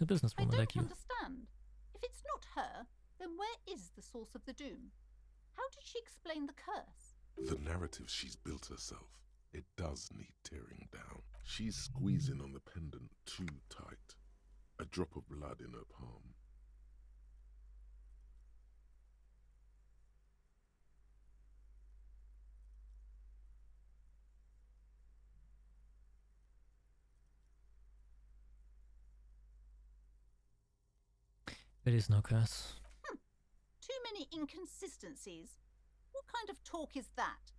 a businesswoman like you. I don't understand. If it's not her, then where is the source of the doom? How did she explain the curse? The narrative she's built herself. It does need tearing down. She's squeezing on the pendant too tight. A drop of blood in her palm. There is no curse. Too many inconsistencies. What kind of talk is that?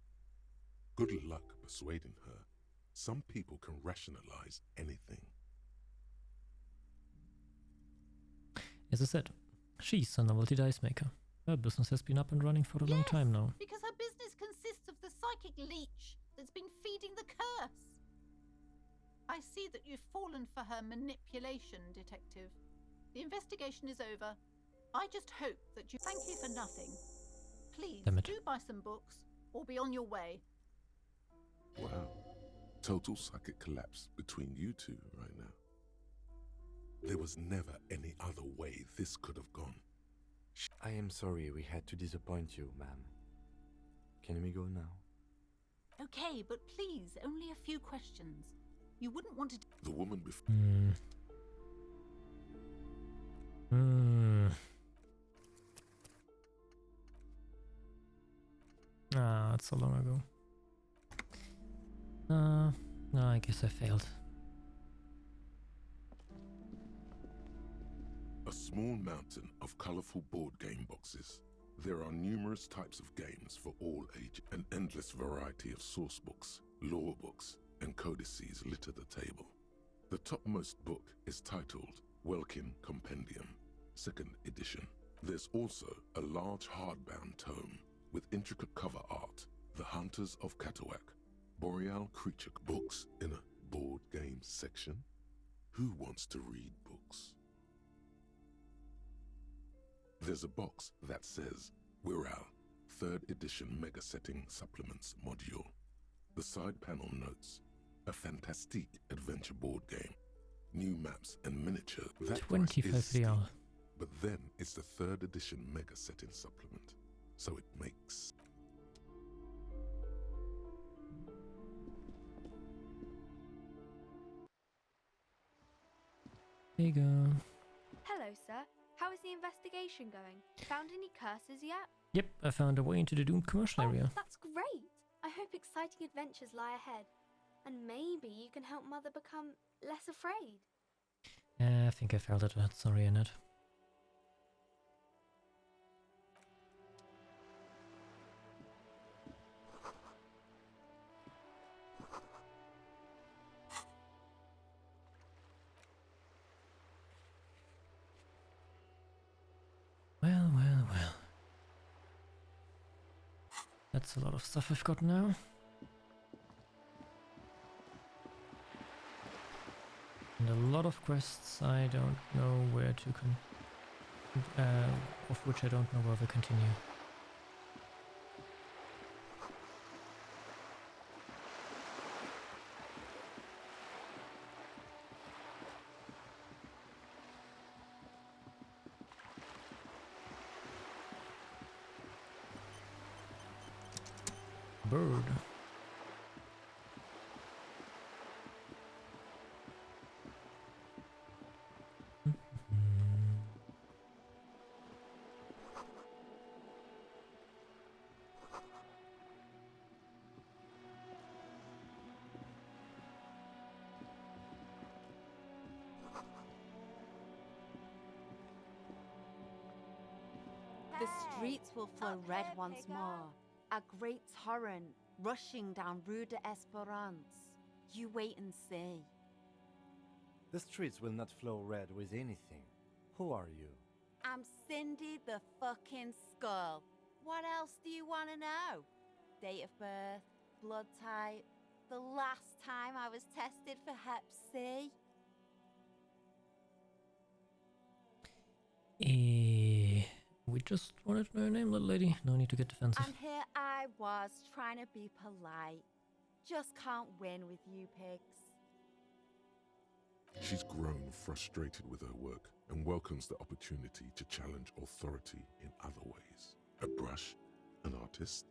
Good luck persuading her. Some people can rationalize anything. As I said, she's a novelty dice maker. Her business has been up and running for a long time now. Because her business consists of the psychic leech that's been feeding the curse. I see that you've fallen for her manipulation, Detective. The investigation is over. I just hope that you... Thank you for nothing. Please, do buy some books, or be on your way. Wow. Total psychic collapse between you two right now. There was never any other way this could have gone. I am sorry we had to disappoint you, ma'am. Can we go now? Okay, but please, only a few questions. You wouldn't want to... The woman before... Ah, that's so long ago. No, I guess I failed. A small mountain of colorful board game boxes. There are numerous types of games for all ages. An endless variety of source books, lore books, and codices litter the table. The topmost book is titled Welkin Compendium, 2nd edition. There's also a large hardbound tome with intricate cover art, The Hunters of Katawak, Boreal Creature books in a board game section. Who wants to read books? There's a box that says Wirral, 3rd edition Mega Setting Supplements module. The side panel notes, a fantastique adventure board game. New maps and miniature. That 25 steep, real. but then it's the 3rd edition Mega Setting Supplement, so it makes... There you go. Hello, sir. How is the investigation going? Found any curses yet? Yep, I found a way into the doomed commercial area. That's great. I hope exciting adventures lie ahead. And maybe you can help Mother become less afraid. I think I failed at that. Sorry, Annette. Well. That's a lot of stuff I've got now. And a lot of quests I don't know where to of which I don't know where to continue. Bird. The streets will flow red once more. A great torrent rushing down Rue de Esperance. You wait and see. The streets will not flow red with anything. Who are you? I'm Cindy the fucking Skull. What else do you want to know? Date of birth, blood type, the last time I was tested for Hep C. We just wanted to know your name, little lady. No need to get defensive. And here I was trying to be polite. Just can't win with you pigs. She's grown frustrated with her work and welcomes the opportunity to challenge authority in other ways. A brush, an artist.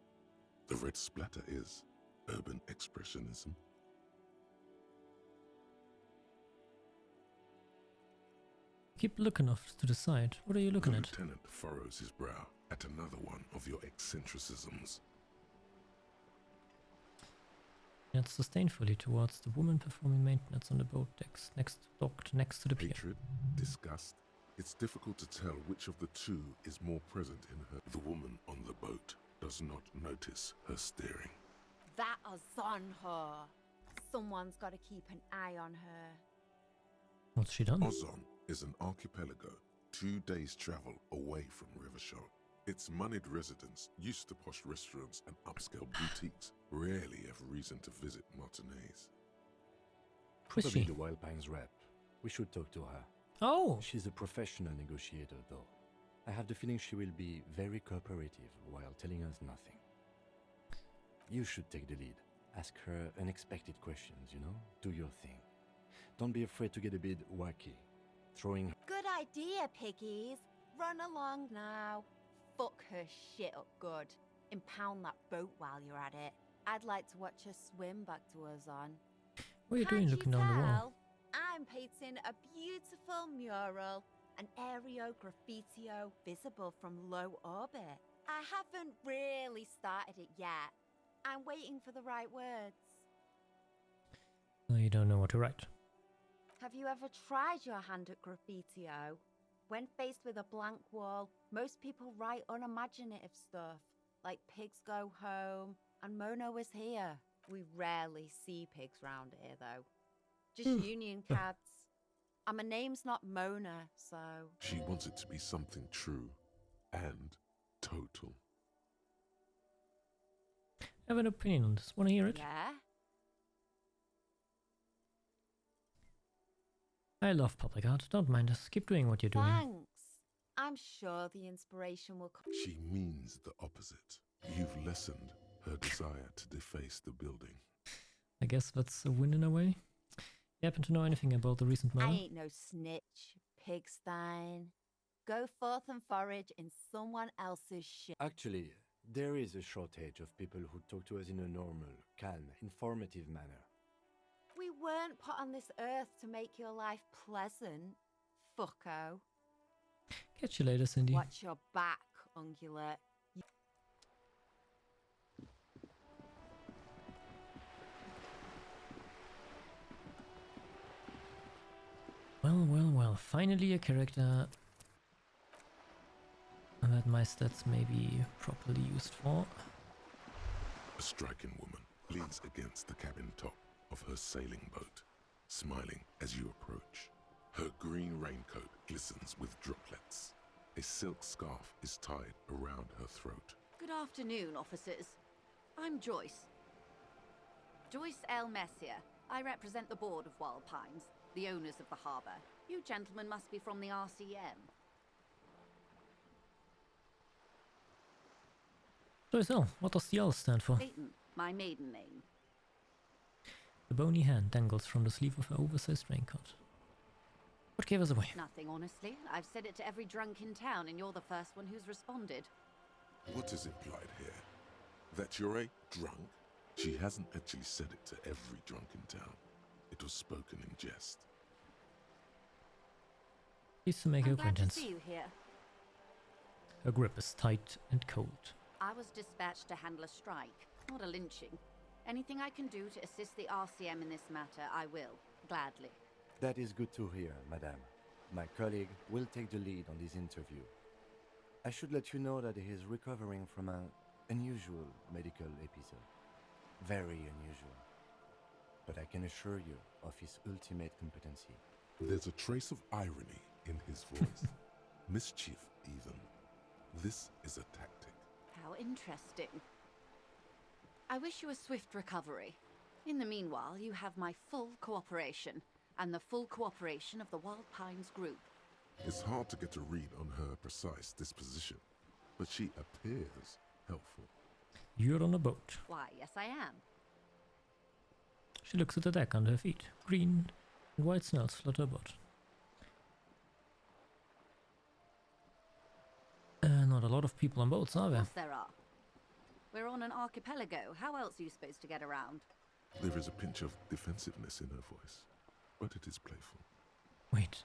The red splatter is urban expressionism. Keep looking off to the side. What are you looking at? The lieutenant furrows his brow at another one of your eccentricisms. It's disdainfully towards the woman performing maintenance on the boat decks, docked next to the pier. Hatred, disgust. It's difficult to tell which of the two is more present in her. The woman on the boat does not notice her staring. That is on her. Someone's got to keep an eye on her. What's she done? Ozon is an archipelago 2 days' travel away from Rivershore. Its moneyed residents, used to posh restaurants and upscale boutiques, rarely have reason to visit Martinez. Probably the Wild Pines rep. We should talk to her. Oh! She's a professional negotiator, though. I have the feeling she will be very cooperative while telling us nothing. You should take the lead. Ask her unexpected questions, you know? Do your thing. Don't be afraid to get a bit wacky. Throwing... Good idea, piggies. Run along now. Fuck her shit up good. Impound that boat while you're at it. I'd like to watch her swim back to Ozon. What are you doing looking down the wall? I'm painting a beautiful mural, an aereo graffitio visible from low orbit. I haven't really started it yet. I'm waiting for the right words. Oh, you don't know what to write. Have you ever tried your hand at graffitio? When faced with a blank wall, most people write unimaginative stuff, like pigs go home and Mono is here. We rarely see pigs round here, though. Just union cabs. And my name's not Mona, so... She wants it to be something true and total. I have an opinion on this. Want to hear it? Yeah? I love public art. Don't mind us. Keep doing what you're doing. Thanks. I'm sure the inspiration will come. She means the opposite. You've lessened her desire to deface the building. I guess that's a win in a way. You happen to know anything about the recent murder? I ain't no snitch, pigstein. Go forth and forage in someone else's shit. Actually, there is a shortage of people who talk to us in a normal, calm, informative manner. We weren't put on this earth to make your life pleasant, fucko. Catch you later, Cindy. Watch your back, ungulate. Well, well, well. Finally a character that my stats may be properly used for. A striking woman leans against the cabin top of her sailing boat, smiling as you approach. Her green raincoat glistens with droplets. A silk scarf is tied around her throat. Good afternoon, officers. I'm Joyce. Joyce L. Messier. I represent the board of Wild Pines, the owners of the harbour. You gentlemen must be from the RCM. Joyce L. What does the L stand for? Clayton, my maiden name. The bony hand dangles from the sleeve of her oversized raincoat. What gave us away? Nothing, honestly. I've said it to every drunk in town, and you're the first one who's responded. What is implied here? That you're a drunk? She hasn't actually said it to every drunk in town. It was spoken in jest. Pleased to make your I'm glad to acquaintance. see you here. Her grip is tight and cold. I was dispatched to handle a strike, not a lynching. Anything I can do to assist the RCM in this matter, I will, gladly. That is good to hear, madame. My colleague will take the lead on this interview. I should let you know that he is recovering from an unusual medical episode. Very unusual. But I can assure you of his ultimate competency. There's a trace of irony in his voice. Mischief, even. This is a tactic. How interesting. I wish you a swift recovery. In the meanwhile, you have my full cooperation, and the full cooperation of the Wild Pines group. It's hard to get a read on her precise disposition, but she appears helpful. You're on a boat. Why, yes I am. She looks at the deck under her feet. Green and white snails flutter about. Not a lot of people on boats, are Of there? course there are. We're on an archipelago. How else are you supposed to get around? There is a pinch of defensiveness in her voice, but it is playful. Wait.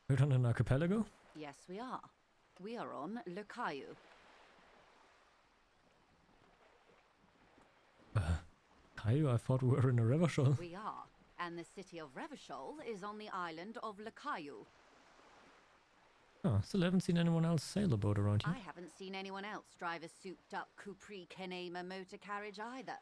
We're on an archipelago? Yes, we are. We are on Le Caillou. Caillou, I thought we were in a Revachol. We are. And the city of Revachol is on the island of Le Caillou. Oh, still haven't seen anyone else sail a boat around here. I haven't seen anyone else drive a souped-up Capri Kenema motor carriage either.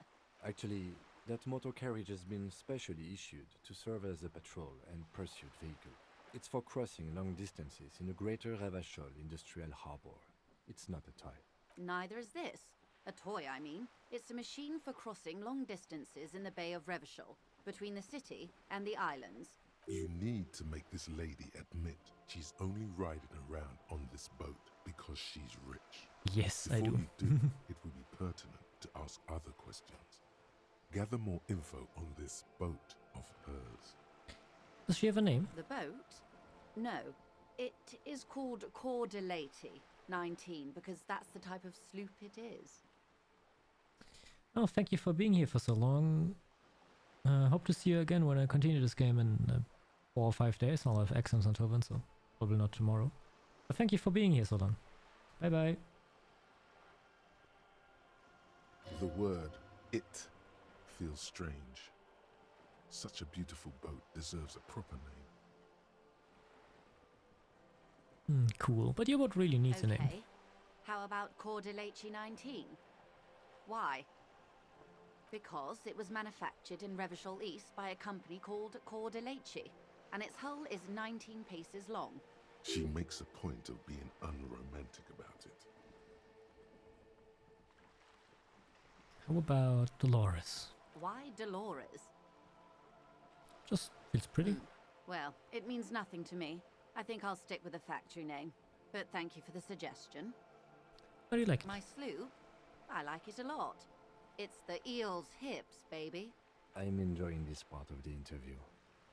Actually, that motor carriage has been specially issued to serve as a patrol and pursuit vehicle. It's for crossing long distances in the greater Revachol industrial harbor. It's not a toy. Neither is this. A toy, I mean. It's a machine for crossing long distances in the Bay of Revachol, between the city and the islands. You need to make this lady admit she's only riding around on this boat because she's rich. Yes, Before I do. you do, it would be pertinent to ask other questions. Gather more info on this boat of hers. Does she have a name? The boat? No. It is called Cordelati 19 because that's the type of sloop it is. Oh, thank you for being here for so long. Hope to see you again when I continue this game in 4 or 5 days. I'll have exams until then, so probably not tomorrow. But thank you for being here so long. Bye bye. The word "it" feels strange. Such a beautiful boat deserves a proper name. Cool, but your boat really needs a name. Okay. How about Cordelati 19? Why? Because it was manufactured in Revachol East by a company called Cordelati, and its hull is 19 paces long. She makes a point of being unromantic about it. How about Dolores? Why Dolores? Just feels pretty. Well, it means nothing to me. I think I'll stick with the factory name. But thank you for the suggestion. How do you like it? My sloop? I like it a lot. It's the eel's hips, baby. I'm enjoying this part of the interview.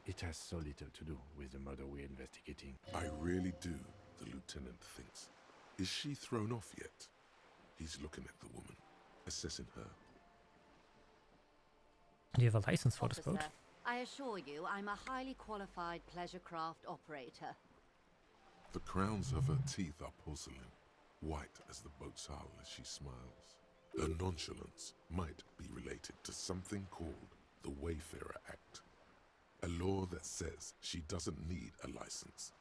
It has so little to do with the murder we're investigating. I really do, the lieutenant thinks. Is she thrown off yet? He's looking at the woman, assessing her. Do you have a license for this boat? Officer, I assure you I'm a highly qualified pleasure craft operator. The crowns of her teeth are porcelain, white as the boat's hull as she smiles. Her nonchalance might be related to something called the Wayfarer Act, a law that says she doesn't need a license.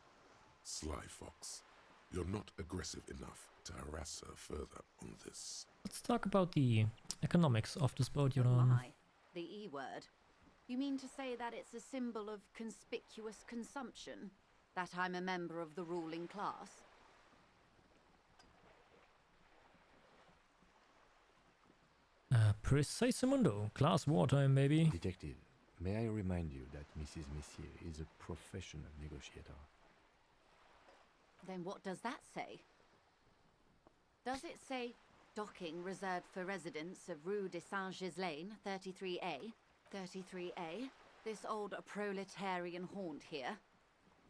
Sly Fox, you're not aggressive enough to harass her further on this. Let's talk about the economics of this boat you're on. Why? The E word. You mean to say that it's a symbol of conspicuous consumption? That I'm a member of the ruling class? Precisemundo. Class wartime, baby. Detective, may I remind you that Mrs. Messier is a professional negotiator? Then what does that say? Does it say docking reserved for residents of Rue de Saint-Ghislain, 33A? 33A? This old proletarian haunt here?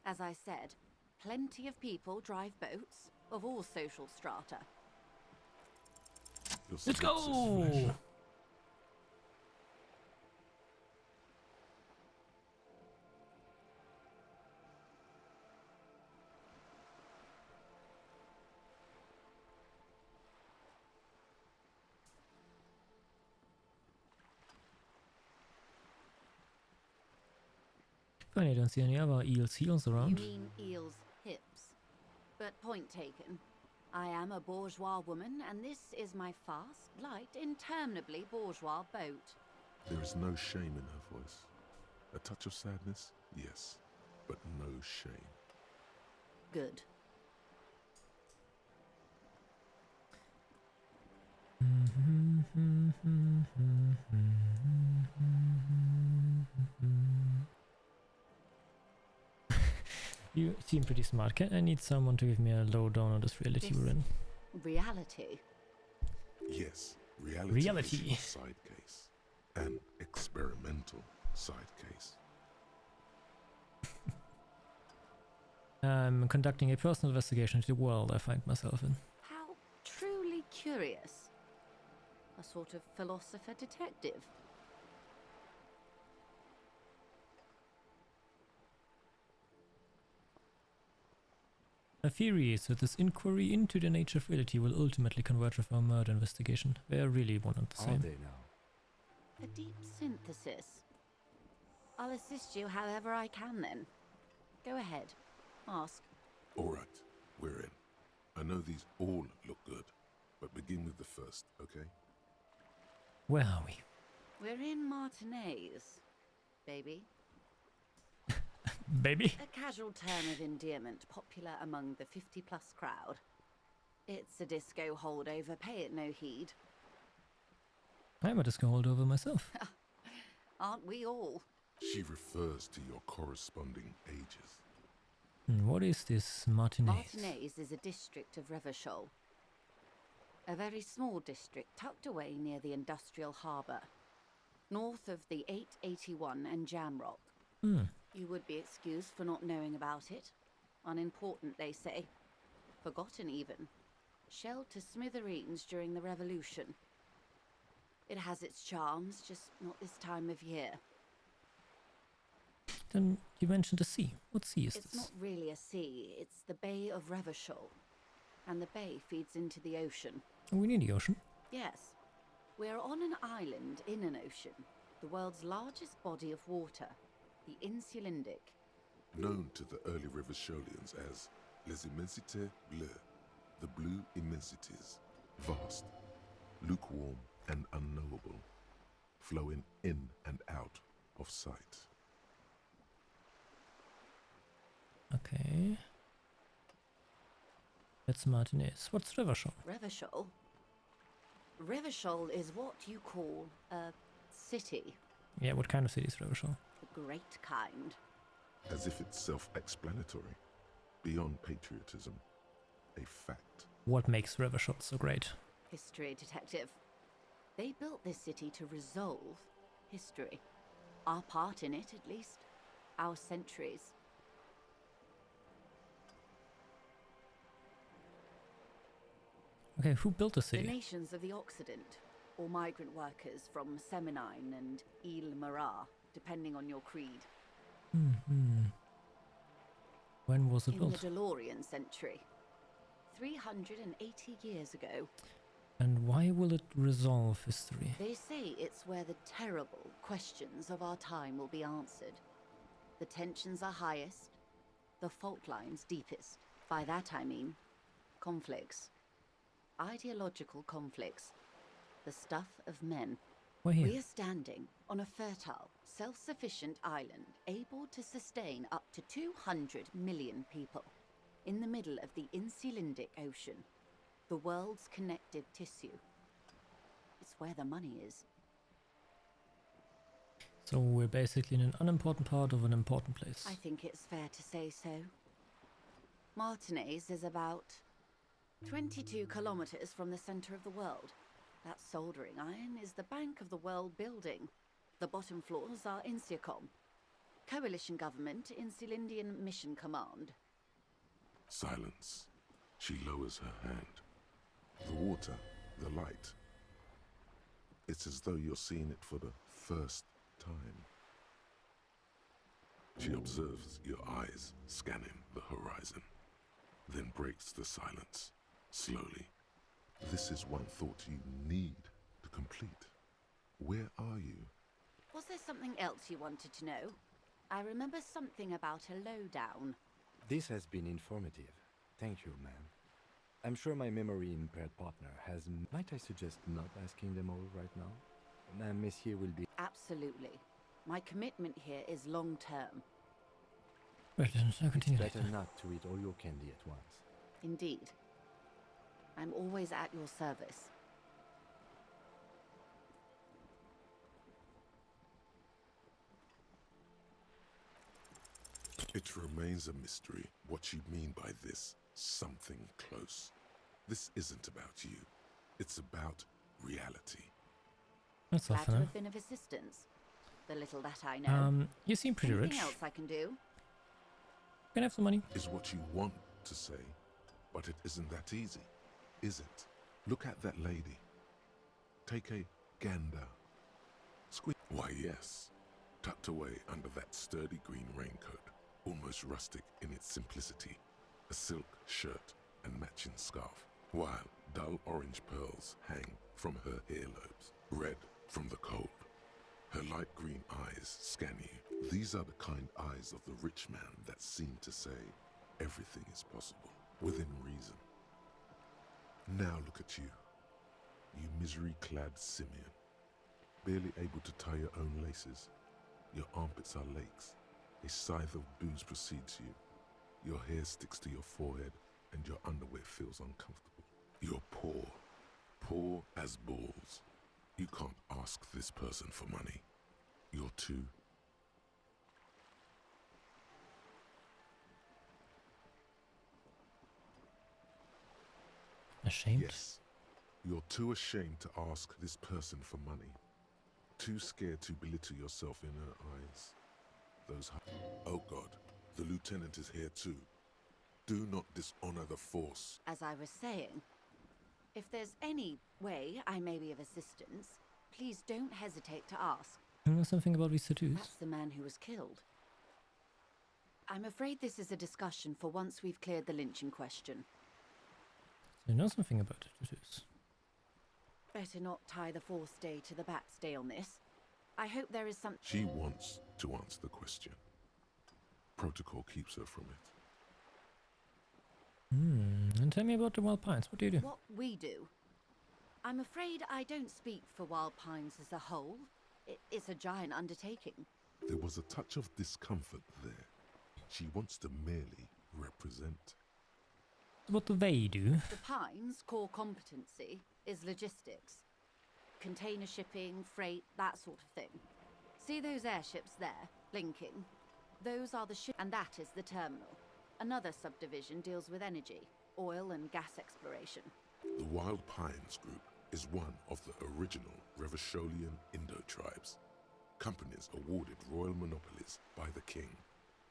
As I said, plenty of people drive boats, of all social strata. Let's go! Funny, I don't see any other eels around. You mean eel's hips? But point taken. I am a bourgeois woman, and this is my fast, light, interminably bourgeois boat. There is no shame in her voice. A touch of sadness, yes, but no shame. Good. You seem pretty smart. I need someone to give me a lowdown on this reality we're in. Reality? Yes, reality. Is a side case. An experimental side case. I'm conducting a personal investigation into the world I find myself in. How truly curious. A sort of philosopher detective. My theory is that this inquiry into the nature of reality will ultimately converge with our murder investigation. They are really one and the same. Are they now? A deep synthesis. I'll assist you however I can then. Go ahead. Ask. Alright, we're in. I know these all look good, but begin with the first, okay? Where are we? We're in Martinez, baby. Baby? A casual term of endearment popular among the 50-plus crowd. It's a disco holdover, pay it no heed. I'm a disco holdover myself. Aren't we all? She refers to your corresponding ages. What is this Martinez? Martinez is a district of Revachol. A very small district tucked away near the industrial harbour, north of the 881 and Jamrock. You would be excused for not knowing about it. Unimportant, they say. Forgotten, even. Shelled to smithereens during the Revolution. It has its charms, just not this time of year. Then you mentioned the sea. What sea is It's this? not really a sea, it's the Bay of Revachol. And the bay feeds into the ocean. Oh, we need the ocean. Yes. We're on an island in an ocean. The world's largest body of water. The Insulindic. Known to the early Revacholians as Les Immensités Bleues, the blue immensities, vast, lukewarm and unknowable, flowing in and out of sight. Okay. That's Martinez. What's Revachol? Revachol? Revachol is what you call a city. Yeah, what kind of city is Revachol? The great kind. As if it's self-explanatory, beyond patriotism, a fact. What makes Revachol so great? History detective. They built this city to resolve history. Our part in it, at least. Our centuries. Okay, who built the city? The nations of the Occident, or migrant workers from Seminine and Ile-Marat, depending on your creed. When was it built? In the DeLorean century. 380 years ago. And why will it resolve history? They say it's where the terrible questions of our time will be answered. The tensions are highest, the fault lines deepest. By that I mean conflicts. Ideological conflicts. The stuff of men. We're here. We are standing on a fertile, self-sufficient island able to sustain up to 200 million people in the middle of the Insulindic Ocean, the world's connective tissue. It's where the money is. So we're basically in an unimportant part of an important place. I think it's fair to say so. Martinez is about 22 kilometers from the center of the world. That soldering iron is the bank of the world building. The bottom floors are Insiacom, coalition government, Insulindian Mission Command. Silence. She lowers her hand. The water, the light, It's as though you're seeing it for the first time. She observes your eyes scanning the horizon, then breaks the silence, slowly. This is one thought you need to complete. Where are you? Was there something else you wanted to know? I remember something about a lowdown. This has been informative. Thank you, ma'am. I'm sure my memory-impaired partner has... Might I suggest not asking them all right now? Madame Messier will be... Absolutely. My commitment here is long-term. It's better not to eat all your candy at once. Indeed. I'm always at your service. It remains a mystery what you mean by this something close. This isn't about you. It's about reality. That's Glad all to for have been of assistance. The little that I know. You seem pretty Anything rich. else I can do? Can I have some money? Is what you want to say, but it isn't that easy, is it? Look at that lady. Take a gander. Why, yes. Tucked away under that sturdy green raincoat, almost rustic in its simplicity, a silk shirt and matching scarf, while dull orange pearls hang from her earlobes, red from the cold. Her light green eyes scan you. These are the kind eyes of the rich man that seem to say everything is possible, within reason. Now look at you, you misery-clad simian, barely able to tie your own laces. Your armpits are lakes. A scythe of booze precedes you. Your hair sticks to your forehead, and your underwear feels uncomfortable. You're poor, poor as balls. You can't ask this person for money. You're too... Ashamed? Yes. You're too ashamed to ask this person for money. Too scared to belittle yourself in her eyes. Oh God, the lieutenant is here too. Do not dishonor the force. As I was saying, if there's any way I may be of assistance, please don't hesitate to ask. You know something about these tattoos? That's the man who was killed. I'm afraid this is a discussion for once we've cleared the lynching question. You know something about the tattoos? Better not tie the fourth day to the Bat's day on this. I hope there is some... She wants to answer the question. Protocol keeps her from it. And tell me about the Wild Pines. What do you do? What we do? I'm afraid I don't speak for Wild Pines as a whole. It's a giant undertaking. There was a touch of discomfort there. She wants to merely represent. What do they do? The Pines' core competency is logistics. Container shipping, freight, that sort of thing. See those airships there, blinking? Those are the ships, and that is the terminal. Another subdivision deals with energy, oil and gas exploration. The Wild Pines Group is one of the original Revacholian Indo-tribes. Companies awarded royal monopolies by the king,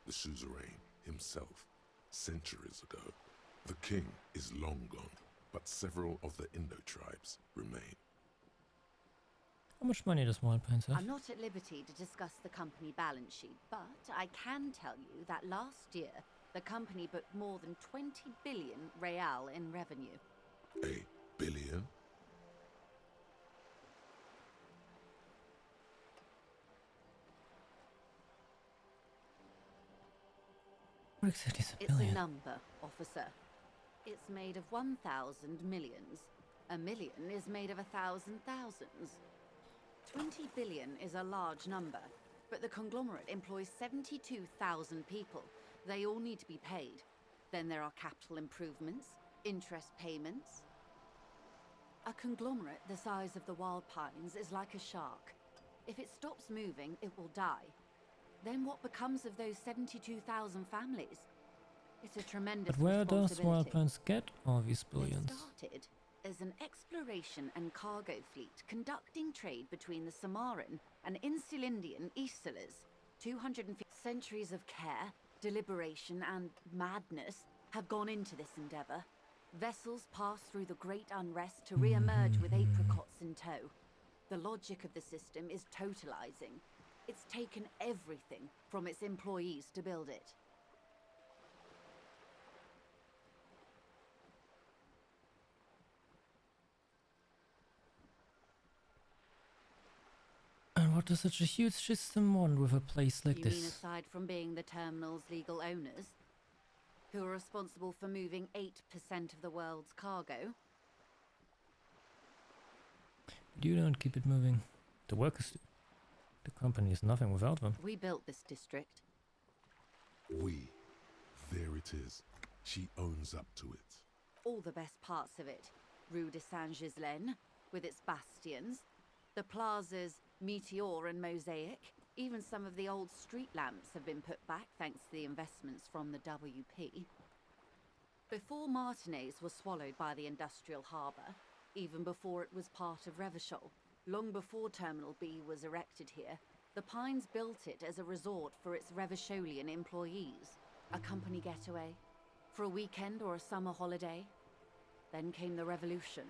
the suzerain himself, centuries ago. The king is long gone, but several of the Indo-tribes remain. How much money does Wild Pines have? I'm not at liberty to discuss the company balance sheet, but I can tell you that last year, the company booked more than 20 billion real in revenue. A billion? What exactly is a It's billion? a number, officer. It's made of 1,000 millions. A million is made of 1,000 thousands. 20 billion is a large number, but the conglomerate employs 72,000 people. They all need to be paid. Then there are capital improvements, interest payments. A conglomerate the size of the Wild Pines is like a shark. If it stops moving, it will die. Then what becomes of those 72,000 families? It's a tremendous But where does responsibility. Wild Pines get all these billions? It started as an exploration and cargo fleet conducting trade between the Samaran and Insulindian Isolas. 250 centuries of care, deliberation and madness have gone into this endeavour. Vessels pass through the great unrest to re-emerge with apricots in tow. The logic of the system is totalizing. It's taken everything from its employees to build it. And what does such a huge system want with a place like You this? mean aside from being the terminal's legal owners, who are responsible for moving 8% of the world's cargo? You don't keep it moving. The workers do. The company is nothing without them. We built this district. We. There it is. She owns up to it. All the best parts of it. Rue de Saint-Ghislain, with its bastions. The plazas Meteor and Mosaic. Even some of the old street lamps have been put back thanks to the investments from the WP. Before Martinez was swallowed by the industrial harbour, even before it was part of Revachol, long before Terminal B was erected here, the Pines built it as a resort for its Revacholian employees. A company getaway, for a weekend or a summer holiday. Then came the revolution.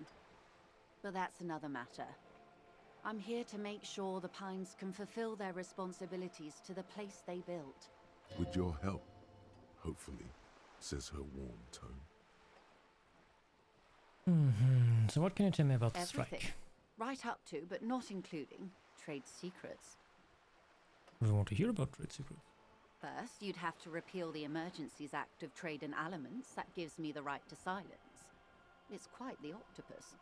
But that's another matter. I'm here to make sure the Pines can fulfill their responsibilities to the place they built. With your help, hopefully, says her warm tone. So what can you tell me about the Everything. strike? Right up to, but not including, trade secrets. We want to hear about trade secrets. First, you'd have to repeal the Emergencies Act of Trade in Elements that gives me the right to silence. It's quite the octopus.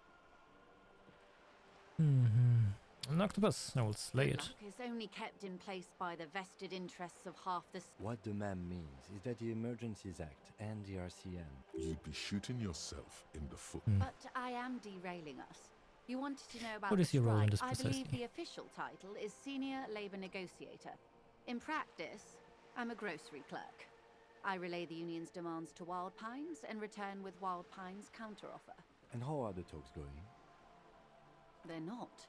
An octopus, I will slay it. Luck is only kept in place by the vested interests of half the... What the ma'am means is that the Emergencies Act and the RCM... You'd be shooting yourself in the foot. But I am derailing us. You wanted to know about What the is your role in strike. this I precisely? believe the official title is Senior Labour Negotiator. In practice, I'm a grocery clerk. I relay the union's demands to Wild Pines and return with Wild Pines' counteroffer. And how are the talks going? They're not.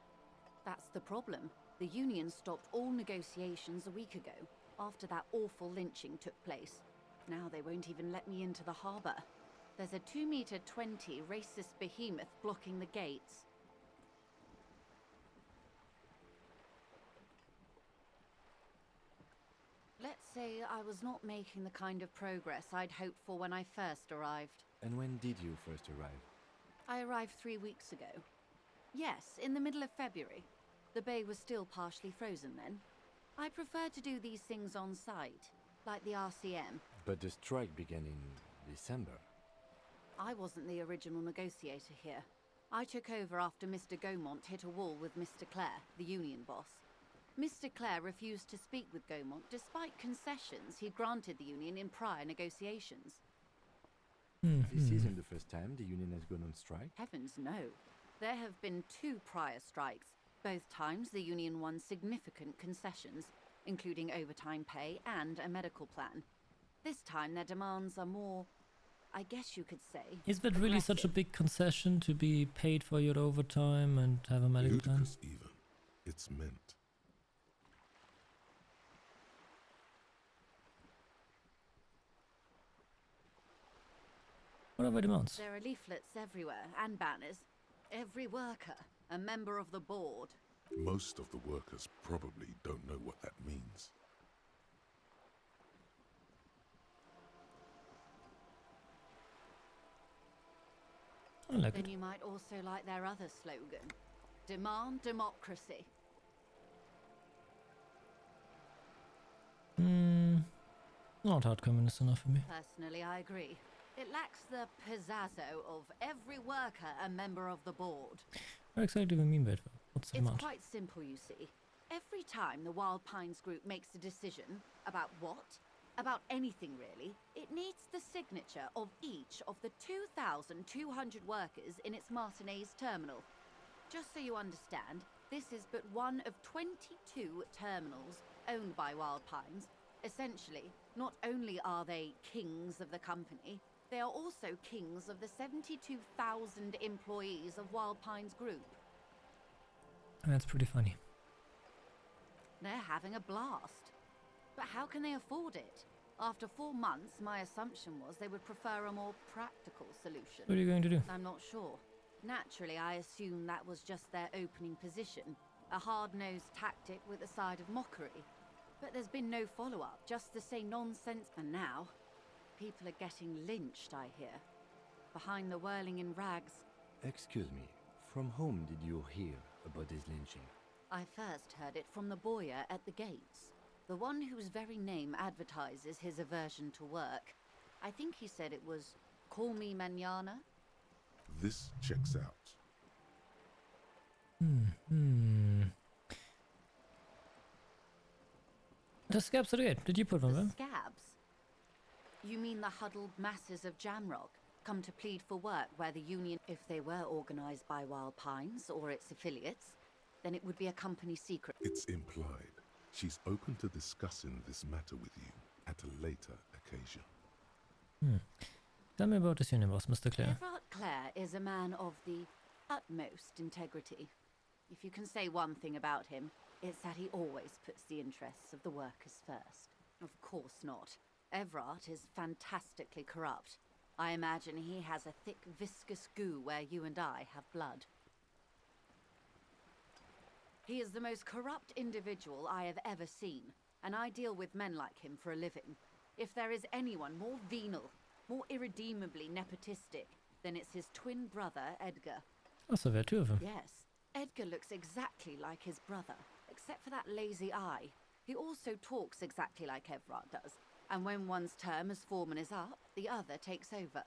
That's the problem. The union stopped all negotiations a week ago, after that awful lynching took place. Now they won't even let me into the harbour. There's a 2-meter 20 racist behemoth blocking the gates. Let's say I was not making the kind of progress I'd hoped for when I first arrived. And when did you first arrive? I arrived 3 weeks ago. Yes, in the middle of February. The bay was still partially frozen then. I prefer to do these things on site, like the RCM. But the strike began in December. I wasn't the original negotiator here. I took over after Mr. Gaumont hit a wall with Mr. Clare, the union boss. Mr. Clare refused to speak with Gaumont despite concessions he'd granted the union in prior negotiations. This isn't the first time the union has gone on strike. Heavens no. There have been 2 prior strikes. Both times the union won significant concessions, including overtime pay and a medical plan. This time their demands are more, I guess you could say, Is that really such a big concession to be paid for your overtime and have a medical plan? Ludicrous even. It's meant. What are our demands? There are leaflets everywhere and banners. Every worker, a member of the board. Most of the workers probably don't know what that means. I like Then it. you might also like their other slogan. Demand democracy. Not hard communist enough for me. Personally, I agree. It lacks the pizzazzo of every worker a member of the board. What exactly do we mean by it? What's the It's demand? quite simple, you see. Every time the Wild Pines group makes a decision about what, about anything really, it needs the signature of each of the 2,200 workers in its Martinez terminal. Just so you understand, this is but one of 22 terminals owned by Wild Pines. Essentially, not only are they kings of the company, they are also kings of the 72,000 employees of Wild Pines Group. That's pretty funny. They're having a blast. But how can they afford it? After 4 months, my assumption was they would prefer a more practical solution. What are you going to do? I'm not sure. Naturally, I assumed that was just their opening position, a hard-nosed tactic with a side of mockery. But there's been no follow-up, just the same nonsense. And now, people are getting lynched, I hear. Behind the whirling in rags. Excuse me, from whom did you hear about this lynching? I first heard it from the boyer at the gates. The one whose very name advertises his aversion to work. I think he said it was, "Call me mañana." This checks out. The scabs are good. Did you put them The in? scabs? You mean the huddled masses of Jamrock, come to plead for work where the union, if they were organized by Wild Pines or its affiliates, then it would be a company secret. It's implied. She's open to discussing this matter with you at a later occasion. Tell me about this universe, Mr. Clare. Everard Clare is a man of the utmost integrity. If you can say one thing about him, it's that he always puts the interests of the workers first. Of course not. Everard is fantastically corrupt. I imagine he has a thick, viscous goo where you and I have blood. He is the most corrupt individual I have ever seen, and I deal with men like him for a living. If there is anyone more venal, more irredeemably nepotistic, then it's his twin brother, Edgar. Oh, so there are two of them. Yes, Edgar looks exactly like his brother, except for that lazy eye. He also talks exactly like Everard does, and when one's term as foreman is up, the other takes over.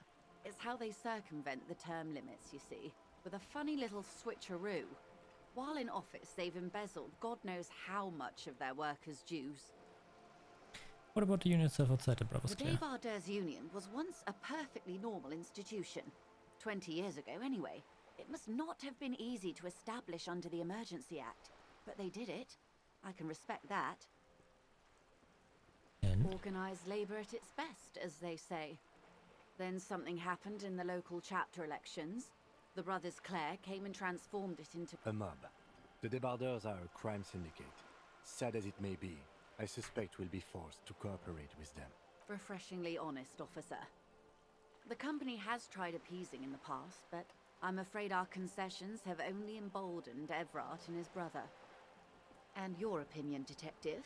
It's how they circumvent the term limits, you see, with a funny little switcheroo. While in office, they've embezzled God knows how much of their workers' dues. What about the unit itself outside the Brothers The Clare? Debardeurs Union was once a perfectly normal institution. 20 years ago, anyway. It must not have been easy to establish under the Emergency Act, but they did it. I can respect that. And? Organised labour at its best, as they say. Then something happened in the local chapter elections. The Brothers Clare came and transformed it into a mob. The Debardeurs are a crime syndicate. Sad as it may be, I suspect we'll be forced to cooperate with them. Refreshingly honest, officer. The company has tried appeasing in the past, but I'm afraid our concessions have only emboldened Everard and his brother. And your opinion, detective,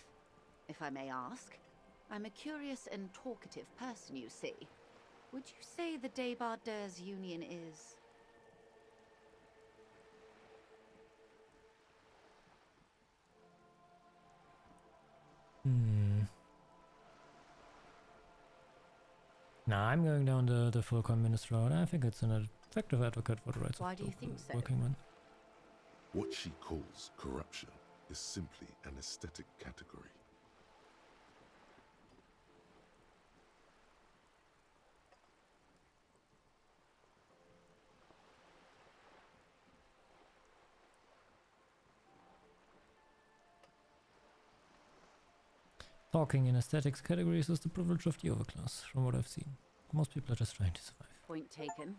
if I may ask? I'm a curious and talkative person, you see. Would you say the Debardeurs Union is... Nah, I'm going down the full communist route. I think it's an effective advocate for the rights Why of do you think so? working men. What she calls corruption is simply an aesthetic category. Talking in aesthetics categories is the privilege of the overclass, from what I've seen. Most people are just trying to survive. Point taken.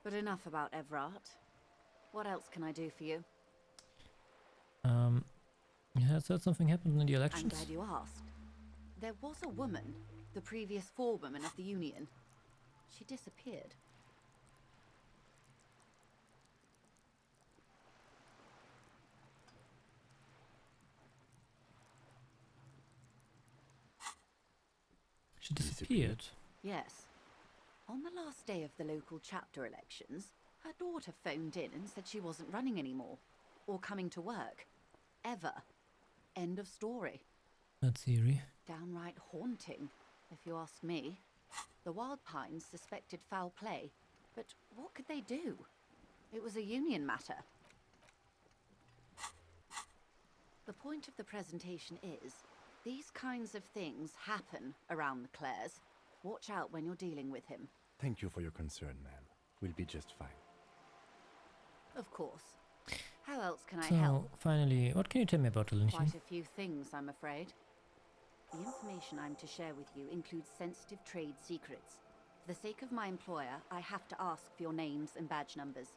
But enough about Everard. What else can I do for you? You had said something happened in the elections? I'm glad you asked. There was a woman, the previous forewoman of the Union. She disappeared. She disappeared? Yes. On the last day of the local chapter elections, her daughter phoned in and said she wasn't running anymore, or coming to work. Ever. End of story. That's eerie. Downright haunting, if you ask me. The Wild Pines suspected foul play, but what could they do? It was a union matter. The point of the presentation is, these kinds of things happen around the Clares. Watch out when you're dealing with him. Thank you for your concern, ma'am. We'll be just fine. Of course. How else can I So, help? finally, what can you tell me about the lynching? Quite a few things, I'm afraid. The information I'm to share with you includes sensitive trade secrets. For the sake of my employer, I have to ask for your names and badge numbers.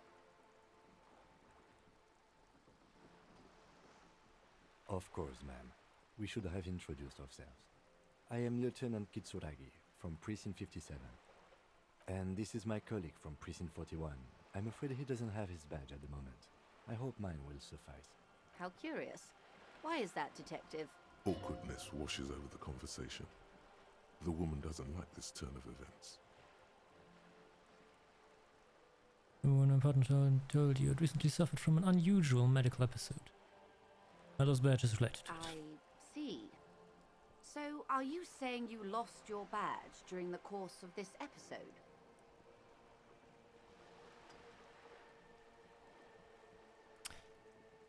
Of course, ma'am. We should have introduced ourselves. I am Lieutenant Kitsuragi from Precinct 57. And this is my colleague from Precinct 41, I'm afraid he doesn't have his badge at the moment. I hope mine will suffice. How curious. Why is that, Detective? Awkwardness washes over the conversation. The woman doesn't like this turn of events. When my partner told you had recently suffered from an unusual medical episode. Are those badges related to it? I see. So, are you saying you lost your badge during the course of this episode?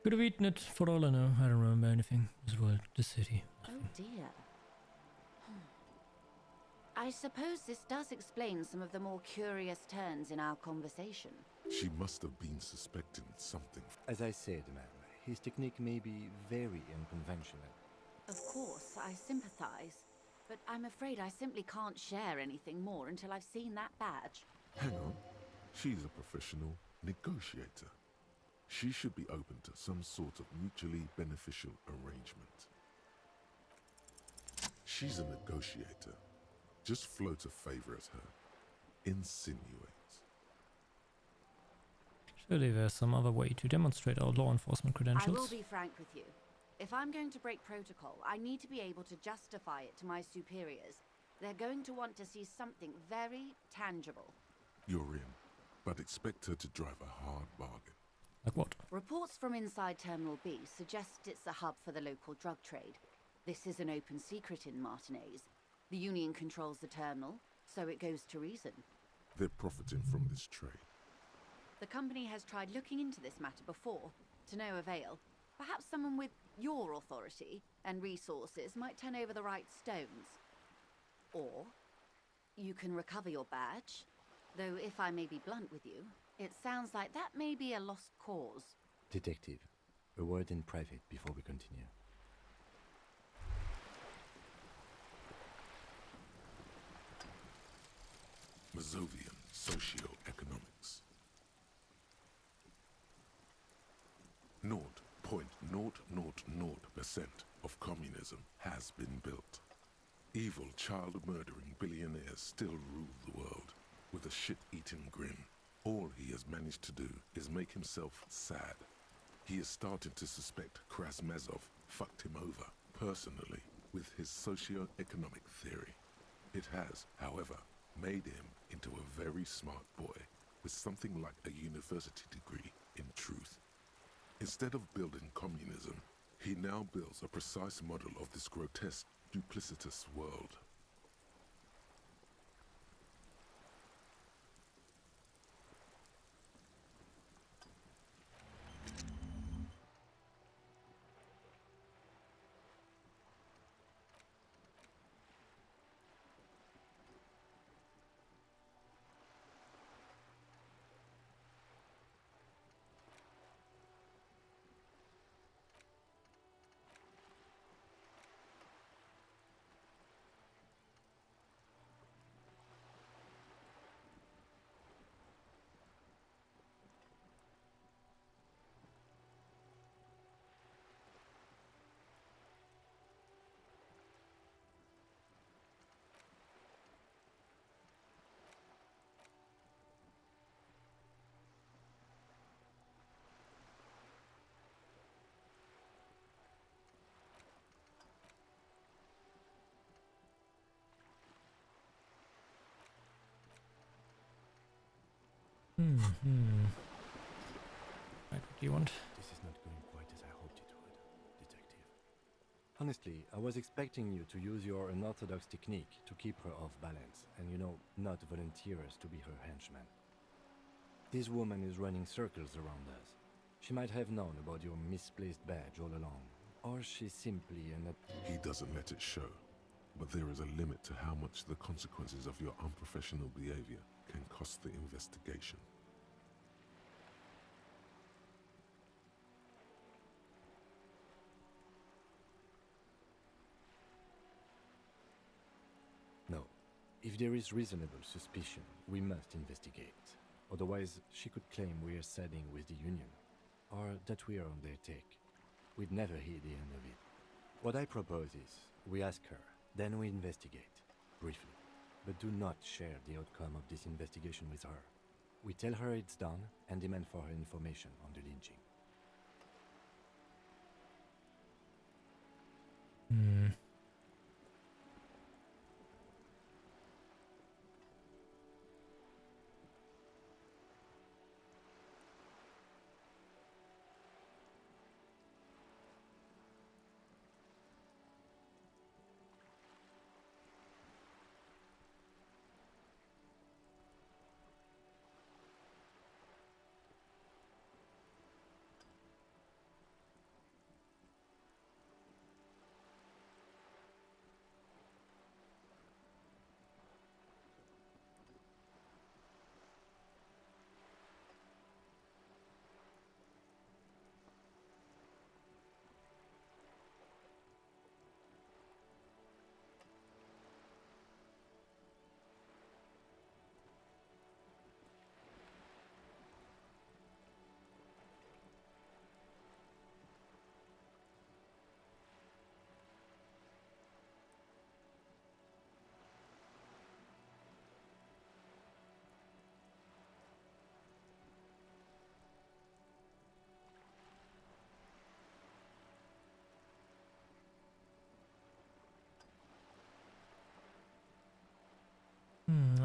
Could have eaten it for all I know. I don't remember anything. As well, the city. Oh dear. I suppose this does explain some of the more curious turns in our conversation. She must have been suspecting something. As I said, ma'am, his technique may be very unconventional. Of course, I sympathize. But I'm afraid I simply can't share anything more until I've seen that badge. Hang on. She's a professional negotiator. She should be open to some sort of mutually beneficial arrangement. She's a negotiator. Just float a favor at her. Insinuates. Surely there's some other way to demonstrate our law enforcement credentials. I will be frank with you. If I'm going to break protocol, I need to be able to justify it to my superiors. They're going to want to see something very tangible. You're in, but expect her to drive a hard bargain. Like what? Reports from inside Terminal B suggest it's a hub for the local drug trade. This is an open secret in Martinez. The Union controls the terminal, so it goes to reason. They're profiting from this trade. The company has tried looking into this matter before, to no avail. Perhaps someone with your authority and resources might turn over the right stones. Or you can recover your badge. Though if I may be blunt with you, it sounds like that may be a lost cause. Detective, a word in private before we continue. Mazovian Socio-Economics. 0.000% of communism has been built. Evil child-murdering billionaires still rule the world with a shit-eating grin. All he has managed to do is make himself sad. He is starting to suspect Krasmazov fucked him over personally with his socio-economic theory. It has, however, made him into a very smart boy with something like a university degree in truth. Instead of building communism, he now builds a precise model of this grotesque, duplicitous world. Right, what do you want? This is not going quite as I hoped it would, Detective. Honestly, I was expecting you to use your unorthodox technique to keep her off balance and, not volunteer us to be her henchman. This woman is running circles around us. She might have known about your misplaced badge all along, or she's simply He doesn't let it show, but there is a limit to how much the consequences of your unprofessional behavior can cost the investigation. No. If there is reasonable suspicion, we must investigate. Otherwise, she could claim we are siding with the Union, or that we are on their take. We'd never hear the end of it. What I propose is, we ask her, then we investigate, briefly. But do not share the outcome of this investigation with her. We tell her it's done and demand for her information on the lynching.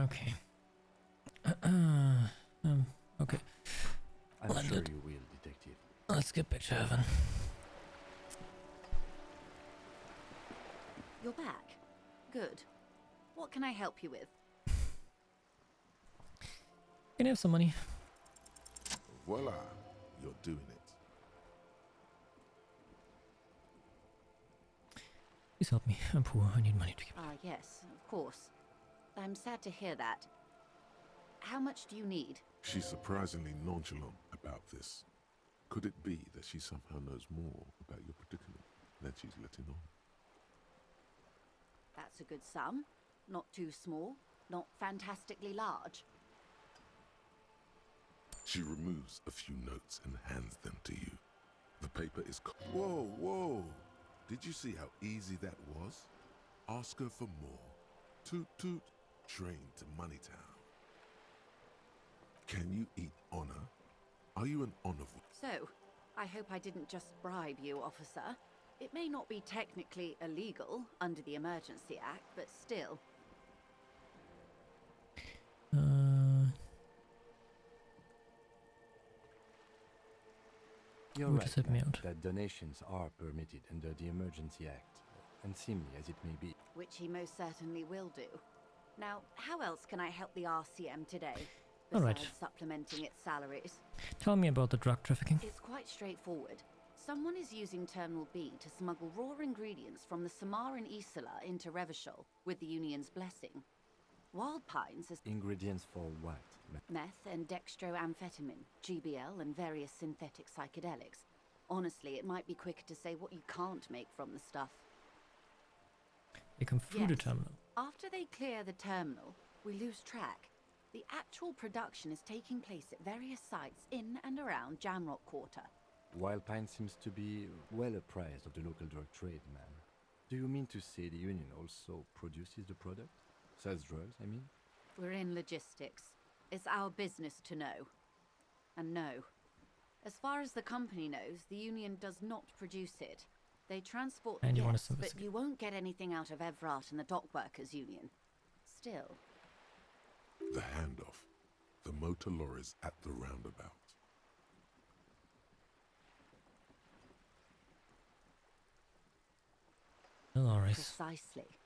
Okay. Okay. I'm sure you will, Detective. Let's get back to heaven. You're back. Good. What can I help you with? Can I have some money? Voila, you're doing it. Please help me. I'm poor. I need money to get. Ah, yes, of course. I'm sad to hear that. How much do you need? She's surprisingly nonchalant about this. Could it be that she somehow knows more about your predicament than she's letting on? That's a good sum. Not too small, not fantastically large. She removes a few notes and hands them to you. The paper is... Whoa, whoa! Did you see how easy that was? Ask her for more. Toot toot, train to Moneytown. Can you eat honor? Are you an honor... So, I hope I didn't just bribe you, officer. It may not be technically illegal under the Emergency Act, but still. You're right, ma'am, that donations are permitted under the Emergency Act, unseemly as it may be. Which he most certainly will do. Now, how else can I help the RCM today, All besides right. supplementing its salaries? Tell me about the drug trafficking. It's quite straightforward. Someone is using Terminal B to smuggle raw ingredients from the Samar and Isola into Revachol with the Union's blessing. Wild Pines has Ingredients for what? meth and dextroamphetamine, GBL, and various synthetic psychedelics. Honestly, it might be quicker to say what you can't make from the stuff. They come through the terminal. After they clear the terminal, we lose track. The actual production is taking place at various sites in and around Jamrock Quarter. Wild Pine seems to be well apprised of the local drug trade, ma'am. Do you mean to say the Union also produces the product? Sells drugs, I mean? We're in logistics. It's our business to know. And no. As far as the company knows, the Union does not produce it. They transport the And you want guests, us to but you won't get anything out of Evrat and the Dockworkers Union. Still. The handoff. The motor lorries at the roundabout. The lorries. Precisely.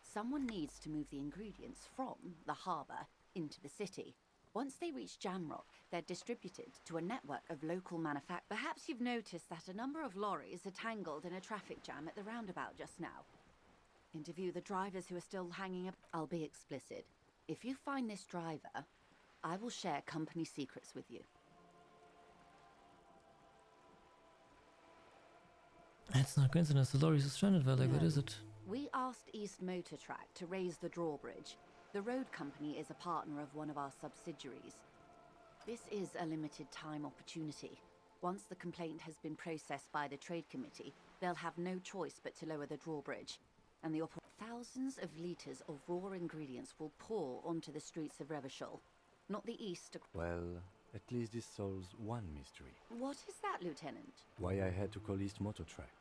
Someone needs to move the ingredients from the harbour into the city. Once they reach Jamrock, they're distributed to a network of local manufacturers. Perhaps you've noticed that a number of lorries are tangled in a traffic jam at the roundabout just now. Interview the drivers who are still hanging up. I'll be explicit. If you find this driver, I will share company secrets with you. It's not coincidence. The lorries are stranded. Well, like, what is it? We asked East Motor Track to raise the drawbridge. The road company is a partner of one of our subsidiaries. This is a limited time opportunity. Once the complaint has been processed by the Trade Committee, they'll have no choice but to lower the drawbridge. And thousands of litres of raw ingredients will pour onto the streets of Revachol. not the east. Well, at least this solves one mystery. What is that, Lieutenant? Why I had to call East Motor Tract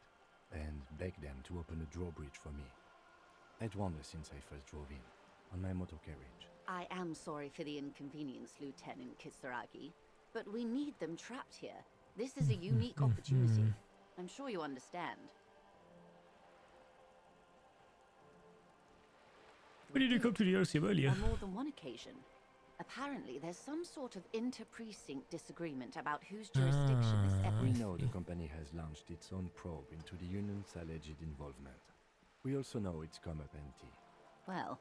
and beg them to open a drawbridge for me. I'd wandered since I first drove in, on my motor carriage. I am sorry for the inconvenience, Lieutenant Kisaragi, but we need them trapped here. This is a unique opportunity. I'm sure you understand. We need to come to the Elysium earlier. On more than one occasion. Apparently, there's some sort of inter-precinct disagreement about whose jurisdiction is We everything. know the company has launched its own probe into the union's alleged involvement. We also know it's come up empty. Well,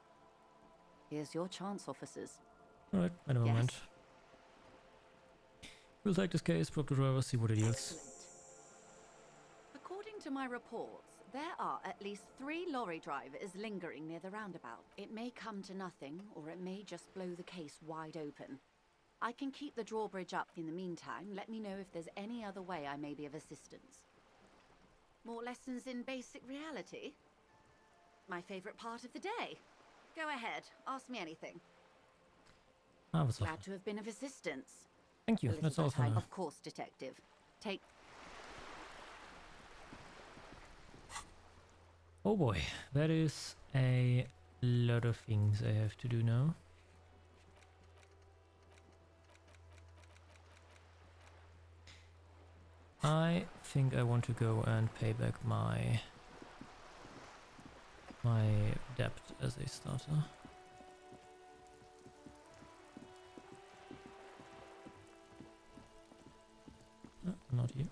here's your chance, officers. Alright, wait a moment. Yes. We'll take this case, probe the driver, see what it yields. According to my reports, there are at least 3 lorry drivers lingering near the roundabout. It may come to nothing, or it may just blow the case wide open. I can keep the drawbridge up in the meantime. Let me know if there's any other way I may be of assistance. More lessons in basic reality? My favorite part of the day. Go ahead, ask me anything. Glad to have been of assistance. Thank you, that's all for now. Of course, Detective. Take... Oh boy, that is a lot of things I have to do now. I think I want to go and pay back my debt as a starter. No, not you.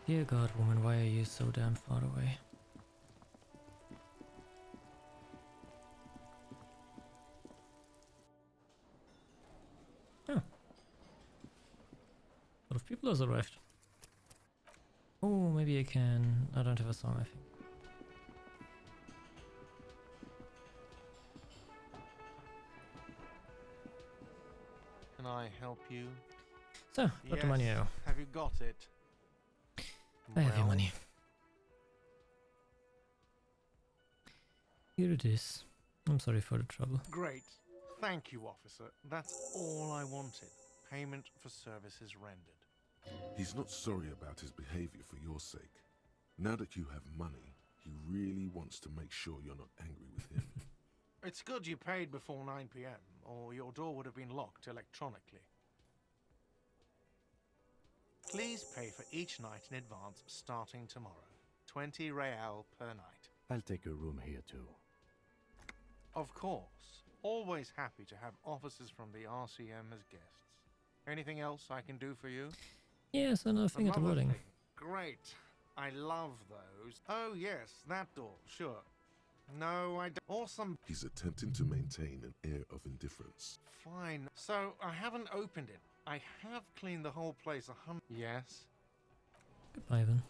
Dear God, woman, why are you so damn far away? Oh. A lot of people has arrived. Oh, maybe I can... I don't have a song, I think. Can I help you? So, got the money now. Have you got it? I have your money. Here it is. I'm sorry for the trouble. Great. Thank you, officer. That's all I wanted. Payment for services rendered. He's not sorry about his behavior for your sake. Now that you have money, he really wants to make sure you're not angry with him. It's good you paid before 9 p.m., or your door would have been locked electronically. Please pay for each night in advance starting tomorrow. 20 real per night. I'll take a room here too. Of course. Always happy to have officers from the RCM as guests. Anything else I can do for you? Yes, another thing at the Another wedding. thing. Great. I love those. Oh yes, that door. Sure. No, I don't. Awesome. He's attempting to maintain an air of indifference. Fine. So, I haven't opened it. I have cleaned the whole place 100... Yes? Goodbye then.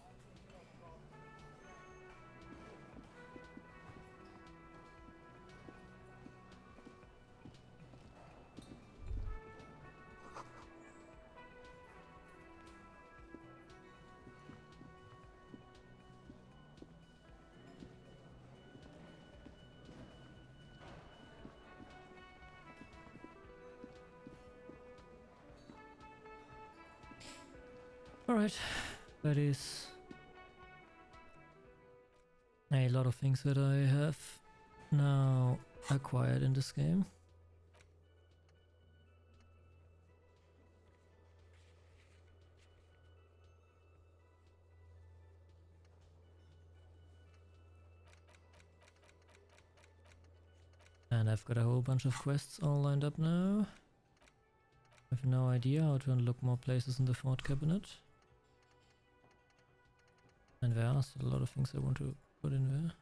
Alright, that is a lot of things that I have now acquired in this game. And I've got a whole bunch of quests all lined up now. I have no idea how to unlock more places in the Ford cabinet. And there are still a lot of things I want to put in there.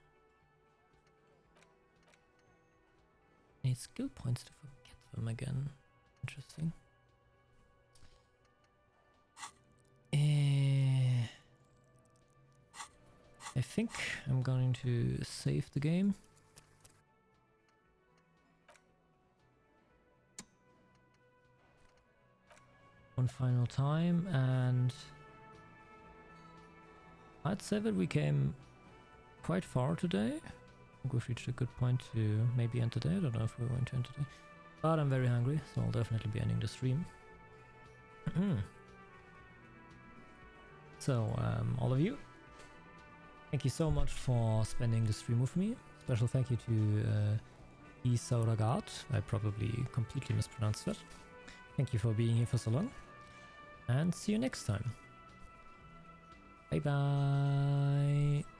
I need skill points to forget them again. Interesting. I think I'm going to save the game. one final time, and I'd say that we came quite far today. I think we've reached a good point to maybe end today. I don't know if we're going to end today, but I'm very hungry, so I'll definitely be ending the stream. So, all of you, thank you so much for spending the stream with me. Special thank you to Isauragat. I probably completely mispronounced that. Thank you for being here for so long, and see you next time. Bye bye.